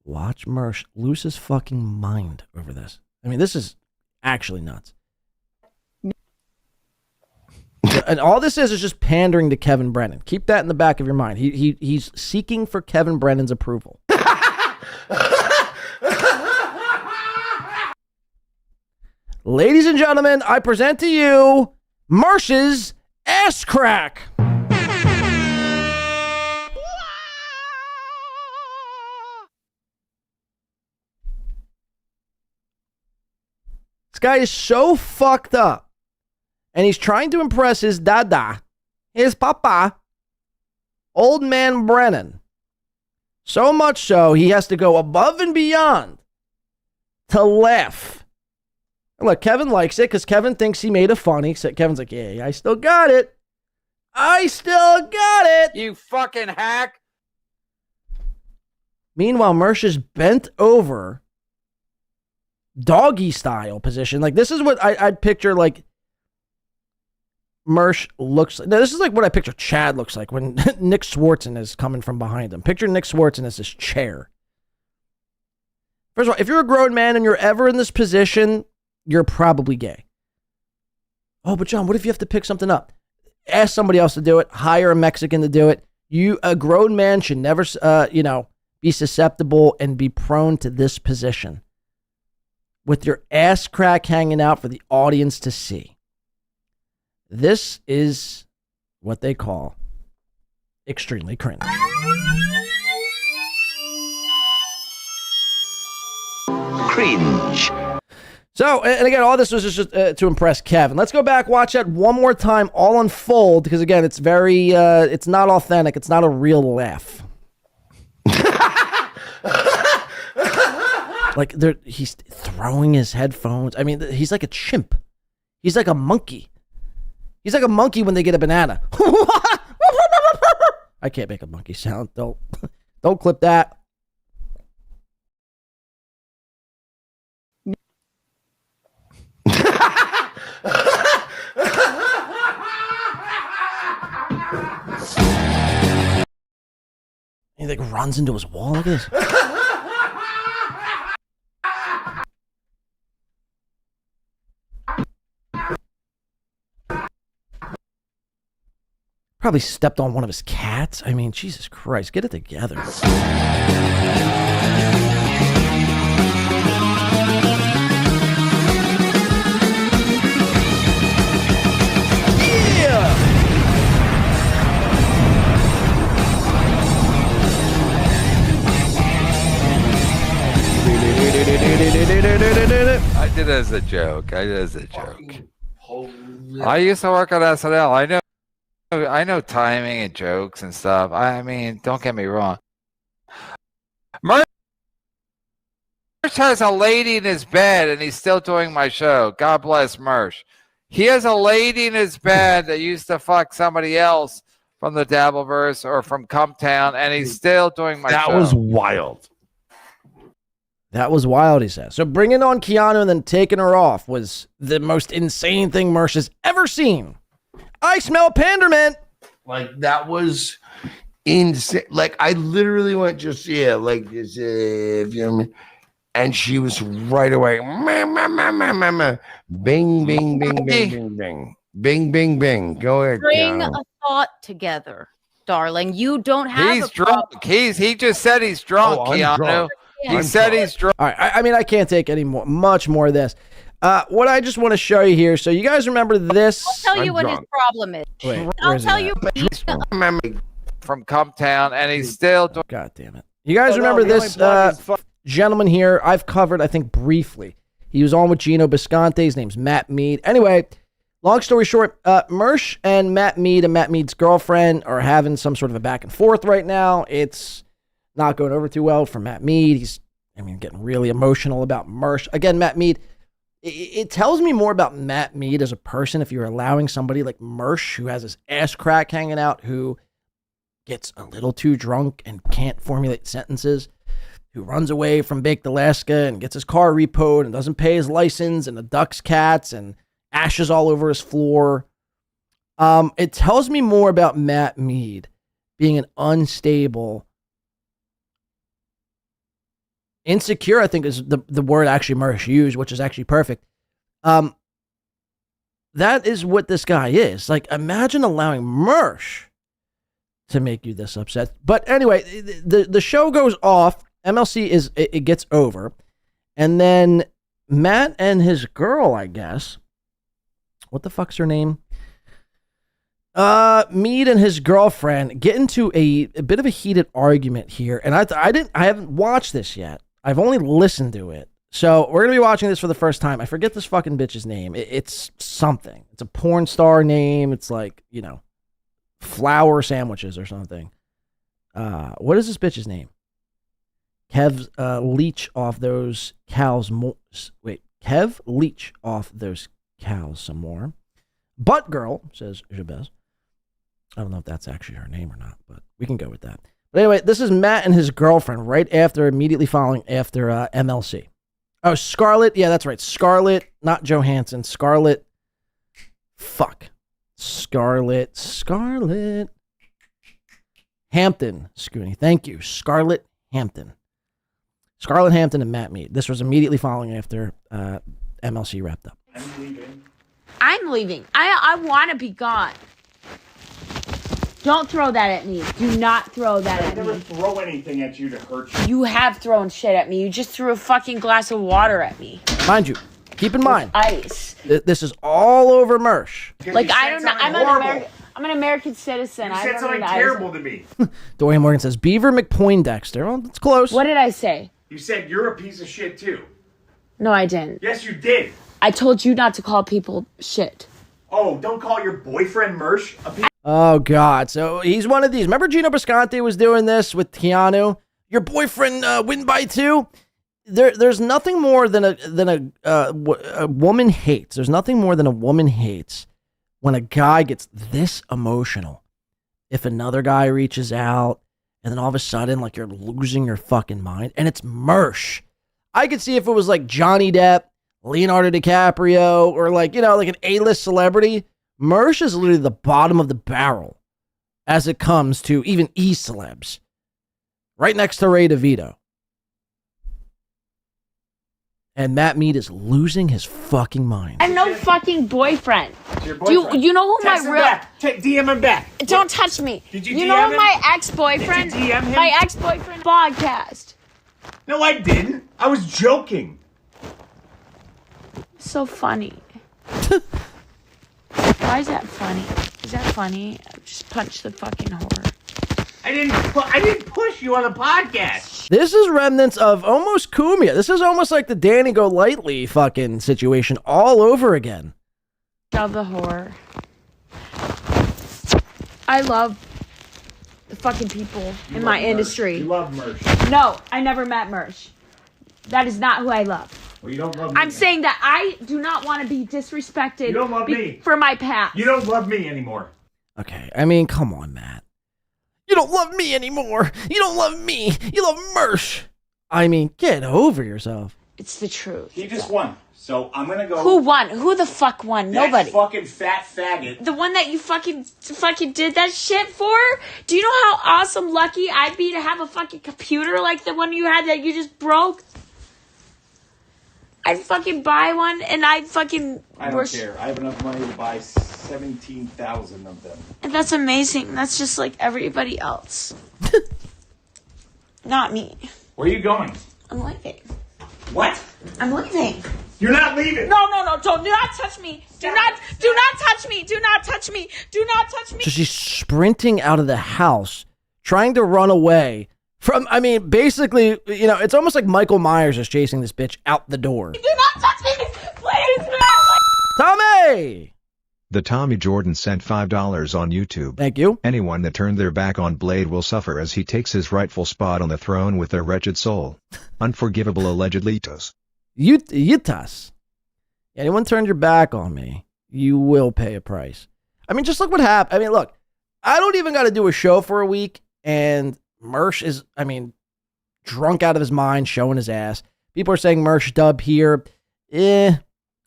Watch Mersh lose his fucking mind over this. I mean, this is actually nuts. And all this is just pandering to Kevin Brennan. Keep that in the back of your mind. He's seeking for Kevin Brennan's approval. Ladies and gentlemen, I present to you Mersh's ass crack. This guy is so fucked up. And he's trying to impress his dada, his papa, old man Brennan. So much so, he has to go above and beyond to laugh. And look, Kevin likes it because Kevin thinks he made it funny. So Kevin's like, yeah, I still got it. I still got it. You fucking hack. Meanwhile, Mersh is bent over, doggy style position. Like, this is what I'd picture, like, Mersh looks like. Now, this is like what I picture Chad looks like when Nick Swartzen is coming from behind him. Picture Nick Swartzen as this chair. First of all, if you're a grown man and you're ever in this position, you're probably gay. Oh, but John, what if you have to pick something up? Ask somebody else to do it. Hire a Mexican to do it. A grown man should never, be susceptible and be prone to this position with your ass crack hanging out for the audience to see. This is what they call extremely cringe. Cringe. So, and again, all this was just to impress Kevin. Let's go back, watch that one more time, all unfold, because again, it's very, it's not authentic. It's not a real laugh. Like, he's throwing his headphones. I mean, he's like a chimp. He's like a monkey. He's like a monkey when they get a banana. I can't make a monkey sound. Don't Don't clip that. He like runs into his wall. Look at this. Probably stepped on one of his cats. I mean, Jesus Christ, get it together. I did it as a joke. I used to work on SNL. I know timing and jokes and stuff. I mean, don't get me wrong. Mersh has a lady in his bed and he's still doing my show. God bless Mersh. He has a lady in his bed that used to fuck somebody else from the Dabbleverse or from Cumtown, and he's still doing my show. That was wild. That was wild, he says. So bringing on Keanu and then taking her off was the most insane thing Mersh has ever seen. I smell Panderman. Like, that was insane. Like, I literally went just, like this, you know what I mean? And she was right away. Bing, bing, bing, bing, bing, bing. Bing, bing, bing. Go ahead, Bring Keanu. a thought together, darling. You don't have He's a problem. drunk. He just said he's drunk, Keanu. drunk. He said he's drunk. All right, I mean, I can't take much more of this. What I just want to show you here. So you guys remember this? I'll tell you what his problem is. Wait, I'll tell you. From Cumtown, and he's still doing. God damn it! You guys remember this gentleman here? I've covered, I think, briefly. He was on with Gino Bisconte. His name's Matt Meade. Anyway, long story short, Mersh and Matt Meade's girlfriend are having some sort of a back and forth right now. It's not going over too well for Matt Meade. He's, getting really emotional about Mersh. Again, Matt Meade. It tells me more about Matt Meade as a person if you're allowing somebody like Mersh, who has his ass crack hanging out, who gets a little too drunk and can't formulate sentences, who runs away from Baked Alaska and gets his car repoed and doesn't pay his license and abducts cats and ashes all over his floor. It tells me more about Matt Meade being an unstable, insecure, I think is the word actually Mersh used, which is actually perfect. That is what this guy is. Like, imagine allowing Mersh to make you this upset. But anyway, the show goes off. MLC it gets over. And then Matt and his girl, I guess. What the fuck's her name? Meade and his girlfriend get into a bit of a heated argument here. And I haven't watched this yet. I've only listened to it. So we're going to be watching this for the first time. I forget this fucking bitch's name. It's something. It's a porn star name. It's like, flour sandwiches or something. What is this bitch's name? Kev leech off those cows. Kev leech off those cows some more. Butt girl, says Jabez. I don't know if that's actually her name or not, but we can go with that. But anyway, this is Matt and his girlfriend immediately following after MLC. Oh, Scarlett. Yeah, that's right. Scarlett, not Johansson. Scarlett. Fuck. Scarlett. Hampton, Scooney. Thank you. Scarlett Hampton. Scarlett Hampton and Matt Meade. This was immediately following after MLC wrapped up. I'm leaving. I want to be gone. Don't throw that at me. Do not throw that at me. I never throw anything at you to hurt you. You have thrown shit at me. You just threw a fucking glass of water at me. Mind you, keep in mind, ice. This is all over Mersh. Like, I don't know. I'm an American citizen. You said something terrible to me. Dorian Morgan says, Beaver McPoindexter. Well, that's close. What did I say? You said you're a piece of shit too. No, I didn't. Yes, you did. I told you not to call people shit. Oh, don't call your boyfriend Mersh a piece. Oh, God. So he's one of these. Remember Gino Bisconte was doing this with Keanu? Your boyfriend win by 2? There's nothing more than a woman hates. There's nothing more than a woman hates when a guy gets this emotional. If another guy reaches out and then all of a sudden, like, you're losing your fucking mind, and it's Mersh. I could see if it was like Johnny Depp, Leonardo DiCaprio, or like, you know, like an A-list celebrity. Mersh is literally the bottom of the barrel as it comes to even E-celebs. Right next to Ray DeVito. And Matt Meade is losing his fucking mind. I have no fucking boyfriend. Your Do you know who Text my him real... back. DM him back. Don't touch me. Did you You DM know him? my ex-boyfriend? Did you DM him? My ex-boyfriend podcast. No, I didn't. I was joking. So funny. Why is that funny? Is that funny? Just punch the fucking whore. I didn't push you on the podcast. This is remnants of almost Kumia. This is almost like the Danny Go Lightly fucking situation all over again. Love the whore. I love the fucking people in my industry. You love Mersh. No, I never met Mersh. That is not who I love. Well, you don't love me. I'm saying that I do not want to be disrespected. You don't love me. For my past. You don't love me anymore. Okay, I mean, come on, Matt. You don't love me anymore. You don't love me. You love Mersh. I mean, get over yourself. It's the truth. He just won. So I'm gonna go. Who won? Who the fuck won? That Nobody. fucking fat faggot. The one that you fucking did that shit for? Do you know how awesome lucky I'd be to have a fucking computer like the one you had that you just broke? I'd fucking buy one and I'd fucking... I don't care. I have enough money to buy 17,000 of them. And that's amazing. That's just like everybody else. Not me. Where are you going? I'm leaving. What? I'm leaving. You're not leaving. No, don't. Do not touch me. Do not touch me. Do not touch me. Do not touch me. So she's sprinting out of the house, trying to run away from, I mean, basically, you know, it's almost like Michael Myers is chasing this bitch out the door. Do not touch me. Please, man. Tommy! The Tommy Jordan sent $5 on YouTube. Thank you. Anyone that turned their back on Blade will suffer as he takes his rightful spot on the throne with their wretched soul. Unforgivable allegedly. Yitas. Anyone turned your back on me, you will pay a price. I mean, just look what happened. I mean, look, I don't even got to do a show for a week, and Mersh is, I mean, drunk out of his mind, showing his ass. People are saying Mersh dub here.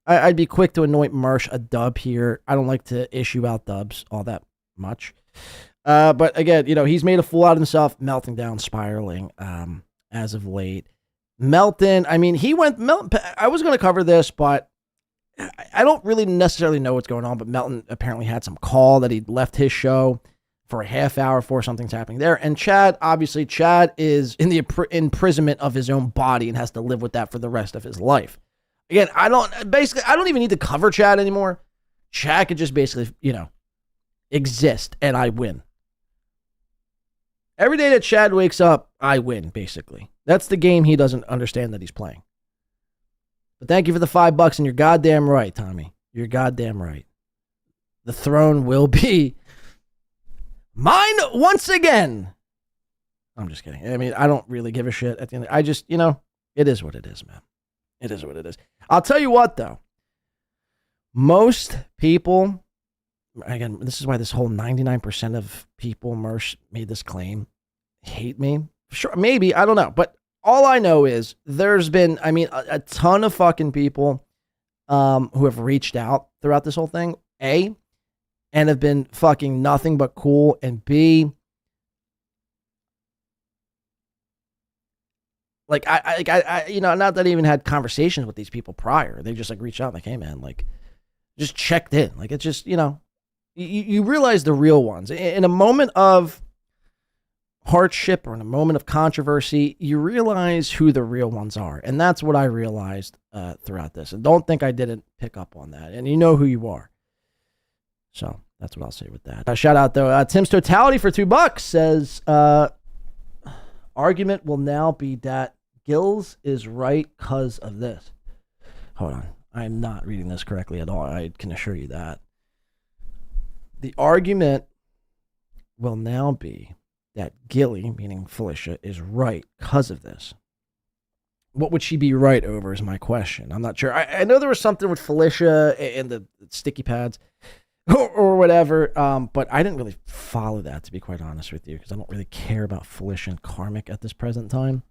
I'd be quick to anoint Mersh a dub here. I don't like to issue out dubs all that much. But again, you know, he's made a fool out of himself, melting down, spiraling as of late. Melton, I mean, I was going to cover this, but I don't really necessarily know what's going on, but Melton apparently had some call that he left his show for a half hour before something's happening there. And Chad is in the imprisonment of his own body and has to live with that for the rest of his life. Again, I don't even need to cover Chad anymore. Chad could just basically, you know, exist and I win. Every day that Chad wakes up, I win, basically. That's the game he doesn't understand that he's playing. But thank you for the $5, and you're goddamn right, Tommy. You're goddamn right. The throne will be mine once again. I'm just kidding. I mean, I don't really give a shit at the end. I just, you know, it is what it is, man. It is what it is. I'll tell you what, though. Most people, again, this is why this whole 99% of people, Mersh made this claim, hate me. Sure, maybe, I don't know. But all I know is there's been, I mean, a ton of fucking people who have reached out throughout this whole thing, A, and have been fucking nothing but cool, and B, like, I you know, not that I even had conversations with these people prior. They just, like, reached out, like, hey, man, like, just checked in. Like, it's just, you know, you realize the real ones. In a moment of hardship or in a moment of controversy, you realize who the real ones are. And that's what I realized throughout this. And don't think I didn't pick up on that. And you know who you are. So that's what I'll say with that. Shout out, though. Tim's Totality for $2 says, argument will now be that Gills is right because of this. Hold on. I am not reading this correctly at all. I can assure you that. The argument will now be that Gilly, meaning Felicia, is right because of this. What would she be right over is my question. I'm not sure. I know there was something with Felicia and the sticky pads. or whatever. But I didn't really follow that, to be quite honest with you, because I don't really care about Felicia and Karmic at this present time.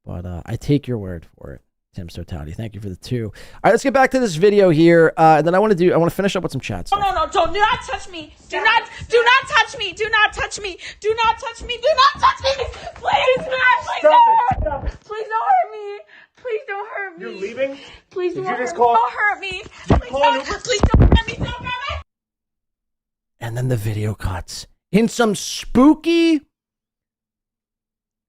But I take your word for it, Tim's Totality. Thank you for the 2. All right, let's get back to this video here, and then I want to finish up with some chat stuff. No, do not touch me. Do not touch me. Do not touch me. Do not touch me. Do not touch me. Please, please don't hurt me. Please don't hurt me. You're leaving? Please don't hurt me. Please call an Uber? Please don't hurt me. Don't hurt me. And then the video cuts in some spooky,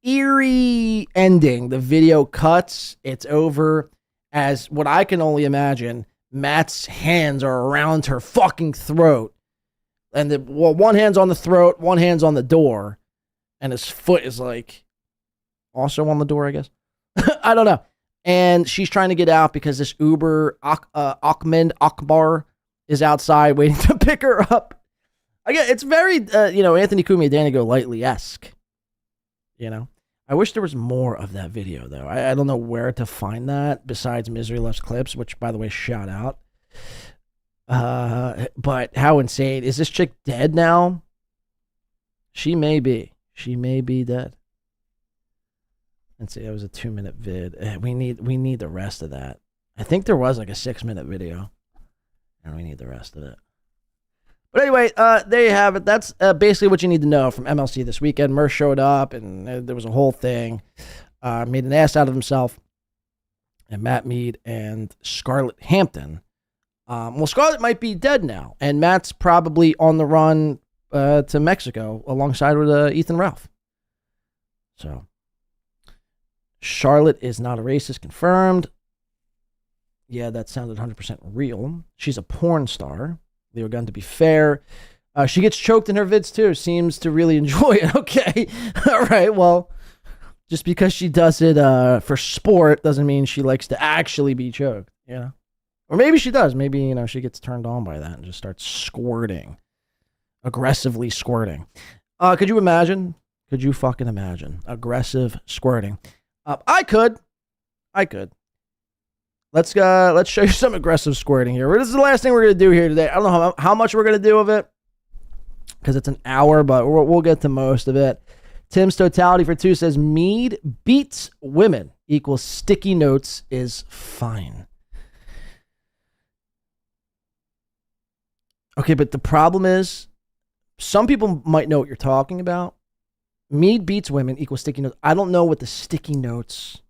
eerie ending. The video cuts. It's over as what I can only imagine. Matt's hands are around her fucking throat. And one hand's on the throat, one hand's on the door. And his foot is like also on the door, I guess. I don't know. And she's trying to get out because this Uber, Ahmed Akbar, is outside waiting to pick her up. Again, it's very, Anthony Cumia, Danny Go Lightly-esque. I wish there was more of that video, though. I don't know where to find that besides Misery Loves Clips, which, by the way, shout out. But how insane. Is this chick dead now? She may be. She may be dead. Let's see, that was a 2-minute vid. We need the rest of that. I think there was like a 6-minute video. And we need the rest of it. But anyway, there you have it. That's basically what you need to know from MLC this weekend. Mersh showed up, and there was a whole thing. Made an ass out of himself. And Matt Meade and Scarlett Hampton. Well, Scarlett might be dead now. And Matt's probably on the run to Mexico alongside with Ethan Ralph. So, Charlotte is not a racist, confirmed. Yeah, that sounded 100% real. She's a porn star. They were going to be fair. She gets choked in her vids too. Seems to really enjoy it. Okay. All right. Well, just because she does it for sport doesn't mean she likes to actually be choked, Or maybe she does. Maybe, she gets turned on by that and just starts squirting. Aggressively squirting. Could you imagine? Could you fucking imagine? Aggressive squirting. I could. Let's show you some aggressive squirting here. This is the last thing we're going to do here today. I don't know how much we're going to do of it because it's an hour, but we'll get to most of it. Tim's Totality for 2 says Meade beats women equals sticky notes is fine. Okay, but the problem is some people might know what you're talking about. Meade beats women equals sticky notes. I don't know what the sticky notes...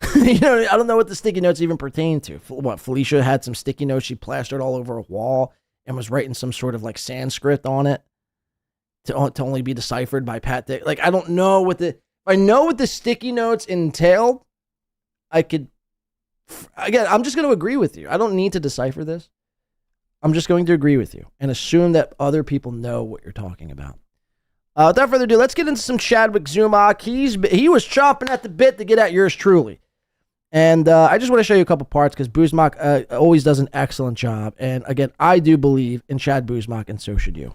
I don't know what the sticky notes even pertain to. What, Felicia had some sticky notes she plastered all over a wall and was writing some sort of like Sanskrit on it to only be deciphered by Pat Dick. Like, I don't know what if I know what the sticky notes entailed, I could, again, I'm just going to agree with you. I don't need to decipher this. I'm just going to agree with you and assume that other people know what you're talking about. Without further ado, let's get into some Chadwick Zumock. He was chomping at the bit to get at yours truly. And I just want to show you a couple parts because Buzmak always does an excellent job. And again, I do believe in Chad Buzmak, and so should you.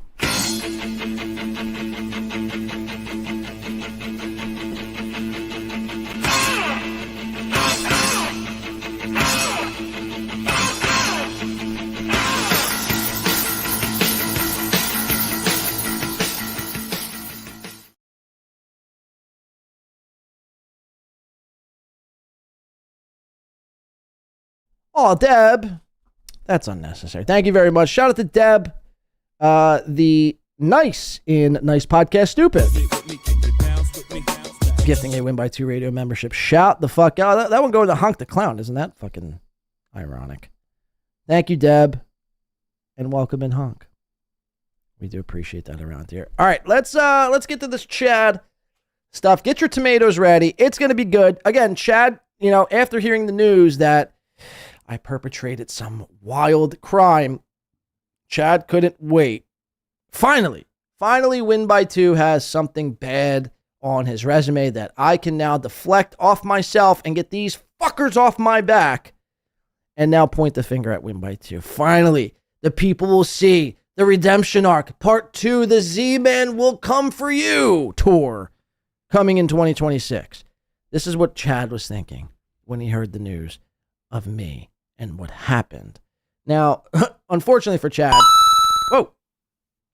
Oh, Deb. That's unnecessary. Thank you very much. Shout out to Deb. The nice in Nice Podcast Stupid. Gifting a Win by 2 radio membership. Shout the fuck out. That one going to Honk the Clown. Isn't that fucking ironic? Thank you, Deb. And welcome in, Honk. We do appreciate that around here. All right, let's get to this Chad stuff. Get your tomatoes ready. It's going to be good. Again, Chad, after hearing the news that I perpetrated some wild crime, Chad couldn't wait. Finally, Win by 2 has something bad on his resume that I can now deflect off myself and get these fuckers off my back and now point the finger at Win by 2. Finally, the people will see the redemption arc. Part 2, the Z-Man will come for you tour coming in 2026. This is what Chad was thinking when he heard the news of me and what happened. Now, unfortunately for Chad, whoa.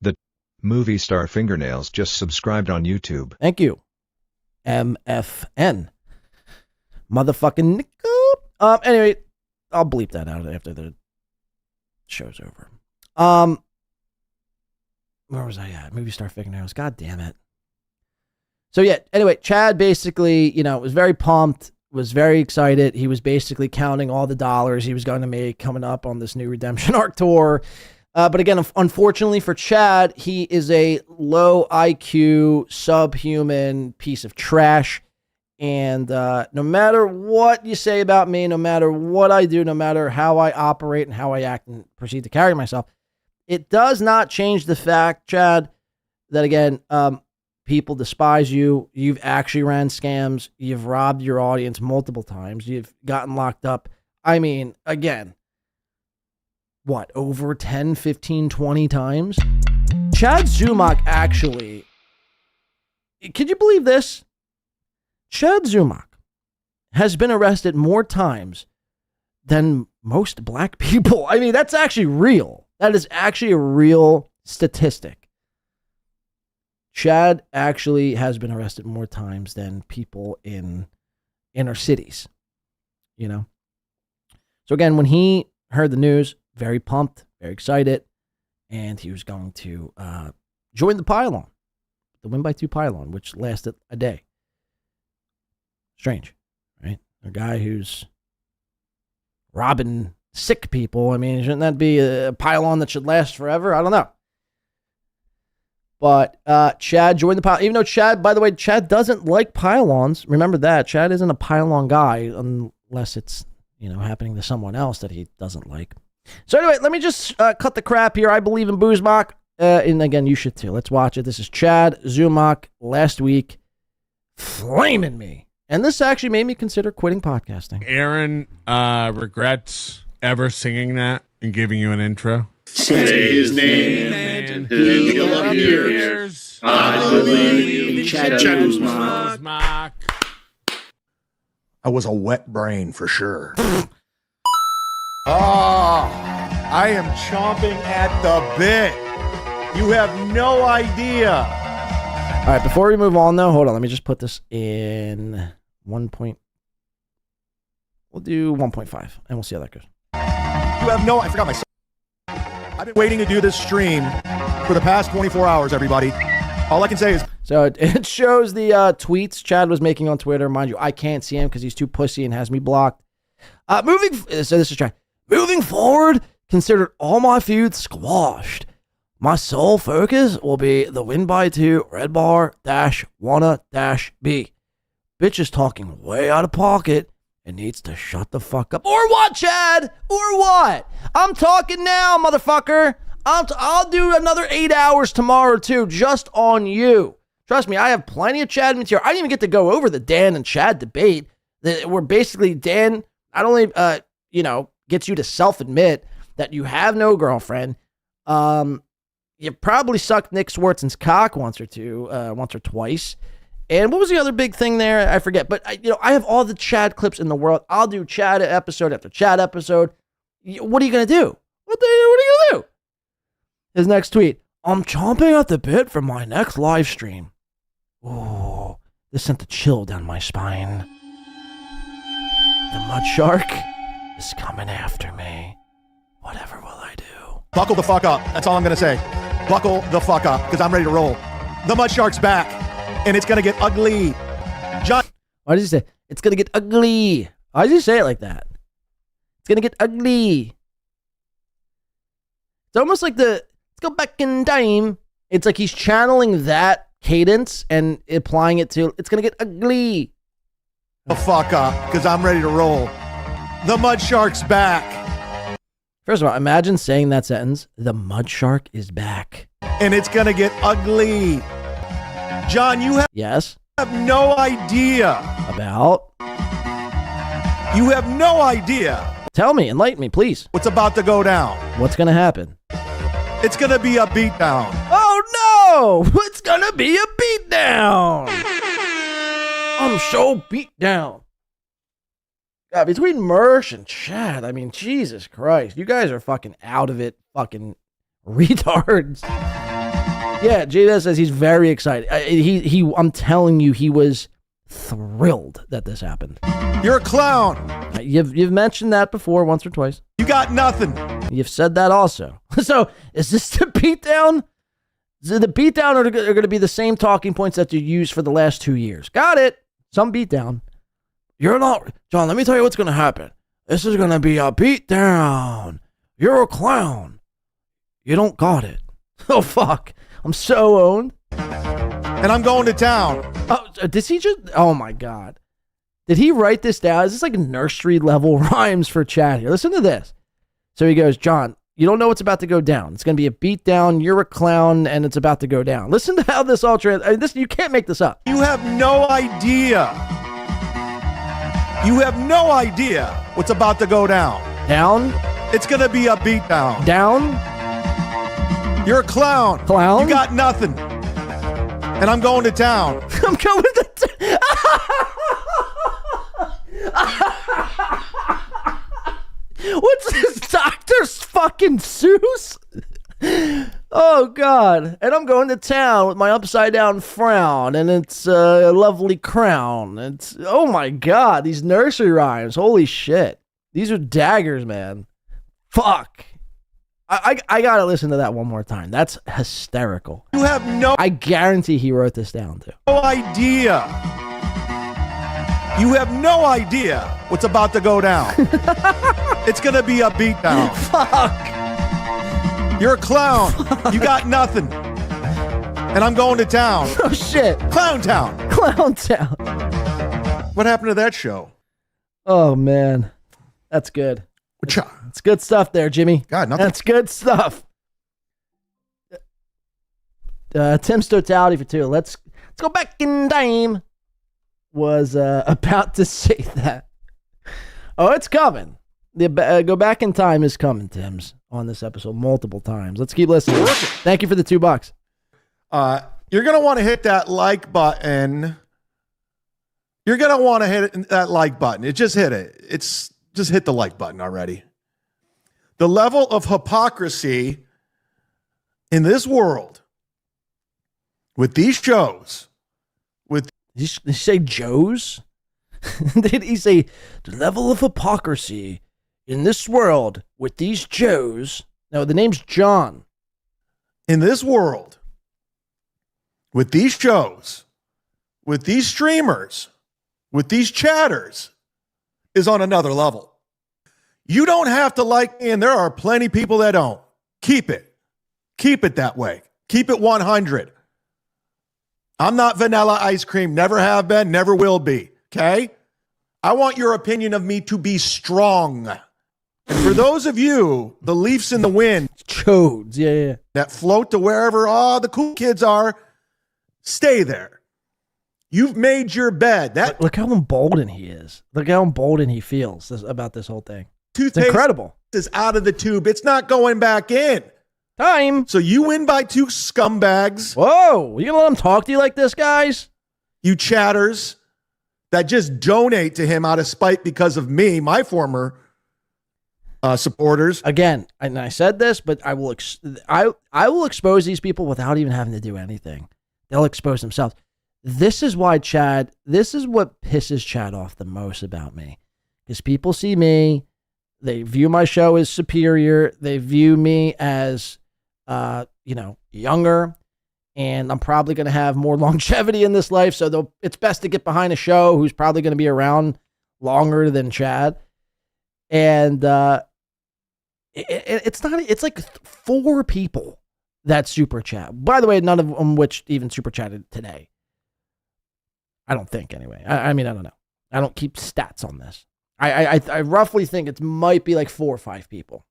The movie star fingernails just subscribed on YouTube. Thank you. MFN. Motherfucking Nico. Anyway, I'll bleep that out after the show's over. Where was I at? Movie star fingernails. God damn it. So yeah, anyway, Chad basically, was very pumped, was very excited. He was basically counting all the dollars he was going to make coming up on this new Redemption Arc tour. But again, unfortunately for Chad, he is a low IQ, subhuman piece of trash. And no matter what you say about me, no matter what I do, no matter how I operate and how I act and proceed to carry myself, it does not change the fact, Chad, that again, people despise you. You've actually ran scams. You've robbed your audience multiple times. You've gotten locked up. I mean, again, what, over 10, 15, 20 times? Chad Zumock actually, could you believe this? Chad Zumock has been arrested more times than most black people. I mean, that's actually real. That is actually a real statistic. Chad actually has been arrested more times than people in inner cities, So again, when he heard the news, very pumped, very excited, and he was going to join the pylon, the Win by 2 pylon, which lasted a day. Strange, right? A guy who's robbing sick people. I mean, shouldn't that be a pylon that should last forever? I don't know. But Chad joined the pylon, even though Chad, by the way, Chad doesn't like pylons. Remember that. Chad isn't a pylon guy unless it's, happening to someone else that he doesn't like. So anyway, let me just cut the crap here. I believe in Zumock. And again, you should too. Let's watch it. This is Chad Zumock last week flaming me. And this actually made me consider quitting podcasting. Aaron regrets ever singing that and giving you an intro. Say his name and he'll appear. I believe in Chad Zumock. I was a wet brain for sure. I am chomping at the bit. You have no idea. All right, before we move on, though, hold on. Let me just put this in 1 point. We'll do 1.5, and we'll see how that goes. You have no... I forgot my... I've been waiting to do this stream for the past 24 hours, everybody. All I can say is... So it shows the tweets Chad was making on Twitter. Mind you, I can't see him because he's too pussy and has me blocked. So this is Chad. Moving forward, considered all my feuds squashed. My sole focus will be the Win by 2 Red Bar Wanna B. Bitch is talking way out of pocket and needs to shut the fuck up. Or what, Chad? Or what? I'm talking now, motherfucker. I'll do another 8 hours tomorrow, too, just on you. Trust me, I have plenty of Chad material. I didn't even get to go over the Dan and Chad debate. Where basically Dan not only, gets you to self-admit that you have no girlfriend. You probably sucked Nick Swartzen's cock once or twice. And what was the other big thing there? I forget. But I have all the Chad clips in the world. I'll do Chad episode after Chad episode. What are you gonna do? What are you gonna do? His next tweet: I'm chomping at the bit for my next live stream. Oh, this sent a chill down my spine. The mud shark is coming after me. Whatever will I do? Buckle the fuck up. That's all I'm going to say. Buckle the fuck up because I'm ready to roll. The mud shark's back and it's going to get ugly. John. Why did you say it's going to get ugly? Why did you say it like that? It's going to get ugly. It's almost like let's go back in time. It's like he's channeling that cadence and applying it to, it's going to get ugly. The fuck up because I'm ready to roll. The mud shark's back. First of all, imagine saying that sentence. The mud shark is back. And it's going to get ugly. John, you have no idea. About? You have no idea. Tell me, enlighten me, please. What's about to go down? What's going to happen? It's going to be a beatdown. Oh no! It's going to be a beatdown. I'm so beat down. God, between Mersh and Chad, I mean, Jesus Christ. You guys are fucking out of it fucking retards. Yeah, Jada says he's very excited. I'm telling you, he was thrilled that this happened. You're a clown. You've mentioned that before once or twice. You got nothing. You've said that also. So is this the beatdown? The beatdown are going to be the same talking points that you used for the last 2 years. Got it. Some beatdown. You're not, John, let me tell you what's going to happen. This is going to be a beatdown. You're a clown. You don't got it. Oh, fuck. I'm so owned. And I'm going to town. Oh, does he just, oh my God. Did he write this down? Is this like nursery level rhymes for Chad here? Listen to this. So he goes, John, you don't know what's about to go down. It's going to be a beatdown. You're a clown, and it's about to go down. Listen to how this all you can't make this up. You have no idea. You have no idea what's about to go down. Down? It's going to be a beatdown. Down? You're a clown. Clown? You got nothing. And I'm going to town. I'm going to town. What's this, Dr. fucking Seuss? Oh, God. And I'm going to town with my upside down frown, and it's a lovely crown. It's, oh, my God, these nursery rhymes. Holy shit. These are daggers, man. Fuck. I got to listen to that one more time. That's hysterical. You have no... I guarantee he wrote this down, too. No idea. You have no idea what's about to go down. It's going to be a beatdown. Fuck. You're a clown. You got nothing. And I'm going to town. Oh, shit. Clown town. Clown town. What happened to that show? Oh, man. That's good. It's good stuff there, Jimmy. God, nothing. That's good stuff. Tim's totality for 2. Let's go back in time. Was about to say that. Oh, it's coming. The go back in time is coming, Tim's, on this episode multiple times. Let's keep listening. Thank you for the $2. You're going to want to hit that like button. You're going to want to hit that like button. Just hit it. Just hit the like button already. The level of hypocrisy in this world with these shows, Did he say Joe's? Did he say the level of hypocrisy in this world with these Joes? No, the name's John. In this world, with these shows, with these streamers, with these chatters, is on another level. You don't have to like me, and there are plenty of people that don't. Keep it. Keep it that way. Keep it 100. I'm not vanilla ice cream. Never have been, never will be. Okay? I want your opinion of me to be strong. And for those of you, the leaves in the wind, chodes, yeah, that float to wherever the cool kids are, stay there. You've made your bed. Look how emboldened he is. Look how emboldened he feels about this whole thing. Toothpaste it's incredible. Is out of the tube. It's not going back in. Time. So you win by 2 scumbags. Whoa, you gonna let him talk to you like this, guys? You chatters that just donate to him out of spite because of me, my former supporters. Again, and I said this, but I will expose these people without even having to do anything. They'll expose themselves. This is why this is what pisses Chad off the most about me. Because people see me, they view my show as superior, they view me as, younger, and I'm probably going to have more longevity in this life, so it's best to get behind a show who's probably going to be around longer than Chad. And it's like 4 people that super chat. By the way, none of them which even super chatted today. I don't think, anyway. I mean, I don't know. I don't keep stats on this. I roughly think it might be like 4 or 5 people.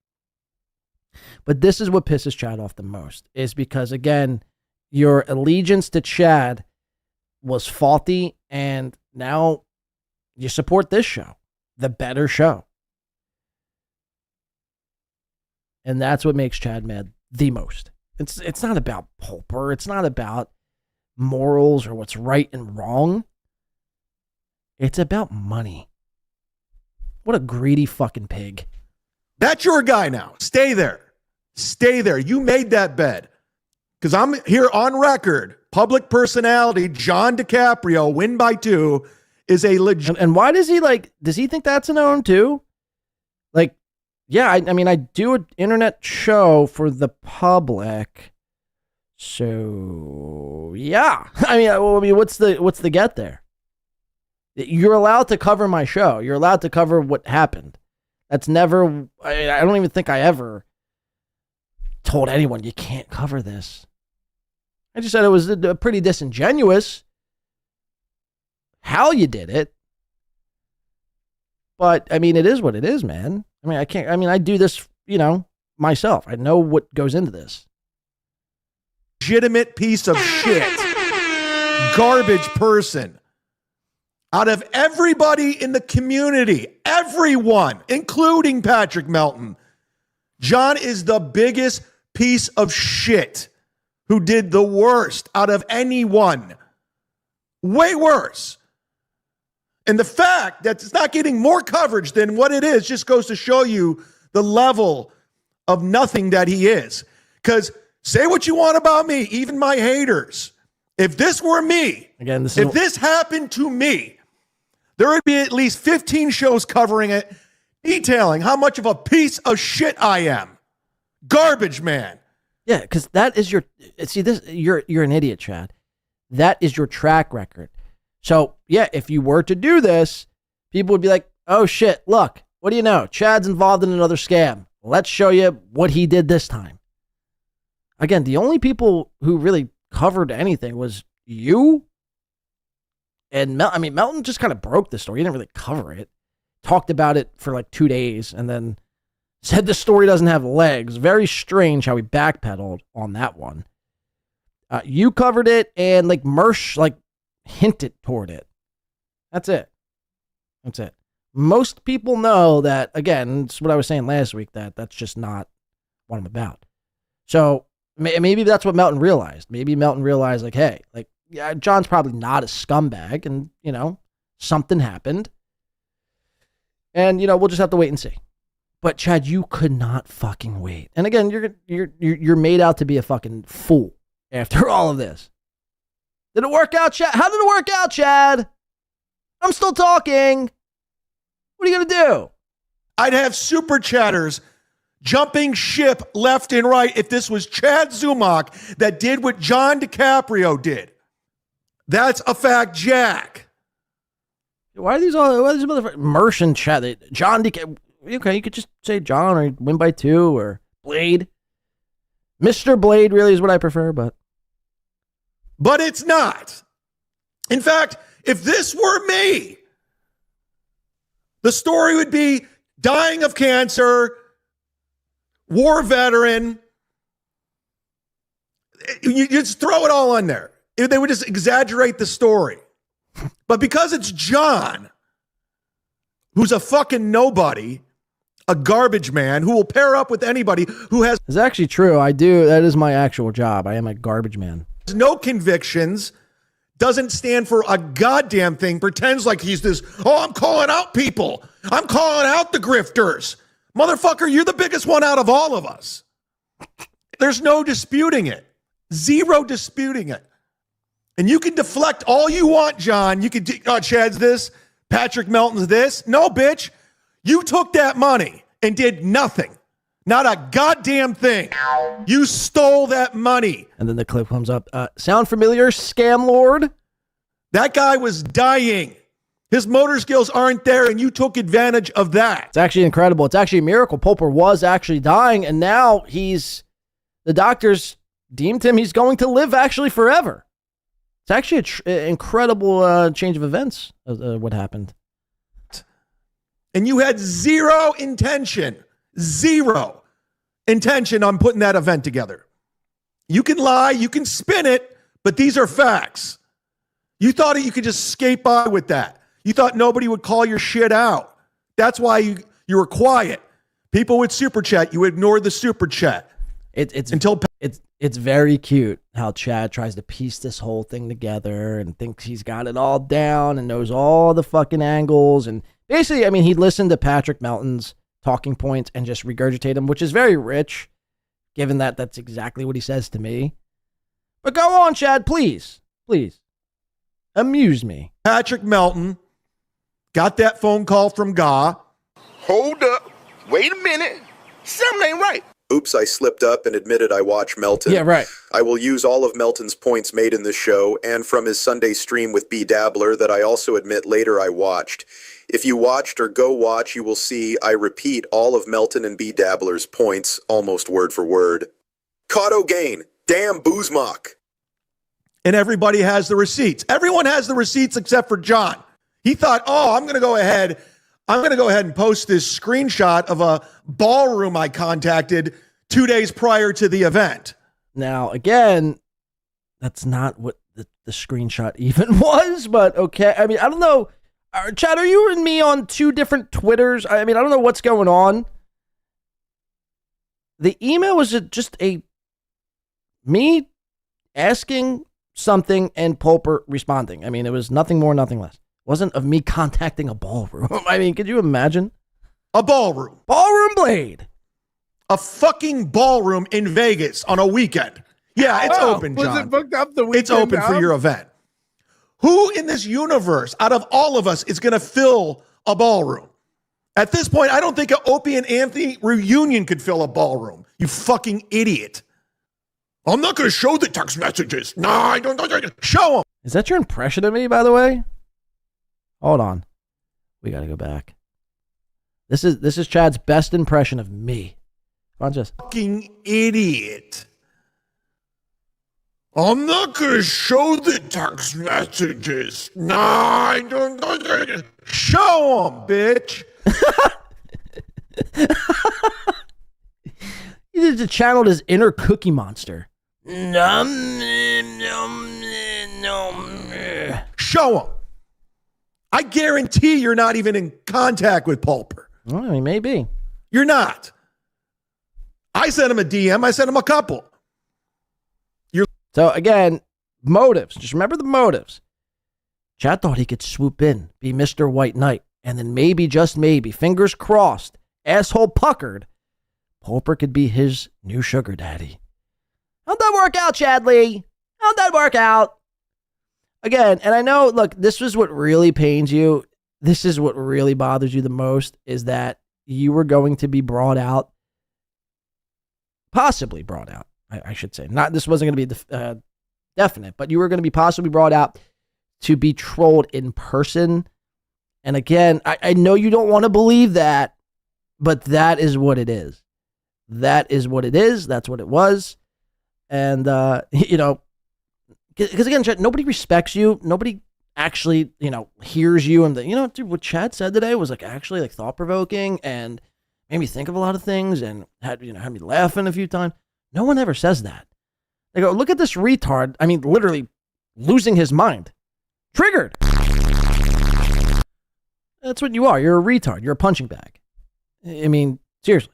But this is what pisses Chad off the most, is because, again, your allegiance to Chad was faulty, and now you support this show, the better show. And that's what makes Chad mad the most. It's not about Pulper. It's not about morals or what's right and wrong. It's about money. What a greedy fucking pig. That's your guy now. Stay there. Stay there. You made that bed. Because I'm here on record. Public personality, John Di Caprio, win by 2, is a legit. And why does he does he think that's an own too? Like, yeah, I mean, I do an internet show for the public. So, yeah. I mean, what's the get there? You're allowed to cover my show. You're allowed to cover what happened. That's never, I don't even think I ever told anyone you can't cover this. I just said it was pretty disingenuous how you did it. But, I mean, it is what it is, man. I mean, I do this, myself. I know what goes into this. Legitimate piece of shit. Garbage person. Out of everybody in the community, everyone, including Patrick Melton, John is the biggest piece of shit who did the worst out of anyone. Way worse. And the fact that it's not getting more coverage than what it is just goes to show you the level of nothing that he is. Because say what you want about me, even my haters. If this were me, if this happened to me, there would be at least 15 shows covering it, detailing how much of a piece of shit I am. Garbage man. Yeah, because that is you're an idiot, Chad. That is your track record. So, yeah, if you were to do this, people would be like, oh shit, look, what do you know? Chad's involved in another scam. Let's show you what he did this time. Again, the only people who really covered anything was you and Melton just kind of broke the story. He didn't really cover it. Talked about it for like 2 days and then said the story doesn't have legs. Very strange how he backpedaled on that one. You covered it and like Mersh hinted toward it. That's it. Most people know that, again, it's what I was saying last week, that's just not what I'm about. So maybe that's what Melton realized. Maybe Melton realized hey, yeah, John's probably not a scumbag and, something happened. And, we'll just have to wait and see. But Chad, you could not fucking wait. And again, you're made out to be a fucking fool after all of this. Did it work out, Chad? How did it work out, Chad? I'm still talking. What are you going to do? I'd have super chatters jumping ship left and right if this was Chad Zumock that did what John Di Caprio did. That's a fact, Jack. Why are these motherfuckers? Mersh and Chad. John Di Caprio. Okay, you could just say John or win by 2 or Blade. Mr. Blade really is what I prefer, but it's not. In fact, if this were me, the story would be dying of cancer, war veteran. You just throw it all in there. They would just exaggerate the story. But because it's John, who's a fucking nobody, a garbage man who will pair up with anybody who has... It's actually true. I do. That is my actual job. I am a garbage man. No convictions, doesn't stand for a goddamn thing, pretends like he's this, I'm calling out people. I'm calling out the grifters. Motherfucker, you're the biggest one out of all of us. There's no disputing it. Zero disputing it. And you can deflect all you want, John. You can, Chad's this, Patrick Melton's this. No, bitch. You took that money and did nothing. Not a goddamn thing. You stole that money. And then the clip comes up. Sound familiar, Scam Lord? That guy was dying. His motor skills aren't there, and you took advantage of that. It's actually incredible. It's actually a miracle. Pulper was actually dying, and now the doctors deemed him he's going to live actually forever. It's actually an incredible change of events, what happened. And you had zero intention on putting that event together. You can lie, you can spin it, but these are facts. You thought you could just skate by with that. You thought nobody would call your shit out. That's why you were quiet. People would super chat. You ignored the super chat. It's very cute how Chad tries to piece this whole thing together and thinks he's got it all down and knows all the fucking angles. And basically, he listened to Patrick Melton's talking points and just regurgitate them, which is very rich. given that that's exactly what he says to me. But go on, Chad, please. Please. Amuse me. Patrick Melton got that phone call from Ga. Hold up. Wait a minute. Something ain't right. Oops, I slipped up and admitted I watch Melton. Yeah, right. I will use all of Melton's points made in this show and from his Sunday stream with B. Dabbler that I also admit later I watched. If you watched or go watch, you will see I repeat all of Melton and B. Dabbler's points almost word for word. Cotto Gain. Damn Zumock. And everybody has the receipts. Everyone has the receipts except for John. He thought, I'm going to go ahead and post this screenshot of a ballroom I contacted 2 days prior to the event. Now, again, that's not what the screenshot even was, but okay. I mean, I don't know. Chad, are you and me on two different Twitters? I mean, I don't know what's going on. The email was just me asking something and Pulper responding. I mean, it was nothing more, nothing less. It wasn't of me contacting a ballroom. I mean, could you imagine? A ballroom. Ballroom Blade. A fucking ballroom in Vegas on a weekend. Yeah, it's open, John. Was it booked up the weekend? It's open for your event. Who in this universe, out of all of us, is going to fill a ballroom? At this point, I don't think an Opie and Anthony reunion could fill a ballroom. You fucking idiot. I'm not going to show the text messages. No, I don't. Show them. Is that your impression of me, by the way? Hold on. We got to go back. This is Chad's best impression of me. Come on, just. Fucking idiot. I'm not going to show the text messages. No, I don't. Show them, bitch. He just channeled his inner Cookie Monster. Show them. I guarantee you're not even in contact with Pulper. Well, I mean, maybe. You're not. I sent him a DM. I sent him a couple. So again, motives. Just remember the motives. Chad thought he could swoop in, be Mr. White Knight, and then maybe, just maybe, fingers crossed, asshole puckered, Pulper could be his new sugar daddy. How'd that work out, Chadley? How'd that work out? Again, and I know, look, this is what really pains you. This is what really bothers you the most, is that you were going to be brought out, possibly brought out, I should say. Not, this wasn't going to be definite, but you were going to be possibly brought out to be trolled in person. And again, I know you don't want to believe that, but that is what it is. That is what it is. That's what it was. And, you know, because again, Chad, nobody respects you. Nobody actually, you know, hears you. And, you know, dude, what Chad said today was like actually like thought provoking and made me think of a lot of things and had me laughing a few times. No one ever says that. They go, look at this retard. I mean, literally losing his mind. Triggered. That's what you are. You're a retard. You're a punching bag. I mean, seriously.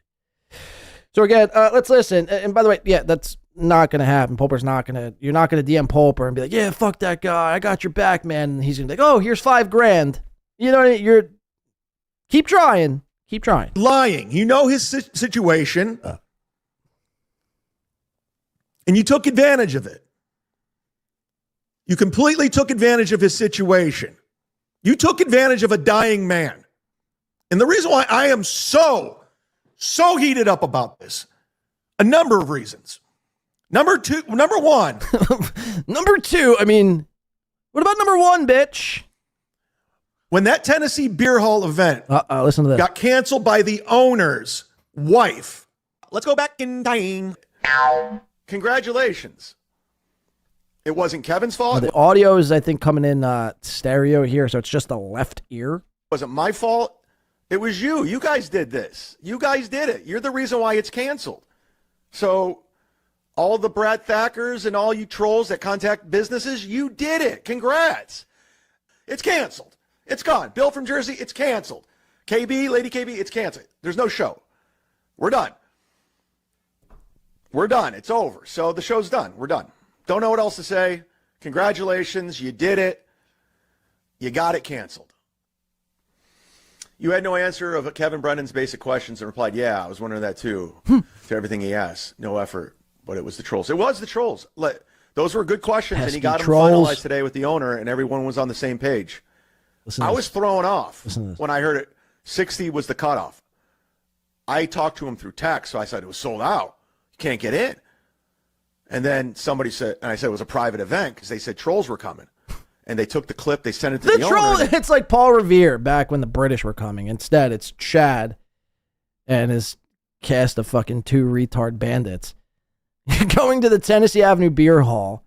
So again, let's listen. And by the way, yeah, that's not going to happen. Pulper's not going to, you're not going to DM Pulper and be like, yeah, fuck that guy. I got your back, man. And he's going to be like, oh, here's $5,000. You know what I mean? You're, keep trying. Keep trying. Lying. You know his situation. And you took advantage of it. You completely took advantage of his situation. You took advantage of a dying man. And the reason why I am so heated up about this, a number of reasons. Number one. Number two, I mean, what about number one, bitch? When that Tennessee Beer Hall event listen to this. got canceled by the owner's wife. Let's go back in time. Congratulations. It wasn't Kevin's fault. The audio is, I think, coming in stereo here, so it's just the left ear. It wasn't my fault. It was you. You guys did this. You guys did it. You're the reason why it's canceled. So all the Brad Thackers and all you trolls that contact businesses, you did it. Congrats. It's canceled. It's gone. Bill from Jersey, it's canceled. KB, Lady KB, it's canceled. There's no show. We're done. We're done. It's over. So the show's done. We're done. Don't know what else to say. Congratulations. You did it. You got it canceled. You had no answer of Kevin Brennan's basic questions and replied, yeah, I was wondering that too. to everything he asked. No effort, but it was the trolls. It was the trolls. Those were good questions, and he got them finalized today with the owner, and everyone was on the same page. I was thrown off when I heard it. 60 was the cutoff. I talked to him through text, so I said it was sold out. You can't get in. And then somebody said, and I said it was a private event because they said trolls were coming. And they took the clip, they sent it to the troll. owner. It's like Paul Revere back when the British were coming. Instead, it's Chad and his cast of fucking 2 retard bandits going to the Tennessee Avenue Beer Hall.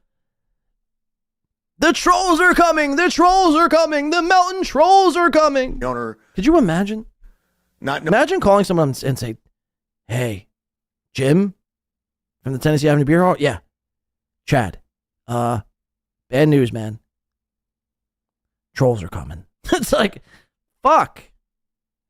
The trolls are coming. The trolls are coming. The Melton trolls are coming. The owner. Could you imagine? Imagine calling someone and say, "Hey, Jim from the Tennessee Avenue Beer Hall? Yeah. Chad. Bad news, man. Trolls are coming." It's like, fuck.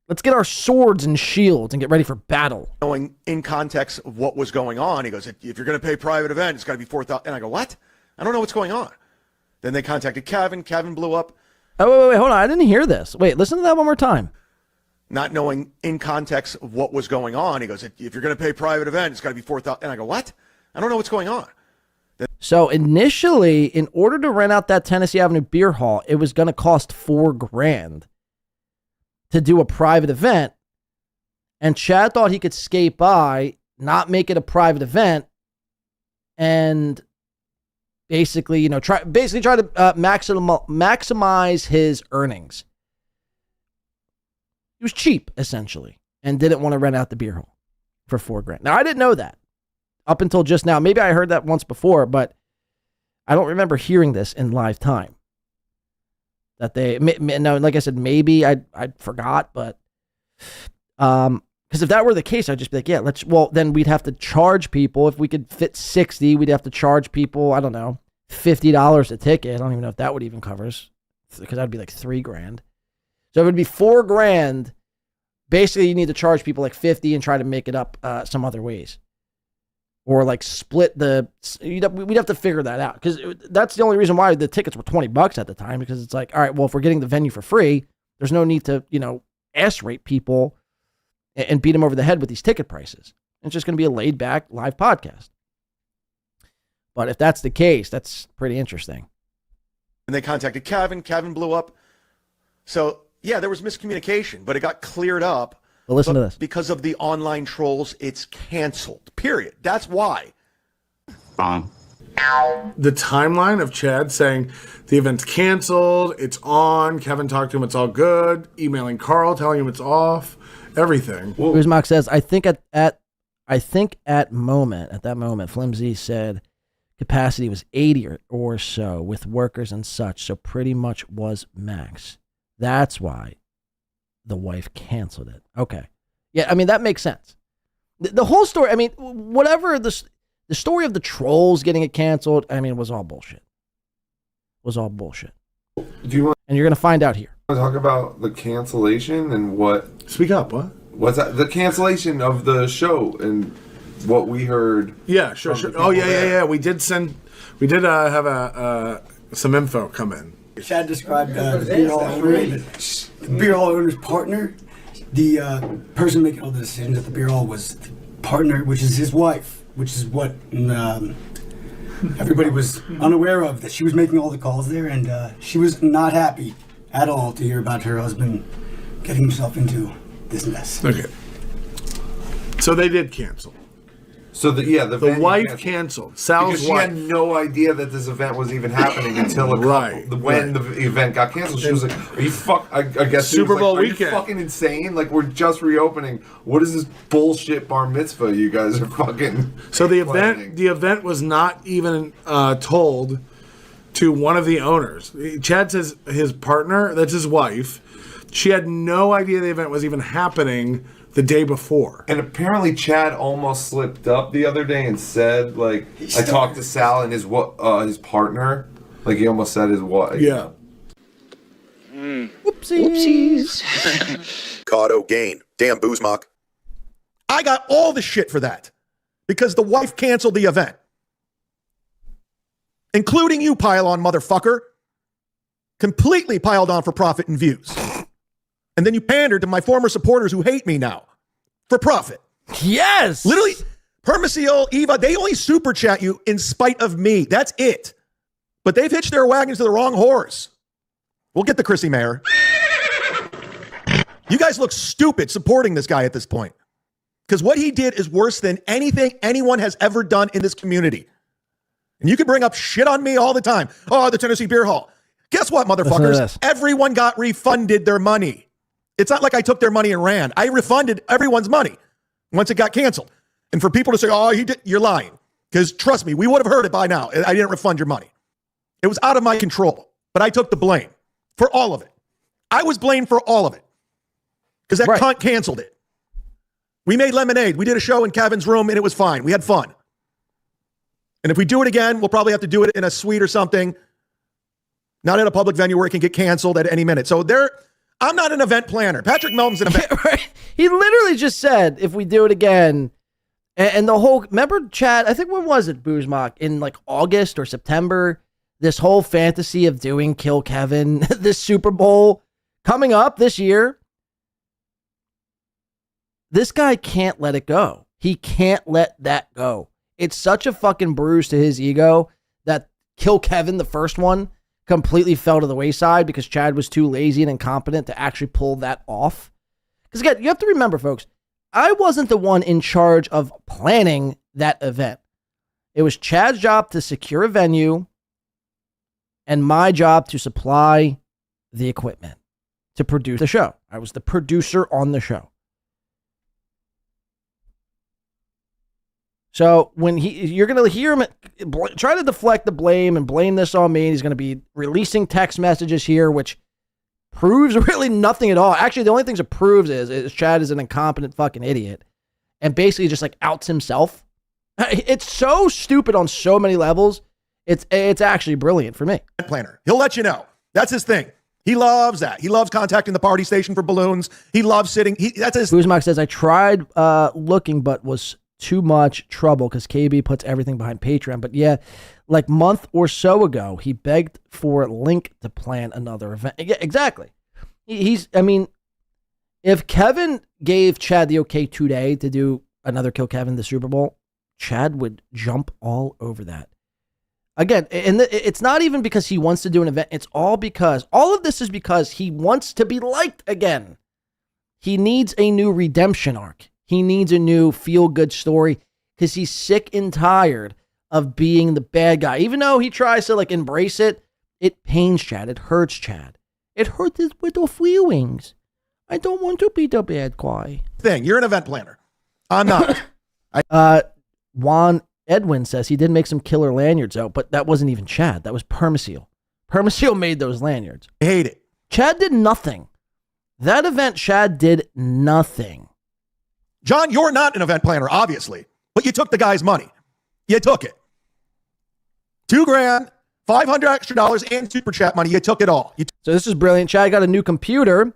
Let's get our swords and shields and get ready for battle. Knowing in context of what was going on, he goes, if you're going to pay private event, it's got to be $4,000. And I go, what? I don't know what's going on. Then they contacted Kevin. Kevin blew up. Oh, wait, hold on. I didn't hear this. Wait, listen to that one more time. Not knowing in context of what was going on, he goes, if you're going to pay private event, it's got to be $4,000. And I go, what? I don't know what's going on. So initially, in order to rent out that Tennessee Avenue Beer Hall, it was going to cost $4,000 to do a private event. And Chad thought he could skate by, not make it a private event, and basically, try to maximize his earnings. He was cheap, essentially, and didn't want to rent out the beer hall for $4,000. Now, I didn't know that up until just now. Maybe I heard that once before, but I don't remember hearing this in live time. That no, like I said, maybe I forgot, but because if that were the case, I'd just be like, yeah, then we'd have to charge people. If we could fit 60, we'd have to charge people, I don't know, $50 a ticket. I don't even know if that would even cover us, because that'd be like $3,000. So it would be $4,000. Basically, you need to charge people like 50 and try to make it up some other ways. Or like split we'd have to figure that out, because that's the only reason why the tickets were $20 at the time, because it's like, all right, well, if we're getting the venue for free, there's no need to, ass rape people and beat them over the head with these ticket prices. It's just going to be a laid back live podcast. But if that's the case, that's pretty interesting. And they contacted Kevin. Kevin blew up. So yeah, there was miscommunication, but it got cleared up. But listen to this. Because of the online trolls, it's canceled. Period. That's why. The timeline of Chad saying the event's canceled, it's on, Kevin talked to him, it's all good, emailing Carl, telling him it's off, everything. Zumock says, I think at that moment, Flimsy said capacity was 80 or so with workers and such, so pretty much was max. That's why the wife canceled it. Okay. Yeah, I mean, that makes sense. The whole story, I mean, whatever the story of the trolls getting it canceled, I mean, it was all bullshit. Do you want? And you're going to find out here. Want to talk about the cancellation and what? Speak up, what? What's that? The cancellation of the show and what we heard. Yeah, sure. Oh, yeah. We did have some info come in. Chad described the beer hall owner, the beer hall owner's partner. The person making all the decisions at the beer hall was the partner, which is his wife, which is what everybody was unaware of, that she was making all the calls there, and she was not happy at all to hear about her husband getting himself into this mess. Okay. So they did cancel. So the wife canceled. Sal's because she had no idea that this event was even happening until when the event got canceled. She was like, "Are you I guess Super Bowl weekend? Are you fucking insane? Like, we're just reopening. What is this bullshit bar mitzvah you guys are fucking?" So the event was not even told to one of the owners. Chad says his partner, that's his wife. She had no idea the event was even happening the day before. And apparently Chad almost slipped up the other day and said, like, I talked to Sal and his partner. Like, he almost said his wife. Yeah. Whoopsies. Caught gain. Damn, Zumock. I got all the shit for that because the wife canceled the event. Including you, pile-on motherfucker. Completely piled on for profit and views. And then you pandered to my former supporters who hate me now. For profit. Yes! Literally, Permaseal, Eva, they only super chat you in spite of me. That's it. But they've hitched their wagons to the wrong horse. We'll get the Chrissy Mayor. You guys look stupid supporting this guy at this point. Because what he did is worse than anything anyone has ever done in this community. And you can bring up shit on me all the time. Oh, the Tennessee Beer Hall. Guess what, motherfuckers? Everyone got refunded their money. It's not like I took their money and ran. I refunded everyone's money once it got canceled. And for people to say, oh, you're lying. Because trust me, we would have heard it by now. I didn't refund your money. It was out of my control. But I took the blame for all of it. I was blamed for all of it. Because that cunt canceled it. We made lemonade. We did a show in Kevin's room and it was fine. We had fun. And if we do it again, we'll probably have to do it in a suite or something. Not at a public venue where it can get canceled at any minute. So I'm not an event planner. Patrick Melton's an event. He literally just said, if we do it again, and the whole, remember Chad, I think when was it, Zumock, in like August or September, this whole fantasy of doing Kill Kevin, this Super Bowl coming up this year. This guy can't let it go. He can't let that go. It's such a fucking bruise to his ego that Kill Kevin, the first one, completely fell to the wayside because Chad was too lazy and incompetent to actually pull that off. Because again, you have to remember, folks, I wasn't the one in charge of planning that event. It was Chad's job to secure a venue and my job to supply the equipment to produce the show. I was the producer on the show. So when you're going to hear him try to deflect the blame and blame this on me. He's going to be releasing text messages here, which proves really nothing at all. Actually, the only things it proves is Chad is an incompetent fucking idiot and basically just like outs himself. It's so stupid on so many levels. It's actually brilliant for me. Planner. He'll let you know. That's his thing. He loves that. He loves contacting the party station for balloons. He loves sitting. That's his. Zumock says, I tried looking, but was too much trouble because KB puts everything behind Patreon. But yeah, like month or so ago, he begged for Link to plan another event. Yeah, exactly. I mean, if Kevin gave Chad the okay today to do another Kill Kevin, the Super Bowl, Chad would jump all over that. Again, and it's not even because he wants to do an event. It's all of this is because he wants to be liked again. He needs a new redemption arc. He needs a new feel-good story because he's sick and tired of being the bad guy. Even though he tries to like embrace it, it pains Chad. It hurts Chad. It hurts his little feelings. I don't want to be the bad guy. You're an event planner. I'm not. Juan Edwin says he did make some killer lanyards out, but that wasn't even Chad. That was Permaseal. Permaseal made those lanyards. I hate it. Chad did nothing. That event, Chad did nothing. John, you're not an event planner, obviously, but you took the guy's money. You took it. $2,000, $500 extra dollars, and super chat money. You took it all. So this is brilliant. Chad got a new computer,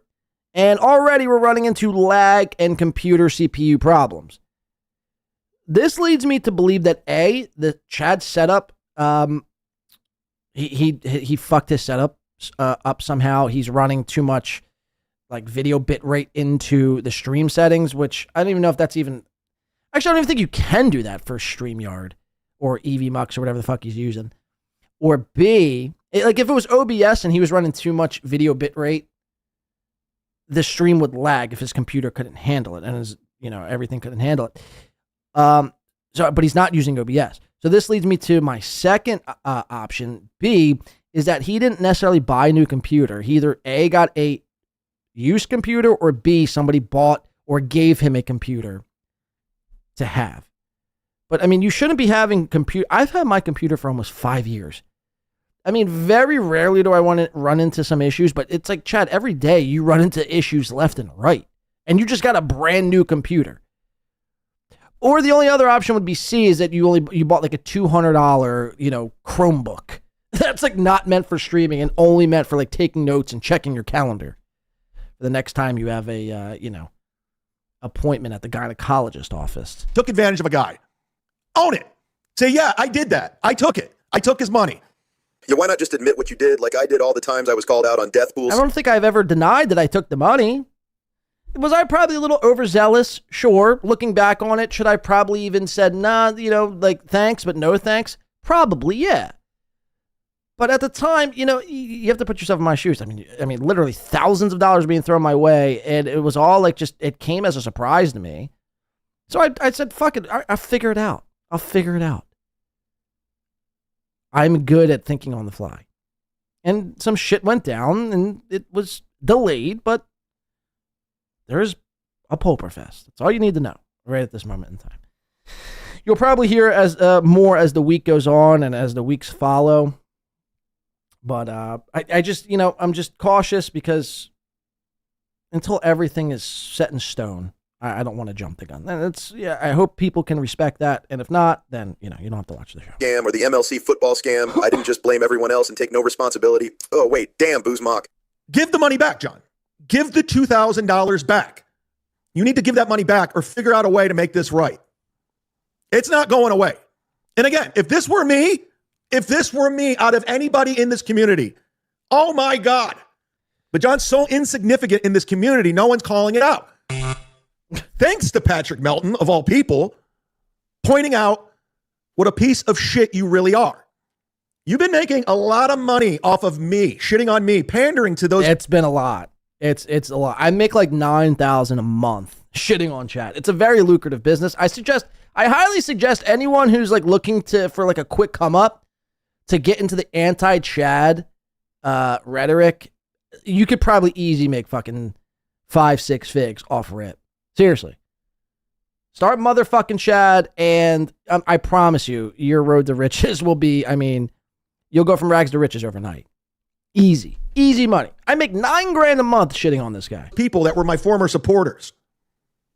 and already we're running into lag and computer CPU problems. This leads me to believe that the Chad setup, he fucked his setup up somehow. He's running too much like video bit rate into the stream settings, which I don't even know if that's even, actually I don't even think you can do that for StreamYard or EVMux or whatever the fuck he's using. Or B, like if it was OBS and he was running too much video bit rate, the stream would lag if his computer couldn't handle it and everything couldn't handle it. But he's not using OBS. So this leads me to my second option. B is that he didn't necessarily buy a new computer. He either A, got a used computer, or B, somebody bought or gave him a computer to have. But I mean, you shouldn't be having computer. I've had my computer for almost 5 years. I mean, very rarely do I want to run into some issues, but it's like, Chad, every day you run into issues left and right, and you just got a brand new computer. Or the only other option would be C, is that you bought like a $200, Chromebook. That's like not meant for streaming and only meant for like taking notes and checking your calendar for the next time you have a, appointment at the gynecologist office. Took advantage of a guy. Own it. Say, yeah, I did that. I took it. I took his money. Yeah, why not just admit what you did like I did all the times I was called out on death pools? I don't think I've ever denied that I took the money. Was I probably a little overzealous? Sure. Looking back on it, should I probably even said, nah, like thanks, but no thanks? Probably, yeah. But at the time, you have to put yourself in my shoes. I mean, literally thousands of dollars being thrown my way, and it was all like it came as a surprise to me. So I said, fuck it, I'll figure it out. I'm good at thinking on the fly. And some shit went down, and it was delayed, but there's a Pulper Fest. That's all you need to know right at this moment in time. You'll probably hear as more as the week goes on and as the weeks follow. But I just, I'm just cautious because until everything is set in stone, I don't want to jump the gun. And I hope people can respect that. And if not, then, you don't have to watch the show. Scam or the MLC football scam. I didn't just blame everyone else and take no responsibility. Oh, wait, damn, Zumock. Give the money back, John. Give the $2,000 back. You need to give that money back or figure out a way to make this right. It's not going away. And again, if this were me out of anybody in this community, oh my God. But John's so insignificant in this community, no one's calling it out. Thanks to Patrick Melton, of all people, pointing out what a piece of shit you really are. You've been making a lot of money off of me, shitting on me, pandering to those. It's been a lot. It's a lot. I make like $9,000 a month shitting on chat. It's a very lucrative business. I highly suggest anyone who's like looking for like a quick come up to get into the anti-Chad rhetoric. You could probably easy make fucking 5-6 figs off rip. Seriously. Start motherfucking Chad, and I promise you, your road to riches will be, you'll go from rags to riches overnight. Easy money. I make $9,000 a month shitting on this guy. People that were my former supporters.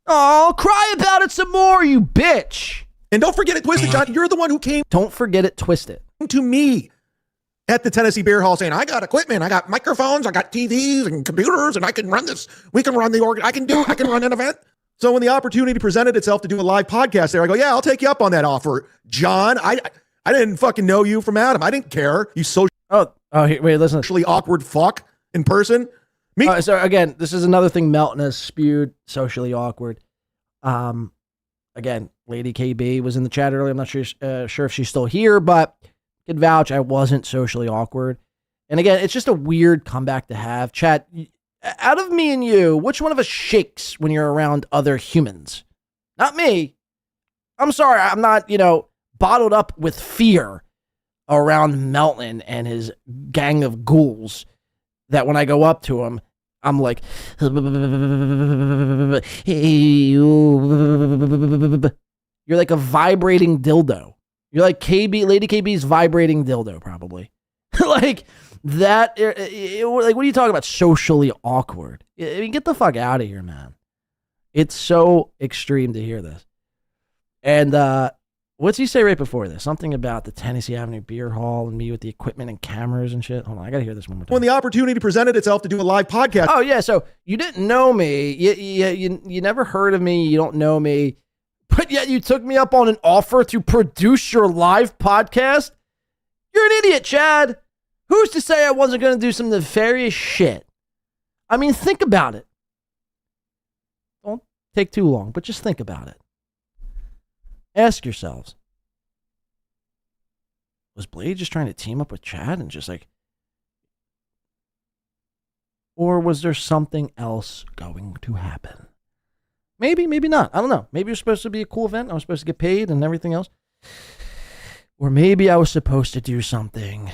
Oh, cry about it some more, you bitch. And don't forget it twisted, John. You're the one who came. Don't forget it twisted. To me at the Tennessee Beer Hall saying, I got equipment, I got microphones, I got TVs and computers, and I can run this. We can run the organ. I can run an event. So when the opportunity presented itself to do a live podcast there, I go, yeah, I'll take you up on that offer. John, I didn't fucking know you from Adam. I didn't care. You socially wait, listen. Socially awkward fuck in person. So again, this is another thing Melton has spewed, socially awkward. Again, Lady KB was in the chat earlier. I'm not sure if she's still here, but could vouch I wasn't socially awkward. And again, it's just a weird comeback to have. Chat, out of me and you, which one of us shakes when you're around other humans? Not me. I'm sorry, I'm not, bottled up with fear around Melton and his gang of ghouls that when I go up to him, I'm like, hey, you're like a vibrating dildo. You're like Lady KB's vibrating dildo, probably. Like that. Like, what are you talking about? Socially awkward. Get the fuck out of here, man. It's so extreme to hear this. And what's he say right before this? Something about the Tennessee Avenue Beer Hall and me with the equipment and cameras and shit. Hold on, I gotta hear this one more time. When the opportunity presented itself to do a live podcast. Oh yeah, so you didn't know me. You never heard of me. You don't know me. But yet you took me up on an offer to produce your live podcast? You're an idiot, Chad. Who's to say I wasn't going to do some nefarious shit? Think about it. Don't take too long, but just think about it. Ask yourselves, was Blade just trying to team up with Chad and just like, or was there something else going to happen? Maybe, maybe not. I don't know. Maybe it was supposed to be a cool event. I was supposed to get paid and everything else. Or maybe I was supposed to do something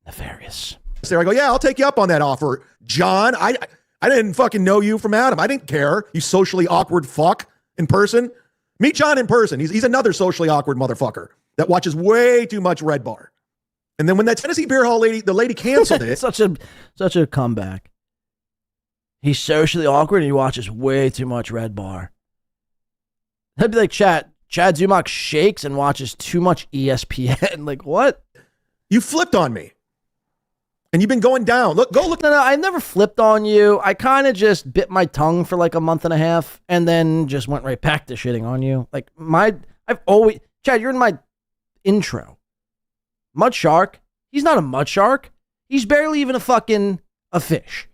nefarious. There I go, yeah, I'll take you up on that offer. John, I didn't fucking know you from Adam. I didn't care. You socially awkward fuck in person. Meet John in person. He's another socially awkward motherfucker that watches way too much Red Bar. And then when that Tennessee Beer Hall the lady canceled it. Such a comeback. He's socially awkward and he watches way too much Red Bar. That'd be like Chad Zumock shakes and watches too much ESPN. Like, what? You flipped on me. And you've been going down. Go look. No, I never flipped on you. I kind of just bit my tongue for like a month and a half and then just went right back to shitting on you. Like, Chad, you're in my intro. Mud shark. He's not a mud shark. He's barely even a fish.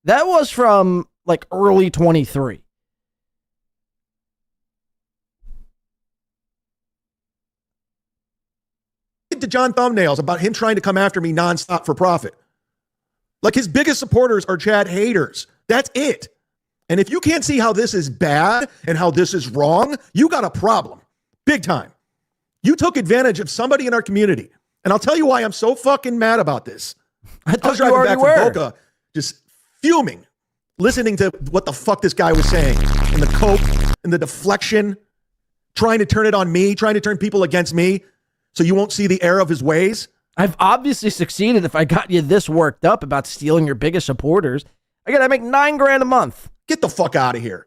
That was from like early 23. To John thumbnails about him trying to come after me nonstop for profit. Like his biggest supporters are Chad haters. That's it. And if you can't see how this is bad and how this is wrong, you got a problem. Big time. You took advantage of somebody in our community. And I'll tell you why I'm so fucking mad about this. I was driving back from Boca, just fuming, listening to what the fuck this guy was saying, and the cope and the deflection, trying to turn it on me, trying to turn people against me so you won't see the error of his ways. I've obviously succeeded if I got you this worked up about stealing your biggest supporters. I make $9,000 a month. Get the fuck out of here.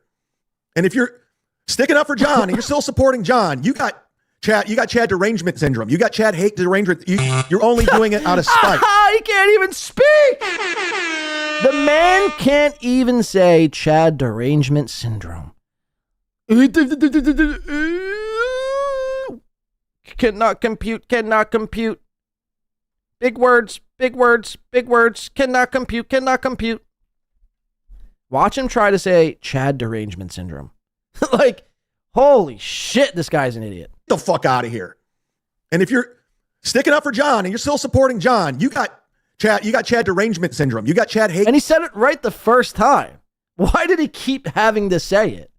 And if you're sticking up for John and you're still supporting John, you got Chad derangement syndrome. You got Chad hate derangement. You're only doing it out of spite. He can't even speak. The man can't even say Chad derangement syndrome. Cannot compute. Big words, cannot compute. Watch him try to say Chad derangement syndrome. Like, holy shit, this guy's an idiot. Get the fuck out of here. And if you're sticking up for John and you're still supporting John, you got Chad derangement syndrome. You got Chad hate. And he said it right the first time. Why did he keep having to say it?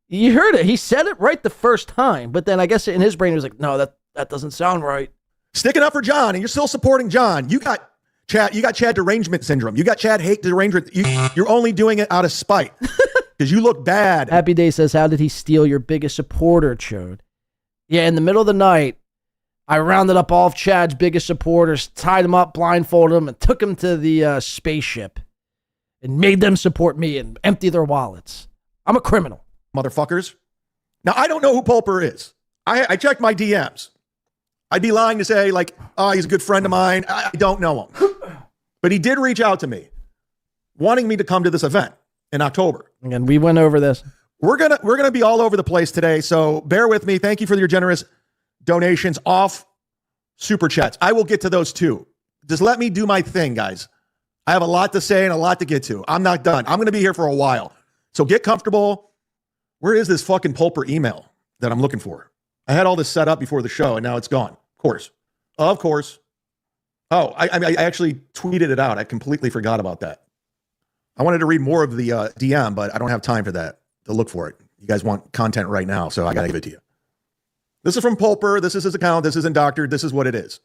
You heard it. He said it right the first time, but then I guess in his brain he was like, no, that doesn't sound right. Sticking up for John and you're still supporting John, you got Chad derangement syndrome. You got Chad hate derangement. You're only doing it out of spite because you look bad. Happy Day says, how did he steal your biggest supporter, Chode? Yeah, in the middle of the night, I rounded up all of Chad's biggest supporters, tied them up, blindfolded them, and took them to the spaceship and made them support me and empty their wallets. I'm a criminal. Motherfuckers. Now, I don't know who Pulper is. I checked my DMs. I'd be lying to say, like, oh, he's a good friend of mine. I don't know him. But he did reach out to me, wanting me to come to this event in October. Again, we went over this. We're gonna be all over the place today, so bear with me. Thank you for your generous donations off Super Chats. I will get to those too. Just let me do my thing, guys. I have a lot to say and a lot to get to. I'm not done. I'm going to be here for a while. So get comfortable. Where is this fucking Pulper email that I'm looking for? I had all this set up before the show and now it's gone. Of course. Oh, I actually tweeted it out. I completely forgot about that. I wanted to read more of the DM, but I don't have time for that to look for it. You guys want content right now, so I got to give it to you. This is from Pulper. This is his account. This isn't doctored. This is what it is.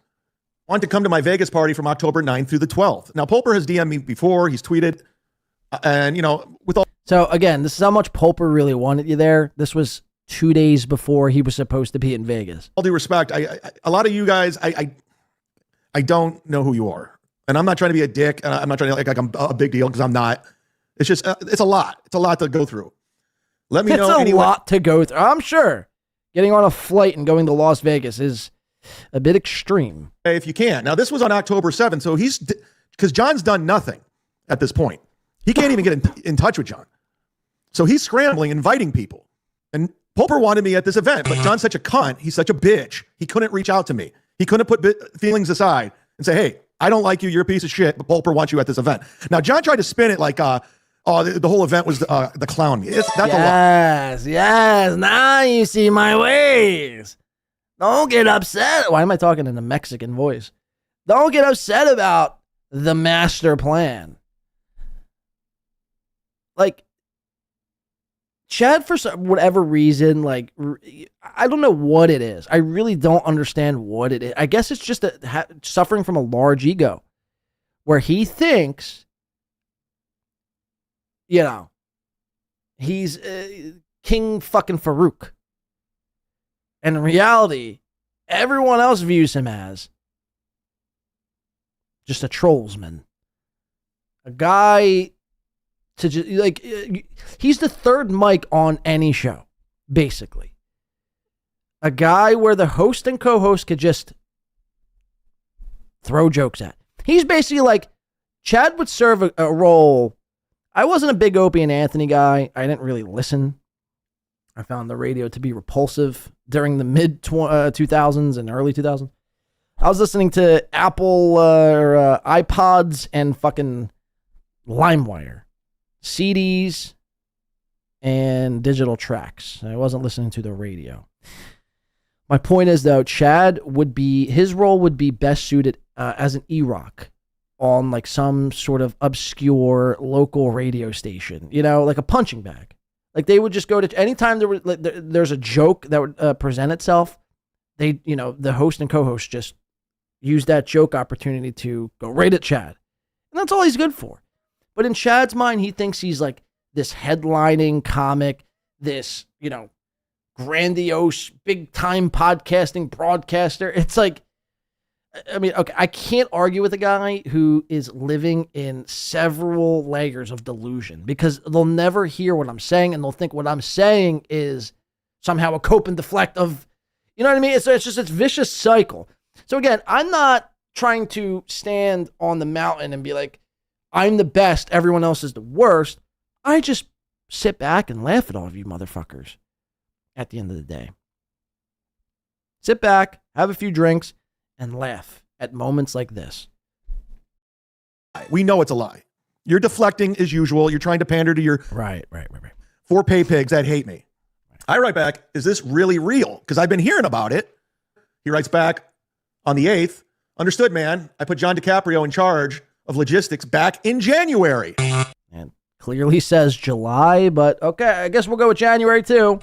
I want to come to my Vegas party from October 9th through the 12th. Now, Pulper has DM'd me before. He's tweeted. And, with all... So, again, this is how much Pulper really wanted you there. This was 2 days before he was supposed to be in Vegas. All due respect, a lot of you guys, I don't know who you are. And I'm not trying to be a dick. And I'm not trying to like I'm a big deal because I'm not. It's just, it's a lot. It's a lot to go through. Let me know. It's a lot to go through. I'm sure getting on a flight and going to Las Vegas is a bit extreme. If you can. Now, this was on October 7th. So because John's done nothing at this point. He can't even get in touch with John. So he's scrambling, inviting people. And Pulper wanted me at this event, but John's such a cunt. He's such a bitch. He couldn't reach out to me. He couldn't put feelings aside and say, hey, I don't like you. You're a piece of shit, but Pulper wants you at this event. Now, John tried to spin it like, the whole event was the clown. That's a lot. Yes. Now you see my ways. Don't get upset. Why am I talking in a Mexican voice? Don't get upset about the master plan. Like, Chad, for whatever reason, like, I don't know what it is. I really don't understand what it is. I guess it's just suffering from a large ego where he thinks, he's King fucking Farouk. And in reality, everyone else views him as just a trollsman. A guy to just, like, he's the third mic on any show, basically. A guy where the host and co-host could just throw jokes at. He's basically like, Chad would serve a role. I wasn't a big Opie and Anthony guy. I didn't really listen. I found the radio to be repulsive during the mid 2000s and early 2000s. I was listening to Apple iPods and fucking LimeWire. CDs, and digital tracks. I wasn't listening to the radio. My point is, though, his role would be best suited as an E-Rock on like some sort of obscure local radio station, like a punching bag. Like they would just go to, anytime there's a joke that would present itself, the host and co-host just use that joke opportunity to go right at Chad. And that's all he's good for. But in Chad's mind, he thinks he's like this headlining comic, this, grandiose, big-time podcasting broadcaster. It's like, I mean, okay, I can't argue with a guy who is living in several layers of delusion because they'll never hear what I'm saying and they'll think what I'm saying is somehow a cope and deflect of, you know what I mean? It's just a vicious cycle. So again, I'm not trying to stand on the mountain and be like, I'm the best, everyone else is the worst. I just sit back and laugh at all of you motherfuckers at the end of the day. Sit back, have a few drinks, and laugh at moments like this. We know it's a lie. You're deflecting as usual. You're trying to pander to your right. 4 pay pigs that hate me. I write back, is this really real? Because I've been hearing about it. He writes back on the 8th, understood, man. I put John Di Caprio in charge of logistics back in January. And clearly says July, but okay, I guess we'll go with January too.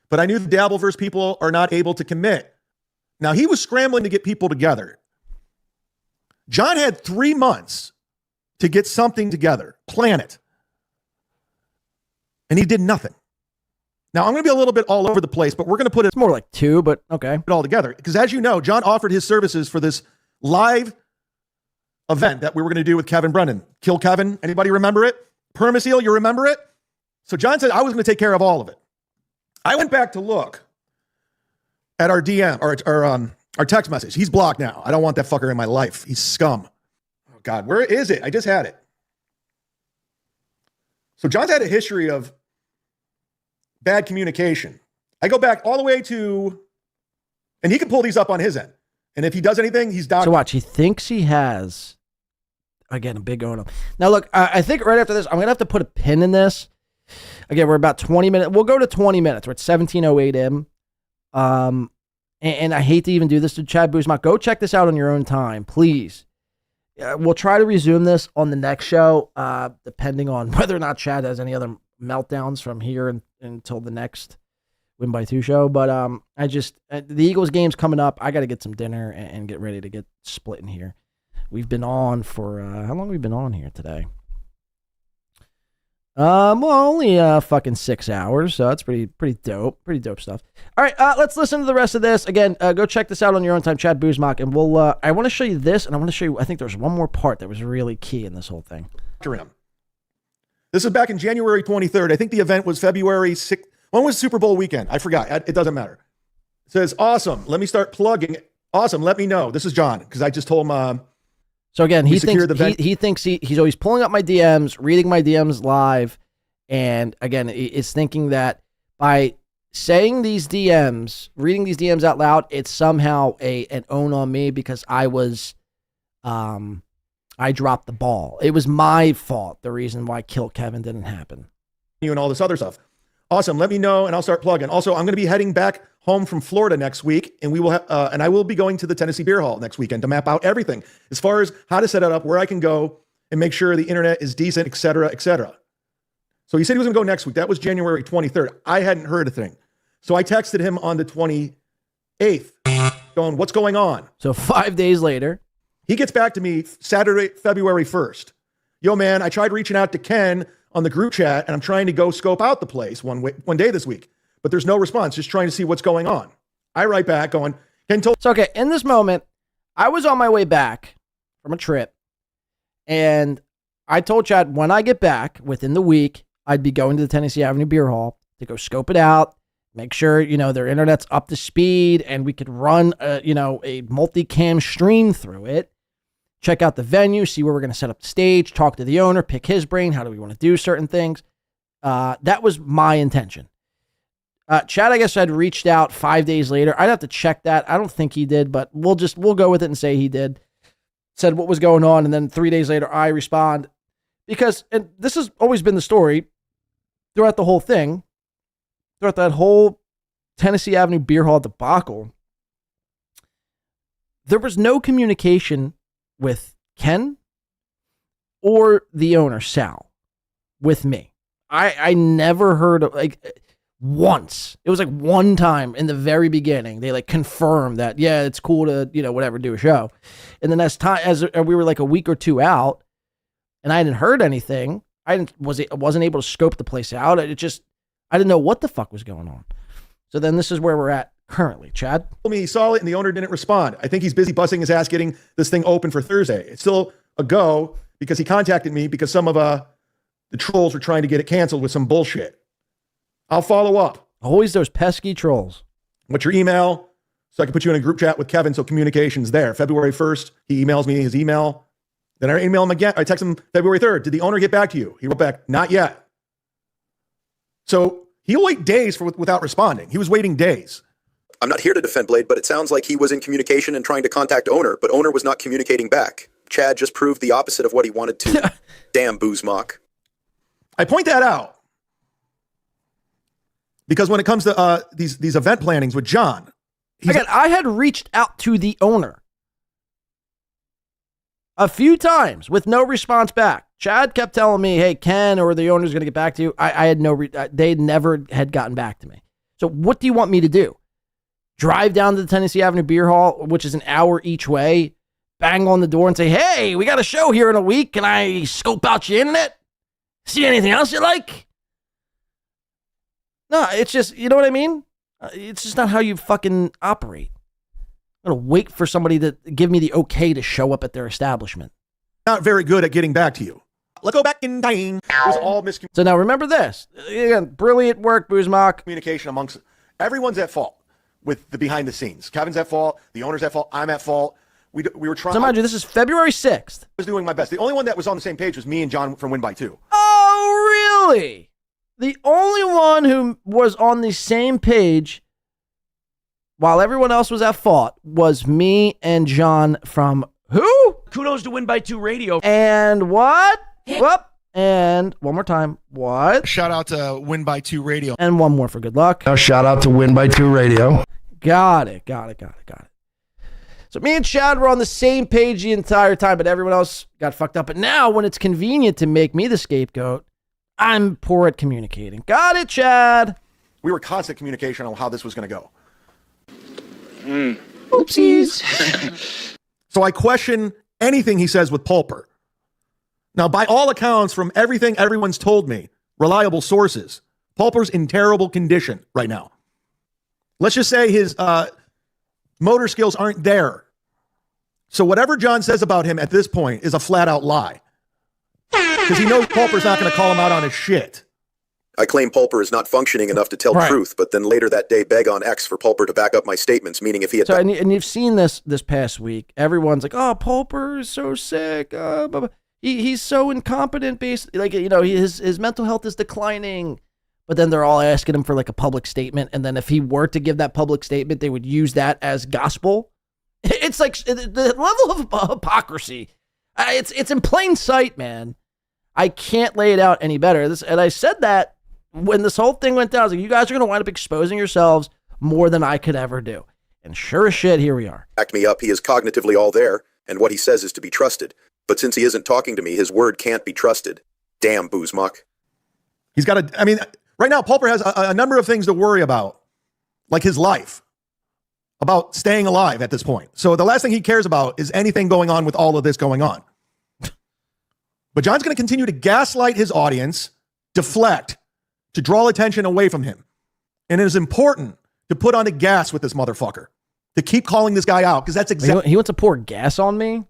But I knew the Dabbleverse people are not able to commit. Now, he was scrambling to get people together. John had 3 months to get something together, plan it. And he did nothing. Now, I'm going to be a little bit all over the place, but we're going to put it... It's more like 2, but okay. ...it all together. Because as you know, John offered his services for this live event that we were going to do with Kevin Brennan. Kill Kevin. Anybody remember it? Permaseal, you remember it? So John said I was going to take care of all of it. I went back to look at our DM or our text message. He's blocked now. I don't want that fucker in my life. He's scum. Oh God, where is it? I just had it. So John's had a history of bad communication. I go back all the way to, and he can pull these up on his end. And if he does anything, he's documented. So watch, he thinks he has, again, a big owner. Now look, I think right after this, I'm going to have to put a pin in this. Again, we're about 20 minutes. We'll go to 20 minutes. We're at 17:08 M. And I hate to even do this to Chad Zumock. Go check this out on your own time, please. We'll try to resume this on the next show, depending on whether or not Chad has any other meltdowns from here until the next Win by 2 show. But the Eagles game's coming up. I got to get some dinner and get ready to get split in here. We've been on for, how long have we been on here today? Well, only fucking 6 hours, so that's pretty dope. Pretty dope stuff. All right, let's listen to the rest of this. Again, go check this out on your own time, Chad Zumock, and we'll. I want to show you this, and I want to show you. I think there's one more part that was really key in this whole thing. This is back in January 23rd. I think the event was February 6th. When was Super Bowl weekend? I forgot. It doesn't matter. It says, awesome. Let me start plugging. Awesome. Let me know. This is John, because I just told him. So again, he thinks he's always pulling up my DMs, reading my DMs live, and again, is thinking that by saying these DMs, reading these DMs out loud, it's somehow an own on me because I dropped the ball. It was my fault. The reason why Kill Kevin didn't happen. You and all this other stuff. Awesome. Let me know, and I'll start plugging. Also, I'm going to be heading back home from Florida next week, and we will and I will be going to the Tennessee Beer Hall next weekend to map out everything as far as how to set it up, where I can go, and make sure the internet is decent, et cetera, et cetera. So he said he was going to go next week. That was January 23rd. I hadn't heard a thing. So I texted him on the 28th going, what's going on? So 5 days later. He gets back to me Saturday, February 1st. Yo, man, I tried reaching out to Ken on the group chat, and I'm trying to go scope out the place one day this week. But there's no response, just trying to see what's going on. I write back going, Ken told... So, okay, in this moment, I was on my way back from a trip, and I told Chad when I get back within the week, I'd be going to the Tennessee Avenue Beer Hall to go scope it out, make sure, their internet's up to speed, and we could run, a multicam stream through it, check out the venue, see where we're going to set up the stage, talk to the owner, pick his brain, how do we want to do certain things. That was my intention. Chad, I guess, had reached out 5 days later. I'd have to check that. I don't think he did, but we'll go with it and say he did. said what was going on, and then 3 days later I respond because, and this has always been the story throughout the whole thing, throughout that whole Tennessee Avenue Beer Hall debacle, there was no communication with Ken or the owner, Sal, with me. I never heard of, like, once. It was like one time in the very beginning, they like confirmed that, yeah, it's cool to, you know, whatever, do a show. And then as we were like a week or two out and I hadn't heard anything, I wasn't able to scope the place out. I didn't know what the fuck was going on. So then this is where we're at currently. Chad? Told me he saw it and the owner didn't respond. I think he's busy busting his ass getting this thing open for Thursday. It's still a go because he contacted me because some of the trolls were trying to get it canceled with some bullshit. I'll follow up. Always those pesky trolls. What's your email? So I can put you in a group chat with Kevin so communication's there. February 1st, he emails me his email. Then I email him again. I text him February 3rd. Did the owner get back to you? He wrote back, not yet. So he'll wait days without responding. He was waiting days. I'm not here to defend Blade, but it sounds like he was in communication and trying to contact owner, but owner was not communicating back. Chad just proved the opposite of what he wanted to. Damn, Zumock. I point that out because when it comes to these event plannings with John, I had reached out to the owner a few times with no response back. Chad kept telling me, hey, Ken or the owner's going to get back to you. I had they never had gotten back to me. So what do you want me to do? Drive down to the Tennessee Avenue Beer Hall, which is an hour each way, bang on the door and say, hey, we got a show here in a week. Can I scope out your internet? See anything else you like? No, it's just, you know what I mean? It's just not how you fucking operate. I'm going to wait for somebody to give me the okay to show up at their establishment. Not very good at getting back to you. Let's go back in time. It was all miscommunication. So now remember this. Again, brilliant work, Zumock. Communication amongst everyone's at fault with the behind the scenes. Kevin's at fault. The owner's at fault. I'm at fault. We were trying. So mind you, this is February 6th. I was doing my best. The only one that was on the same page was me and John from Win by 2. Oh, really? The only one who was on the same page while everyone else was at fault was me and John from who? Kudos to Win by 2 Radio. And what? Whoop. And one more time. What? Shout out to Win by 2 Radio. And one more for good luck. Now shout out to Win by 2 Radio. Got it. So me and Chad were on the same page the entire time, but everyone else got fucked up. But now when it's convenient to make me the scapegoat, I'm poor at communicating. Got it, Chad. We were constant communication on how this was going to go. Oopsies. So I question anything he says with Pulper. Now, by all accounts, from everything everyone's told me, reliable sources, Pulper's in terrible condition right now. Let's just say his motor skills aren't there. So whatever John says about him at this point is a flat out lie. Because he knows Pulper's not going to call him out on his shit. I claim Pulper is not functioning enough to tell truth, but then later that day beg on X for Pulper to back up my statements, meaning if he had... So, and you've seen this past week. Everyone's like, oh, Pulper is so sick. Blah, blah. He's so incompetent, basically. Like, you know, his mental health is declining. But then they're all asking him for like a public statement. And then if he were to give that public statement, they would use that as gospel. It's like the level of hypocrisy. It's in plain sight, man. I can't lay it out any better. And I said that when this whole thing went down. I was like, you guys are going to wind up exposing yourselves more than I could ever do. And sure as shit, here we are. Back me up. He is cognitively all there, and what he says is to be trusted. But since he isn't talking to me, his word can't be trusted. Damn, Zumock. He's got I mean, right now, Pulper has a number of things to worry about, like his life, about staying alive at this point. So the last thing he cares about is anything going on with all of this going on. But John's going to continue to gaslight his audience, deflect, to draw attention away from him. And it is important to put on the gas with this motherfucker, to keep calling this guy out, because that's exactly... He wants to pour gas on me?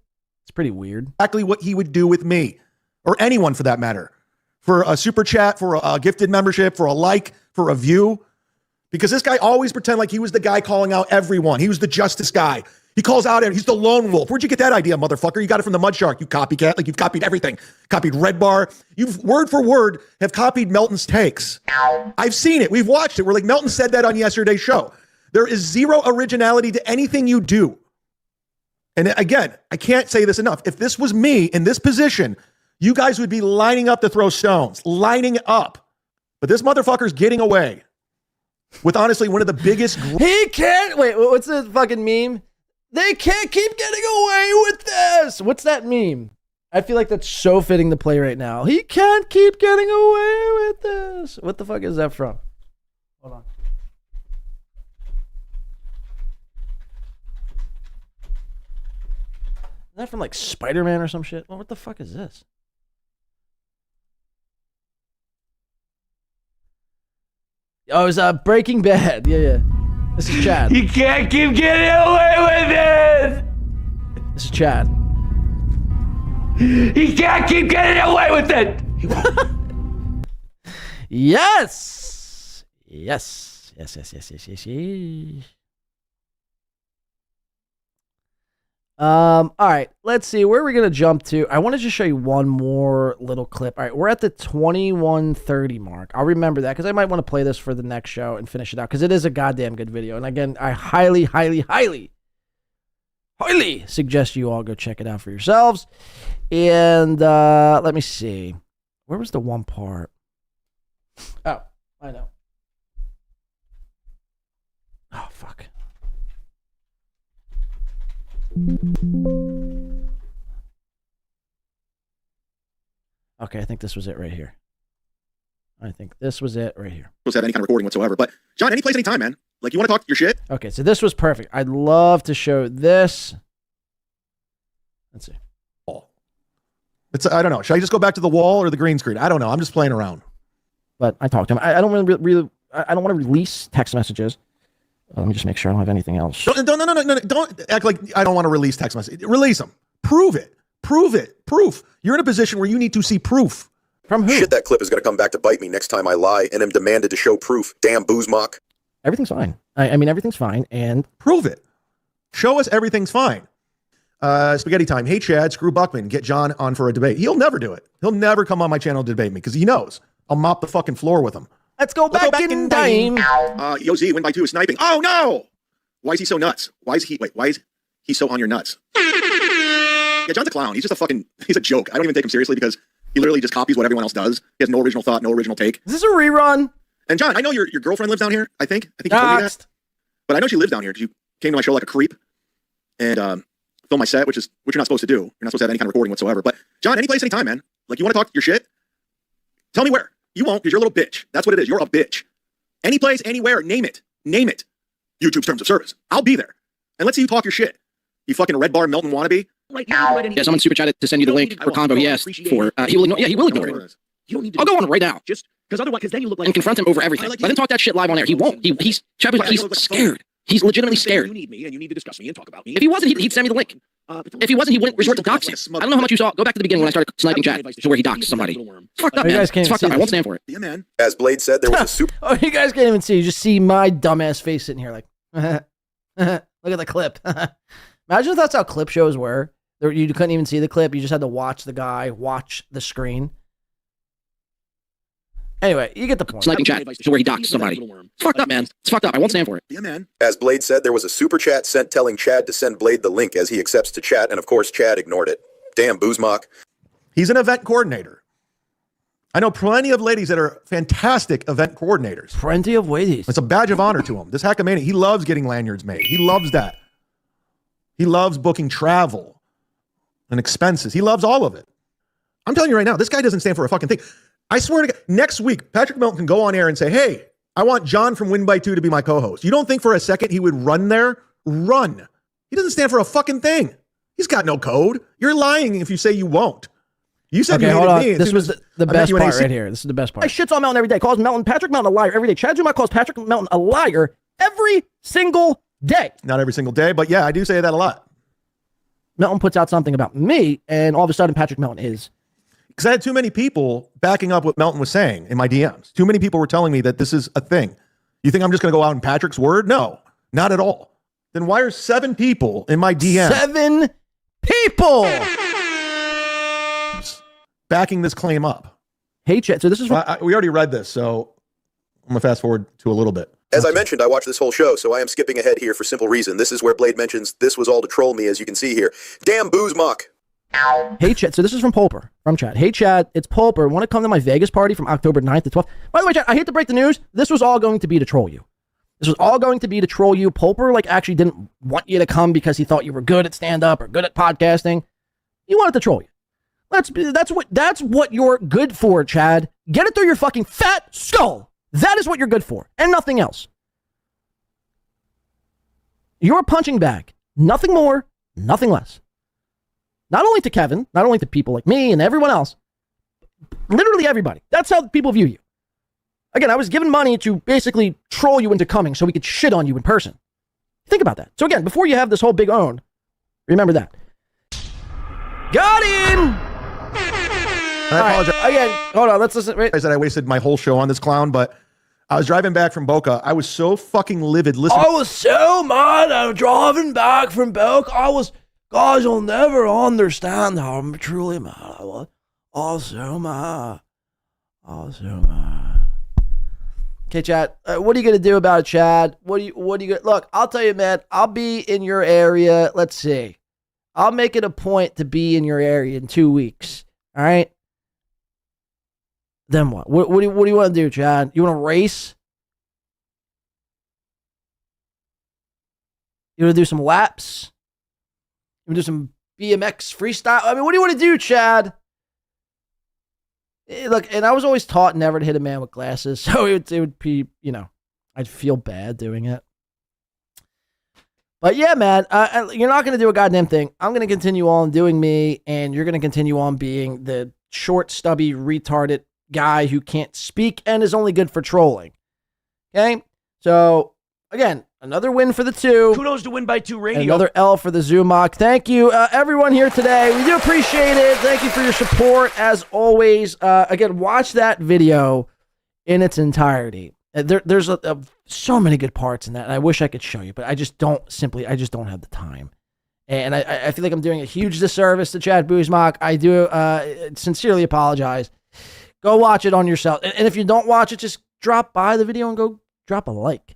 It's pretty weird. Exactly what he would do with me, or anyone for that matter. For a super chat, for a gifted membership, for a like, for a view. Because this guy always pretended like he was the guy calling out everyone. He was the justice guy. He calls out, he's the lone wolf. Where'd you get that idea, motherfucker? You got it from the Mud Shark, you copycat. Like, you've copied everything. Copied Red Bar. You've, word for word, have copied Melton's takes. I've seen it. We've watched it. We're like, Melton said that on yesterday's show. There is zero originality to anything you do. And again, I can't say this enough. If this was me in this position, you guys would be lining up to throw stones, lining up. But this motherfucker's getting away with honestly one of the biggest. He can't. Wait, what's the fucking meme? They can't keep getting away with this. What's that meme? I feel like that's so fitting to play right now. He can't keep getting away with this. What the fuck is that from? Hold on. Is that from like Spider-Man or some shit? Well, what the fuck is this? Oh, it was Breaking Bad. Yeah. This is Chad. He can't keep getting away with it. This is Chad. He can't keep getting away with it. Yes. All right, let's see where we're gonna jump to. I want to just show you one more little clip. All right, we're at the 21:30 mark. I'll remember that because I might want to play this for the next show and finish it out because it is a goddamn good video. And again, I highly suggest you all go check it out for yourselves. And let me see, where was the one part? Oh, I know. Oh fuck. Okay, I think this was it right here. Supposed to have any kind of recording whatsoever. But John, any place, any time, man. Like, you want to talk your shit? Okay, so this was perfect. I'd love to show this. Let's see. I don't know. Should I just go back to the wall or the green screen? I don't know. I'm just playing around. But I talked to him. I don't really I don't want to release text messages. Let me just make sure I don't have anything else. No. Don't act like I don't want to release text messages. Release them. Prove it. Proof. You're in a position where you need to see proof. From who? Shit, that clip is going to come back to bite me next time I lie and am demanded to show proof. Damn Zumock. Everything's fine. I mean, everything's fine. And prove it. Show us everything's fine. Spaghetti time. Hey, Chad, screw Buckman. Get John on for a debate. He'll never do it. He'll never come on my channel to debate me because he knows I'll mop the fucking floor with him. Let's go back in time. Yo, Z, win by 2 is sniping. Oh, no. Why is he so nuts? Why is he so on your nuts? Yeah, John's a clown. He's a joke. I don't even take him seriously because he literally just copies what everyone else does. He has no original thought, no original take. Is this a rerun? And John, I know your girlfriend lives down here, I think you told me that. But I know she lives down here because you came to my show like a creep and filmed my set, which you're not supposed to do. You're not supposed to have any kind of recording whatsoever. But John, any place, any time, man. Like, you want to talk your shit? Tell me where. You won't because you're a little bitch. That's what it is. You're a bitch. Any place, anywhere, name it. YouTube's terms of service. I'll be there. And let's see you talk your shit. You fucking Red Bar Melton wannabe. Yeah, someone super chatted to send you the link for combo he asked for. He will ignore. Yeah, he will ignore it. I'll go on it right now. Just because then you look like and confront him over everything. Let him talk that shit live on air. He won't. He's scared. He's legitimately scared. You need me, and you need to discuss me and talk about me. If he wasn't, he'd send me the link. If he wasn't, he wouldn't resort to doxing. I don't know how much you saw. Go back to the beginning when I started sniping chat to where he doxed somebody. It's fucked up, man. It's fucked up. I won't stand for it. Yeah, man. As Blade said, there was a super. Oh, you guys can't even see. You just see my dumbass face sitting here like, look at the clip. Imagine if that's how clip shows were. You couldn't even see the clip. You just had to watch the guy watch the screen. Anyway, you get the point. Sniping chat to where he doxed somebody. It's fucked up, man. It's fucked up. I won't stand for it. Yeah, man. As Blade said, there was a super chat sent telling Chad to send Blade the link as he accepts to chat, and of course, Chad ignored it. Damn Zumock. He's an event coordinator. I know plenty of ladies that are fantastic event coordinators. Plenty of ladies. It's a badge of honor to him. This Hackamania, he loves getting lanyards made. He loves that. He loves booking travel and expenses. He loves all of it. I'm telling you right now, this guy doesn't stand for a fucking thing. I swear to God, next week, Patrick Melton can go on air and say, hey, I want John from Win by 2 to be my co-host. You don't think for a second he would run there? Run. He doesn't stand for a fucking thing. He's got no code. You're lying if you say you won't. You said okay, you hold on. me. This was the best part right here. This is the best part. I shits on Melton every day. Calls Melton, Patrick Melton a liar every day. Chad Zumock calls Patrick Melton a liar every single day. Not every single day, but yeah, I do say that a lot. Melton puts out something about me, and all of a sudden Patrick Melton is. Because I had too many people backing up what Melton was saying in my DMs. Too many people were telling me that this is a thing. You think I'm just going to go out on Patrick's word? No, not at all. Then why are 7 people in my DM? 7 people backing this claim up. Hey, Chet. So this is we already read this, so I'm going to fast forward to a little bit. As I mentioned, I watched this whole show, so I am skipping ahead here for simple reason. This is where Blade mentions this was all to troll me, as you can see here. Damn Zumock. Hey, Chad. So this is from Pulper, from Chad. Hey, Chad, it's Pulper. Want to come to my Vegas party from October 9th to 12th? By the way, Chad, I hate to break the news. This was all going to be to troll you. This was all going to be to troll you. Pulper, actually didn't want you to come because he thought you were good at stand-up or good at podcasting. He wanted to troll you. That's what you're good for, Chad. Get it through your fucking fat skull. That is what you're good for, and nothing else. You're a punching bag. Nothing more, nothing less. Not only to Kevin, not only to people like me and everyone else, literally everybody. That's how people view you. Again, I was given money to basically troll you into coming so we could shit on you in person. Think about that. So again, before you have this whole big own, remember that. Got him! I apologize. Again, hold on, let's listen. Wait. I said I wasted my whole show on this clown, but I was driving back from Boca. I was so fucking livid listening. I was so mad. I'm driving back from Boca. Guys, you'll never understand how I'm truly mad. I was so mad. Okay, Chad. What are you gonna do about it, Chad? What are you gonna look? I'll tell you, man. I'll be in your area. Let's see. I'll make it a point to be in your area in 2 weeks. All right. Then what? What do you want to do, Chad? You want to race? You want to do some laps? You want to do some BMX freestyle? I mean, what do you want to do, Chad? Look, and I was always taught never to hit a man with glasses, so it would be, I'd feel bad doing it. But yeah, man, you're not going to do a goddamn thing. I'm going to continue on doing me, and you're going to continue on being the short, stubby, retarded guy who can't speak and is only good for trolling. Okay? So, again, another win for the two. Kudos to Win by Two Radio. Another L for the Zumock. Thank you, everyone here today. We do appreciate it. Thank you for your support, as always. Again, watch that video in its entirety. There's so many good parts in that, and I wish I could show you, but I just don't have the time. And I feel like I'm doing a huge disservice to Chad Zumock. I do sincerely apologize. Go watch it on yourself. And if you don't watch it, just drop by the video and go drop a like.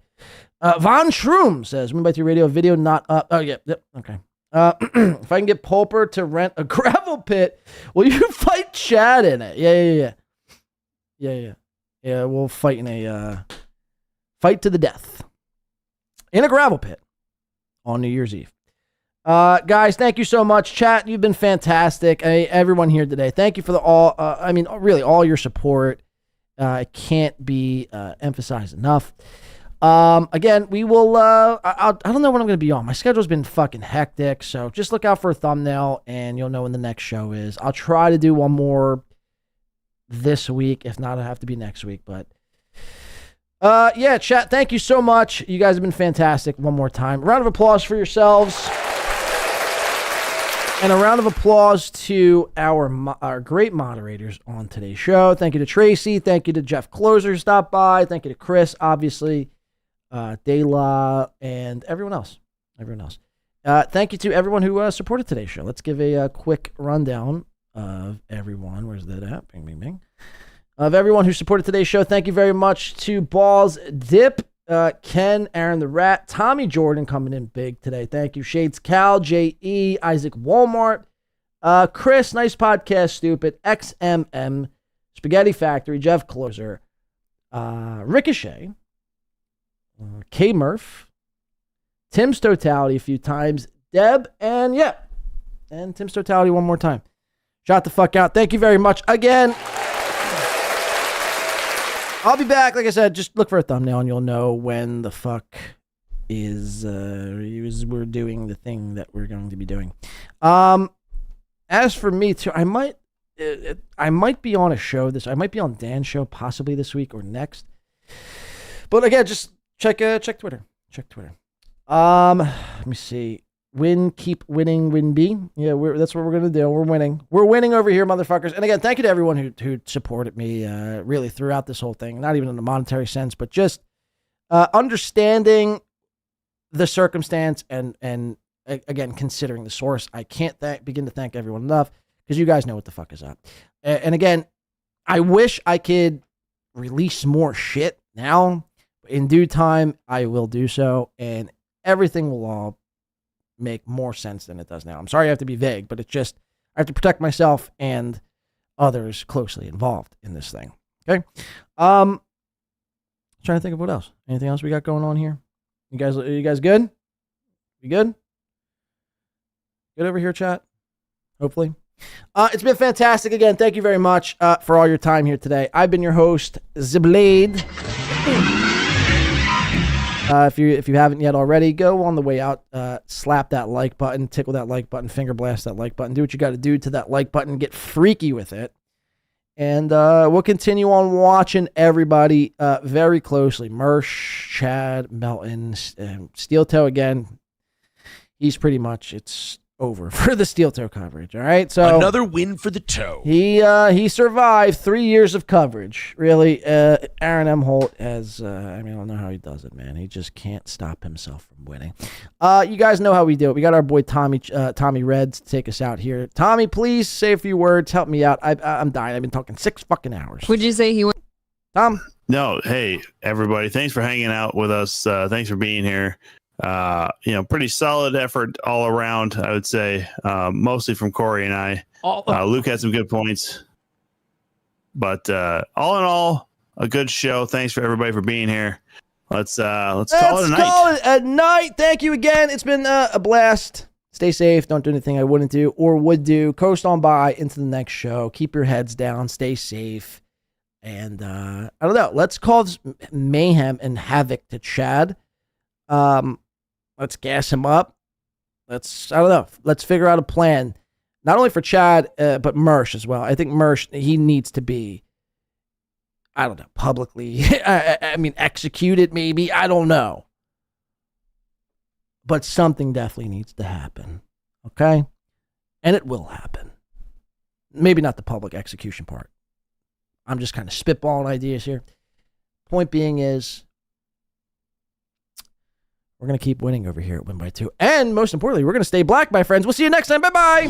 Von Shroom says, Win by Two Radio, video not up. Oh, yeah. Yep. Okay. If I can get Pulper to rent a gravel pit, will you fight Chad in it? Yeah, we'll fight in a fight to the death in a gravel pit on New Year's Eve. Guys, thank you so much. Chat, you've been fantastic. Everyone here today, thank you for really all your support. It can't be emphasized enough. Again, we will, I don't know when I'm going to be on. My schedule's been fucking hectic, so just look out for a thumbnail and you'll know when the next show is. I'll try to do one more this week. If not, it'll have to be next week, but yeah, chat, thank you so much. You guys have been fantastic. One more time. Round of applause for yourselves. And a round of applause to our great moderators on today's show. Thank you to Tracy. Thank you to Jeff Closer who stopped by. Thank you to Chris, obviously, Dela, and everyone else. Thank you to everyone who supported today's show. Let's give a quick rundown of everyone. Where's that at? Bing, bing, bing. Of everyone who supported today's show. Thank you very much to Balls Dip, Ken, Aaron the Rat, Tommy Jordan coming in big today. Thank you. Shades Cal, J.E., Isaac Walmart, Chris, Nice Podcast, Stupid, XMM, Spaghetti Factory, Jeff Closer, Ricochet, K Murph, Tim's Totality a few times, Deb, and Tim's Totality one more time. Shot the fuck out. Thank you very much again. I'll be back. Like I said, just look for a thumbnail and you'll know when the fuck is we're doing the thing that we're going to be doing. As for me too, I might be on a show I might be on Dan's show possibly this week or next. But again, just check Twitter. Let me see. Win, keep winning, win B. Yeah, that's what we're going to do. We're winning. We're winning over here, motherfuckers. And again, thank you to everyone who supported me really throughout this whole thing. Not even in a monetary sense, but just understanding the circumstance and again, considering the source. I can't begin to thank everyone enough because you guys know what the fuck is up. And again, I wish I could release more shit now, In due time, I will do so, and everything will all make more sense than it does now. I'm sorry I have to be vague, but it's just I have to protect myself and others closely involved in this thing. Okay. Trying to think of what else. Anything else we got going on here? You guys good? You good? Good over here, chat? Hopefully. It's been fantastic. Again, thank you very much for all your time here today. I've been your host, Zblade. If you haven't yet already, go on the way out, slap that like button, tickle that like button, finger blast that like button, do what you got to do to that like button, get freaky with it. And we'll continue on watching everybody very closely. Mersh, Chad, Melton, Steel Toe again. He's pretty much, it's over for the Steel Toe coverage. All right, so another win for the toe. He survived 3 years of coverage. Really, Aaron M. Holt has. I don't know how he does it, man. He just can't stop himself from winning. You guys know how we do it. We got our boy Tommy Red to take us out here. Tommy, please say a few words. Help me out. I'm dying. I've been talking 6 fucking hours. Would you say he went? Tom? No. Hey, everybody. Thanks for hanging out with us. Thanks for being here. Pretty solid effort all around, I would say, mostly from Corey and I. Luke had some good points, but all in all, a good show. Thanks for everybody for being here. Let's call it a night. Call it a night. Thank you again. It's been a blast. Stay safe. Don't do anything I wouldn't do or would do. Coast on by into the next show. Keep your heads down. Stay safe. And I don't know. Let's call this mayhem and havoc to Chad. Let's gas him up. I don't know. Let's figure out a plan, not only for Chad, but Mersh as well. I think Mersh, he needs to be, I don't know, publicly, executed maybe. I don't know. But something definitely needs to happen. Okay? And it will happen. Maybe not the public execution part. I'm just kind of spitballing ideas here. Point being is, we're going to keep winning over here at Win by 2. And most importantly, we're going to stay black, my friends. We'll see you next time. Bye-bye.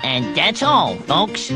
And that's all, folks.